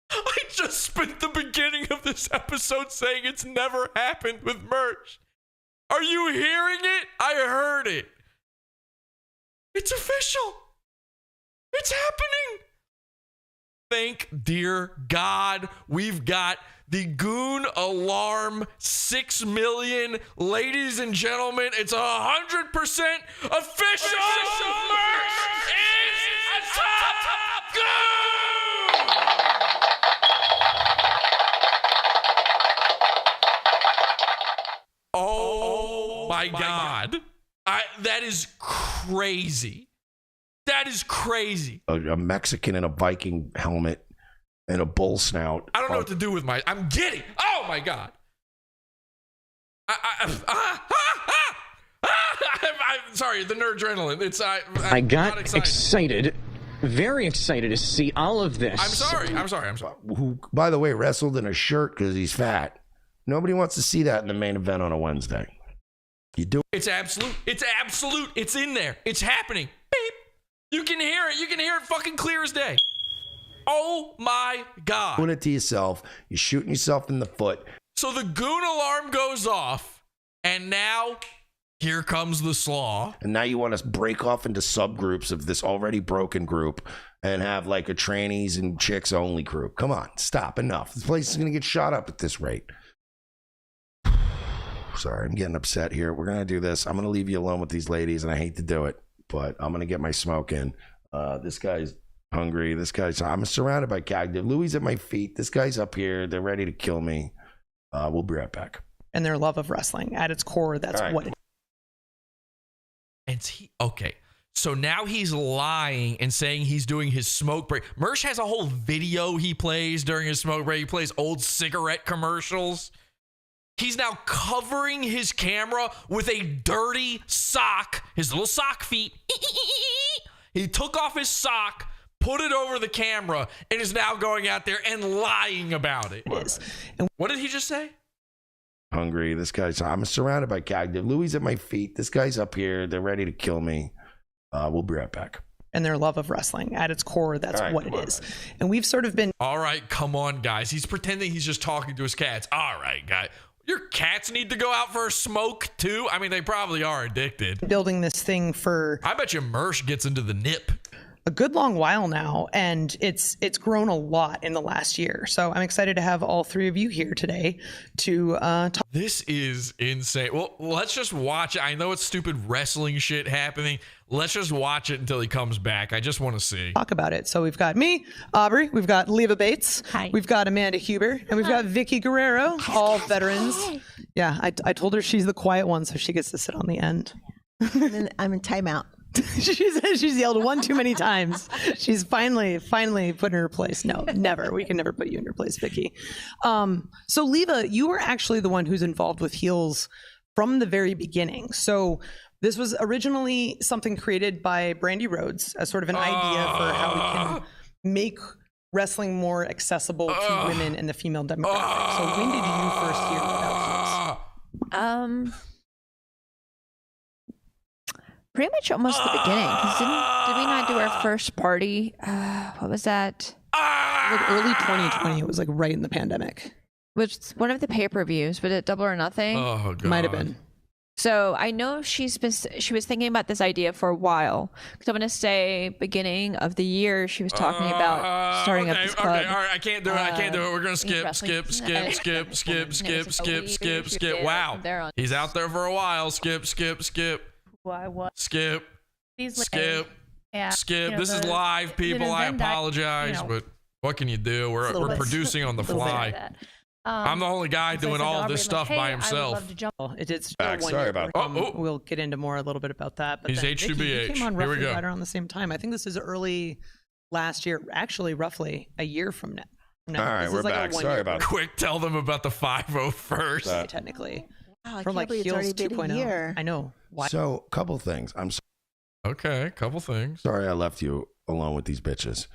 S7: I just spent the beginning of this episode saying it's never happened with Mersh. Are you hearing it? I heard it. It's official. It's happening. Thank dear God, we've got the Goon Alarm 6 million. Ladies and gentlemen, it's 100% official. Mersh is a top Goon. Oh my God. That is crazy. That is crazy.
S1: A Mexican in a Viking helmet and a bull snout.
S7: I don't know what to do with I'm giddy. Oh my God. I'm sorry, the nerd adrenaline.
S9: I got excited, very excited to see all of this.
S7: I'm sorry.
S1: Who, by the way, wrestled in a shirt because he's fat. Nobody wants to see that in the main event on a Wednesday. You do.
S7: It's absolute. It's in there. It's happening. Beep. You can hear it. You can hear it fucking clear as day. Oh my God.
S1: Doing it to yourself. You're shooting yourself in the foot.
S7: So the Goon alarm goes off, and now here comes the slaw.
S1: And now you want to break off into subgroups of this already broken group and have like a trannies and chicks only group. Come on, stop. Enough. This place is going to get shot up at this rate. Sorry, I'm getting upset here. We're going to do this. I'm going to leave you alone with these ladies, and I hate to do it, but I'm going to get my smoke in. This guy's hungry. I'm surrounded by guys. Louis at my feet. This guy's up here. They're ready to kill me. We'll be right back.
S3: And their love of wrestling at its core. That's
S1: right.
S3: what it
S7: is. Okay. So now he's lying and saying he's doing his smoke break. Mersh has a whole video he plays during his smoke break. He plays old cigarette commercials. He's now covering his camera with a dirty sock, his little sock feet. He took off his sock, put it over the camera, and is now going out there and lying about it. What did he just say?
S1: Hungry. I'm surrounded by guys. Louis at my feet. This guy's up here. They're ready to kill me. We'll be right back.
S3: and their love of wrestling. At its core, that's what it is. And we've sort of been...
S7: All right, come on, guys. He's pretending he's just talking to his cats. All right, guys. Your cats need to go out for a smoke, too? I mean, they probably are addicted.
S3: Building this thing for...
S7: I bet you Mersh gets into the nip.
S3: A good long while now, and it's grown a lot in the last year. So I'm excited to have all three of you here today to talk.
S7: This is insane. Well, let's just watch it. I know it's stupid wrestling shit happening. Let's just watch it until he comes back. I just want to see.
S3: Talk about it. So we've got me, Aubrey, we've got Leva Bates, we've got Amanda Huber, and we've got Vicky Guerrero, all veterans. Yeah, I told her she's the quiet one, so she gets to sit on the end.
S5: I'm in timeout.
S3: She's yelled one too many times. She's finally put in her place. No, never. We can never put you in your place, Vicky. So Leva, you were actually the one who's involved with Heels from the very beginning. So this was originally something created by Brandy Rhodes as sort of an idea for how we can make wrestling more accessible to women in the female demographic. So when did you first hear about Heels?
S11: Pretty much almost the beginning. 'Cause did we not do our first party? What was that?
S3: Like early 2020. It was like right in the pandemic.
S11: Which one of the pay-per-views? Was it Double or Nothing?
S7: Oh, God.
S3: Might have been.
S11: So I know she was thinking about this idea for a while. Because I'm going to say beginning of the year, she was talking about starting up this club.
S7: Okay, all right. I can't do it. We're going to skip. Wow. He's out there for a while. Skip.
S10: What?
S7: Skip.
S10: Yeah.
S7: Skip. This is live, people. I apologize, but what can you do? We're producing on the fly. I'm the only guy doing all this stuff by himself.
S3: It did
S1: Back. Sorry about
S3: that. We'll get into more a little bit about that. But
S7: He's
S3: then,
S7: H2BH.
S3: Vicky, you came on
S7: Here we
S3: roughly
S7: go.
S3: right around the same time. I think this is early last year. Actually, roughly a year from now.
S1: All right,
S3: This
S1: we're
S3: is like a
S1: back.
S3: 1
S1: Sorry
S3: year
S1: about
S7: Quick, tell them about the 5-0 first.
S3: technically.
S5: Wow, I
S3: From
S5: can't
S3: like
S5: believe it's
S3: Heels
S5: already been a
S3: 2.0.
S5: year.
S3: I know. Why?
S1: So, couple things.
S7: Okay, couple things.
S1: Sorry I left you alone with these bitches.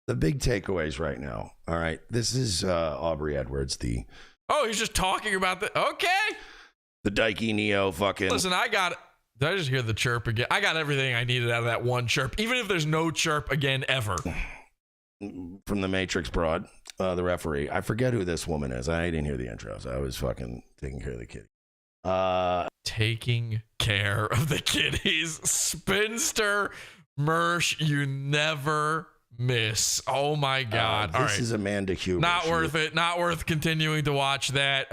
S1: The big takeaways right now. All right. This is Aubrey Edwards,
S7: He's just talking about the... Okay.
S1: the Dikey Neo fucking...
S7: Listen, did I just hear the chirp again? I got everything I needed out of that one chirp, even if there's no chirp again ever.
S1: From the Matrix broad, the referee. I forget who this woman is. I didn't hear the intros. I was fucking taking care of the kid.
S7: Taking care of the kiddies. Spinster Mersh, you never miss. Oh my God. All
S1: this
S7: right.
S1: is Amanda Huber.
S7: Not worth it. Not worth continuing to watch that.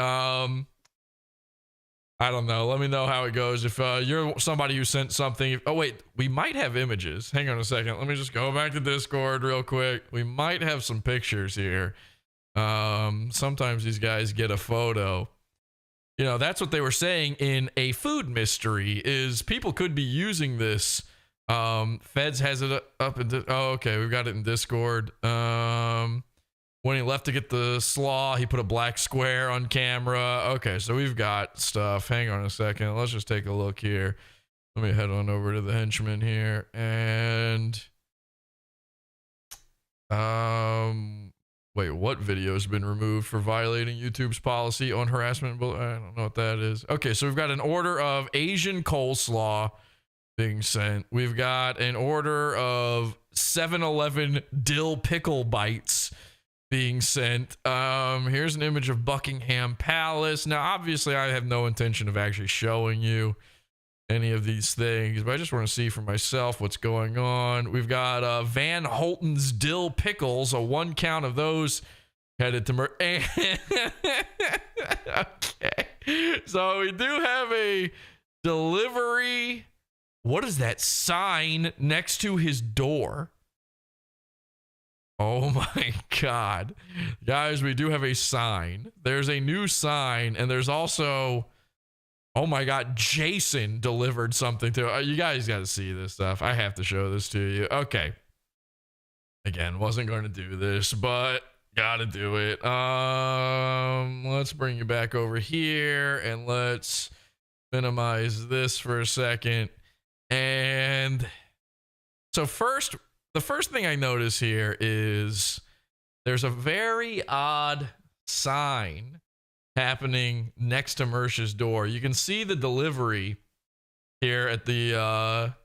S7: I don't know. Let me know how it goes. If you're somebody who sent something. Oh, wait. We might have images. Hang on a second. Let me just go back to Discord real quick. We might have some pictures here. Sometimes these guys get a photo. You know, that's what they were saying in a food mystery is people could be using this. Feds has it up in... Oh, okay. We've got it in Discord. When he left to get the slaw, he put a black square on camera. Okay, so we've got stuff. Hang on a second. Let's just take a look here. Let me head on over to the henchman here. And... Wait, what video has been removed for violating YouTube's policy on harassment? I don't know what that is. Okay, so we've got an order of Asian coleslaw being sent. We've got an order of 7-Eleven dill pickle bites being sent. Here's an image of Buckingham Palace. Now, obviously, I have no intention of actually showing you any of these things, but I just want to see for myself what's going on. We've got Van Holten's dill pickles, a 1 count of those headed to Okay. So we do have a delivery. What is that sign next to his door? Oh my God. Guys, we do have a sign. There's a new sign, and there's also... Oh my God, Jason delivered something to... you guys got to see this stuff. I have to show this to you. Okay. Again, wasn't going to do this, but got to do it. Let's bring you back over here, and let's minimize this for a second. And so the first thing I notice here is there's a very odd sign happening next to Mersh's door. You can see the delivery here at the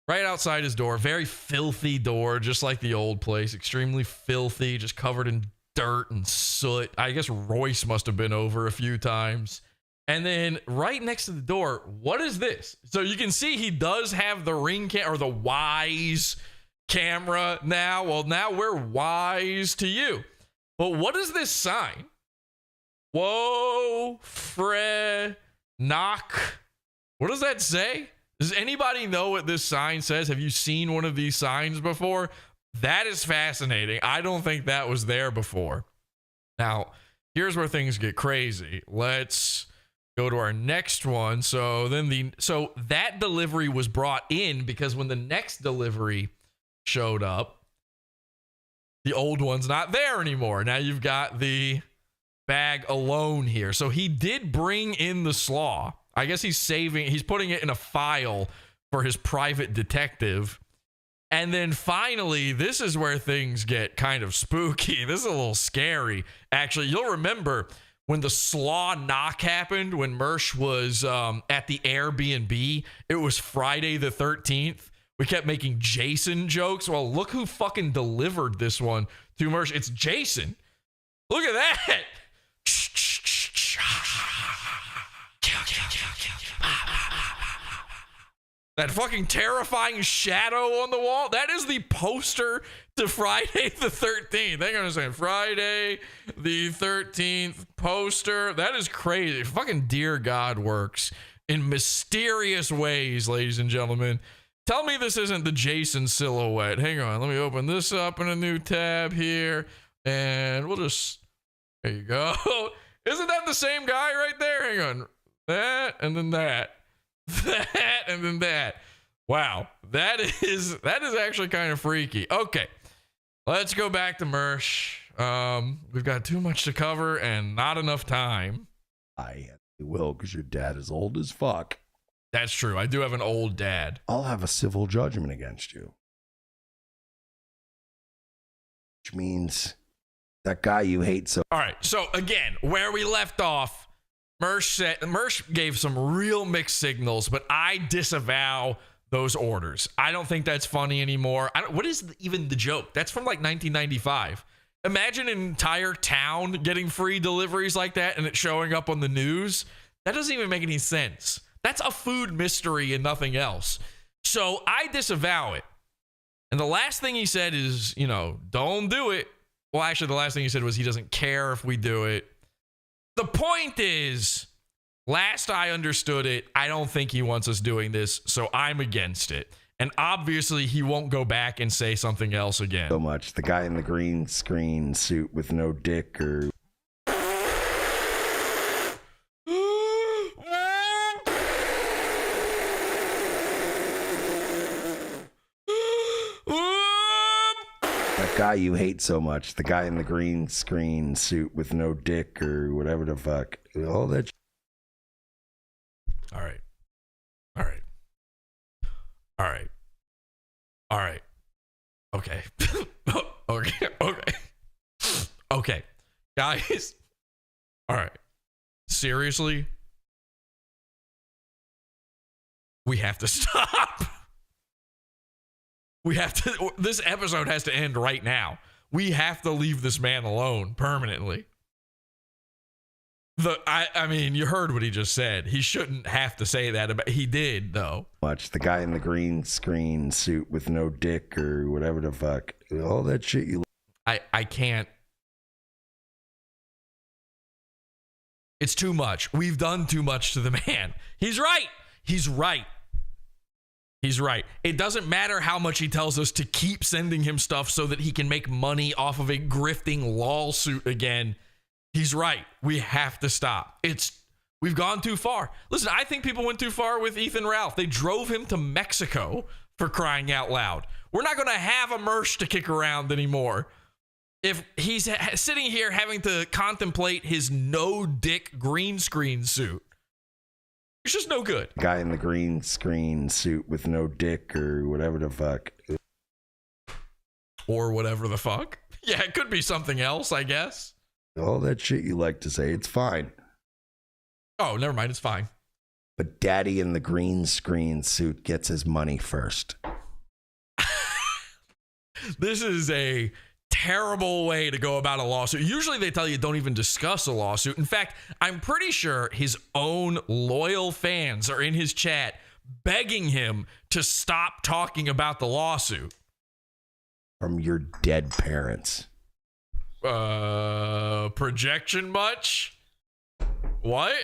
S7: right outside his door. Very filthy door, just like the old place. Extremely filthy, just covered in dirt and soot. I guess Royce must have been over a few times. And then right next to the door, what is this? So you can see he does have the Ring or the Wise camera now. Well, now we're wise to you. But what is this sign? Whoa, knock. What does that say? Does anybody know what this sign says? Have you seen one of these signs before? That is fascinating. I don't think that was there before. Now, here's where things get crazy. Let's go to our next one. So that delivery was brought in because when the next delivery showed up, the old one's not there anymore. Now you've got the bag alone here. So he did bring in the slaw. I guess he's putting it in a file for his private detective. And then finally, this is where things get kind of spooky. This is a little scary. Actually, you'll remember when the slaw knock happened, when Mersh was at the Airbnb, it was Friday the 13th. We kept making Jason jokes. Well, look who fucking delivered this one to Mersh. It's Jason. Look at that. That fucking terrifying shadow on the wall. That is the poster to Friday the 13th. They're going to say Friday the 13th poster. That is crazy. Fucking Dear God works in mysterious ways, ladies and gentlemen. Tell me this isn't the Jason silhouette. Hang on. Let me open this up in a new tab here. And we'll just... There you go. Isn't that the same guy right there? Hang on. That and then that. That and then that. Wow. That is actually kind of freaky. Okay. Let's go back to Mersh. We've got too much to cover and not enough time.
S1: I will, because your dad is old as fuck.
S7: That's true. I do have an old dad.
S1: I'll have a civil judgment against you. Which means that guy you hate so...
S7: All right. So, again, where we left off, Mersh gave some real mixed signals, but I disavow those orders. I don't think that's funny anymore. What is even the joke? That's from like 1995. Imagine an entire town getting free deliveries like that and it showing up on the news. That doesn't even make any sense. That's a food mystery and nothing else. So I disavow it. And the last thing he said is, don't do it. Well, actually, the last thing he said was he doesn't care if we do it. The point is, last I understood it, I don't think he wants us doing this, so I'm against it. And obviously, he won't go back and say something else again.
S1: So much. The guy in the green screen suit with no dick or... That guy you hate so much. The guy in the green screen suit with no dick or whatever the fuck. All that...
S7: All right. All right. All right. All right. Okay. Okay. Okay. Okay. Guys. All right. Seriously? We have to stop. We have to. This episode has to end right now. We have to leave this man alone permanently. I mean, you heard what he just said. He shouldn't have to say that. He did, though.
S1: Much. The guy in the green screen suit with no dick or whatever the fuck. All that shit you...
S7: I can't. It's too much. We've done too much to the man. He's right. He's right. He's right. It doesn't matter how much he tells us to keep sending him stuff so that he can make money off of a grifting lawsuit again. He's right. We have to stop. We've gone too far. Listen, I think people went too far with Ethan Ralph. They drove him to Mexico, for crying out loud. We're not going to have a Mersh to kick around anymore. If he's sitting here having to contemplate his no-dick green screen suit. It's just no good.
S1: Guy in the green screen suit with no dick or whatever the fuck.
S7: Or whatever the fuck. Yeah, it could be something else, I guess.
S1: All that shit you like to say, it's fine.
S7: Oh, never mind, it's fine.
S1: But daddy in the green screen suit gets his money first.
S7: This is a terrible way to go about a lawsuit. Usually they tell you don't even discuss a lawsuit. In fact, I'm pretty sure his own loyal fans are in his chat begging him to stop talking about the lawsuit.
S1: From your dead parents.
S7: Projection much? What?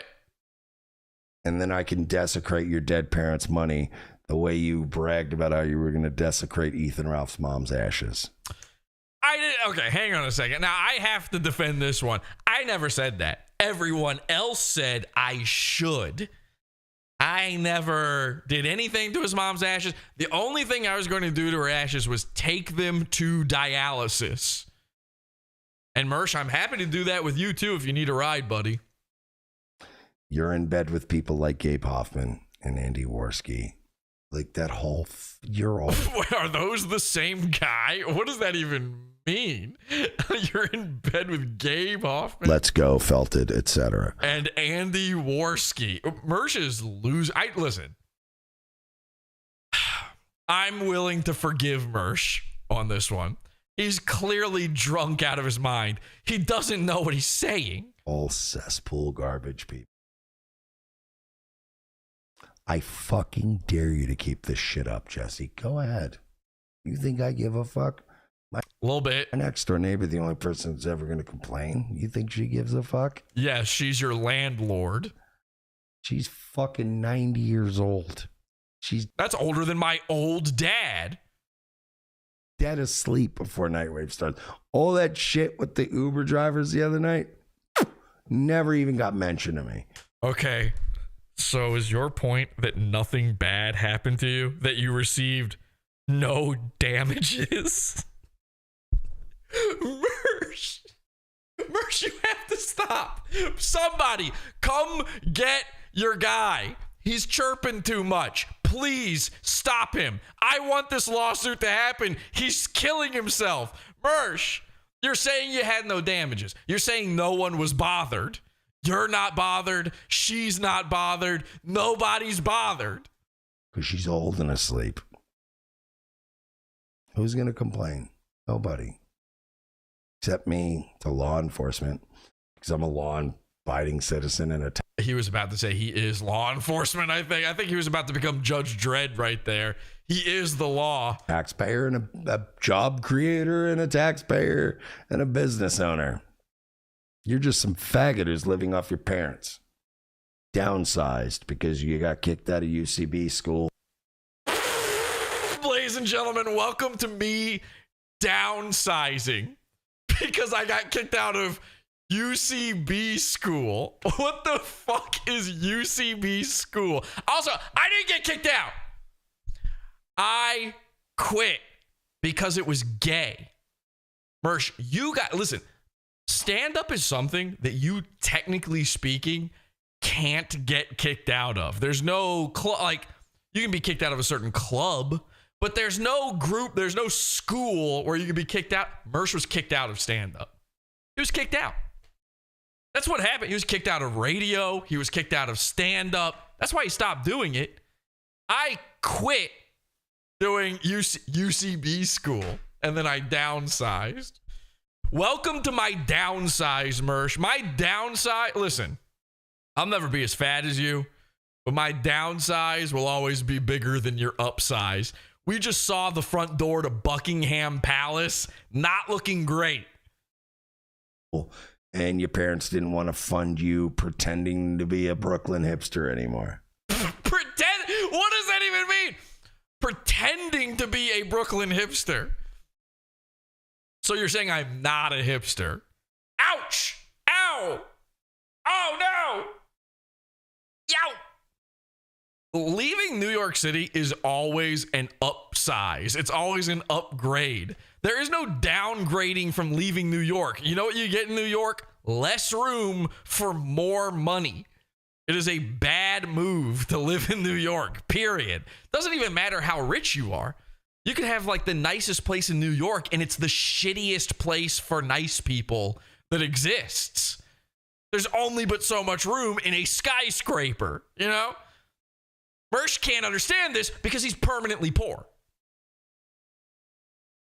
S1: And then I can desecrate your dead parents' money the way you bragged about how you were going to desecrate Ethan Ralph's mom's ashes.
S7: Okay, hang on a second. Now, I have to defend this one. I never said that. Everyone else said I should. I never did anything to his mom's ashes. The only thing I was going to do to her ashes was take them to dialysis. And Mersh, I'm happy to do that with you too if you need a ride, buddy.
S1: You're in bed with people like Gabe Hoffman and Andy Worski. Like that whole, you're all.
S7: Are those the same guy? What does that even mean? You're in bed with Gabe Hoffman.
S1: Let's go, Felted, etc.
S7: And Andy Worski. Mersh is losing. Listen. I'm willing to forgive Mersh on this one. He's clearly drunk out of his mind. He doesn't know what he's saying.
S1: All cesspool garbage people. I fucking dare you to keep this shit up, Jesse. Go ahead. You think I give a fuck?
S7: A little bit.
S1: My next door neighbor, the only person that's ever going to complain. You think she gives a fuck?
S7: Yeah, she's your landlord.
S1: She's fucking 90 years old.
S7: That's older than my old dad.
S1: Dead asleep before Nightwave starts. All that shit with the Uber drivers the other night never even got mentioned to me.
S7: Okay. So is your point that nothing bad happened to you? That you received no damages? Mersh, you have to stop. Somebody come get your guy. He's chirping too much. Please stop him. I want this lawsuit to happen. He's killing himself. Mersh, you're saying you had no damages. You're saying no one was bothered. You're not bothered. She's not bothered. Nobody's bothered.
S1: Because she's old and asleep. Who's going to complain? Nobody. Except me, to law enforcement. Because I'm a law-abiding citizen and a...
S7: He was about to say he is law enforcement, I think. I think he was about to become Judge Dredd right there. He is the law.
S1: Taxpayer and a job creator and a taxpayer and a business owner. You're just some faggot who's living off your parents. Downsized because you got kicked out of UCB school.
S7: Ladies and gentlemen, welcome to me downsizing because I got kicked out of UCB school. What the fuck is UCB school? Also, I didn't get kicked out. I quit because it was gay. Mersh, listen, stand-up is something that you, technically speaking, can't get kicked out of. There's no, you can be kicked out of a certain club, but there's no group, there's no school where you can be kicked out. Mersh was kicked out of stand-up. He was kicked out. That's what happened. He was kicked out of radio. He was kicked out of stand-up. That's why he stopped doing it. I quit doing UCB school, and then I downsized. Welcome to my downsize, Mersh. My downsize, listen, I'll never be as fat as you, but my downsize will always be bigger than your upsize. We just saw the front door to Buckingham Palace, not looking great.
S1: And your parents didn't want to fund you pretending to be a Brooklyn hipster anymore.
S7: Pretend? What does that even mean? Pretending to be a Brooklyn hipster. So you're saying I'm not a hipster? Ouch! Ow! Oh no! Yow! Leaving New York City is always an upsize. It's always an upgrade. There is no downgrading from leaving New York. You know what you get in New York? Less room for more money. It is a bad move to live in New York, period. Doesn't even matter how rich you are. You can have like the nicest place in New York and it's the shittiest place for nice people that exists. There's only but so much room in a skyscraper, you know? Mersh can't understand this because he's permanently poor.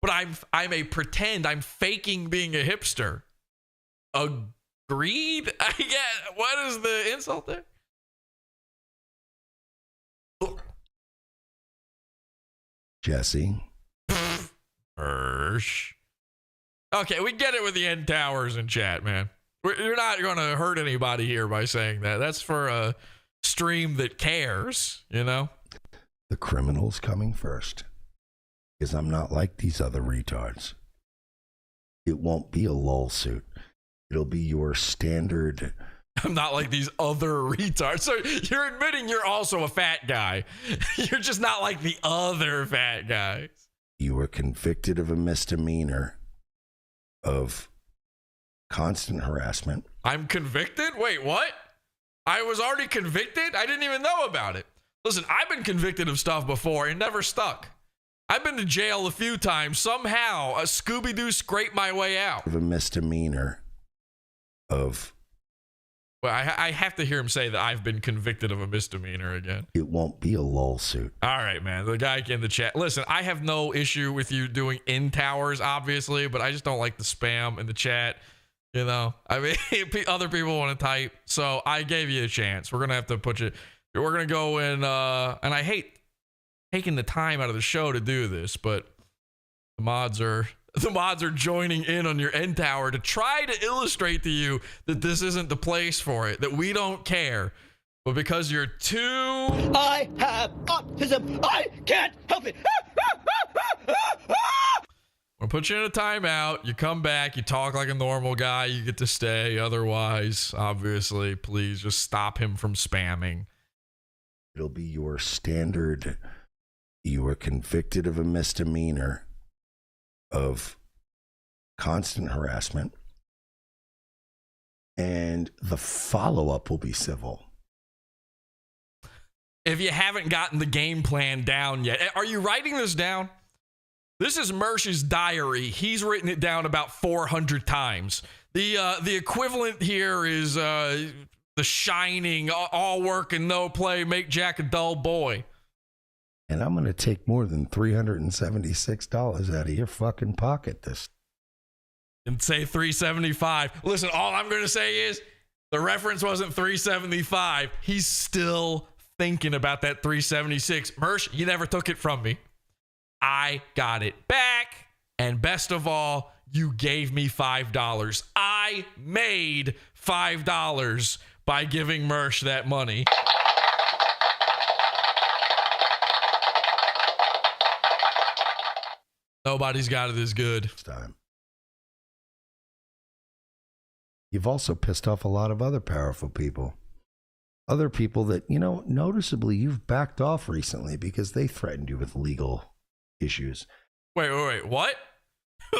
S7: but I'm a pretend. I'm faking being a hipster. Agreed? I get. What is the insult there?
S1: Jesse.
S7: Mersh. Okay, we get it with the end towers in chat, man. You're not going to hurt anybody here by saying that. That's for a stream that cares, you know?
S1: The criminal's coming first. Because I'm not like these other retards. It won't be a lol suit. It'll be your standard.
S7: I'm not like these other retards. So you're admitting you're also a fat guy. You're just not like the other fat guys.
S1: You were convicted of a misdemeanor of constant harassment.
S7: I'm convicted? Wait, what? I was already convicted? I didn't even know about it. Listen, I've been convicted of stuff before and never stuck. I've been to jail a few times. Somehow, a Scooby-Doo scraped my way out.
S1: Of a misdemeanor of...
S7: Well, I have to hear him say that I've been convicted of a misdemeanor again.
S1: It won't be a lol suit.
S7: All right, man. The guy in the chat. Listen, I have no issue with you doing in towers, obviously, but I just don't like the spam in the chat. You know, I mean, other people want to type, so I gave you a chance. We're gonna have to put you. We're gonna go in, and I hate taking the time out of the show to do this, but the mods are joining in on your end tower to try to illustrate to you that this isn't the place for it, that we don't care. But because you're too...
S14: I have autism. I can't help it.
S7: We'll put you in a timeout. You come back. You talk like a normal guy. You get to stay. Otherwise, obviously, please just stop him from spamming.
S1: It'll be your standard... You were convicted of a misdemeanor of constant harassment, and the follow-up will be civil.
S7: If you haven't gotten the game plan down yet, are you writing this down? This is Mersh's diary. He's written it down about 400 times. The equivalent here is The Shining, all work and no play, make Jack a dull boy.
S1: And I'm going to take more than $376 out of your fucking pocket
S7: and say $375. Listen, all I'm going to say is the reference wasn't $375. He's still thinking about that $376. Mersh, you never took it from me. I got it back. And best of all, you gave me $5. I made $5 by giving Mersh that money. Nobody's got it as good.
S1: Time. You've also pissed off a lot of other powerful people. Other people that, you know, noticeably you've backed off recently because they threatened you with legal issues.
S7: Wait, what?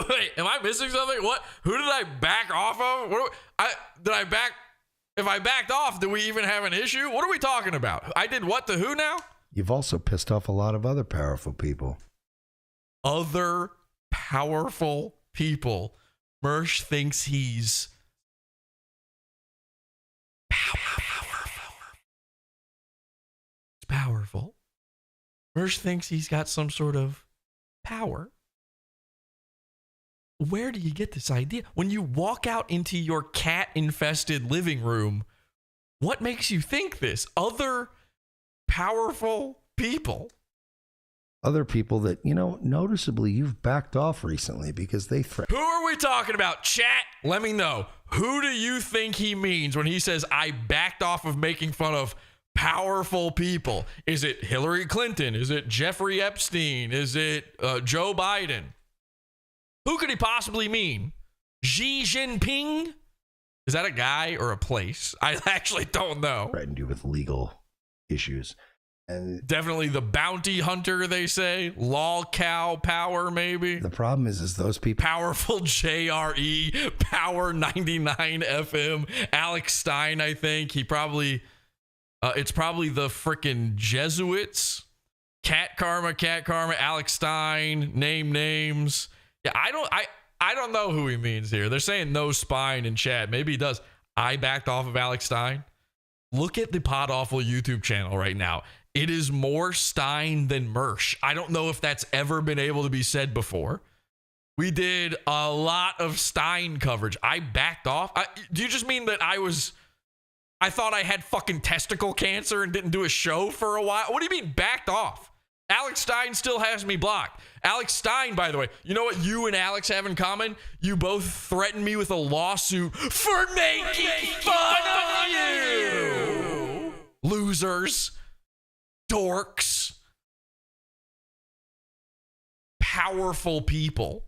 S7: Wait, am I missing something? What? Who did I back off of? If I backed off, do we even have an issue? What are we talking about? I did what to who now?
S1: You've also pissed off a lot of other powerful people.
S7: Other powerful people. Mersh thinks he's powerful. Mersh thinks he's got some sort of power. Where do you get this idea? When you walk out into your cat-infested living room, what makes you think this? Other powerful people.
S1: Other people that, you know, noticeably you've backed off recently because they threatened.
S7: Who are we talking about? Chat, let me know. Who do you think he means when he says, I backed off of making fun of powerful people? Is it Hillary Clinton? Is it Jeffrey Epstein? Is it Joe Biden? Who could he possibly mean? Xi Jinping? Is that a guy or a place? I actually don't know.
S1: Threatened you with legal issues. And
S7: definitely the bounty hunter, they say. Lol cow power, maybe.
S1: The problem is those people.
S7: Powerful JRE, Power 99 FM, Alex Stein, I think. He probably, it's probably the frickin' Jesuits. Cat Karma, Alex Stein, name names. Yeah, I don't know who he means here. They're saying no spine in chat. Maybe he does. I backed off of Alex Stein. Look at the Pod Awful YouTube channel right now. It is more Stein than Mersh. I don't know if that's ever been able to be said before. we did a lot of Stein coverage. I backed off. Do you just mean that I thought I had fucking testicle cancer and didn't do a show for a while? What do you mean backed off? Alex Stein still has me blocked. Alex Stein, by the way, you know what you and Alex have in common? You both threatened me with a lawsuit for making fun of you. Losers. Dorks. Powerful people.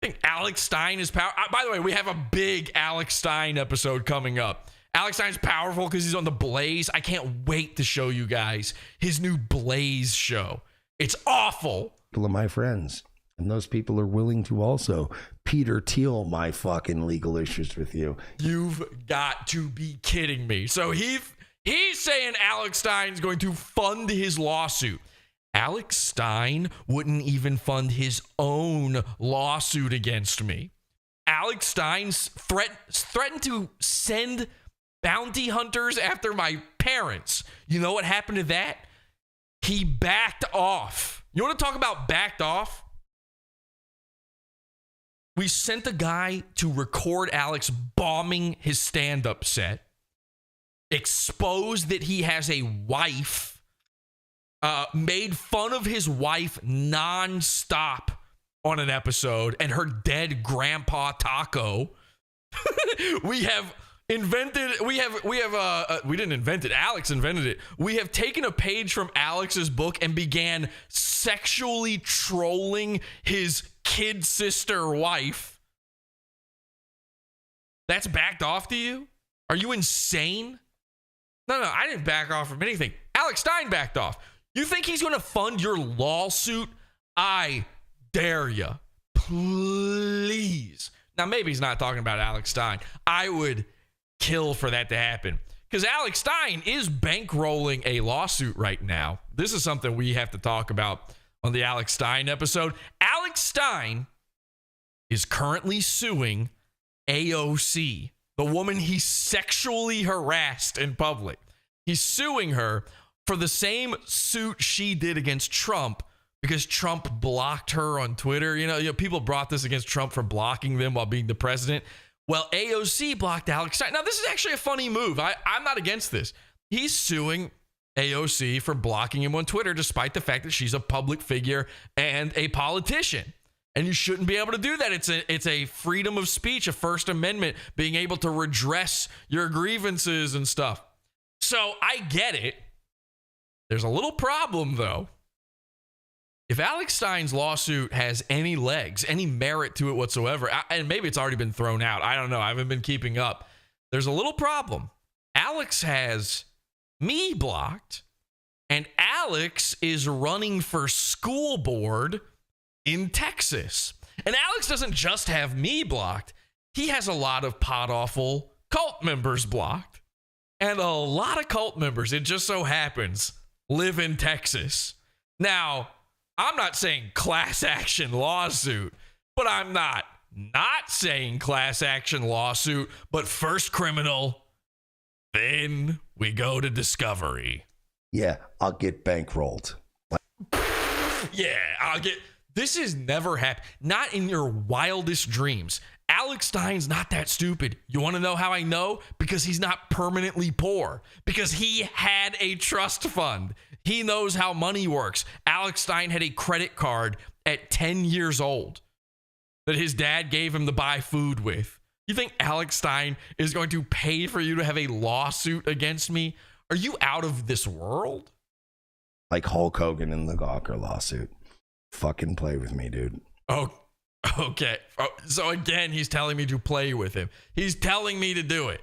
S7: I think Alex Stein is powerful. By the way, we have a big Alex Stein episode coming up. Alex Stein's powerful because he's on the Blaze. I can't wait to show you guys his new Blaze show. It's awful.
S1: People are my friends, and those people are willing to also Peter Thiel my fucking legal issues with you.
S7: You've got to be kidding me. So he's saying Alex Stein's going to fund his lawsuit. Alex Stein wouldn't even fund his own lawsuit against me. Alex Stein threatened to send bounty hunters after my parents. You know what happened to that? He backed off. You want to talk about backed off? We sent a guy to record Alex bombing his stand-up set, exposed that he has a wife, made fun of his wife nonstop on an episode, and her dead grandpa Taco. We didn't invent it. Alex invented it. We have taken a page from Alex's book and began sexually trolling his kid sister wife. That's backed off to you? Are you insane? No, I didn't back off from anything. Alex Stein backed off. You think he's going to fund your lawsuit? I dare you. Please. Now, maybe he's not talking about Alex Stein. I would kill for that to happen, because Alex Stein is bankrolling a lawsuit right now. This is something we have to talk about on the Alex Stein episode. Alex Stein is currently suing AOC, the woman he sexually harassed in public. He's suing her for the same suit she did against Trump, because Trump blocked her on Twitter. You know, people brought this against Trump for blocking them while being the president. Well, AOC blocked Alex Stein. Now, this is actually a funny move. I'm not against this. He's suing AOC for blocking him on Twitter, despite the fact that she's a public figure and a politician. And you shouldn't be able to do that. It's a freedom of speech, a First Amendment, being able to redress your grievances and stuff. So I get it. There's a little problem, though. If Alex Stein's lawsuit has any legs, any merit to it whatsoever, and maybe it's already been thrown out, I don't know, I haven't been keeping up. There's a little problem. Alex has me blocked, and Alex is running for school board in Texas. And Alex doesn't just have me blocked. He has a lot of pod-awful cult members blocked. And a lot of cult members, it just so happens, live in Texas. Now, I'm not saying class action lawsuit, but I'm not saying class action lawsuit, but first criminal, then we go to discovery.
S1: Yeah, I'll get bankrolled.
S7: Yeah, this has never happened. Not in your wildest dreams. Alex Stein's not that stupid. You want to know how I know? Because he's not permanently poor. Because he had a trust fund. He knows how money works. Alex Stein had a credit card at 10 years old that his dad gave him to buy food with. You think Alex Stein is going to pay for you to have a lawsuit against me? Are you out of this world?
S1: Like Hulk Hogan in the Gawker lawsuit. Fucking play with me, dude.
S7: Oh, okay. So again, he's telling me to play with him. He's telling me to do it.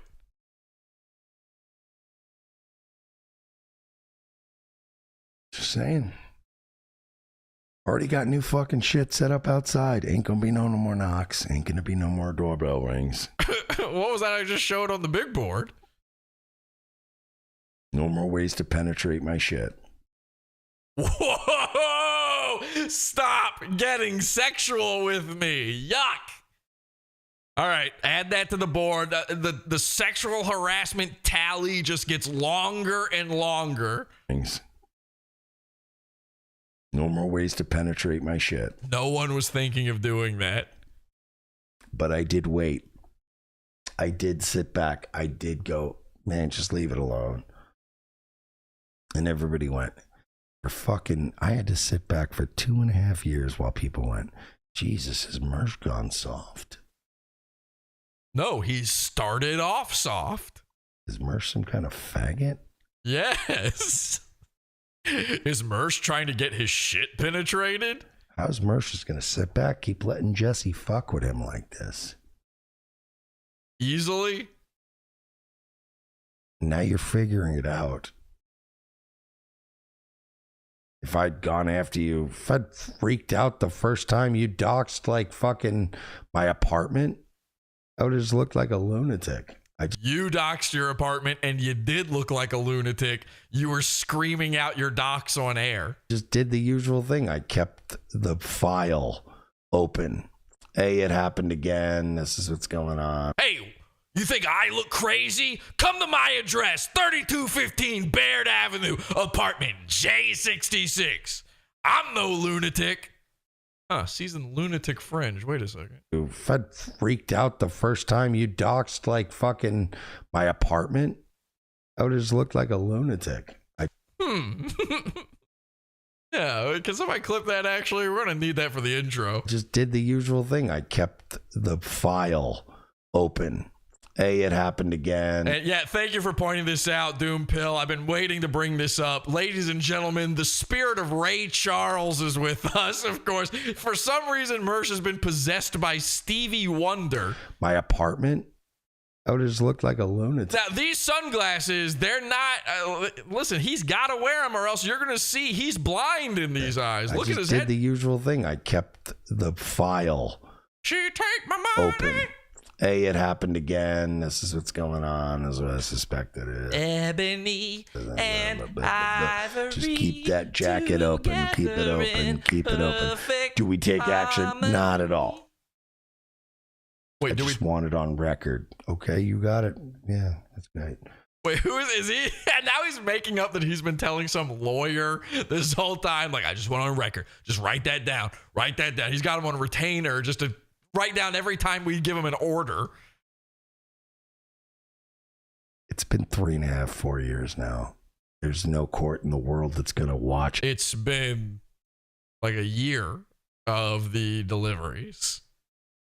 S1: Just saying. Already got new fucking shit set up outside. Ain't gonna be no more knocks. Ain't gonna be no more doorbell rings.
S7: What was that I just showed on the big board?
S1: No more ways to penetrate my shit.
S7: Whoa! Stop getting sexual with me. Yuck. All right, add that to the board. The sexual harassment tally just gets longer and longer.
S1: Things. No more ways to penetrate my shit.
S7: No one was thinking of doing that.
S1: But I did wait. I did sit back. I did go, man, just leave it alone. And everybody went, I had to sit back for 2.5 years while people went, Jesus, has Mersh gone soft?
S7: No, he started off soft.
S1: Is Mersh some kind of faggot?
S7: Yes. Is Mersh trying to get his shit penetrated?
S1: How's Mersh just going to sit back, keep letting Jesse fuck with him like this?
S7: Easily?
S1: Now you're figuring it out. If I'd gone after you, if I'd freaked out the first time you doxed like fucking my apartment, I would have just looked like a lunatic.
S7: You doxed your apartment and you did look like a lunatic. You were screaming out your dox on air.
S1: Just did the usual thing. I kept the file open. Hey, it happened again. This is what's going on.
S7: Hey, you think I look crazy? Come to my address, 3215 Baird Avenue, apartment J66. I'm no lunatic. Seasoned lunatic fringe. Wait a second.
S1: If I'd freaked out the first time you doxed like fucking my apartment, I would have just looked like a lunatic.
S7: Yeah, can somebody clip that actually? We're going to need that for the intro.
S1: Just did the usual thing. I kept the file open. Hey, it happened again.
S7: And yeah, thank you for pointing this out, Doom Pill. I've been waiting to bring this up. Ladies and gentlemen, the spirit of Ray Charles is with us, of course. For some reason, Mersh has been possessed by Stevie Wonder.
S1: My apartment? I would have just looked like a lunatic.
S7: Now, these sunglasses, they're not... listen, he's got to wear them or else you're going to see he's blind in these eyes. Look at his head.
S1: I did the usual thing. I kept the file
S7: She take my money.
S1: open. Hey, it happened again. This is what's going on, is what I suspected it is.
S7: Ebony and ivory.
S1: Just keep that jacket open. Keep it open. Keep it open. Do we take action? Not at all.
S7: Wait,
S1: I just want it on record. Okay, you got it. Yeah, that's great.
S7: Wait, who is he? And now he's making up that he's been telling some lawyer this whole time. Like, I just went on record. Just write that down. Write that down. He's got him on retainer just to write down every time we give him an order.
S1: It's been 3.5, 4 years now. There's no court in the world that's going to watch.
S7: It's been like a year of the deliveries.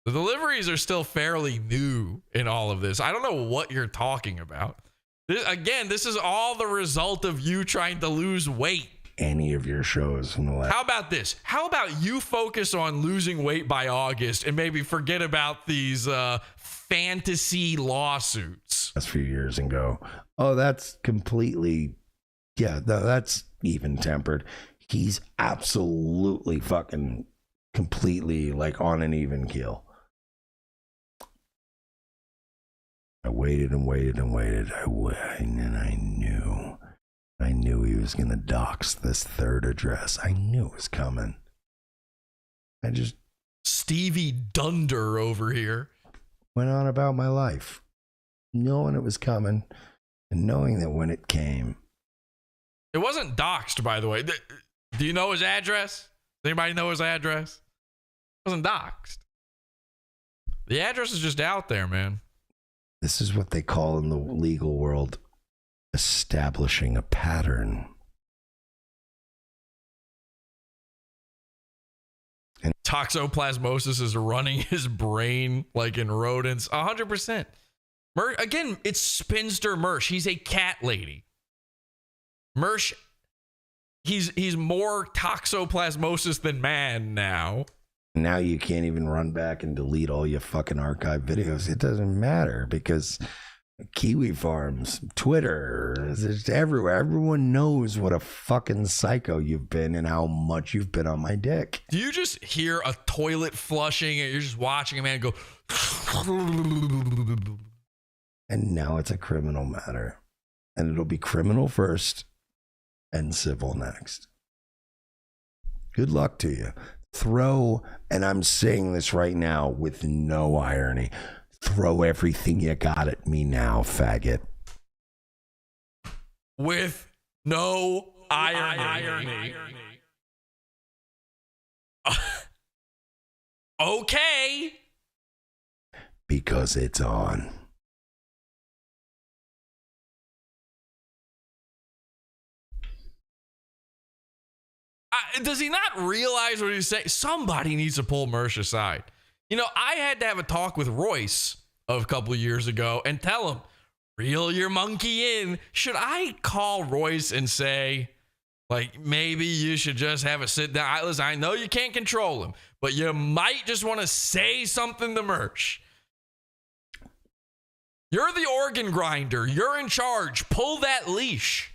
S7: The deliveries are still fairly new in all of this. I don't know what you're talking about. This is all the result of you trying to lose weight.
S1: Any of your shows in the last.
S7: How about this? How about you focus on losing weight by August and maybe forget about these fantasy lawsuits?
S1: Last few years and go, oh, that's completely, that's even tempered. He's absolutely fucking completely like on an even keel. I waited and waited and waited. And I knew he was going to dox this third address. I knew it was coming.
S7: Stevie Dunder over here.
S1: Went on about my life, knowing it was coming and knowing that when it came.
S7: It wasn't doxed, by the way. Do you know his address? Does anybody know his address? It wasn't doxed. The address is just out there, man.
S1: This is what they call in the legal world establishing a pattern.
S7: And toxoplasmosis is running his brain like in rodents. 100%. Again, it's spinster Mersh. He's a cat lady. Mersh, he's more toxoplasmosis than man now.
S1: Now you can't even run back and delete all your fucking archive videos. It doesn't matter because Kiwi Farms, Twitter, it's everywhere. Everyone knows what a fucking psycho you've been and how much you've been on my dick.
S7: Do you just hear a toilet flushing and you're just watching a man go...
S1: And now it's a criminal matter. And it'll be criminal first and civil next. Good luck to you. And I'm saying this right now with no irony, throw everything you got at me now, faggot.
S7: With no irony. Okay.
S1: Because it's on.
S7: Does he not realize what he's saying? Somebody needs to pull Mersh aside. You know, I had to have a talk with Royce a couple of years ago and tell him, reel your monkey in. Should I call Royce and say, like, maybe you should just have a sit down? Listen, I know you can't control him, but you might just want to say something to Mersh. You're the organ grinder. You're in charge. Pull that leash.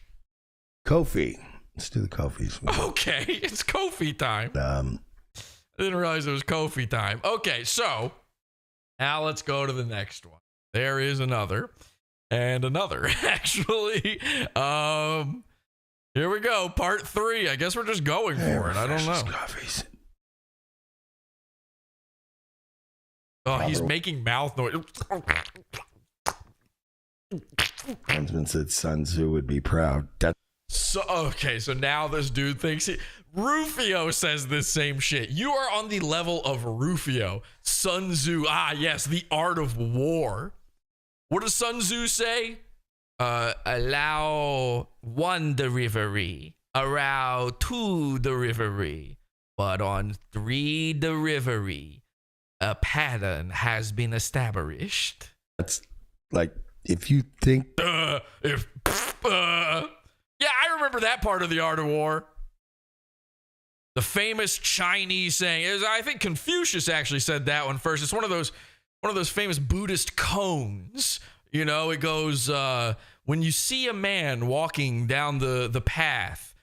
S1: Kofi. Let's do the Kofis.
S7: Okay, it's Kofi time. I didn't realize it was Kofi time. Okay, so now let's go to the next one. There is another and another, actually. Here we go, part 3. I guess we're just going for it. I don't know.
S1: Coffees.
S7: Oh, he's making mouth noise.
S1: Huntsman said Sun Tzu would be proud.
S7: So now this dude thinks Rufio says this same shit. You are on the level of Rufio. Sun Tzu, yes, the art of war. What does Sun Tzu say? Allow 1 delivery, around 2 delivery, but on 3 delivery, a pattern has been established.
S1: That's like, if you think...
S7: Yeah, I remember that part of the art of war. The famous Chinese saying. I think Confucius actually said that one first. It's one of those famous Buddhist koans. You know, it goes, when you see a man walking down the path.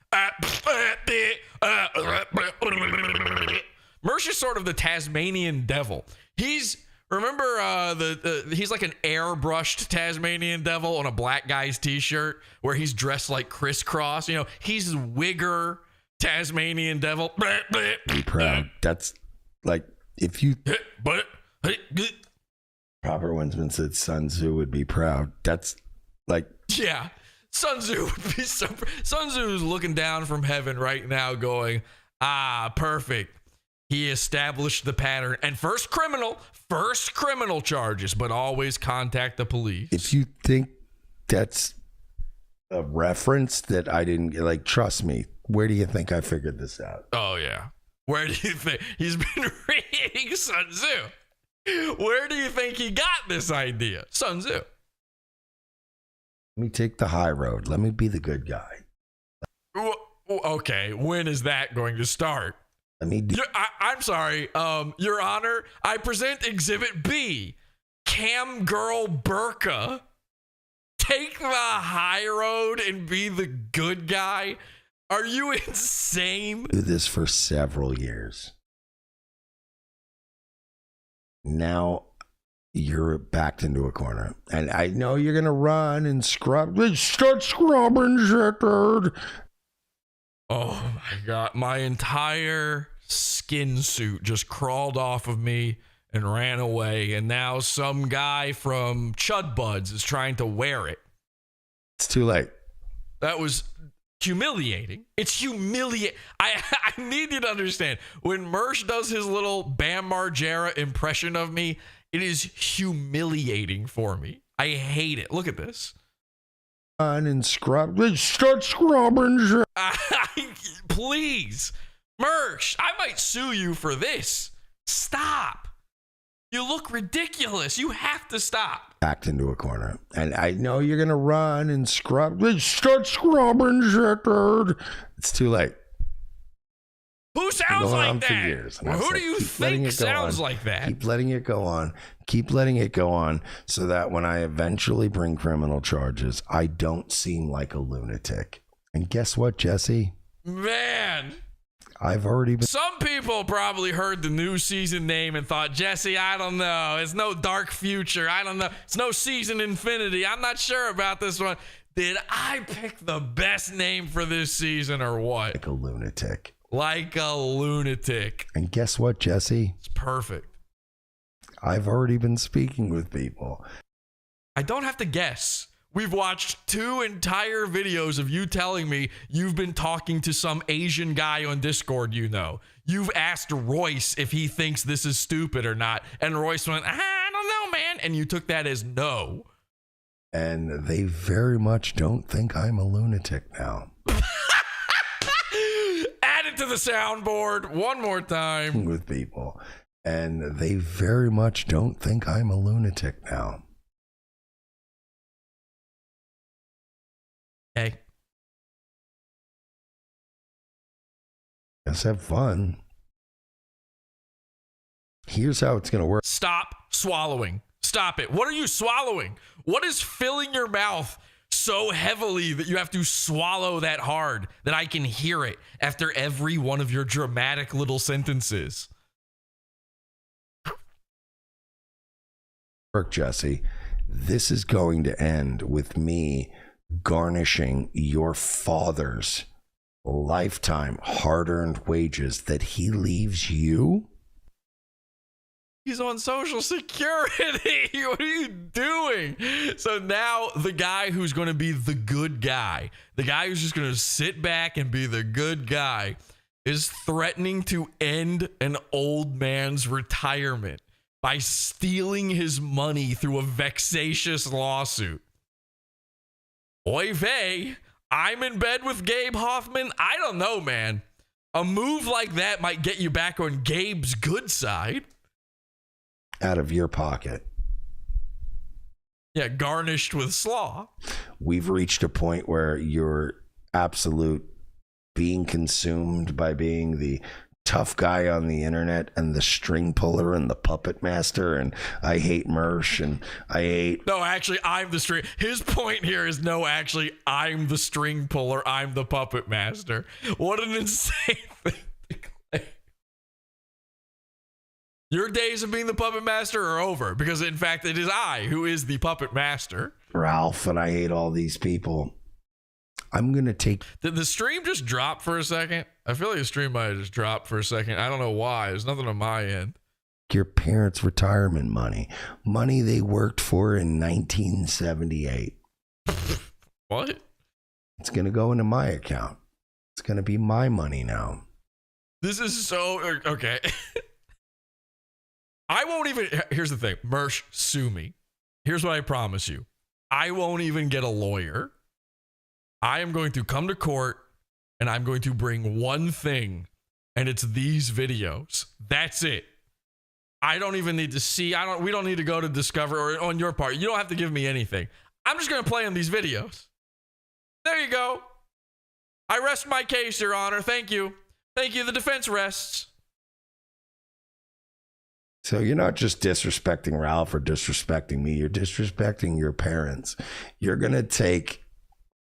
S7: Mersh is sort of the Tasmanian devil. He's like an airbrushed Tasmanian devil on a black guy's t-shirt where he's dressed like crisscross. You know, he's Wigger Tasmanian devil.
S1: Be proud. That's like, if you... Proper Winsman said Sun Tzu would be proud. That's like...
S7: Yeah, Sun Tzu would be so... Sun Tzu is looking down from heaven right now going, perfect. He established the pattern. And first criminal charges, but always contact the police.
S1: If you think that's a reference that I didn't, like, trust me, where do you think I figured this out?
S7: Oh, yeah. Where do you think? He's been reading Sun Tzu. Where do you think he got this idea? Sun Tzu.
S1: Let me take the high road. Let me be the good guy.
S7: Okay, when is that going to start? I'm sorry, Your Honor. I present Exhibit B. Cam girl burqa. Take the high road and be the good guy. Are you insane?
S1: Do this for several years. Now you're backed into a corner, and I know you're gonna run and scrub. Start scrubbing shit, dude.
S7: Oh my God. My entire skin suit just crawled off of me and ran away. And now some guy from Chud Buds is trying to wear it.
S1: It's too late.
S7: That was humiliating. It's humiliating. I need you to understand. When Mersh does his little Bam Margera impression of me, it is humiliating for me. I hate it. Look at this.
S1: And scrub. Start scrubbing shit.
S7: Please, Mersh, I might sue you for this. Stop. You look ridiculous. You have to stop.
S1: Backed into a corner, and I know you're gonna run and scrub. Start scrubbing shit, dude. It's too late.
S7: Who sounds like that?
S1: Years,
S7: well, who do you think sounds like that?
S1: Keep letting it go on. Keep letting it go on so that when I eventually bring criminal charges, I don't seem like a lunatic. And guess what, Jesse?
S7: Man.
S1: I've already been...
S7: Some people probably heard the new season name and thought, Jesse, I don't know. It's no Dark Future. I don't know. It's no Season Infinity. I'm not sure about this one. Did I pick the best name for this season or what?
S1: Like a lunatic.
S7: Like a lunatic.
S1: And guess what, Jesse?
S7: It's perfect.
S1: I've already been speaking with people.
S7: I don't have to guess. We've watched 2 entire videos of you telling me you've been talking to some Asian guy on Discord, you know. You've asked Royce if he thinks this is stupid or not. And Royce went, I don't know, man. And you took that as no.
S1: And they very much don't think I'm a lunatic now.
S7: Add it to the soundboard one more time.
S1: With people. And they very much don't think I'm a lunatic now.
S7: Hey.
S1: Let's have fun. Here's how it's going to work.
S7: Stop swallowing. Stop it. What are you swallowing? What is filling your mouth so heavily that you have to swallow that hard that I can hear it after every one of your dramatic little sentences?
S1: Work, Jesse. This is going to end with me garnishing your father's lifetime hard-earned wages that he leaves you.
S7: He's on Social Security. What are you doing? So now the guy who's going to be the good guy, the guy who's just going to sit back and be the good guy, is threatening to end an old man's retirement by stealing his money through a vexatious lawsuit. Oy vey, I'm in bed with Gabe Hoffman. I don't know, man. A move like that might get you back on Gabe's good side.
S1: Out of your pocket.
S7: Yeah, garnished with slaw.
S1: We've reached a point where you're absolute being consumed by being the tough guy on the internet and the string puller and the puppet master, and I hate Mersh and I hate...
S7: No, actually, I'm the string... His point here is no, actually, I'm the string puller. I'm the puppet master. What an insane thing to claim. Your days of being the puppet master are over, because in fact, it is I who is the puppet master.
S1: Ralph, and I hate all these people. I'm going to take...
S7: Did the stream just drop for a second? I feel like the stream might have just dropped for a second. I don't know why. There's nothing on my end.
S1: Your parents' retirement money. Money they worked for in 1978.
S7: What?
S1: It's going to go into my account. It's going to be my money now.
S7: This is so... Okay. I won't even... Here's the thing. Mersh, sue me. Here's what I promise you. I won't even get a lawyer. I am going to come to court and I'm going to bring one thing, and it's these videos. That's it. I don't even need to see. We don't need to go to Discover or on your part. You don't have to give me anything. I'm just going to play on these videos. There you go. I rest my case, Your Honor. Thank you. Thank you. The defense rests.
S1: So you're not just disrespecting Ralph or disrespecting me. You're disrespecting your parents. You're going to take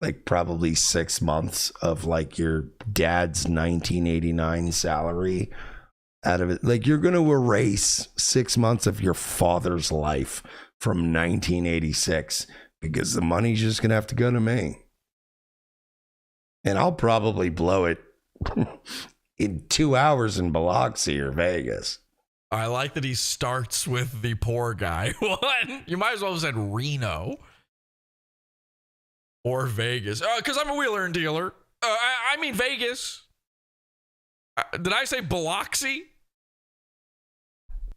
S1: like probably 6 months of like your dad's 1989 salary out of it. Like you're going to erase 6 months of your father's life from 1986 because the money's just going to have to go to me. And I'll probably blow it in 2 hours in Biloxi or Vegas.
S7: I like that he starts with the poor guy one. You might as well have said Reno. Or Vegas. Because I'm a wheeler and dealer. I mean Vegas. Did I say Biloxi?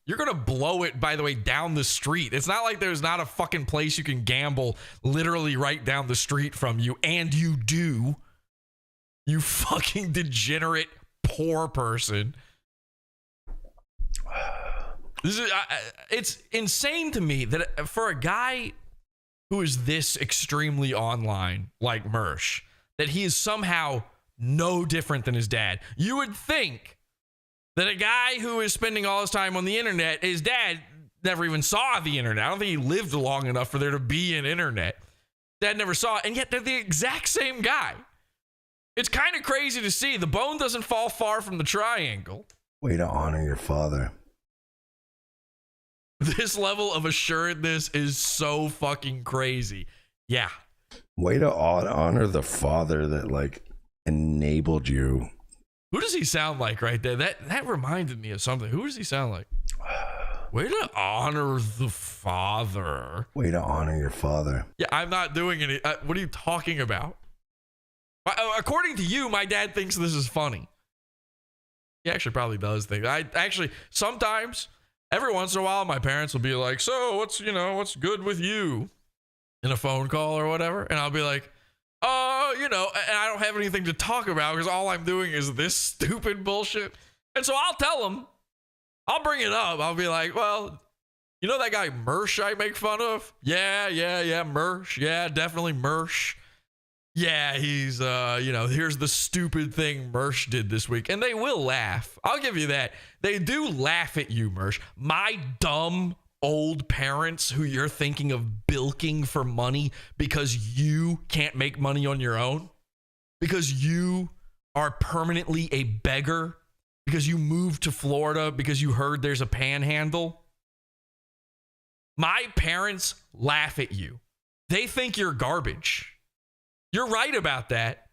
S7: You're going to blow it, by the way, down the street. It's not like there's not a fucking place you can gamble literally right down the street from you. And you do. You fucking degenerate poor person. This is, it's insane to me that for a guy who is this extremely online like Mersh, that he is somehow no different than his dad. You would think that a guy who is spending all his time on the internet, his dad never even saw the internet. I don't think he lived long enough for there to be an internet. Dad never saw it, and yet they're the exact same guy. It's kind of crazy to see. The bone doesn't fall far from the triangle.
S1: Way to honor your father.
S7: This level of assuredness is so fucking crazy. Yeah.
S1: Way to honor the father that like enabled you.
S7: Who does he sound like right there? That reminded me of something. Who does he sound like? Way to honor the father.
S1: Way to honor your father.
S7: Yeah, I'm not doing any. What are you talking about? According to you, my dad thinks this is funny. He actually probably does think. Sometimes, every once in a while, my parents will be like, "So, what's good with you?" in a phone call or whatever, and I'll be like, and I don't have anything to talk about because all I'm doing is this stupid bullshit. And so I'll tell them, I'll bring it up. I'll be like, well, you know that guy Mersh I make fun of? Yeah, Mersh. Yeah, definitely Mersh. Yeah, he's, here's the stupid thing Mersh did this week. And they will laugh. I'll give you that. They do laugh at you, Mersh. My dumb old parents who you're thinking of bilking for money because you can't make money on your own, because you are permanently a beggar, because you moved to Florida because you heard there's a panhandle. My parents laugh at you. They think you're garbage. You're right about that.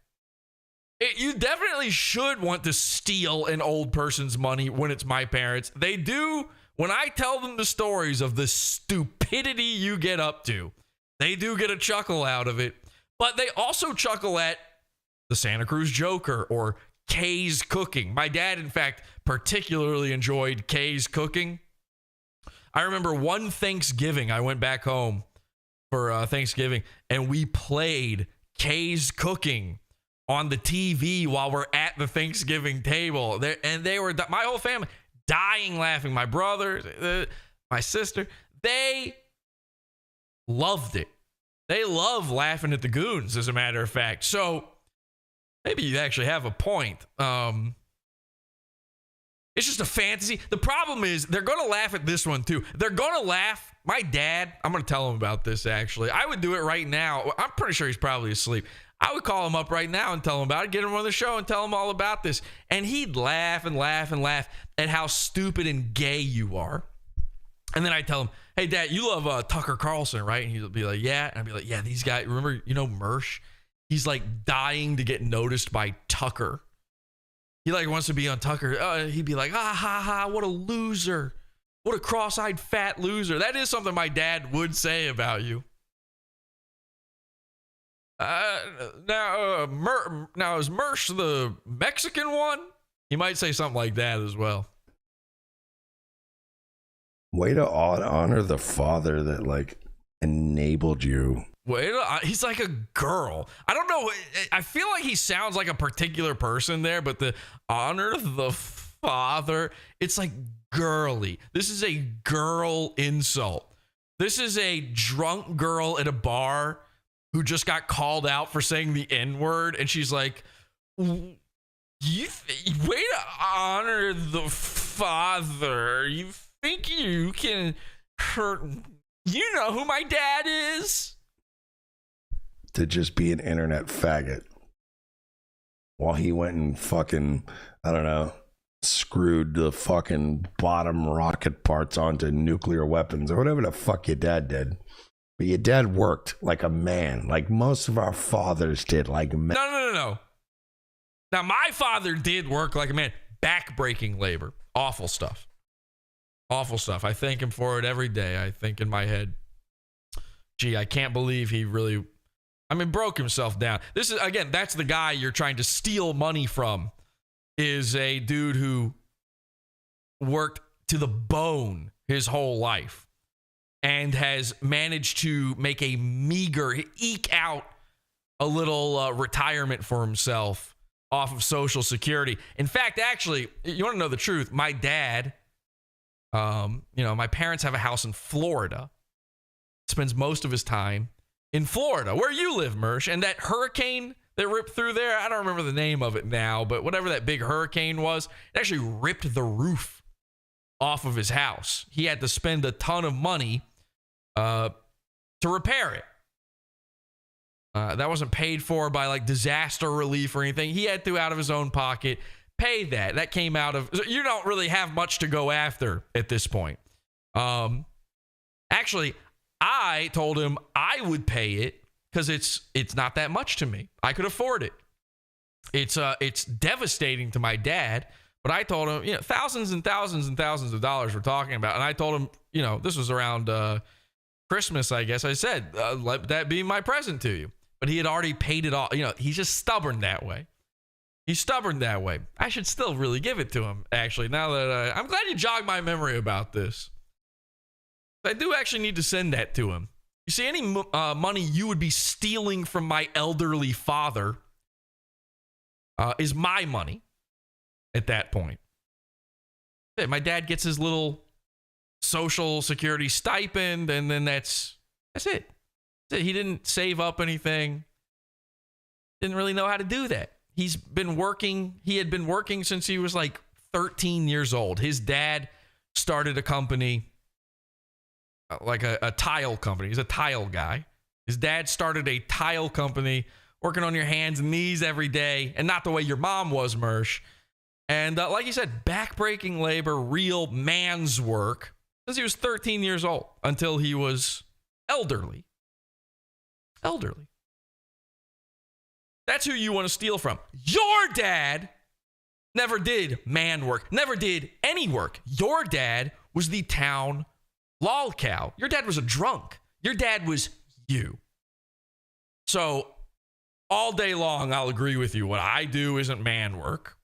S7: You definitely should want to steal an old person's money when it's my parents. They do. When I tell them the stories of the stupidity you get up to, they do get a chuckle out of it. But they also chuckle at the Santa Cruz Joker or Kay's cooking. My dad, in fact, particularly enjoyed Kay's cooking. I remember one Thanksgiving, I went back home for Thanksgiving, and we played Kay's cooking on the TV while we're at the Thanksgiving table. They were, my whole family, dying laughing. My brother, my sister, they loved it. They love laughing at the goons, as a matter of fact. So maybe you actually have a point. It's just a fantasy. The problem is they're going to laugh at this one too. They're going to laugh. My dad, I'm going to tell him about this actually. I would do it right now. I'm pretty sure he's probably asleep. I would call him up right now and tell him about it, get him on the show and tell him all about this. And he'd laugh and laugh and laugh at how stupid and gay you are. And then I tell him, hey, Dad, you love Tucker Carlson, right? And he'll be like, yeah. And I'd be like, yeah, these guys, remember, Mersh? He's like dying to get noticed by Tucker. He like wants to be on Tucker. He'd be like, ha, ha, what a loser. What a cross-eyed fat loser. That is something my dad would say about you. Now is Mersh the Mexican one? He might say something like that as well.
S1: Way to honor the father that like enabled you.
S7: He's like a girl. I don't know. I feel like he sounds like a particular person there, but the honor the father, it's like girly. This is a girl insult. This is a drunk girl at a bar who just got called out for saying the N-word, and she's like, way to honor the father. You think you can hurt? You know who my dad is?
S1: To just be an internet faggot while he went and fucking, I don't know, screwed the fucking bottom rocket parts onto nuclear weapons or whatever the fuck your dad did. But your dad worked like a man, like most of our fathers did, like men.
S7: No. Now, my father did work like a man. Back-breaking labor. Awful stuff. Awful stuff. I thank him for it every day. I think in my head, gee, I can't believe he really, broke himself down. This is, again, that's the guy you're trying to steal money from, is a dude who worked to the bone his whole life and has managed to make a meager, eke out a little retirement for himself off of Social Security. In fact, actually, you want to know the truth? My dad, my parents have a house in Florida. Spends most of his time in Florida, where you live, Mersh. And that hurricane that ripped through there, I don't remember the name of it now, but whatever that big hurricane was, it actually ripped the roof off of his house. He had to spend a ton of money to repair it. That wasn't paid for by like disaster relief or anything. He had to, out of his own pocket, pay that. That came out of, you don't really have much to go after at this point. Actually, I told him I would pay it because it's not that much to me. I could afford it. It's devastating to my dad, But I told him, thousands and thousands and thousands of dollars we're talking about. And I told him, this was around Christmas, I guess. I said, let that be my present to you. But he had already paid it all. He's just stubborn that way. He's stubborn that way. I should still really give it to him, actually, now that I'm glad you jogged my memory about this. I do actually need to send that to him. You see, any money you would be stealing from my elderly father is my money at that point. My dad gets his little Social Security stipend, and then that's it. He didn't save up anything. Didn't really know how to do that. He had been working since he was like 13 years old. His dad started a company, like a tile company. He's a tile guy. His dad started a tile company, working on your hands and knees every day, and not the way your mom was, Mersh. And like you said, backbreaking labor, real man's work, since he was 13 years old until he was elderly. Elderly. That's who you want to steal from. Your dad never did man work, never did any work. Your dad was the town lol cow. Your dad was a drunk. Your dad was you. So all day long, I'll agree with you. What I do isn't man work.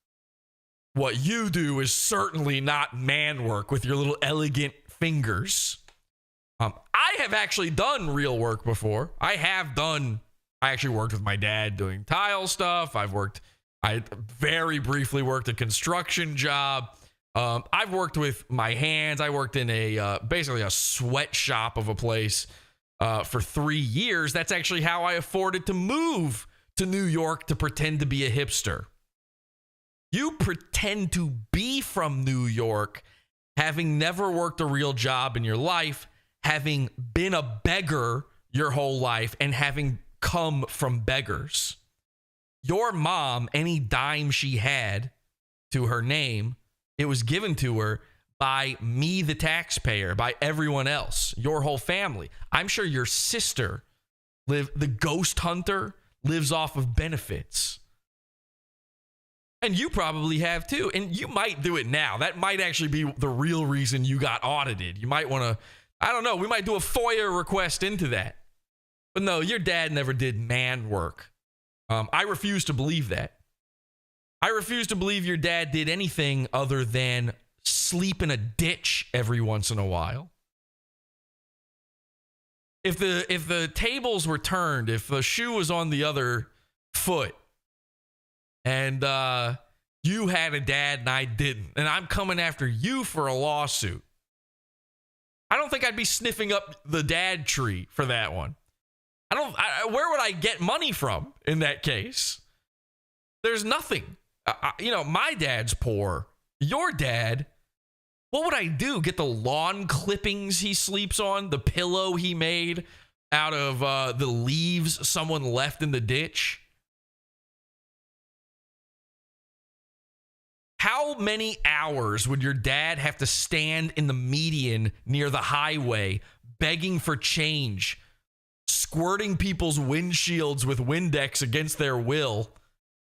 S7: What you do is certainly not man work with your little elegant fingers. I have actually done real work before. I actually worked with my dad doing tile stuff. I very briefly worked a construction job. I've worked with my hands. I worked in basically a sweatshop of a place for 3 years. That's actually how I afforded to move to New York to pretend to be a hipster. You pretend to be from New York, having never worked a real job in your life, having been a beggar your whole life, and having come from beggars. Your mom, any dime she had to her name, it was given to her by me, the taxpayer, by everyone else, your whole family. I'm sure your sister, the ghost hunter, lives off of benefits. And you probably have too. And you might do it now. That might actually be the real reason you got audited. You might want to, I don't know, we might do a FOIA request into that. But no, your dad never did man work. I refuse to believe that. I refuse to believe your dad did anything other than sleep in a ditch every once in a while. If the tables were turned, if the shoe was on the other foot, and you had a dad and I didn't, and I'm coming after you for a lawsuit, I don't think I'd be sniffing up the dad tree for that one. Where would I get money from in that case? There's nothing. My dad's poor. Your dad, what would I do? Get the lawn clippings he sleeps on, the pillow he made out of the leaves someone left in the ditch? How many hours would your dad have to stand in the median near the highway begging for change, squirting people's windshields with Windex against their will,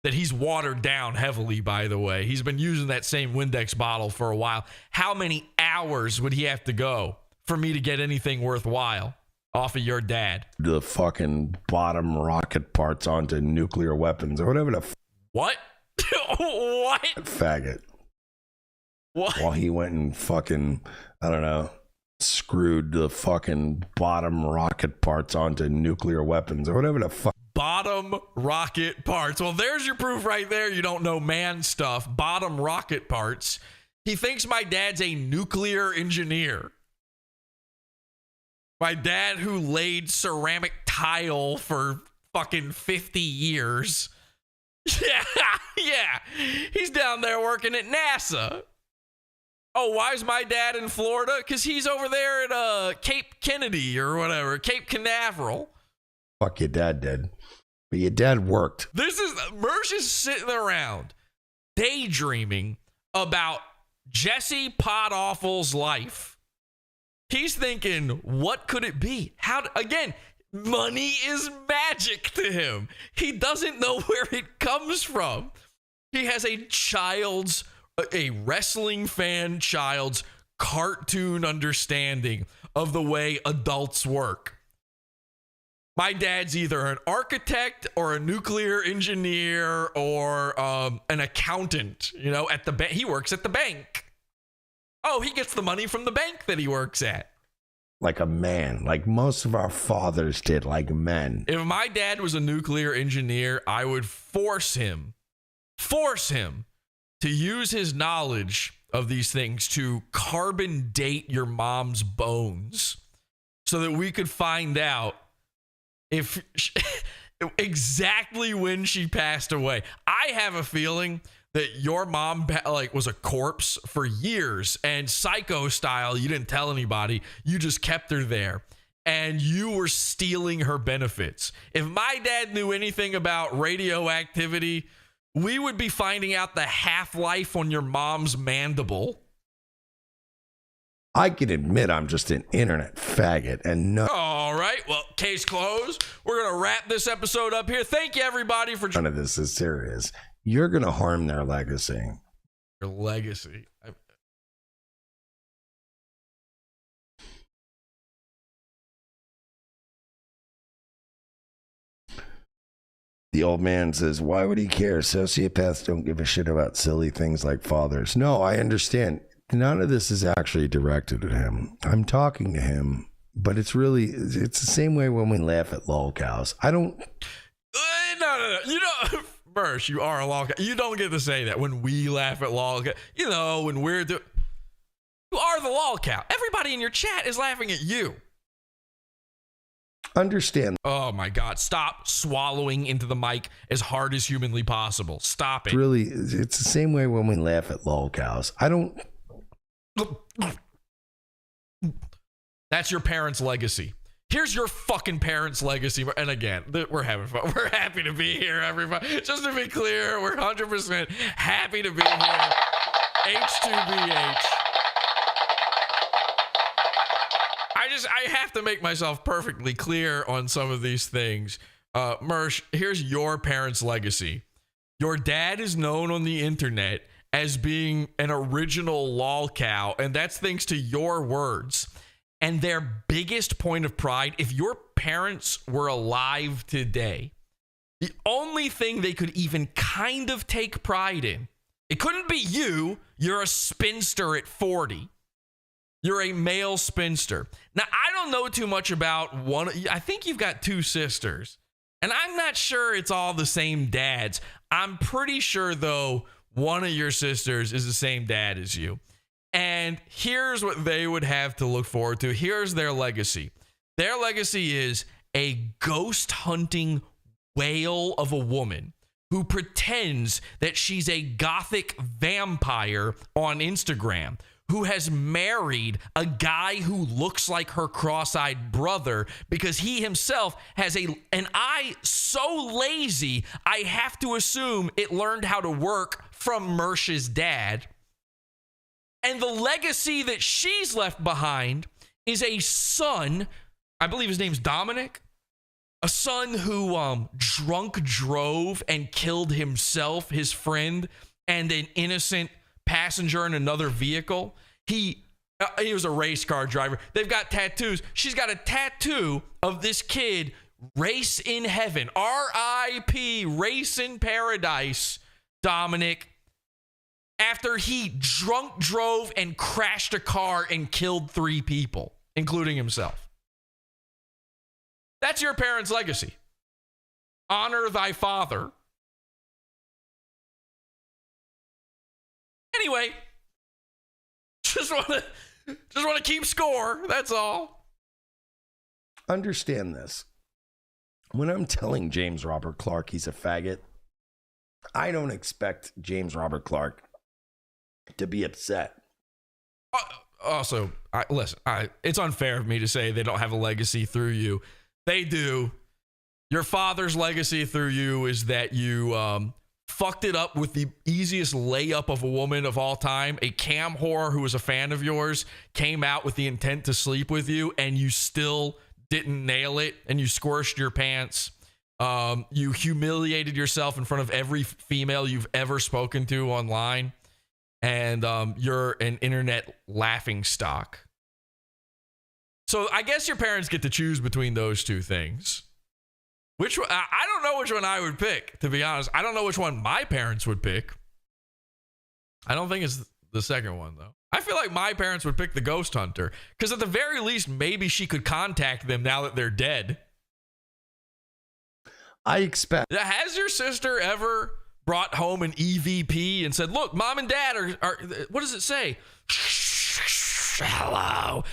S7: that he's watered down heavily, by the way? He's been using that same Windex bottle for a while. How many hours would he have to go for me to get anything worthwhile off of your dad?
S1: The fucking bottom rocket parts onto nuclear weapons or whatever the
S7: What? What?
S1: Faggot.
S7: What?
S1: While he went and fucking, I don't know, screwed the fucking bottom rocket parts onto nuclear weapons or whatever the fuck.
S7: Bottom rocket parts. Well, there's your proof right there. You don't know man stuff. Bottom rocket parts. He thinks my dad's a nuclear engineer. My dad, who laid ceramic tile for fucking 50 years. Yeah. He's down there working at NASA. Oh, why is my dad in Florida? Because he's over there at Cape Kennedy or whatever, Cape Canaveral.
S1: Fuck, your dad did. But your dad worked.
S7: Mersh is sitting around daydreaming about Jesse Podawful's life. He's thinking, what could it be? Again, money is magic to him. He doesn't know where it comes from. He has a child's a wrestling fan child's cartoon understanding of the way adults work. My dad's either an architect or a nuclear engineer or an accountant, at the bank. He works at the bank. Oh, he gets the money from the bank that he works at.
S1: Like a man, like most of our fathers did, like men.
S7: If my dad was a nuclear engineer, I would force him to use his knowledge of these things to carbon date your mom's bones so that we could find out if exactly when she passed away. I have a feeling that your mom was a corpse for years, and Psycho style, you didn't tell anybody, you just kept her there and you were stealing her benefits. If my dad knew anything about radioactivity, we would be finding out the half-life on your mom's mandible.
S1: I can admit I'm just an internet faggot and no.
S7: All right, well, case closed. We're going to wrap this episode up here. Thank you, everybody, for
S1: none of this is serious. You're going to harm their legacy.
S7: Your legacy.
S1: The old man says, why would he care? Sociopaths don't give a shit about silly things like fathers. No, I understand. None of this is actually directed at him. I'm talking to him, but it's the same way when we laugh at lolcows. I don't.
S7: No. You know, Mersh, you are a lolcow. You don't get to say that when we laugh at lolcow. When we're doing. You are the lolcow. Everybody in your chat is laughing at you.
S1: Understand.
S7: Oh my God. Stop swallowing into the mic as hard as humanly possible. Stop it.
S1: It's the same way when we laugh at lolcows. I don't.
S7: That's your parents' legacy. Here's your fucking parents' legacy. And again, we're having fun. We're happy to be here, everybody. Just to be clear, we're 100% happy to be here. H2BH. I have to make myself perfectly clear on some of these things. Mersh, here's your parents' legacy. Your dad is known on the internet as being an original lolcow, and that's thanks to your words. And their biggest point of pride, if your parents were alive today, the only thing they could even kind of take pride in, it couldn't be you. You're a spinster at 40. You're a male spinster. Now, I don't know too much about one. I think you've got two sisters, and I'm not sure it's all the same dads. I'm pretty sure, though, one of your sisters is the same dad as you. And here's what they would have to look forward to. Here's their legacy. Their legacy is a ghost hunting whale of a woman who pretends that she's a gothic vampire on Instagram, who has married a guy who looks like her cross-eyed brother because he himself has an eye so lazy, I have to assume it learned how to work from Mersh's dad. And the legacy that she's left behind is a son, I believe his name's Dominic, a son who drunk drove and killed himself, his friend, and an innocent passenger in another vehicle. He was a race car driver. They've got tattoos. She's got a tattoo of this kid, Race in Heaven, R.I.P., Race in Paradise, Dominic, after he drunk drove and crashed a car and killed 3 people, including himself. That's your parents' legacy. Honor thy father. Anyway, just want to keep score. That's all.
S1: Understand this. When I'm telling James Robert Clark he's a faggot, I don't expect James Robert Clark to be upset.
S7: Also, listen, it's unfair of me to say they don't have a legacy through you. They do. Your father's legacy through you is that you fucked it up with the easiest layup of a woman of all time. A cam whore who was a fan of yours came out with the intent to sleep with you, and you still didn't nail it, and you squished your pants. You humiliated yourself in front of every female you've ever spoken to online. and you're an internet laughing stock. So I guess your parents get to choose between those two things. Which one, I don't know which one I would pick, to be honest. I don't know which one my parents would pick. I don't think it's the second one, though. I feel like my parents would pick the ghost hunter, because at the very least, maybe she could contact them now that they're dead.
S1: I expect.
S7: Has your sister ever brought home an EVP and said, look, mom and dad are what does it say? Hello.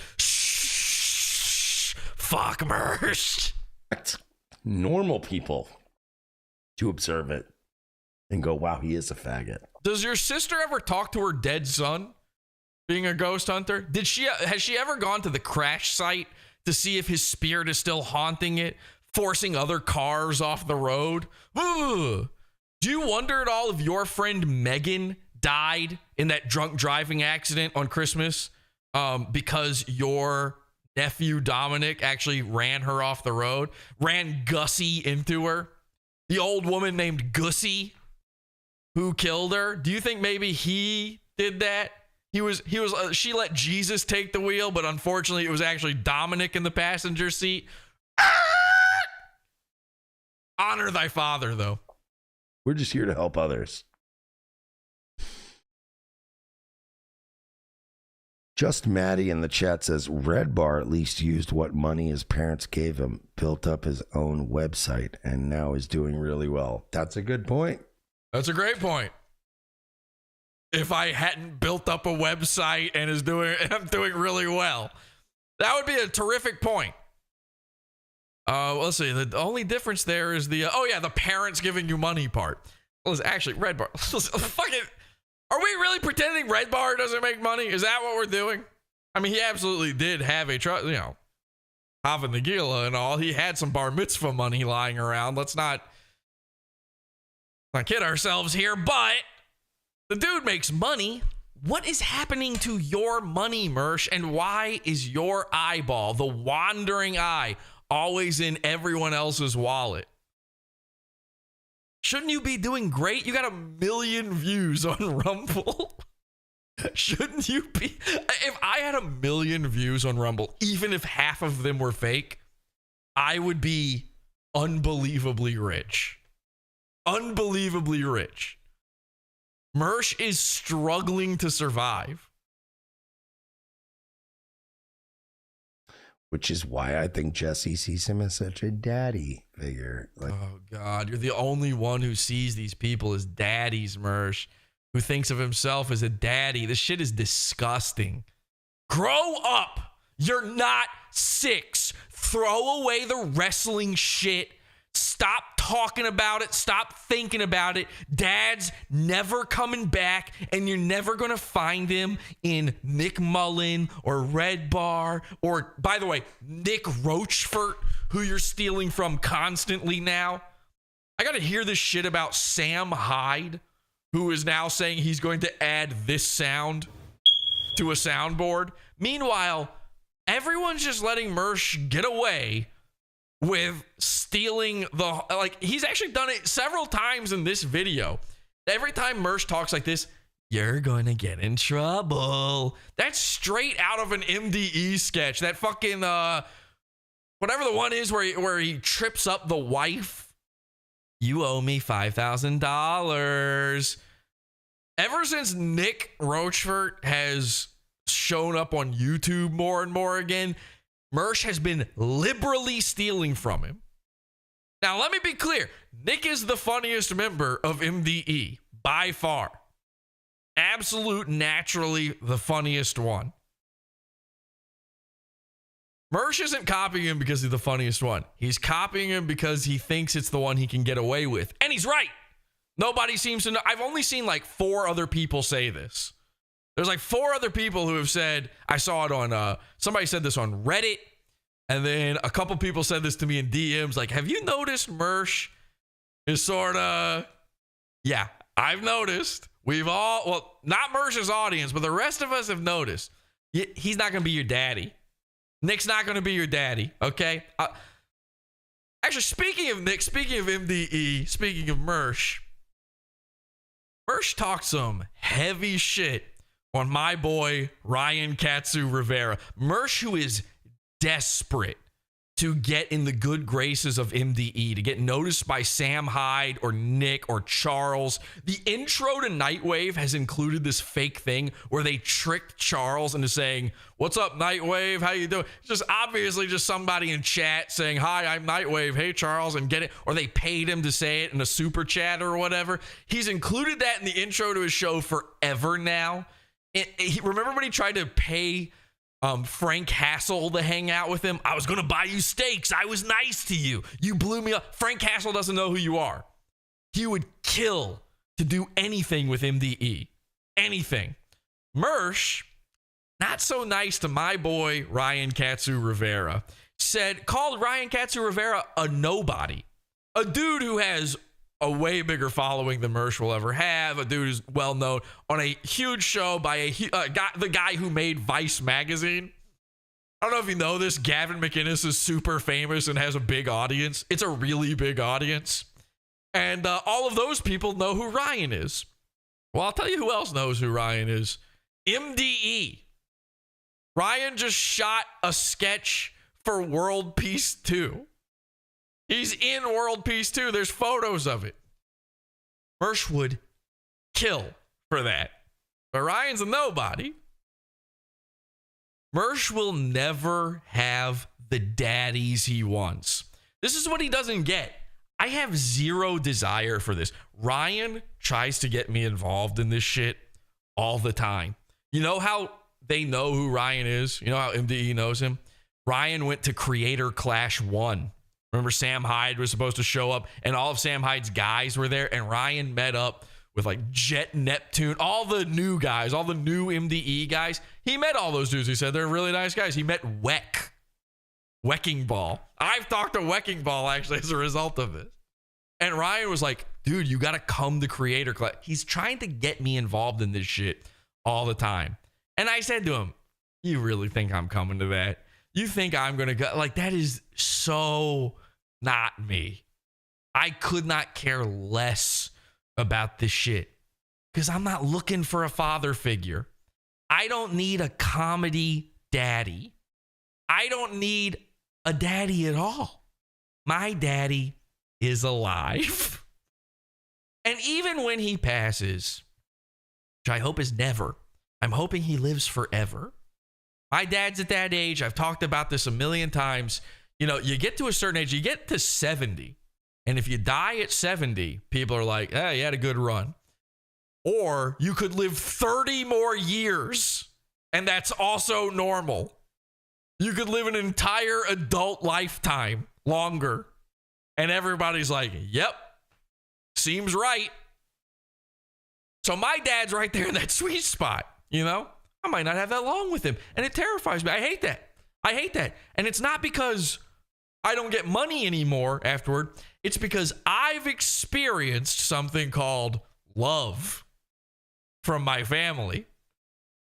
S7: Fuck Mersh.
S1: Normal people to observe it and go, wow, he is a faggot.
S7: Does your sister ever talk to her dead son being a ghost hunter? Has she ever gone to the crash site to see if his spirit is still haunting it, forcing other cars off the road? Ugh. Do you wonder at all if your friend Megan died in that drunk driving accident on Christmas because your nephew Dominic actually ran her off the road, ran Gussie into her? The old woman named Gussie who killed her. Do you think maybe he did that? She let Jesus take the wheel, but unfortunately it was actually Dominic in the passenger seat. Honor thy father, though.
S1: We're just here to help others. Just Maddie in the chat says Red Bar at least used what money his parents gave him, built up his own website, and now is doing really well. That's a good point.
S7: That's a great point. If I hadn't built up a website and I'm doing really well, that would be a terrific point. Let's see. The only difference there is the parents giving you money part. Well, it's actually Red Bar. Fuck it. Are we really pretending Red Bar doesn't make money? Is that what we're doing? I mean, he absolutely did have a Hava Nagila and all. He had some bar mitzvah money lying around. Let's not kid ourselves here, but the dude makes money. What is happening to your money, Mersh? And why is your eyeball, the wandering eye, always in everyone else's wallet? Shouldn't you be doing great? You got 1 million views on Rumble. Shouldn't you be? If I had 1 million views on Rumble, even if half of them were fake, I would be unbelievably rich. Unbelievably rich. Mersh is struggling to survive.
S1: Which is why I think Jesse sees him as such a daddy figure.
S7: Oh, God. You're the only one who sees these people as daddies, Mersh, who thinks of himself as a daddy. This shit is disgusting. Grow up. You're not 6. Throw away the wrestling shit. Stop talking about it. Stop thinking about it. Dad's never coming back, and you're never going to find him in Nick Mullen or Red Bar or, by the way, Nick Rochfort, who you're stealing from constantly now. I got to hear this shit about Sam Hyde, who is now saying he's going to add this sound to a soundboard. Meanwhile, everyone's just letting Mersh get away with stealing he's actually done it several times in this video. Every time Mersh talks like this, you're going to get in trouble. That's straight out of an MDE sketch. That fucking, whatever the one is where he trips up the wife. You owe me $5,000. Ever since Nick Rochfort has shown up on YouTube more and more again, Mersh has been liberally stealing from him. Now, let me be clear. Nick is the funniest member of MDE by far. Absolute, naturally the funniest one. Mersh isn't copying him because he's the funniest one. He's copying him because he thinks it's the one he can get away with. And he's right. Nobody seems to know. I've only seen 4 other people say this. There's 4 other people who have said, I saw it on, somebody said this on Reddit, and then a couple people said this to me in DMs, have you noticed Mersh is sort of, yeah, I've noticed. We've all, well, not Mersh's audience, but the rest of us have noticed. He's not going to be your daddy. Nick's not going to be your daddy, okay? Actually, speaking of Nick, speaking of MDE, speaking of Mersh, Mersh talked some heavy shit on my boy Ryan Katsu Rivera. Mersh, who is desperate to get in the good graces of MDE, to get noticed by Sam Hyde or Nick or Charles. The intro to Nightwave has included this fake thing where they tricked Charles into saying, "What's up, Nightwave? How you doing?" It's just obviously just somebody in chat saying, "Hi, I'm Nightwave. Hey, Charles," and get it. Or they paid him to say it in a super chat or whatever. He's included that in the intro to his show forever now. Remember when he tried to pay Frank Hassel to hang out with him? "I was going to buy you steaks. I was nice to you. You blew me up." Frank Hassel doesn't know who you are. He would kill to do anything with MDE. Anything. Mersh, not so nice to my boy Ryan Katsu Rivera, called Ryan Katsu Rivera a nobody. A dude who has a way bigger following than Mersh will ever have. A dude who's well known on a huge show by the guy who made Vice magazine. I don't know if you know this. Gavin McInnes is super famous and has a big audience. It's a really big audience. And all of those people know who Ryan is. Well, I'll tell you who else knows who Ryan is. MDE. Ryan just shot a sketch for World Peace 2. He's in World Peace 2. There's photos of it. Mersh would kill for that. But Ryan's a nobody. Mersh will never have the daddies he wants. This is what he doesn't get. I have zero desire for this. Ryan tries to get me involved in this shit all the time. You know how they know who Ryan is? You know how MDE knows him? Ryan went to Creator Clash 1. Remember, Sam Hyde was supposed to show up, and all of Sam Hyde's guys were there, and Ryan met up with like Jet Neptune, all the new guys, all the new MDE guys. He met all those dudes. He said they're really nice guys. He met Wecking Ball. I've talked to Wecking Ball actually as a result of this. And Ryan was like, "Dude, you got to come to Creator Clash." He's trying to get me involved in this shit all the time. And I said to him, "You really think I'm coming to that? You think I'm going to go?" Like, that is so not me. I could not care less about this shit because I'm not looking for a father figure. I don't need a comedy daddy. I don't need a daddy at all. My daddy is alive. And even when he passes, which I hope is never, I'm hoping he lives forever. My dad's at that age. I've talked about this a million times. You know, you get to a certain age, you get to 70. And if you die at 70, people are like, "Hey, you had a good run." Or you could live 30 more years, and that's also normal. You could live an entire adult lifetime longer. And everybody's like, "Yep, seems right." So my dad's right there in that sweet spot, you know? I might not have that long with him. And it terrifies me. I hate that. And it's not because I don't get money anymore afterward. It's because I've experienced something called love from my family.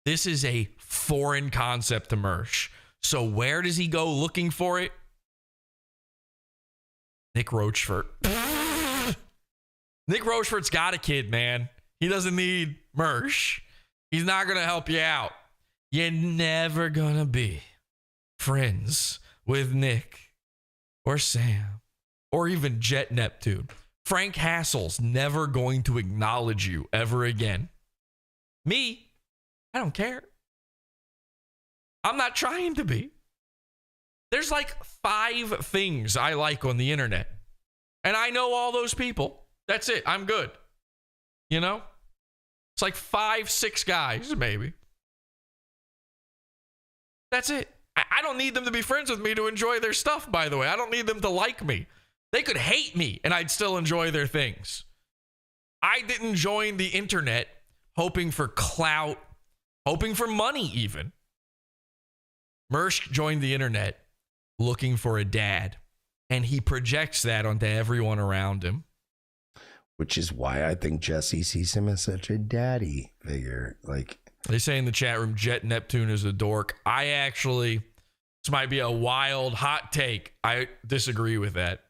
S7: This is a foreign concept to Mersh. So where does he go looking for it? Nick Rochefort. Nick Rochefort's got a kid, man. He doesn't need Mersh. He's not going to help you out. You're never going to be friends with Nick or Sam or even Jet Neptune. Frank Hassel's never going to acknowledge you ever again. Me, I don't care. I'm not trying to be. There's like 5 things I like on the internet. And I know all those people. That's it. I'm good. You know? It's like 5, 6 guys, maybe. That's it. I don't need them to be friends with me to enjoy their stuff, by the way. I don't need them to like me. They could hate me and I'd still enjoy their things. I didn't join the internet hoping for clout, hoping for money even. Mersh joined the internet looking for a dad, and he projects that onto everyone around him.
S1: Which is why I think Jesse sees him as such a daddy figure. Like,
S7: they say in the chat room, Jet Neptune is a dork. This might be a wild hot take. I disagree with that.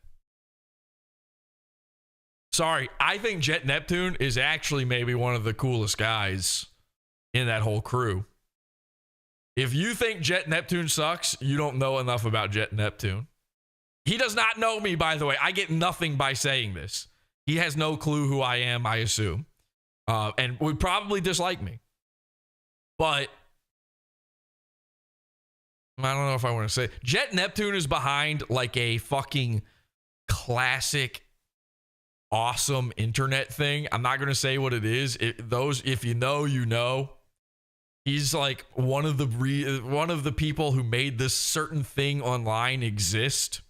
S7: Sorry, I think Jet Neptune is actually maybe one of the coolest guys in that whole crew. If you think Jet Neptune sucks, you don't know enough about Jet Neptune. He does not know me, by the way. I get nothing by saying this. He has no clue who I am, I assume. And would probably dislike me. But I don't know if I want to say. Jet Neptune is behind like a fucking classic, awesome internet thing. I'm not going to say what it is. If you know, you know. He's like one of the people who made this certain thing online exist.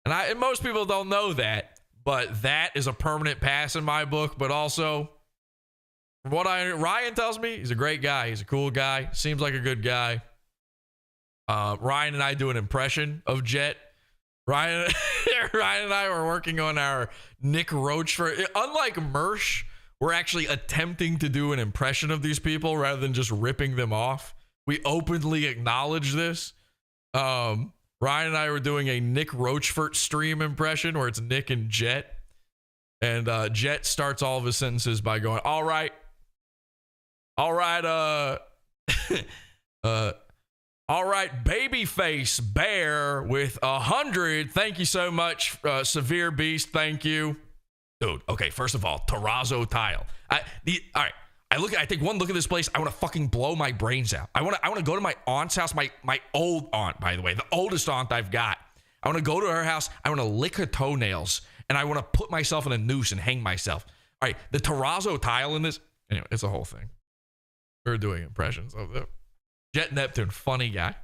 S7: And most people don't know that, but that is a permanent pass in my book. But also, from what Ryan tells me, he's a great guy. He's a cool guy. Seems like a good guy. Ryan and I do an impression of Jet. Ryan and I were working on our Nick Roachford. Unlike Mersh, we're actually attempting to do an impression of these people rather than just ripping them off. We openly acknowledge this. Ryan and I were doing a Nick Roachford stream impression where it's Nick and Jet. And Jet starts all of his sentences by going, all right, all right, babyface bear with 100. Thank you so much, Severe Beast. Thank you. Dude, okay, first of all, terrazzo tile. All right, I take one look at this place. I want to fucking blow my brains out. I want to go to my aunt's house, my old aunt, by the way, the oldest aunt I've got. I want to go to her house. I want to lick her toenails, and I want to put myself in a noose and hang myself. All right, the terrazzo tile in this, anyway, it's a whole thing. We're doing impressions of it. Jet Neptune, funny guy.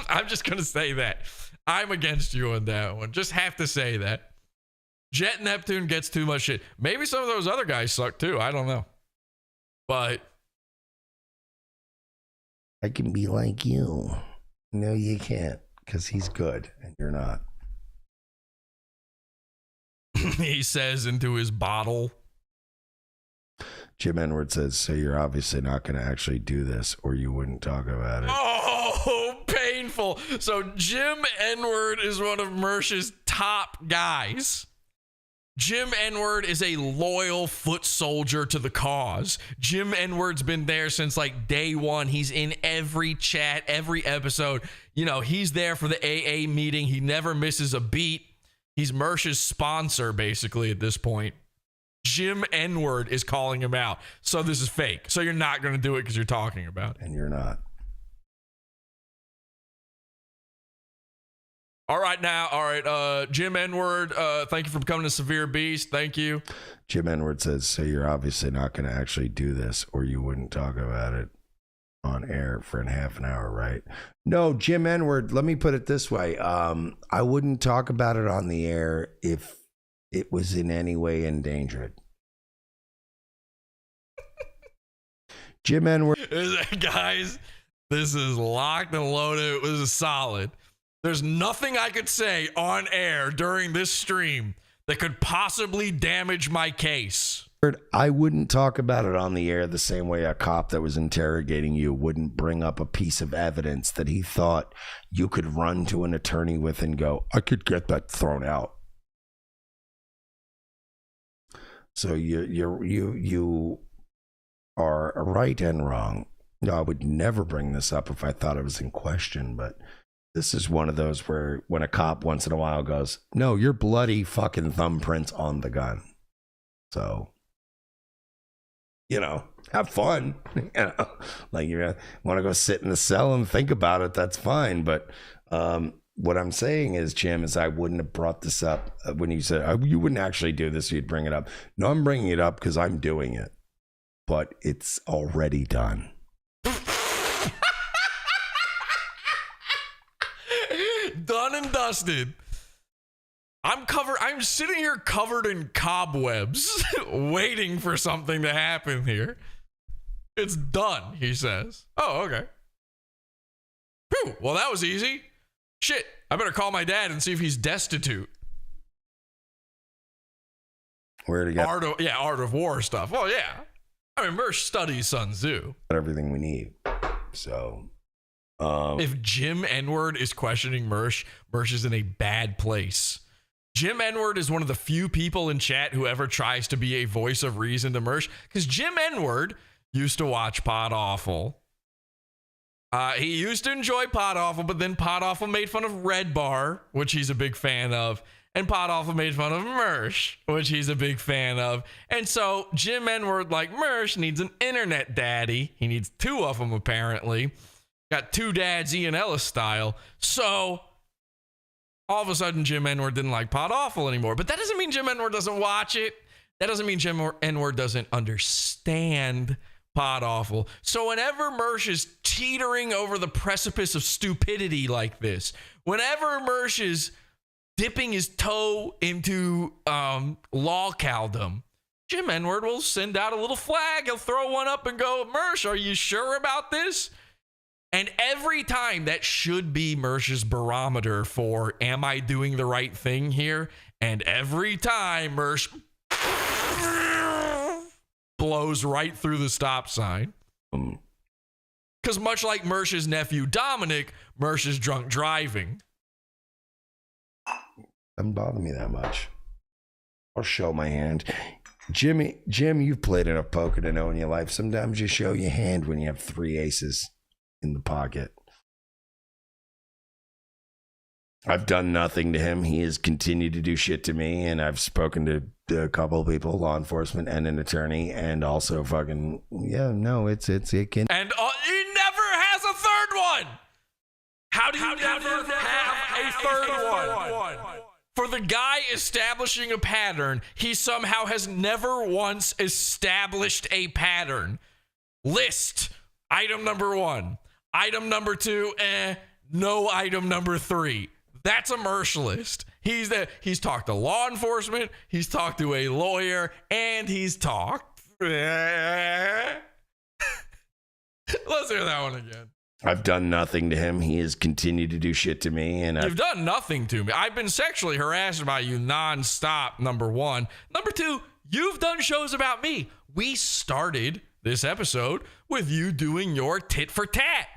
S7: I'm just going to say that. I'm against you on that one. Just have to say that. Jet Neptune gets too much shit. Maybe some of those other guys suck too. I don't know. But
S1: I can be like you. No, you can't, because he's good and you're not.
S7: He says into his bottle.
S1: Jim Edward says, so you're obviously not going to actually do this or you wouldn't talk about it.
S7: Oh, painful. So Jim Edward is one of Mersh's top guys. Jim N-word is a loyal foot soldier to the cause. Jim N-word's been there since like day one. He's in every chat, every episode. You know, he's there for the AA meeting. He never misses a beat. He's Mersh's sponsor, basically, at this point. Jim N-word is calling him out. So this is fake. So you're not going to do it because you're talking about it.
S1: And you're not.
S7: All right, now. All right. Jim N-word, thank you for becoming a Severe Beast. Thank you.
S1: Jim N-word says, so you're obviously not going to actually do this or you wouldn't talk about it on air for half an hour, right? No, Jim N-word, let me put it this way. I wouldn't talk about it on the air if it was in any way endangered. Jim N-word.
S7: Guys, this is locked and loaded. This is solid. There's nothing I could say on air during this stream that could possibly damage my case.
S1: I wouldn't talk about it on the air the same way a cop that was interrogating you wouldn't bring up a piece of evidence that he thought you could run to an attorney with and go, I could get that thrown out. So you are right and wrong. No, I would never bring this up if I thought it was in question, but this is one of those where when a cop once in a while goes, no, your bloody fucking thumbprints on the gun. So, you know, have fun. You know, like you want to go sit in the cell and think about it, that's fine. But what I'm saying is, Jim, is I wouldn't have brought this up when you said you wouldn't actually do this. You'd bring it up. No, I'm bringing it up because I'm doing it, but it's already done.
S7: Done and dusted. I'm sitting here covered in cobwebs, waiting for something to happen here. It's done, he says. Oh, okay. Whew, well, that was easy. Shit, I better call my dad and see if he's destitute.
S1: Where to get
S7: Art of War stuff. Well, yeah. I mean, Mersh studies Sun Tzu.
S1: Everything we need. So,
S7: if Jim N-word is questioning Mersh, Mersh is in a bad place. Jim N-Word is one of the few people in chat who ever tries to be a voice of reason to Mersh, because Jim N-Word used to watch Pod Awful. He used to enjoy Pod Awful, but then Pod Awful made fun of Red Bar, which he's a big fan of, and Pod Awful made fun of Mersh, which he's a big fan of. And so Jim N-Word, like Mersh, needs an internet daddy. He needs two of them, apparently. Got two dads, Ian Ellis style. So all of a sudden, Jim N-Word didn't like Pod Awful anymore. But that doesn't mean Jim N-Word doesn't watch it. That doesn't mean Jim N-Word doesn't understand Pod Awful. So whenever Mersh is teetering over the precipice of stupidity like this, whenever Mersh is dipping his toe into lolcaldom, Jim N-Word will send out a little flag. He'll throw one up and go, Mersh, are you sure about this? And every time, that should be Mersh's barometer for, am I doing the right thing here? And every time, Mersh blows right through the stop sign. Because much like Mersh's nephew Dominic, Mersh is drunk driving.
S1: Doesn't bother me that much. I'll show my hand. Jim, you've played enough poker to know in your life, sometimes you show your hand when you have 3 aces in the pocket. I've done nothing to him. He has continued to do shit to me, and I've spoken to a couple of people, law enforcement and an attorney, and also fucking, yeah, no, it can.
S7: And he never has a third one. How do you never have a third one? For the guy establishing a pattern, he somehow has never once established a pattern. List. Item number 1. Item number 2, no item number 3. That's a Mersh list. He's talked to law enforcement, he's talked to a lawyer, and he's talked. Let's hear that one again.
S1: I've done nothing to him. He has continued to do shit to me, and
S7: You've done nothing to me. I've been sexually harassed by you nonstop, number 1. Number 2, you've done shows about me. We started this episode with you doing your tit for tat.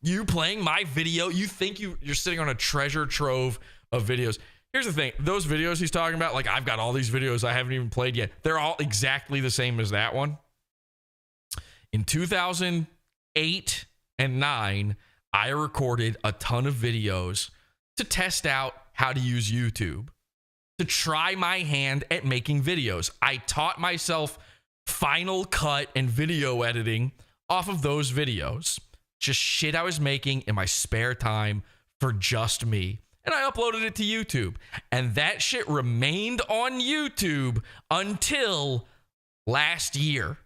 S7: You playing my video. You think you're sitting on a treasure trove of videos. Here's the thing. Those videos he's talking about, like, I've got all these videos I haven't even played yet. They're all exactly the same as that one. In 2008 and 9, I recorded a ton of videos to test out how to use YouTube, to try my hand at making videos. I taught myself Final Cut and video editing off of those videos. Just shit I was making in my spare time for just me. And I uploaded it to YouTube. And that shit remained on YouTube until last year.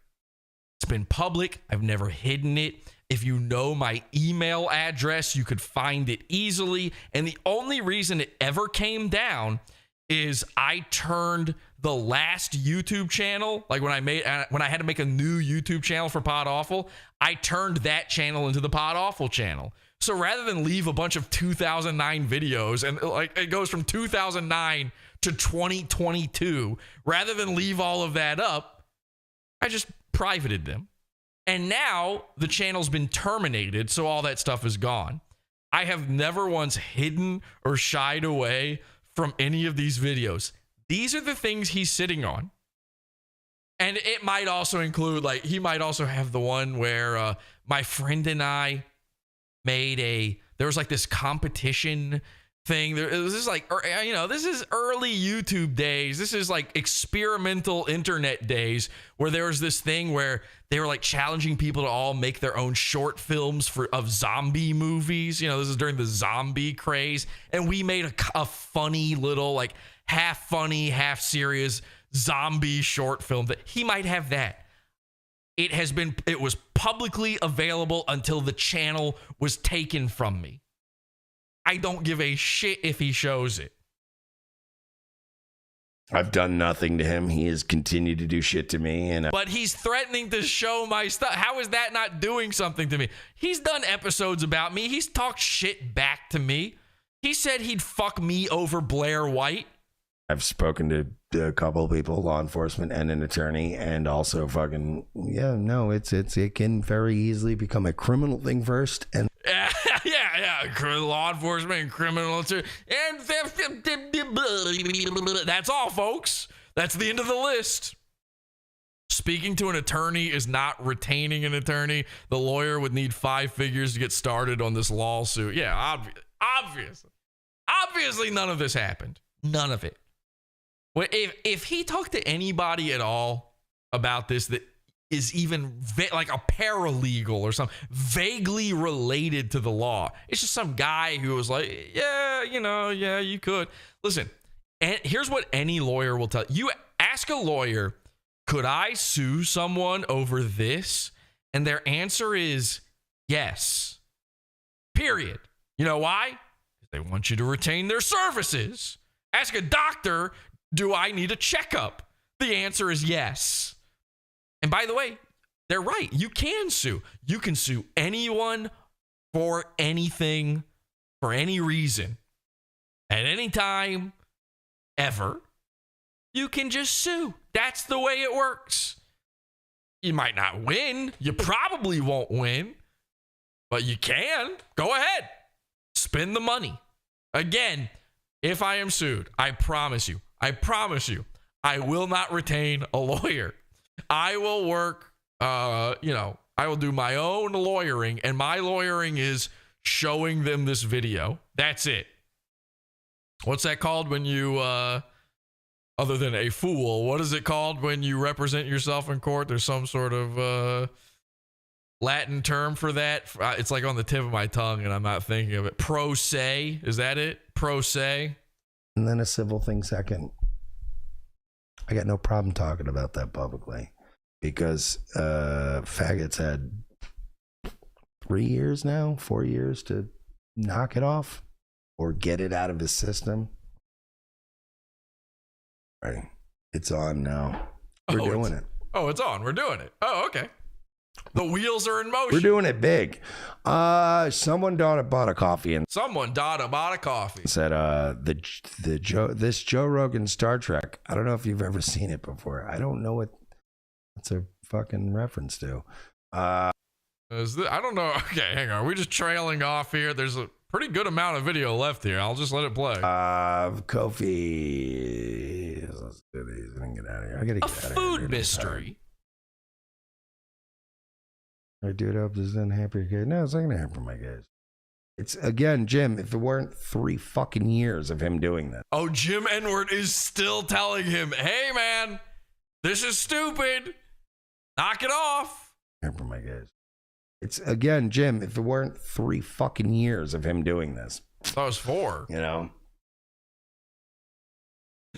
S7: It's been public. I've never hidden it. If you know my email address, you could find it easily. And the only reason it ever came down is I turned the last YouTube channel, like when I had to make a new YouTube channel for Pod Awful, I turned that channel into the Pod Awful channel. So rather than leave a bunch of 2009 videos, and like it goes from 2009 to 2022, rather than leave all of that up, I just privated them. And now the channel's been terminated, so all that stuff is gone. I have never once hidden or shied away from any of these videos. These are the things he's sitting on. And it might also include, like, he might also have the one where my friend and I made there was like this competition thing. This is like, this is early YouTube days. This is like experimental internet days where there was this thing where they were like challenging people to all make their own short films of zombie movies. This is during the zombie craze. And we made a funny little, like, half funny, half serious zombie short film. That he might have that. It was publicly available until the channel was taken from me. I don't give a shit if he shows it.
S1: I've done nothing to him. He has continued to do shit to me.
S7: But he's threatening to show my stuff. How is that not doing something to me? He's done episodes about me. He's talked shit back to me. He said he'd fuck me over Blair White.
S1: I've spoken to a couple of people, law enforcement and an attorney, and also fucking, yeah, no, it can very easily become a criminal thing first. And
S7: yeah. law enforcement and criminal and that's all, folks. That's the end of the list. Speaking to an attorney is not retaining an attorney. The lawyer would need 5 figures to get started on this lawsuit. Yeah, obviously none of this happened. None of it. If he talked to anybody at all about this that is even like a paralegal or something vaguely related to the law, it's just some guy who was like, yeah, you could. Listen, and here's what any lawyer will tell you. Ask a lawyer, could I sue someone over this? And their answer is yes. Period. You know why? They want you to retain their services. Ask a doctor, do I need a checkup? The answer is yes. And by the way, they're right. You can sue. You can sue anyone for anything, for any reason, at any time, ever. You can just sue. That's the way it works. You might not win. You probably won't win, but you can. Go ahead. Spend the money. Again, if I am sued, I promise you, I will not retain a lawyer. I will work, I will do my own lawyering, and my lawyering is showing them this video. That's it. What's that called when you, other than a fool, what is it called when you represent yourself in court? There's some sort of Latin term for that. It's like on the tip of my tongue, and I'm not thinking of it. Pro se, is that it? Pro se?
S1: And then a civil thing second. I got no problem talking about that publicly because faggots had 4 years to knock it off or get it out of his system. Right. It's on now. We're doing it.
S7: Oh, it's on. We're doing it. Oh, okay. The wheels are in motion.
S1: We're doing it big. Someone bought a coffee and
S7: bought a coffee.
S1: Said this Joe Rogan Star Trek. I don't know if you've ever seen it before. I don't know what it's a fucking reference to.
S7: I don't know. Okay, hang on. We're just trailing off here. There's a pretty good amount of video left here. I'll just let it play.
S1: Kofi. Let's do these and get out of here. I gotta get out of here.
S7: Food mystery.
S1: I do it up. This doesn't hamper your kids. No, it's not gonna hamper my kids. It's again, Jim. If it weren't 3 fucking years of him doing that.
S7: Oh, Jim Enward is still telling him, "Hey, man, this is stupid. Knock it off."
S1: Hamper my kids. It's again, Jim. If it weren't 3 fucking years of him doing this.
S7: That was 4.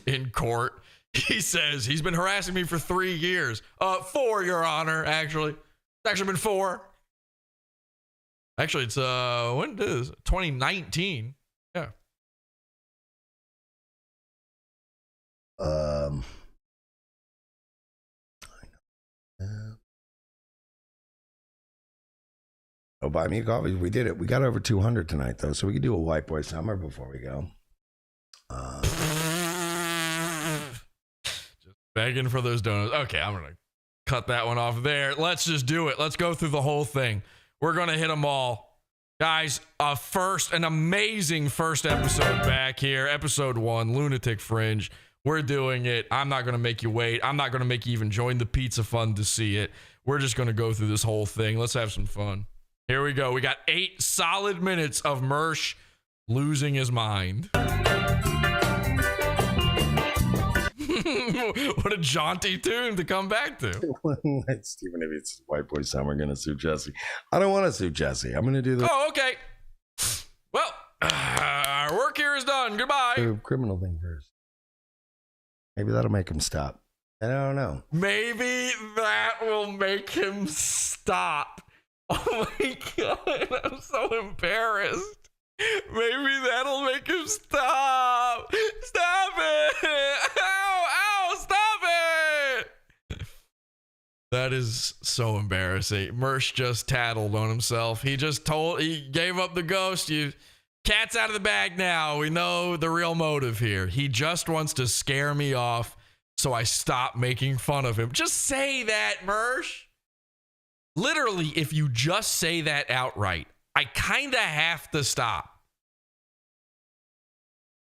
S7: In court, he says he's been harassing me for 3 years. 4, Your Honor. Actually. It's actually been 4. Actually, it's when is 2019? Yeah.
S1: Oh, buy me a coffee. We did it. We got over 200 tonight, though, so we could do a white boy summer before we go.
S7: Just begging for those donuts. Okay, I'm gonna cut that one off there. Let's just do it. Let's go through the whole thing. We're gonna hit them all, guys. An amazing first episode back here, episode 1, Lunatic Fringe. We're doing it. I'm not gonna make you wait. I'm not gonna make you even join the pizza fund to see it. We're just gonna go through this whole thing. Let's have some fun. Here we go. We got 8 solid minutes of Mersh losing his mind. What a jaunty tune to come back to.
S1: Stephen, if it's white boy summer, gonna sue Jesse. I don't want to sue Jesse. I'm gonna do the.
S7: Oh, okay. Well, our work here is done. Goodbye.
S1: The criminal thing first. Maybe that'll make him stop. I don't know.
S7: Maybe that will make him stop. Oh my God, I'm so embarrassed. Maybe that'll make him stop. Stop it. Ow, stop it. That is so embarrassing. Mersh just tattled on himself. He gave up the ghost. Cat's out of the bag now. We know the real motive here. He just wants to scare me off so I stop making fun of him. Just say that, Mersh. Literally, if you just say that outright, I kind of have to stop.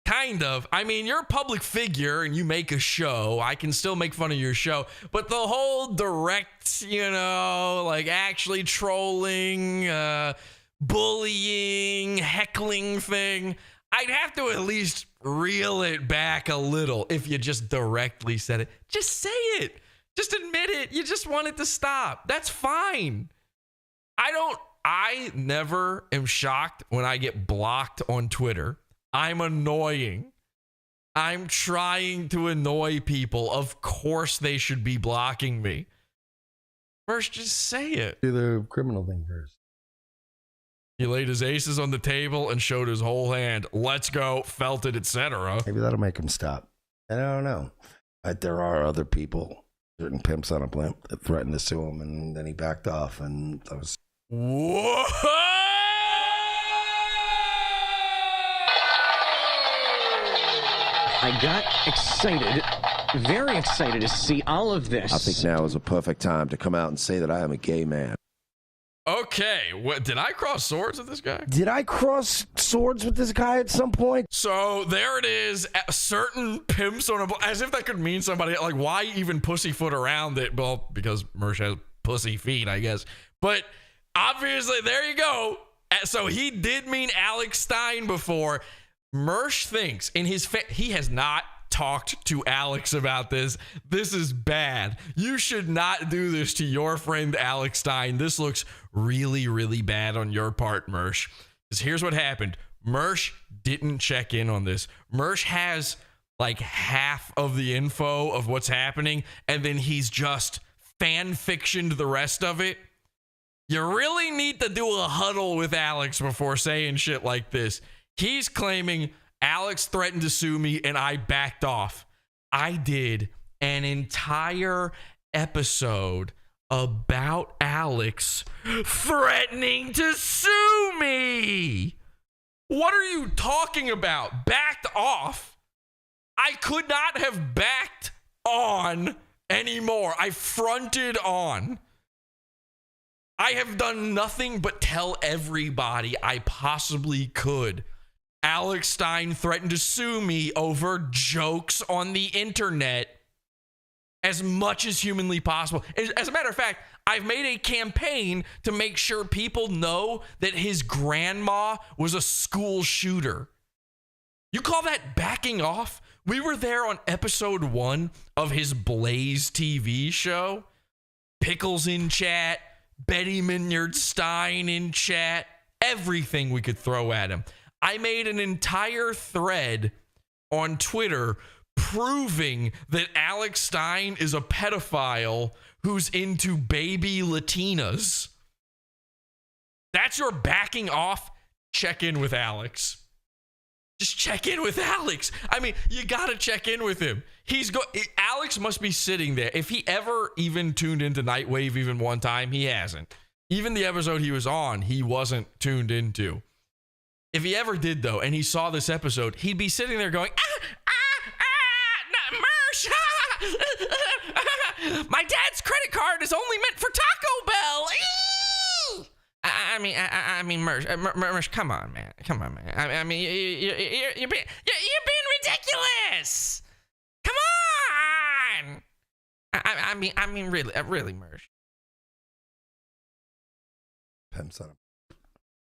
S7: Kind of. I mean, you're a public figure and you make a show. I can still make fun of your show. But the whole direct, like actually trolling, bullying, heckling thing, I'd have to at least reel it back a little if you just directly said it. Just say it. Just admit it. You just want it to stop. That's fine. I never am shocked when I get blocked on Twitter. I'm annoying. I'm trying to annoy people. Of course they should be blocking me. First, just say it.
S1: Do the criminal thing first.
S7: He laid his aces on the table and showed his whole hand. Let's go, felt it, etc.
S1: Maybe that'll make him stop. I don't know. There are other people, certain pimps on a blimp, that threatened to sue him, and then he backed off, and that was...
S7: Whoa!
S9: I got excited, very excited to see all of this.
S13: I think now is a perfect time to come out and say that I am a gay man.
S7: Okay, did I cross swords with this guy?
S1: Did I cross swords with this guy at some point?
S7: So there it is. Certain pimps on as if that could mean somebody. Like, why even pussyfoot around it? Well, because Mersh has pussy feet, I guess. But obviously, there you go. So he did mean Alex Stein before. Mersh thinks in his he has not talked to Alex about this. This is bad. You should not do this to your friend Alex Stein. This looks really, really bad on your part, Mersh. Because here's what happened. Mersh didn't check in on this. Mersh has like half of the info of what's happening, and then he's just fan fictioned the rest of it. You really need to do a huddle with Alex before saying shit like this. He's claiming Alex threatened to sue me and I backed off. I did an entire episode about Alex threatening to sue me. What are you talking about? Backed off? I could not have backed on anymore. I fronted on. I have done nothing but tell everybody I possibly could. Alex Stein threatened to sue me over jokes on the internet as much as humanly possible. As a matter of fact, I've made a campaign to make sure people know that his grandma was a school shooter. You call that backing off? We were there on episode 1 of his Blaze TV show. Pickles in chat, Betty Minyard Stein in chat, everything we could throw at him. I made an entire thread on Twitter proving that Alex Stein is a pedophile who's into baby Latinas. That's your backing off? Check in with Alex. Just check in with Alex. I mean, you got to check in with him. Alex must be sitting there. If he ever even tuned into Nightwave even one time, he hasn't. Even the episode he was on, he wasn't tuned into. If he ever did, though, and he saw this episode, he'd be sitting there going, Mersh, my dad's credit card is only meant for Taco Bell. I mean, Mersh, come on, man. I mean, you're being ridiculous. Come on. I mean, really, Mersh.
S1: Pimps on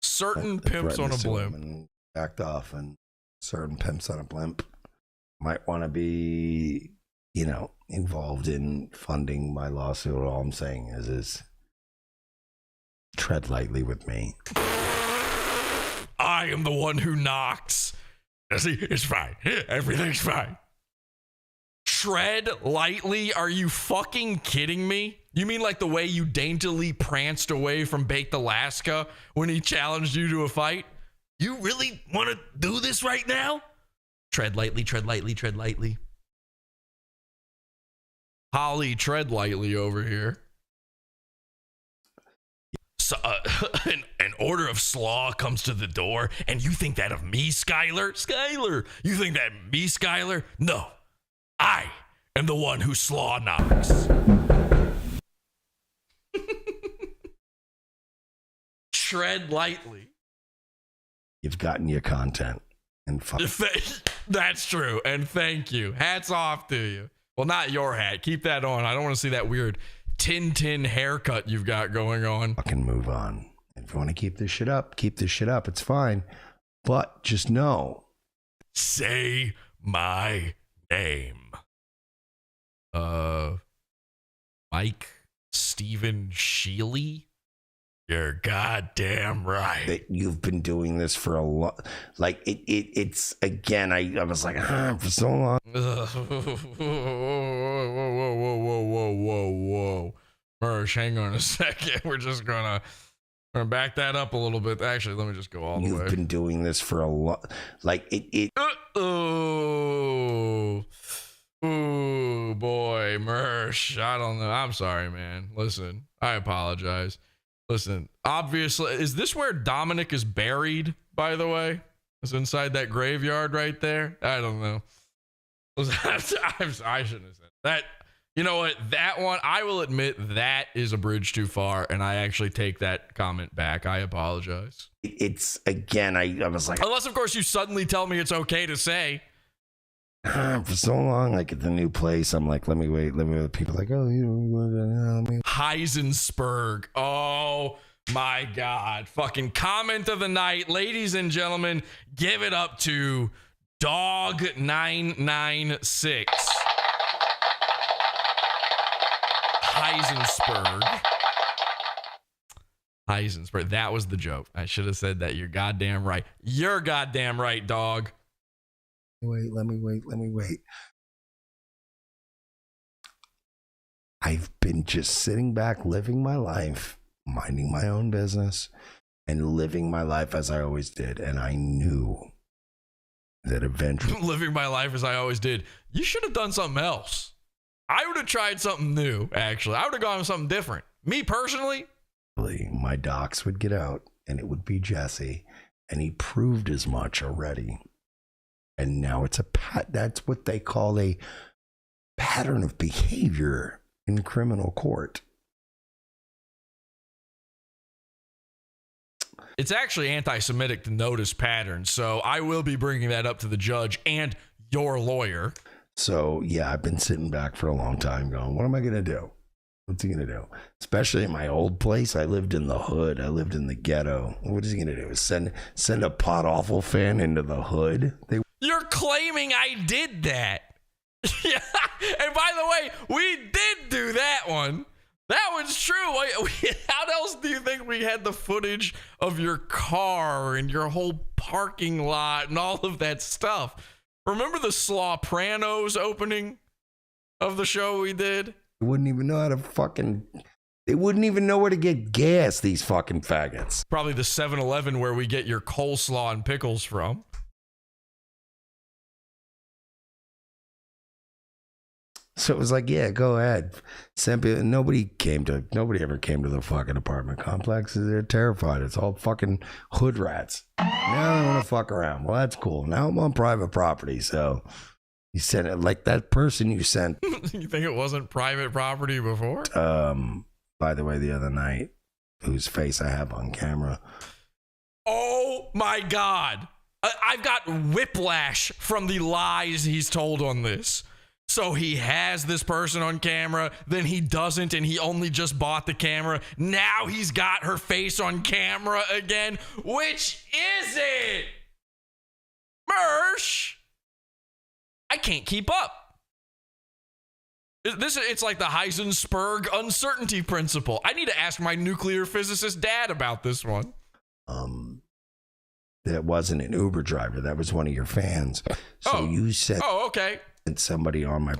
S7: certain pimps on a blimp
S1: and backed off, and certain pimps on a blimp might want to be, involved in funding my lawsuit. All I'm saying is tread lightly with me.
S7: I am the one who knocks. See, it's fine. Everything's fine. Tread lightly? Are you fucking kidding me? You mean like the way you daintily pranced away from Baked Alaska when he challenged you to a fight? You really want to do this right now? Tread lightly, tread lightly, tread lightly. Holly, tread lightly over here. So, an order of slaw comes to the door, and you think that of me, Skylar? Skylar, you think that of me, Skylar? No, I am the one who slaw knocks. Tread lightly.
S1: you've gotten your content. And
S7: That's true. And thank you. Hats off to you. Well, not your hat. Keep that on. I don't want to see that weird Tintin haircut you've got going on.
S1: Fucking move on. If you want to keep this shit up, keep this shit up. It's fine. But just know.
S7: Say my name. Mike Stephen Sheely? You're goddamn right.
S1: That you've been doing this for a lot. Like, it's again, I was like, for so long.
S7: Whoa. Mersh, hang on a second. We're just gonna back that up a little bit. Actually, let me just go all the way.
S1: You've been doing this for a lot. Like,
S7: Ooh, boy, Mersh. I don't know. I'm sorry, man. Listen, I apologize. Listen, obviously, is this where Dominic is buried, by the way? It's inside that graveyard right there? I don't know. I shouldn't have said that. You know what? That one, I will admit that is a bridge too far, and I actually take that comment back. I apologize.
S1: It's, again, I was like...
S7: Unless, of course, you suddenly tell me it's okay to say.
S1: For so long, like at the new place, I'm like, let me wait. People are like, oh, you know, let me.
S7: Heisensberg. Oh my God. Fucking comment of the night. Ladies and gentlemen, give it up to Dog996. Heisensberg. That was the joke. I should have said that. You're goddamn right. You're goddamn right, dog.
S1: Let me wait. I've been just sitting back, living my life, minding my own business, and living my life as I always did. And I knew that eventually...
S7: Living my life as I always did. You should have done something else. I would have tried something new, actually. I would have gone with something different. Me, personally...
S1: My docs would get out, and it would be Jesse. And he proved as much already. And now it's that's what they call a pattern of behavior in criminal court.
S7: It's actually anti-Semitic to notice patterns, so I will be bringing that up to the judge and your lawyer.
S1: So, yeah, I've been sitting back for a long time going, what am I going to do? What's he going to do? Especially in my old place, I lived in the hood. I lived in the ghetto. What is he going to do? Send a pot awful fan into the hood?
S7: You're claiming I did that. Yeah. And by the way, we did do that one. That one's true. How else do you think we had the footage of your car and your whole parking lot and all of that stuff? Remember the Slawpranos opening of the show we did?
S1: They wouldn't even know how to they wouldn't even know where to get gas, these fucking faggots.
S7: Probably the 7-Eleven where we get your coleslaw and pickles from.
S1: So it was like, yeah, go ahead. Nobody ever came to the fucking apartment complex. They're terrified. It's all fucking hood rats. Now they want to fuck around. Well, that's cool. Now I'm on private property. So you sent it like that person you sent.
S7: You think it wasn't private property before?
S1: By the way, the other night, whose face I have on camera.
S7: Oh my God. I've got whiplash from the lies he's told on this. So he has this person on camera, then he doesn't, and he only just bought the camera. Now he's got her face on camera again. Which is it? Mersh? I can't keep up. It's like the Heisenberg uncertainty principle. I need to ask my nuclear physicist dad about this one.
S1: That wasn't an Uber driver. That was one of your fans. So you said...
S7: Oh, okay.
S1: And somebody on my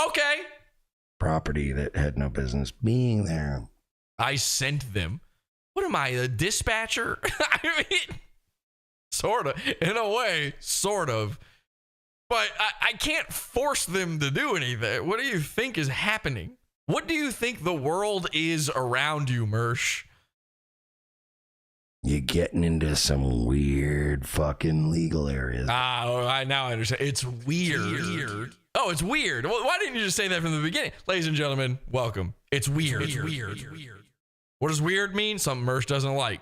S7: okay
S1: property that had no business being there.
S7: I sent them. What am I, a dispatcher? I mean, sort of, in a way, sort of. But I can't force them to do anything. What do you think is happening? What do you think the world is around you, Mersh?
S1: You're getting into some weird fucking legal areas.
S7: I now understand. It's weird. Oh, it's weird. Well, why didn't you just say that from the beginning? Ladies and gentlemen, welcome. It's weird. What does weird mean? Something Mersh doesn't like.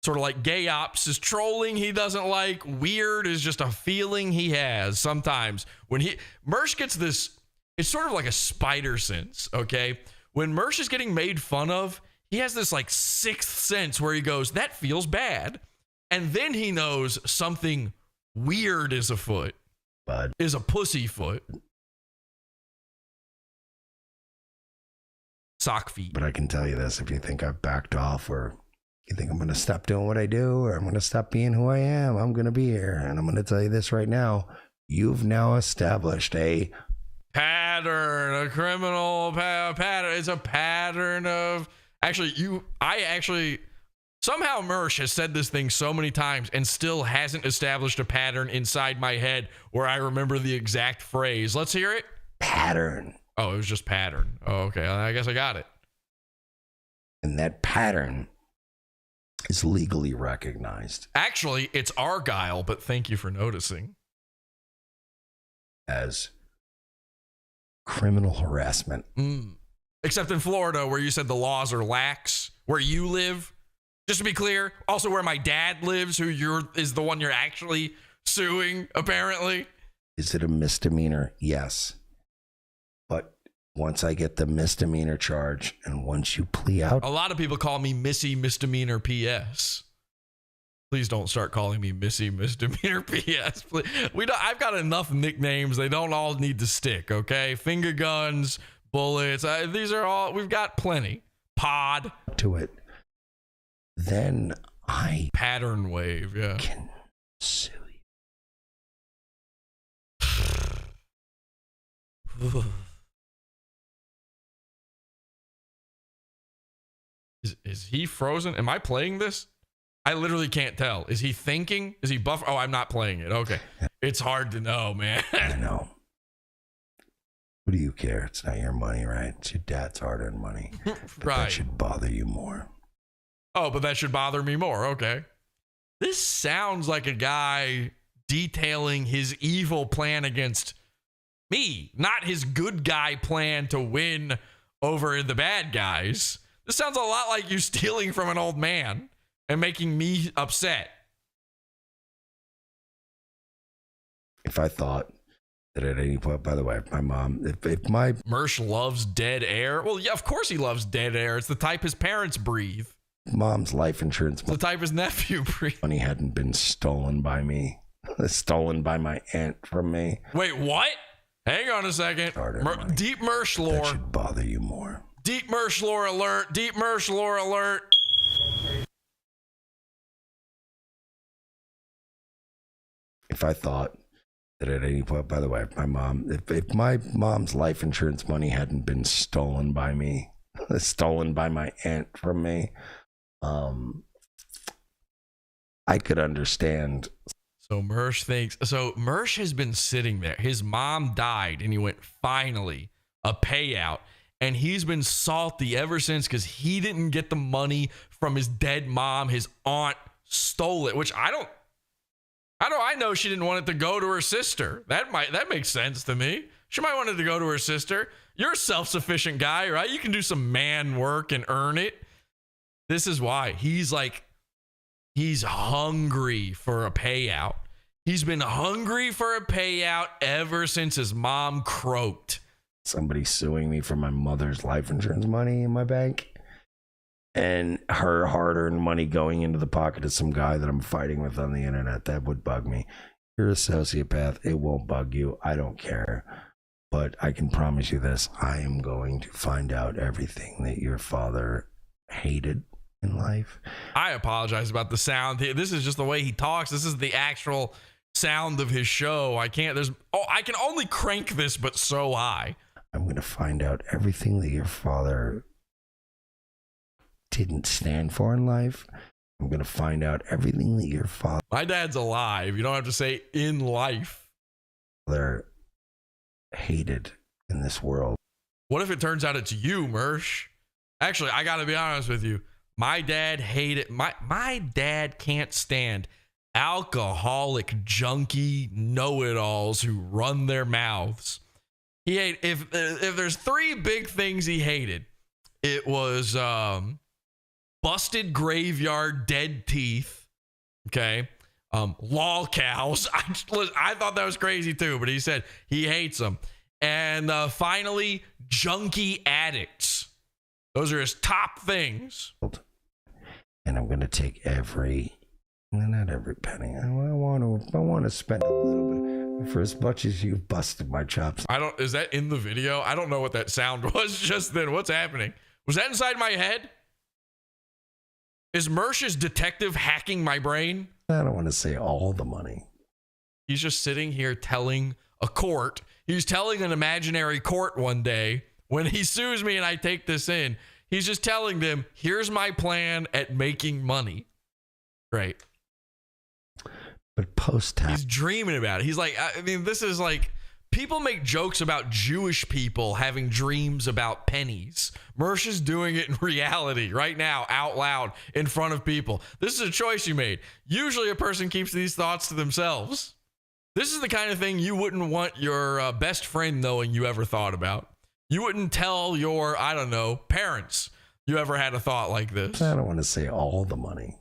S7: Sort of like gay ops is trolling he doesn't like. Weird is just a feeling he has sometimes. When Mersh gets this, it's sort of like a spider sense, okay? When Mersh is getting made fun of, he has this like sixth sense where he goes, that feels bad. And then he knows something weird is afoot. Is a pussy foot. Sock feet.
S1: But I can tell you this, if you think I've backed off or you think I'm going to stop doing what I do or I'm going to stop being who I am, I'm going to be here. And I'm going to tell you this right now. You've now established a
S7: pattern, a criminal pattern. It's a pattern of somehow Mersh has said this thing so many times and still hasn't established a pattern inside my head where I remember the exact phrase. Let's hear it.
S1: Pattern.
S7: Oh, it was just pattern. Oh, okay. I guess I got it.
S1: And that pattern is legally recognized.
S7: Actually, it's Argyle, but thank you for noticing.
S1: As criminal harassment.
S7: Except in Florida, where you said the laws are lax, where you live. Just to be clear, also where my dad lives, who is the one you're actually suing, apparently.
S1: Is it a misdemeanor? Yes. But once I get the misdemeanor charge and once you plea out.
S7: A lot of people call me Missy Misdemeanor PS. Please don't start calling me Missy Misdemeanor PS. Please. I've got enough nicknames. They don't all need to stick, okay? Finger guns, bullets. These are all, we've got plenty. Pod.
S1: To it. Then I.
S7: Pattern wave, yeah.
S1: Can sue you.
S7: Is he frozen? Am I playing this? I literally can't tell. Is he thinking? Is he buff? Oh, I'm not playing it. Okay. It's hard to know, man.
S1: I know. What do you care? It's not your money, right? It's your dad's hard-earned money. But
S7: right.
S1: That should bother you more.
S7: Oh, but that should bother me more. Okay. This sounds like a guy detailing his evil plan against me, not his good guy plan to win over the bad guys. This sounds a lot like you stealing from an old man and making me upset.
S1: If I thought that at any point, by the way, my mom, if my
S7: Mersh loves dead air. Well, yeah, of course he loves dead air. It's the type his parents breathe.
S1: Mom's life insurance,
S7: it's the type his nephew breathe.
S1: Money hadn't been stolen by me, stolen by my aunt from me.
S7: Wait, what? Hang on a second. Deep Mersh lore.
S1: That should bother you more.
S7: Deep Mersh lore alert. Deep Mersh lore alert.
S1: If I thought that at any point, by the way, my mom, if my mom's life insurance money hadn't been stolen by me, stolen by my aunt from me, I could understand.
S7: So Mersh has been sitting there. His mom died and he went, finally, a payout. And he's been salty ever since because he didn't get the money from his dead mom. His aunt stole it, which I know she didn't want it to go to her sister. That makes sense to me. She might want it to go to her sister. You're a self-sufficient guy, right? You can do some man work and earn it. This is why he's hungry for a payout. He's been hungry for a payout ever since his mom croaked.
S1: Somebody suing me for my mother's life insurance money in my bank and her hard-earned money going into the pocket of some guy that I'm fighting with on the internet. That would bug me. You're a sociopath. It won't bug you. I don't care. But I can promise you this. I am going to find out everything that your father hated in life.
S7: I apologize about the sound. This is just the way he talks. This is the actual sound of his show. I can only crank this, but so high.
S1: I'm going to find out everything that your father didn't stand for in life. I'm going to find out everything that your father...
S7: My dad's alive. You don't have to say in life.
S1: ...father hated in this world.
S7: What if it turns out it's you, Mersh? Actually, I got to be honest with you. My dad hated... My dad can't stand alcoholic, junkie, know-it-alls who run their mouths. He hated... If there's three big things he hated, it was busted graveyard dead teeth. Okay. Lol cows. I thought that was crazy too, but he said he hates them. And finally, junkie addicts. Those are his top things.
S1: And I'm going to take not every penny. I want to spend a little bit for as much as you've busted my chops.
S7: Is that in the video? I don't know what that sound was just then. What's happening? Was that inside my head? Is Mersh's detective hacking my brain?
S1: I don't want to say all the money.
S7: He's just sitting here telling a court. He's telling an imaginary court one day when he sues me and I take this in. He's just telling them, here's my plan at making money. Right.
S1: But post-tax.
S7: He's dreaming about it. He's like, I mean, this is like, people make jokes about Jewish people having dreams about pennies. Mersh is doing it in reality right now, out loud, in front of people. This is a choice you made. Usually a person keeps these thoughts to themselves. This is the kind of thing you wouldn't want your best friend knowing you ever thought about. You wouldn't tell your, I don't know, parents you ever had a thought like this.
S1: I don't want to say all the money.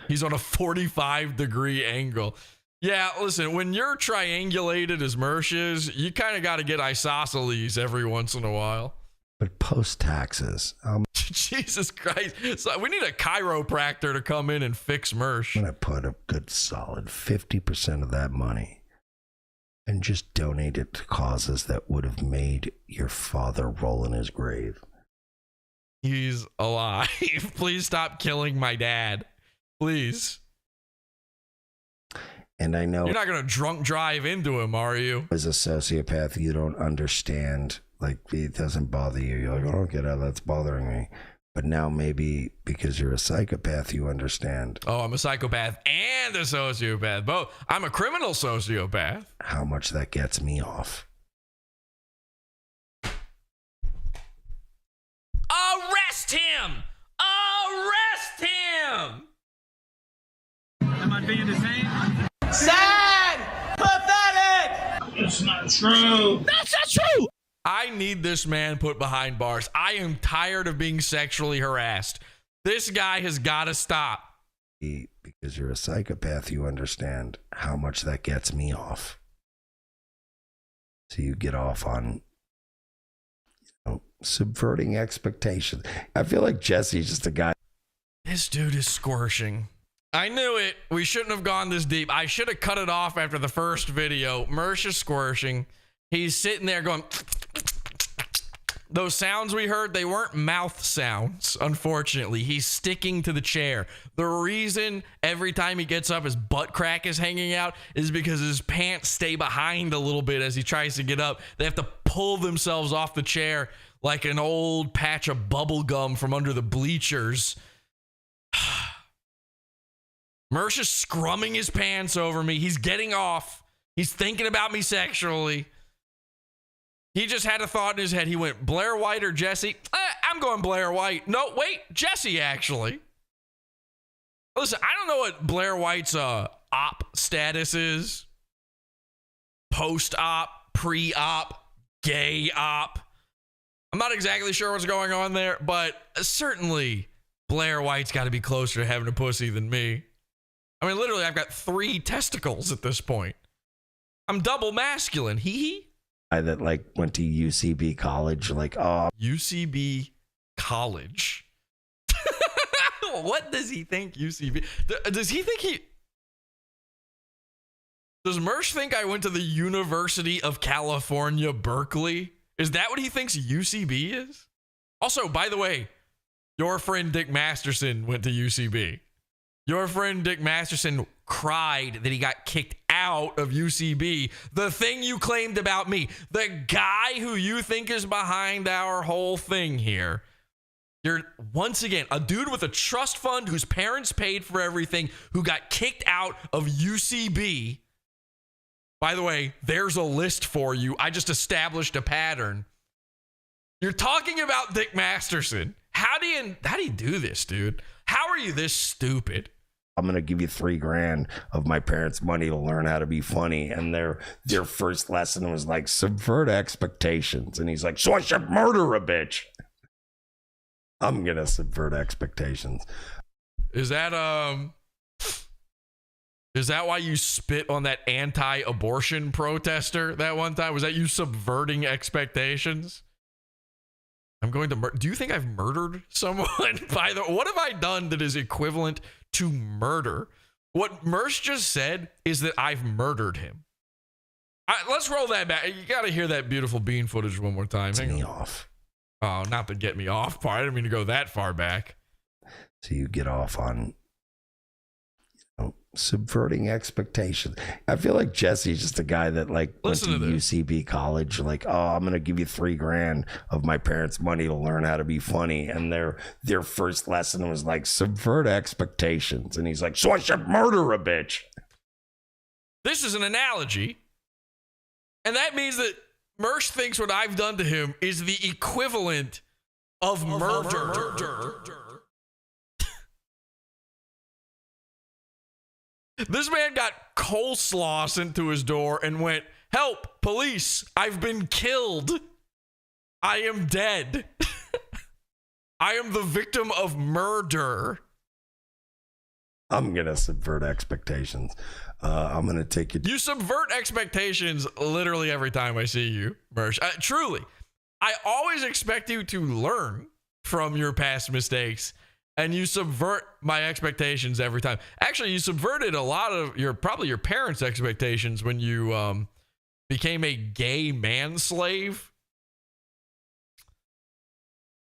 S7: He's on a 45-degree angle. Yeah, listen, when you're triangulated as Mersh is, you kind of got to get isosceles every once in a while.
S1: But post-taxes.
S7: Jesus Christ. So we need a chiropractor to come in and fix Mersh.
S1: I'm going to put a good solid 50% of that money and just donate it to causes that would have made your father roll in his grave.
S7: He's alive. Please stop killing my dad. Please.
S1: And I know
S7: you're not going to drunk drive into him, are you?
S1: As a sociopath, you don't understand. Like, it doesn't bother you. You're like, I don't get how that's bothering me. But now maybe because you're a psychopath, you understand.
S7: Oh, I'm a psychopath and a sociopath. Both. I'm a criminal sociopath.
S1: How much that gets me off.
S7: Arrest him! Arrest him!
S21: Am I being detained?
S14: Sad! Pathetic!
S21: It's not true.
S14: That's not true!
S7: I need this man put behind bars. I am tired of being sexually harassed. This guy has got to stop.
S1: Because you're a psychopath, you understand how much that gets me off. So you get off on, subverting expectations. I feel like Jesse's just a guy.
S7: This dude is squirshing. I knew it. We shouldn't have gone this deep. I should have cut it off after the first video. Mersh is squirshing. He's sitting there going... Those sounds we heard, they weren't mouth sounds, unfortunately. He's sticking to the chair. The reason every time he gets up his butt crack is hanging out is because his pants stay behind a little bit as he tries to get up. They have to pull themselves off the chair like an old patch of bubble gum from under the bleachers. Mersh is scrumming his pants over me. He's getting off. He's thinking about me sexually. He just had a thought in his head. He went, Blair White or Jesse? I'm going Blair White. No, wait, Jesse, actually. Listen, I don't know what Blair White's op status is. Post-op, pre-op, gay op. I'm not exactly sure what's going on there, but certainly Blair White's got to be closer to having a pussy than me. I mean, literally, I've got 3 testicles at this point. I'm double masculine. Hee-hee.
S1: That like went to UCB college, like, oh,
S7: UCB college. What does he think UCB? Does he think does Mersh think I went to the University of California, Berkeley? Is that what he thinks UCB is? Also, by the way, your friend Dick Masterson went to UCB. Your friend Dick Masterson cried that he got kicked out of UCB. The thing you claimed about me, the guy who you think is behind our whole thing here. You're, once again, a dude with a trust fund whose parents paid for everything, who got kicked out of UCB. By the way, there's a list for you. I just established a pattern. You're talking about Dick Masterson. How do you do this, dude? How are you this stupid?
S1: I'm going to give you $3,000 of my parents' money to learn how to be funny. And their first lesson was like, subvert expectations. And he's like, so I should murder a bitch. I'm gonna subvert expectations.
S7: Is that why you spit on that anti-abortion protester that one time? Was that you subverting expectations? I'm going to do you think I've murdered someone? What have I done that is equivalent to murder? What Mersh just said is that I've murdered him. Let's roll that back. You got to hear that beautiful bean footage one more time.
S1: Get me off.
S7: Oh, not the get me off part. I didn't mean to go that far back.
S1: So you get off on subverting expectations. I feel like Jesse's just a guy that went to UCB college. Like, oh, I'm gonna give you $3,000 of my parents' money to learn how to be funny, and their first lesson was like subvert expectations, and he's like, so I should murder a bitch.
S7: This is an analogy, and that means that Mersh thinks what I've done to him is the equivalent of murder. This man got coleslaw sent to his door and went, help, police, I've been killed. I am dead. I am the victim of murder.
S1: I'm going to subvert expectations. I'm going to take it.
S7: You subvert expectations literally every time I see you, Mersh. Truly, I always expect you to learn from your past mistakes. And you subvert my expectations every time. Actually, you subverted a lot of your parents' expectations when you became a gay manslave.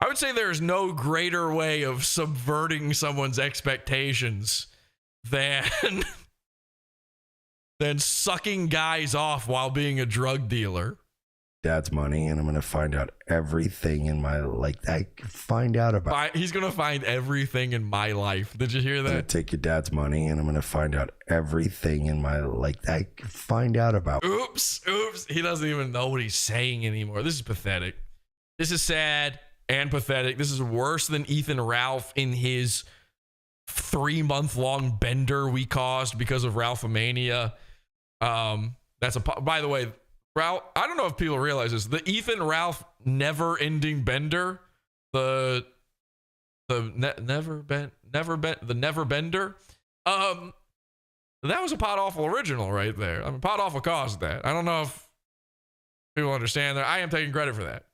S7: I would say there is no greater way of subverting someone's expectations than sucking guys off while being a drug dealer.
S1: Dad's money, and I'm going to find out everything in my
S7: He's going to find everything in my life. Did you hear that?
S1: I'm going to take your dad's money, and I'm going to find out everything in my find out about.
S7: Oops. He doesn't even know what he's saying anymore. This is pathetic. This is sad and pathetic. This is worse than Ethan Ralph in his 3-month-long bender we caused because of Ralphomania. By the way, Ralph, I don't know if people realize this. The Ethan Ralph never-ending bender, the never bender. That was a Pod Awful original right there. I mean, Pod Awful caused that. I don't know if people understand that. I am taking credit for that.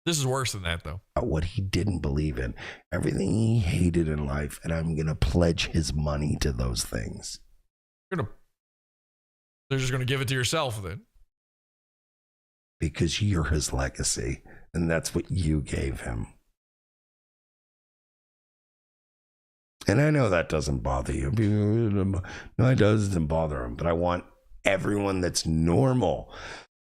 S7: This is worse than that, though.
S1: What he didn't believe in, everything he hated in life, and I'm gonna pledge his money to those things.
S7: They're just going to give it to yourself then.
S1: Because you're his legacy, and that's what you gave him. And I know that doesn't bother you. No, it doesn't bother him, but I want everyone that's normal.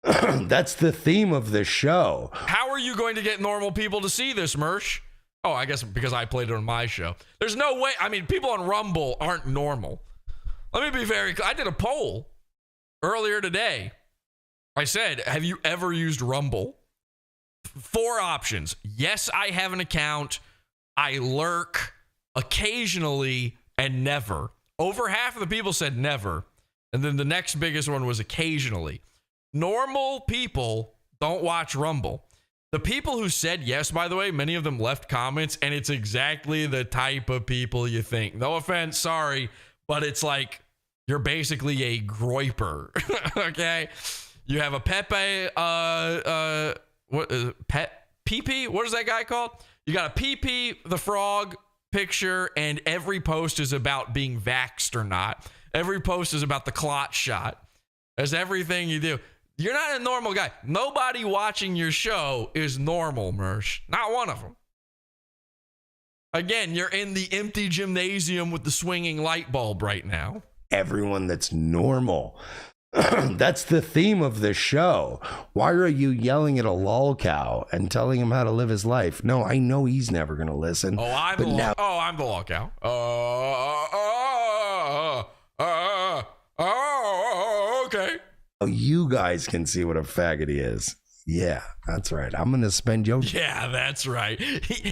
S1: That's the theme of this show.
S7: How are you going to get normal people to see this, Mersh? Oh, I guess because I played it on my show. There's no way. I mean, people on Rumble aren't normal. Let me be very clear. I did a poll earlier today. I said, have you ever used Rumble? 4 options. Yes, I have an account. I lurk occasionally and never. Over half of the people said never. And then the next biggest one was occasionally. Normal people don't watch Rumble. The people who said yes, by the way, many of them left comments, and it's exactly the type of people you think. No offense, sorry, but it's like you're basically a groiper. Okay? You have a Pepe, Pee-Pee? What is that guy called? You got a Pee-Pee, the frog picture, and every post is about being vaxxed or not. Every post is about the clot shot. That's everything you do. You're not a normal guy. Nobody watching your show is normal, Mersh. Not one of them. Again, you're in the empty gymnasium with the swinging light bulb right now.
S1: Everyone that's normal. That's the theme of this show. Why are you yelling at a lol cow and telling him how to live his life? No, I know he's never going to listen.
S7: I'm the lol cow. Okay.
S1: Oh, you guys can see what a faggot he is. Yeah, that's right. I'm going to spend your...
S7: Yeah, that's right.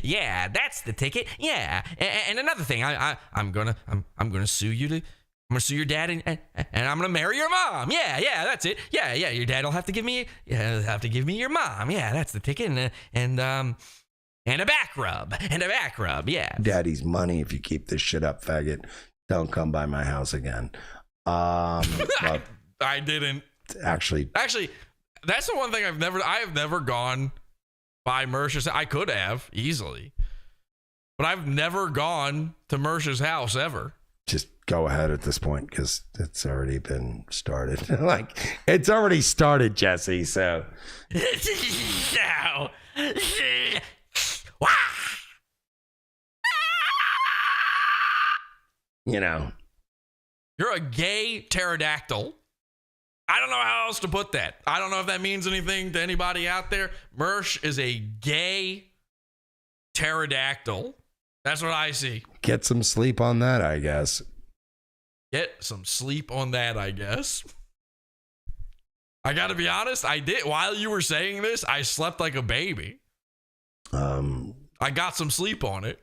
S7: Yeah, that's the ticket. Yeah. And another thing, I'm going to sue you to... I'm going to sue your dad and I'm going to marry your mom. Yeah, that's it. Yeah, your dad will have to give me your mom. Yeah, that's the ticket. And and a back rub, and a back rub. Yeah.
S1: Daddy's money. If you keep this shit up, faggot, don't come by my house again. Well,
S7: I didn't.
S1: Actually,
S7: that's the one thing I have never gone by Mersh's. I could have easily, but I've never gone to Mersh's house ever.
S1: Just go ahead at this point because it's already been started. Like, it's already started, Jesse. So, you know,
S7: you're a gay pterodactyl. I don't know how else to put that. I don't know if that means anything to anybody out there. Mersh is a gay pterodactyl. That's what I see.
S1: Get some sleep on that, I guess.
S7: Get some sleep on that, I guess. I got to be honest, I did. While you were saying this, I slept like a baby. I got some sleep on it.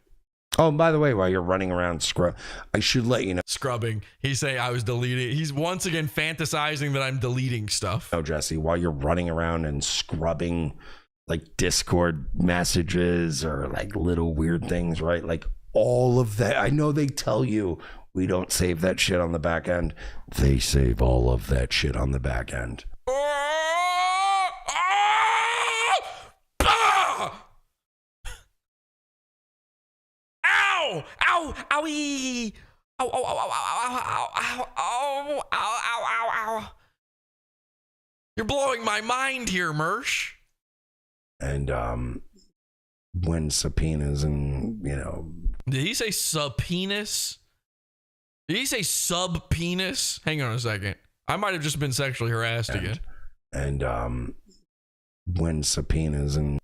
S1: Oh, by the way, while you're running around I should let you know.
S7: Scrubbing. He's saying I was deleting. He's once again fantasizing that I'm deleting stuff.
S1: Oh, Jesse, while you're running around and scrubbing like Discord messages or like little weird things, right? Like all of that. I know they tell you we don't save that shit on the back end. They save all of that shit on the back end.
S7: Ow! Ow! Owie! Ow! Ow! Ow! Ow! Ow! Ow! Ow! Ow! Ow! Ow! You're blowing my mind here, Mersh.
S1: And when subpoenas and, you know.
S7: Did he say subpenis? Did he say sub-penis? Hang on a second. I might have just been sexually harassed again.
S1: And when subpoenas and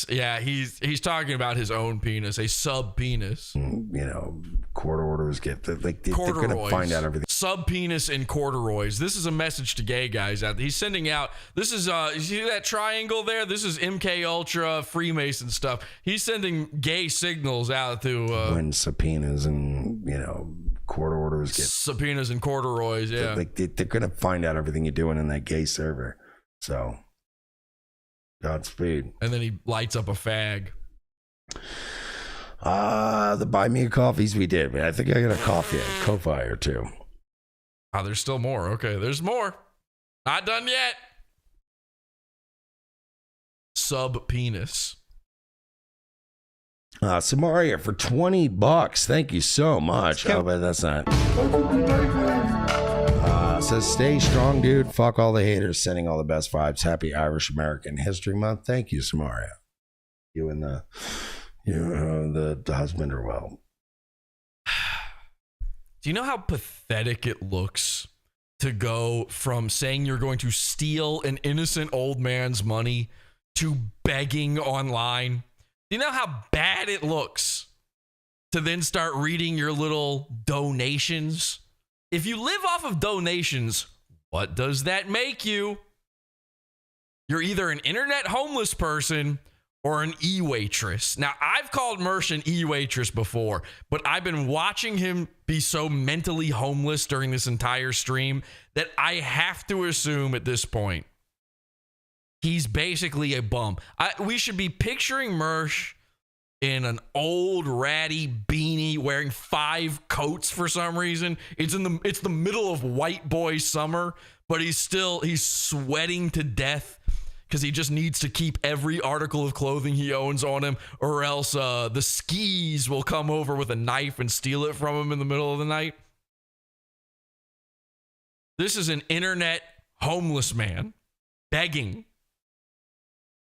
S7: yeah, he's talking about his own penis, a sub penis.
S1: You know, court orders get they're gonna find out everything.
S7: Sub penis and corduroys. This is a message to gay guys out there. He's sending out. This is you see that triangle there? This is MK Ultra Freemason stuff. He's sending gay signals out to
S1: when subpoenas and, you know, court orders get
S7: subpoenas and corduroys. Yeah,
S1: they're gonna find out everything you're doing in that gay server. So. Godspeed.
S7: And then he lights up a fag.
S1: The buy me a coffees we did. I think I got a coffee at Ko-Fi or two.
S7: Oh, there's still more. Okay, there's more. Not done yet. Sub penis.
S1: Samaria for $20. Thank you so much. Oh, but that's not. Says stay strong, dude. Fuck all the haters. Sending all the best vibes. Happy Irish American History Month. Thank you, Samaria. You and the husband are well.
S7: Do you know how pathetic it looks to go from saying you're going to steal an innocent old man's money to begging online? Do you know how bad it looks to then start reading your little donations? If you live off of donations, what does that make you? You're either an internet homeless person or an e-waitress. Now, I've called Mersh an e-waitress before, but I've been watching him be so mentally homeless during this entire stream that I have to assume at this point he's basically a bum. We should be picturing Mersh in an old ratty beanie wearing 5 coats for some reason. It's the middle of white boy summer, but he's sweating to death because he just needs to keep every article of clothing he owns on him, or else the skis will come over with a knife and steal it from him in the middle of the night. This is an internet homeless man begging.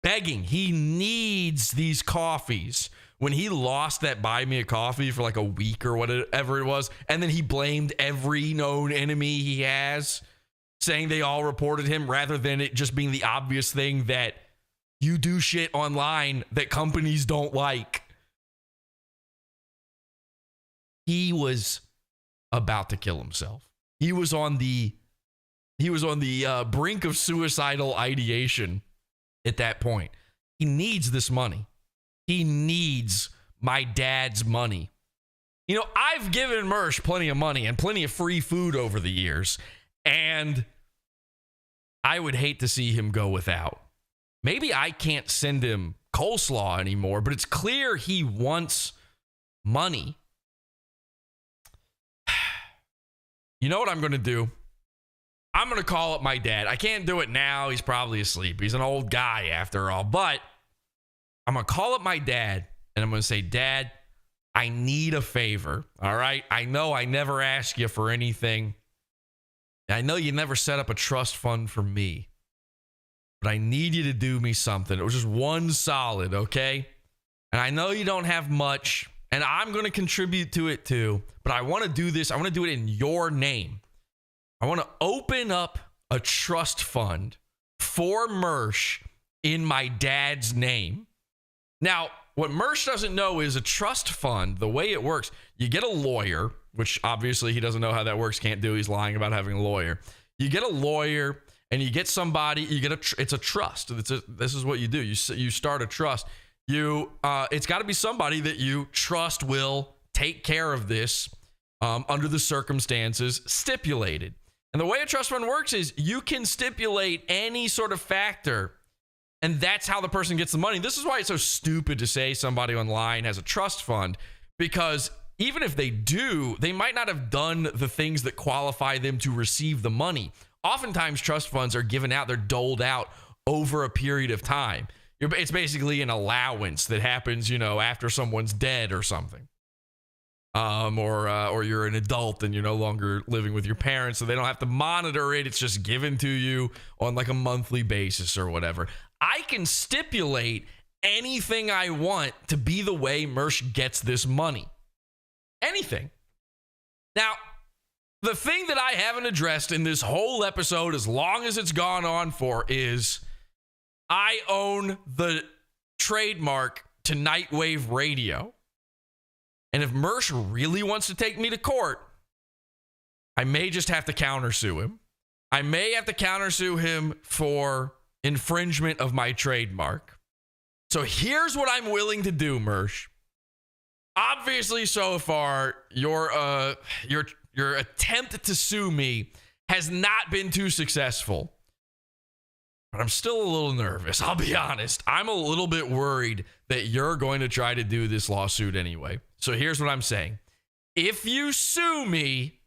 S7: He needs these coffees. When he lost that buy me a coffee for like a week or whatever it was, and then he blamed every known enemy he has, saying they all reported him, rather than it just being the obvious thing that you do shit online that companies don't like. He was about to kill himself. He was on the brink of suicidal ideation at that point. He needs this money. He needs my dad's money. You know, I've given Mersh plenty of money and plenty of free food over the years, and I would hate to see him go without. Maybe I can't send him coleslaw anymore, but it's clear he wants money. You know what I'm going to do? I'm going to call up my dad. I can't do it now. He's probably asleep. He's an old guy after all. But I'm going to call up my dad and I'm going to say, Dad, I need a favor. All right. I know I never ask you for anything. I know you never set up a trust fund for me. But I need you to do me something. It was just one solid, okay? And I know you don't have much. And I'm going to contribute to it too. But I want to do this. I want to do it in your name. I want to open up a trust fund for Mersh in my dad's name. Now, what Mersh doesn't know is a trust fund, the way it works, you get a lawyer, which obviously he doesn't know how that works, can't do. He's lying about having a lawyer. You get a lawyer and you get somebody, it's a trust. This is what you do. You start a trust. It's got to be somebody that you trust will take care of this under the circumstances stipulated. And the way a trust fund works is you can stipulate any sort of factor, and that's how the person gets the money. This is why it's so stupid to say somebody online has a trust fund, because even if they do, they might not have done the things that qualify them to receive the money. Oftentimes, trust funds are given out, they're doled out over a period of time. It's basically an allowance that happens, after someone's dead or something. Or you're an adult and you're no longer living with your parents, so they don't have to monitor it. It's just given to you on like a monthly basis or whatever. I can stipulate anything I want to be the way Mersh gets this money. Anything. Now, the thing that I haven't addressed in this whole episode, as long as it's gone on for, is I own the trademark to Nightwave Radio. And if Mersh really wants to take me to court, I may just have to countersue him. I may have to countersue him for infringement of my trademark. So here's what I'm willing to do, Mersh. Obviously, so far, your attempt to sue me has not been too successful. But I'm still a little nervous. I'll be honest. I'm a little bit worried that you're going to try to do this lawsuit anyway. So here's what I'm saying. If you sue me,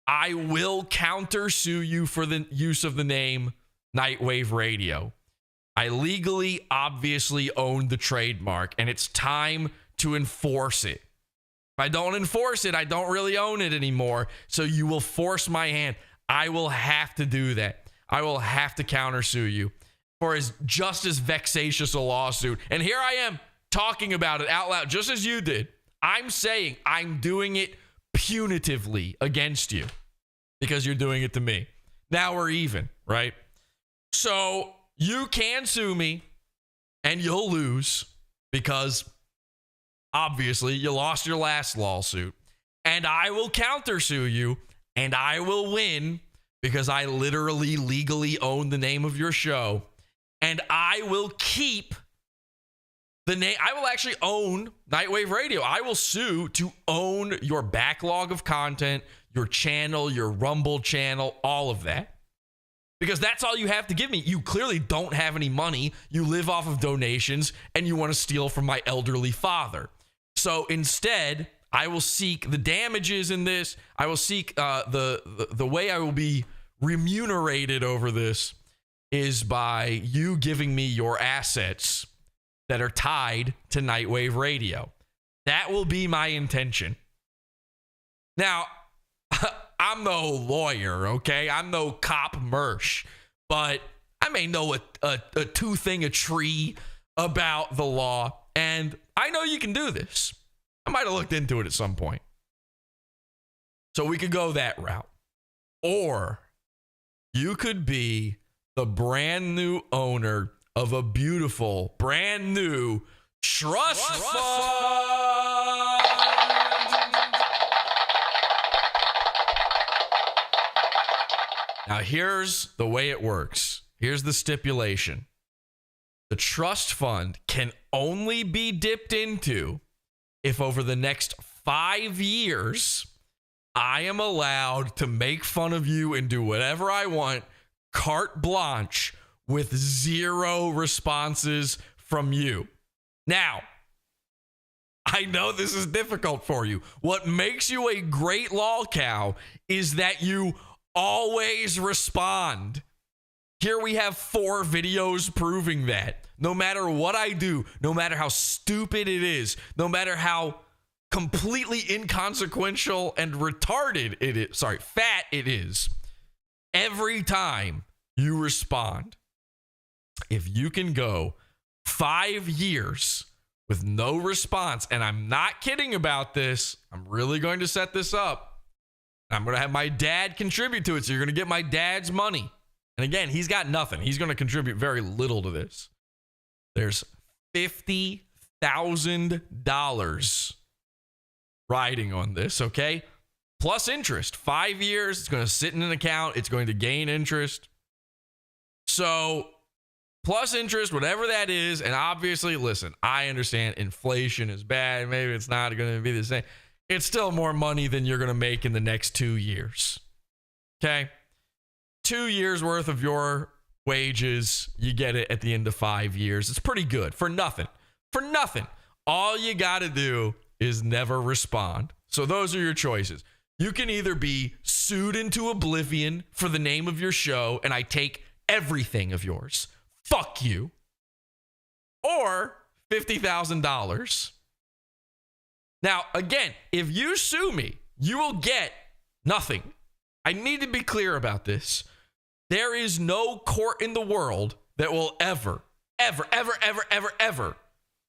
S7: I will countersue you for the use of the name Nightwave Radio. I legally, obviously own the trademark, and it's time to enforce it. If I don't enforce it, I don't really own it anymore. So you will force my hand. I will have to do that. I will have to countersue you for just as vexatious a lawsuit. And here I am talking about it out loud, just as you did. I'm saying I'm doing it punitively against you because you're doing it to me. Now we're even, right? So you can sue me and you'll lose because obviously you lost your last lawsuit. And I will countersue you and I will win because I literally legally own the name of your show. And I will keep the name. I will actually own Nightwave Radio. I will sue to own your backlog of content, your channel, your Rumble channel, all of that. Because that's all you have to give me. You clearly don't have any money. You live off of donations and you want to steal from my elderly father. So instead, I will seek the damages in this. I will seek the way I will be remunerated over this is by you giving me your assets that are tied to Nightwave Radio. That will be my intention. Now, I'm no lawyer, okay? I'm no cop Mersh, but I may know a two-thing a tree about the law, and I know you can do this. I might have looked into it at some point. So we could go that route. Or you could be the brand new owner of a beautiful, brand new trust fund. Now, here's the way it works. Here's the stipulation. The trust fund can only be dipped into if over the next 5 years, I am allowed to make fun of you and do whatever I want, carte blanche, with zero responses from you. Now, I know this is difficult for you. What makes you a great lol cow is that you always respond. Here we have 4 videos proving that. No matter what I do, no matter how stupid it is, no matter how completely inconsequential and retarded it is, fat it is, every time you respond. If you can go 5 years with no response, and I'm not kidding about this, I'm really going to set this up. I'm going to have my dad contribute to it, so you're going to get my dad's money. And again, he's got nothing. He's going to contribute very little to this. There's $50,000 riding on this, okay? Plus interest. 5 years, it's going to sit in an account. It's going to gain interest. So, plus interest, whatever that is. And obviously, listen, I understand inflation is bad. Maybe it's not going to be the same. It's still more money than you're going to make in the next 2 years. Okay? 2 years worth of your wages, you get it at the end of 5 years. It's pretty good for nothing. For nothing. All you got to do is never respond. So those are your choices. You can either be sued into oblivion for the name of your show and I take everything of yours. Fuck you. Or $50,000. Now, again, if you sue me, you will get nothing. I need to be clear about this. There is no court in the world that will ever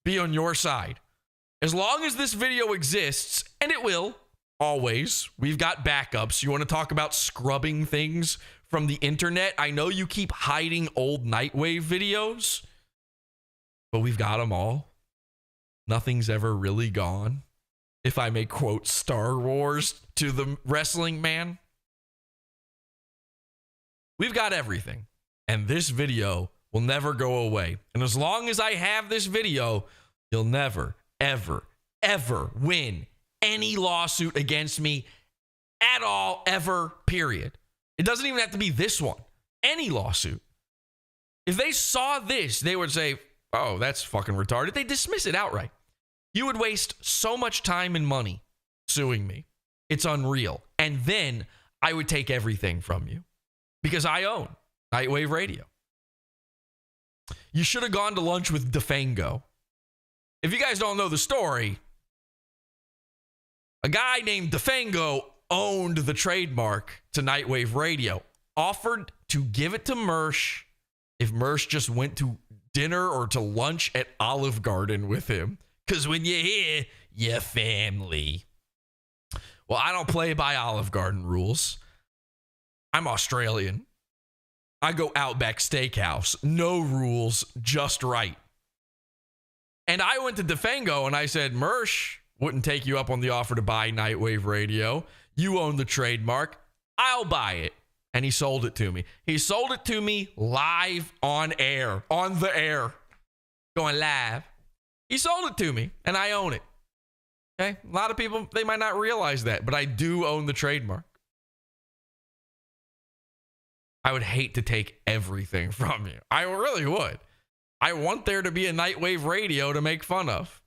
S7: be on your side. As long as this video exists, and it will, always, we've got backups. You want to talk about scrubbing things from the internet? I know you keep hiding old Nightwave videos, but we've got them all. Nothing's ever really gone. If I may quote Star Wars to the wrestling man. We've got everything. And this video will never go away. And as long as I have this video, you'll never, ever win any lawsuit against me at all, ever, period. It doesn't even have to be this one. Any lawsuit. If they saw this, they would say, oh, that's fucking retarded. They dismiss it outright. You would waste so much time and money suing me. It's unreal. And then I would take everything from you because I own Nightwave Radio. You should have gone to lunch with DeFango. If you guys don't know the story, a guy named DeFango owned the trademark to Nightwave Radio, offered to give it to Mersh if Mersh just went to dinner or to lunch at Olive Garden with him. Because when you're here, you're family. Well, I don't play by Olive Garden rules. I'm Australian. I go Outback Steakhouse. No rules, just right. And I went to DeFango and I said, Mersh wouldn't take you up on the offer to buy Nightwave Radio. You own the trademark. I'll buy it. And he sold it to me. He sold it to me live on air. On the air. Going live. He sold it to me, and I own it. Okay? A lot of people, they might not realize that, but I do own the trademark. I would hate to take everything from you. I really would. I want there to be a Nightwave Radio to make fun of.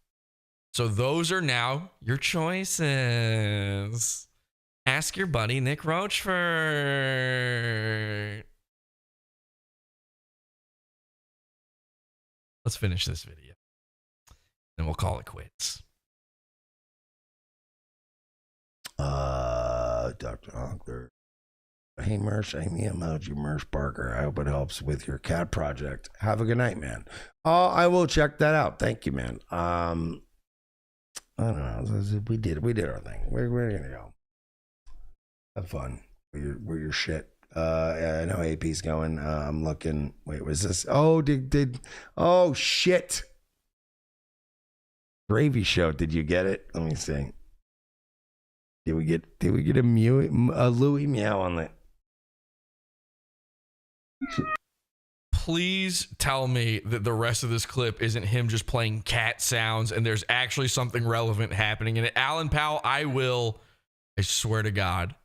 S7: So those are now your choices. Ask your buddy Nick Roachford. Let's finish this video. Then we'll call it quits.
S1: Dr. Honkler. Hey, Mersh, Amy emoji, Mersh Parker. I hope it helps with your cat project. Have a good night, man. Oh, I will check that out. Thank you, man. I don't know. We did our thing. We're gonna go. Have fun. We're your shit. I know AP's going. I'm looking. Wait, was this? Oh, oh shit. Gravy Show. Did you get it? Let me see. Did we get a Louis meow on that?
S7: Please tell me that the rest of this clip isn't him just playing cat sounds and there's actually something relevant happening in it. Alan Powell, I swear to God,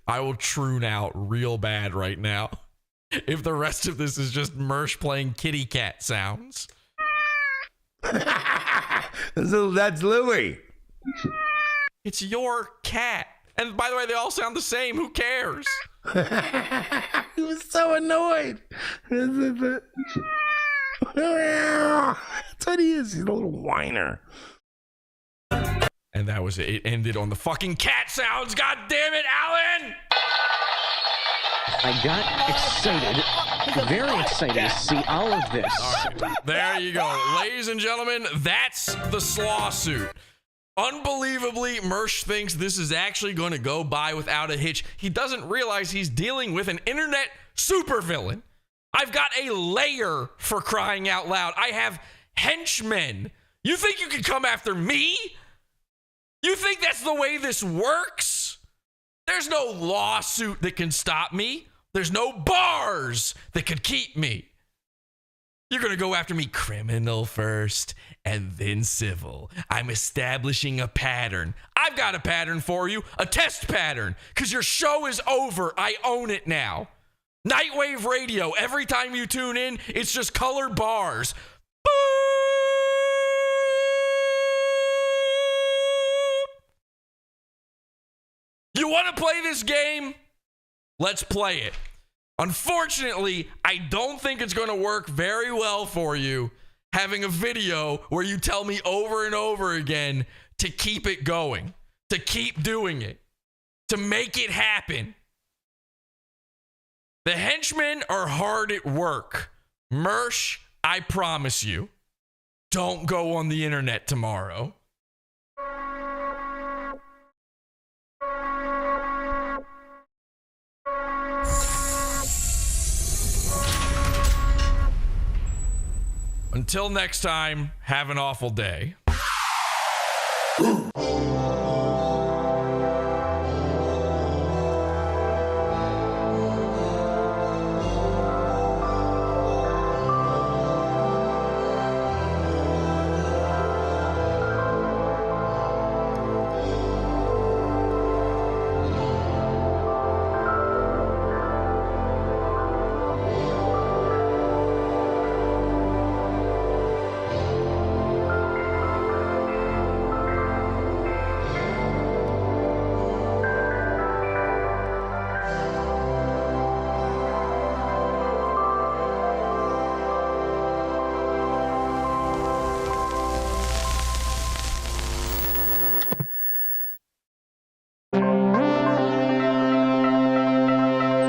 S7: I will troon out real bad right now if the rest of this is just Mersh playing kitty cat sounds.
S1: That's Louie.
S7: It's your cat. And by the way, they all sound the same. Who cares?
S1: He was so annoyed. That's what he is. He's a little whiner.
S7: And that was it. It ended on the fucking cat sounds. God damn it, Alan!
S9: I got excited, very excited to see all of this.
S7: All right, there you go. Ladies and gentlemen, that's the Slawsuit. Unbelievably, Mersh thinks this is actually going to go by without a hitch. He doesn't realize he's dealing with an internet supervillain. I've got a lair, for crying out loud. I have henchmen. You think you can come after me? You think that's the way this works? There's no lawsuit that can stop me. There's no bars that could keep me. You're going to go after me criminal first and then civil. I'm establishing a pattern. I've got a pattern for you, a test pattern, because your show is over. I own it now. Nightwave radio, every time you tune in, it's just colored bars. Boop! You want to play this game? Let's play it. Unfortunately, I don't think it's going to work very well for you having a video where you tell me over and over again to keep it going, to keep doing it, to make it happen. The henchmen are hard at work. Mersh, I promise you, don't go on the internet tomorrow. Until next time, have an awful day.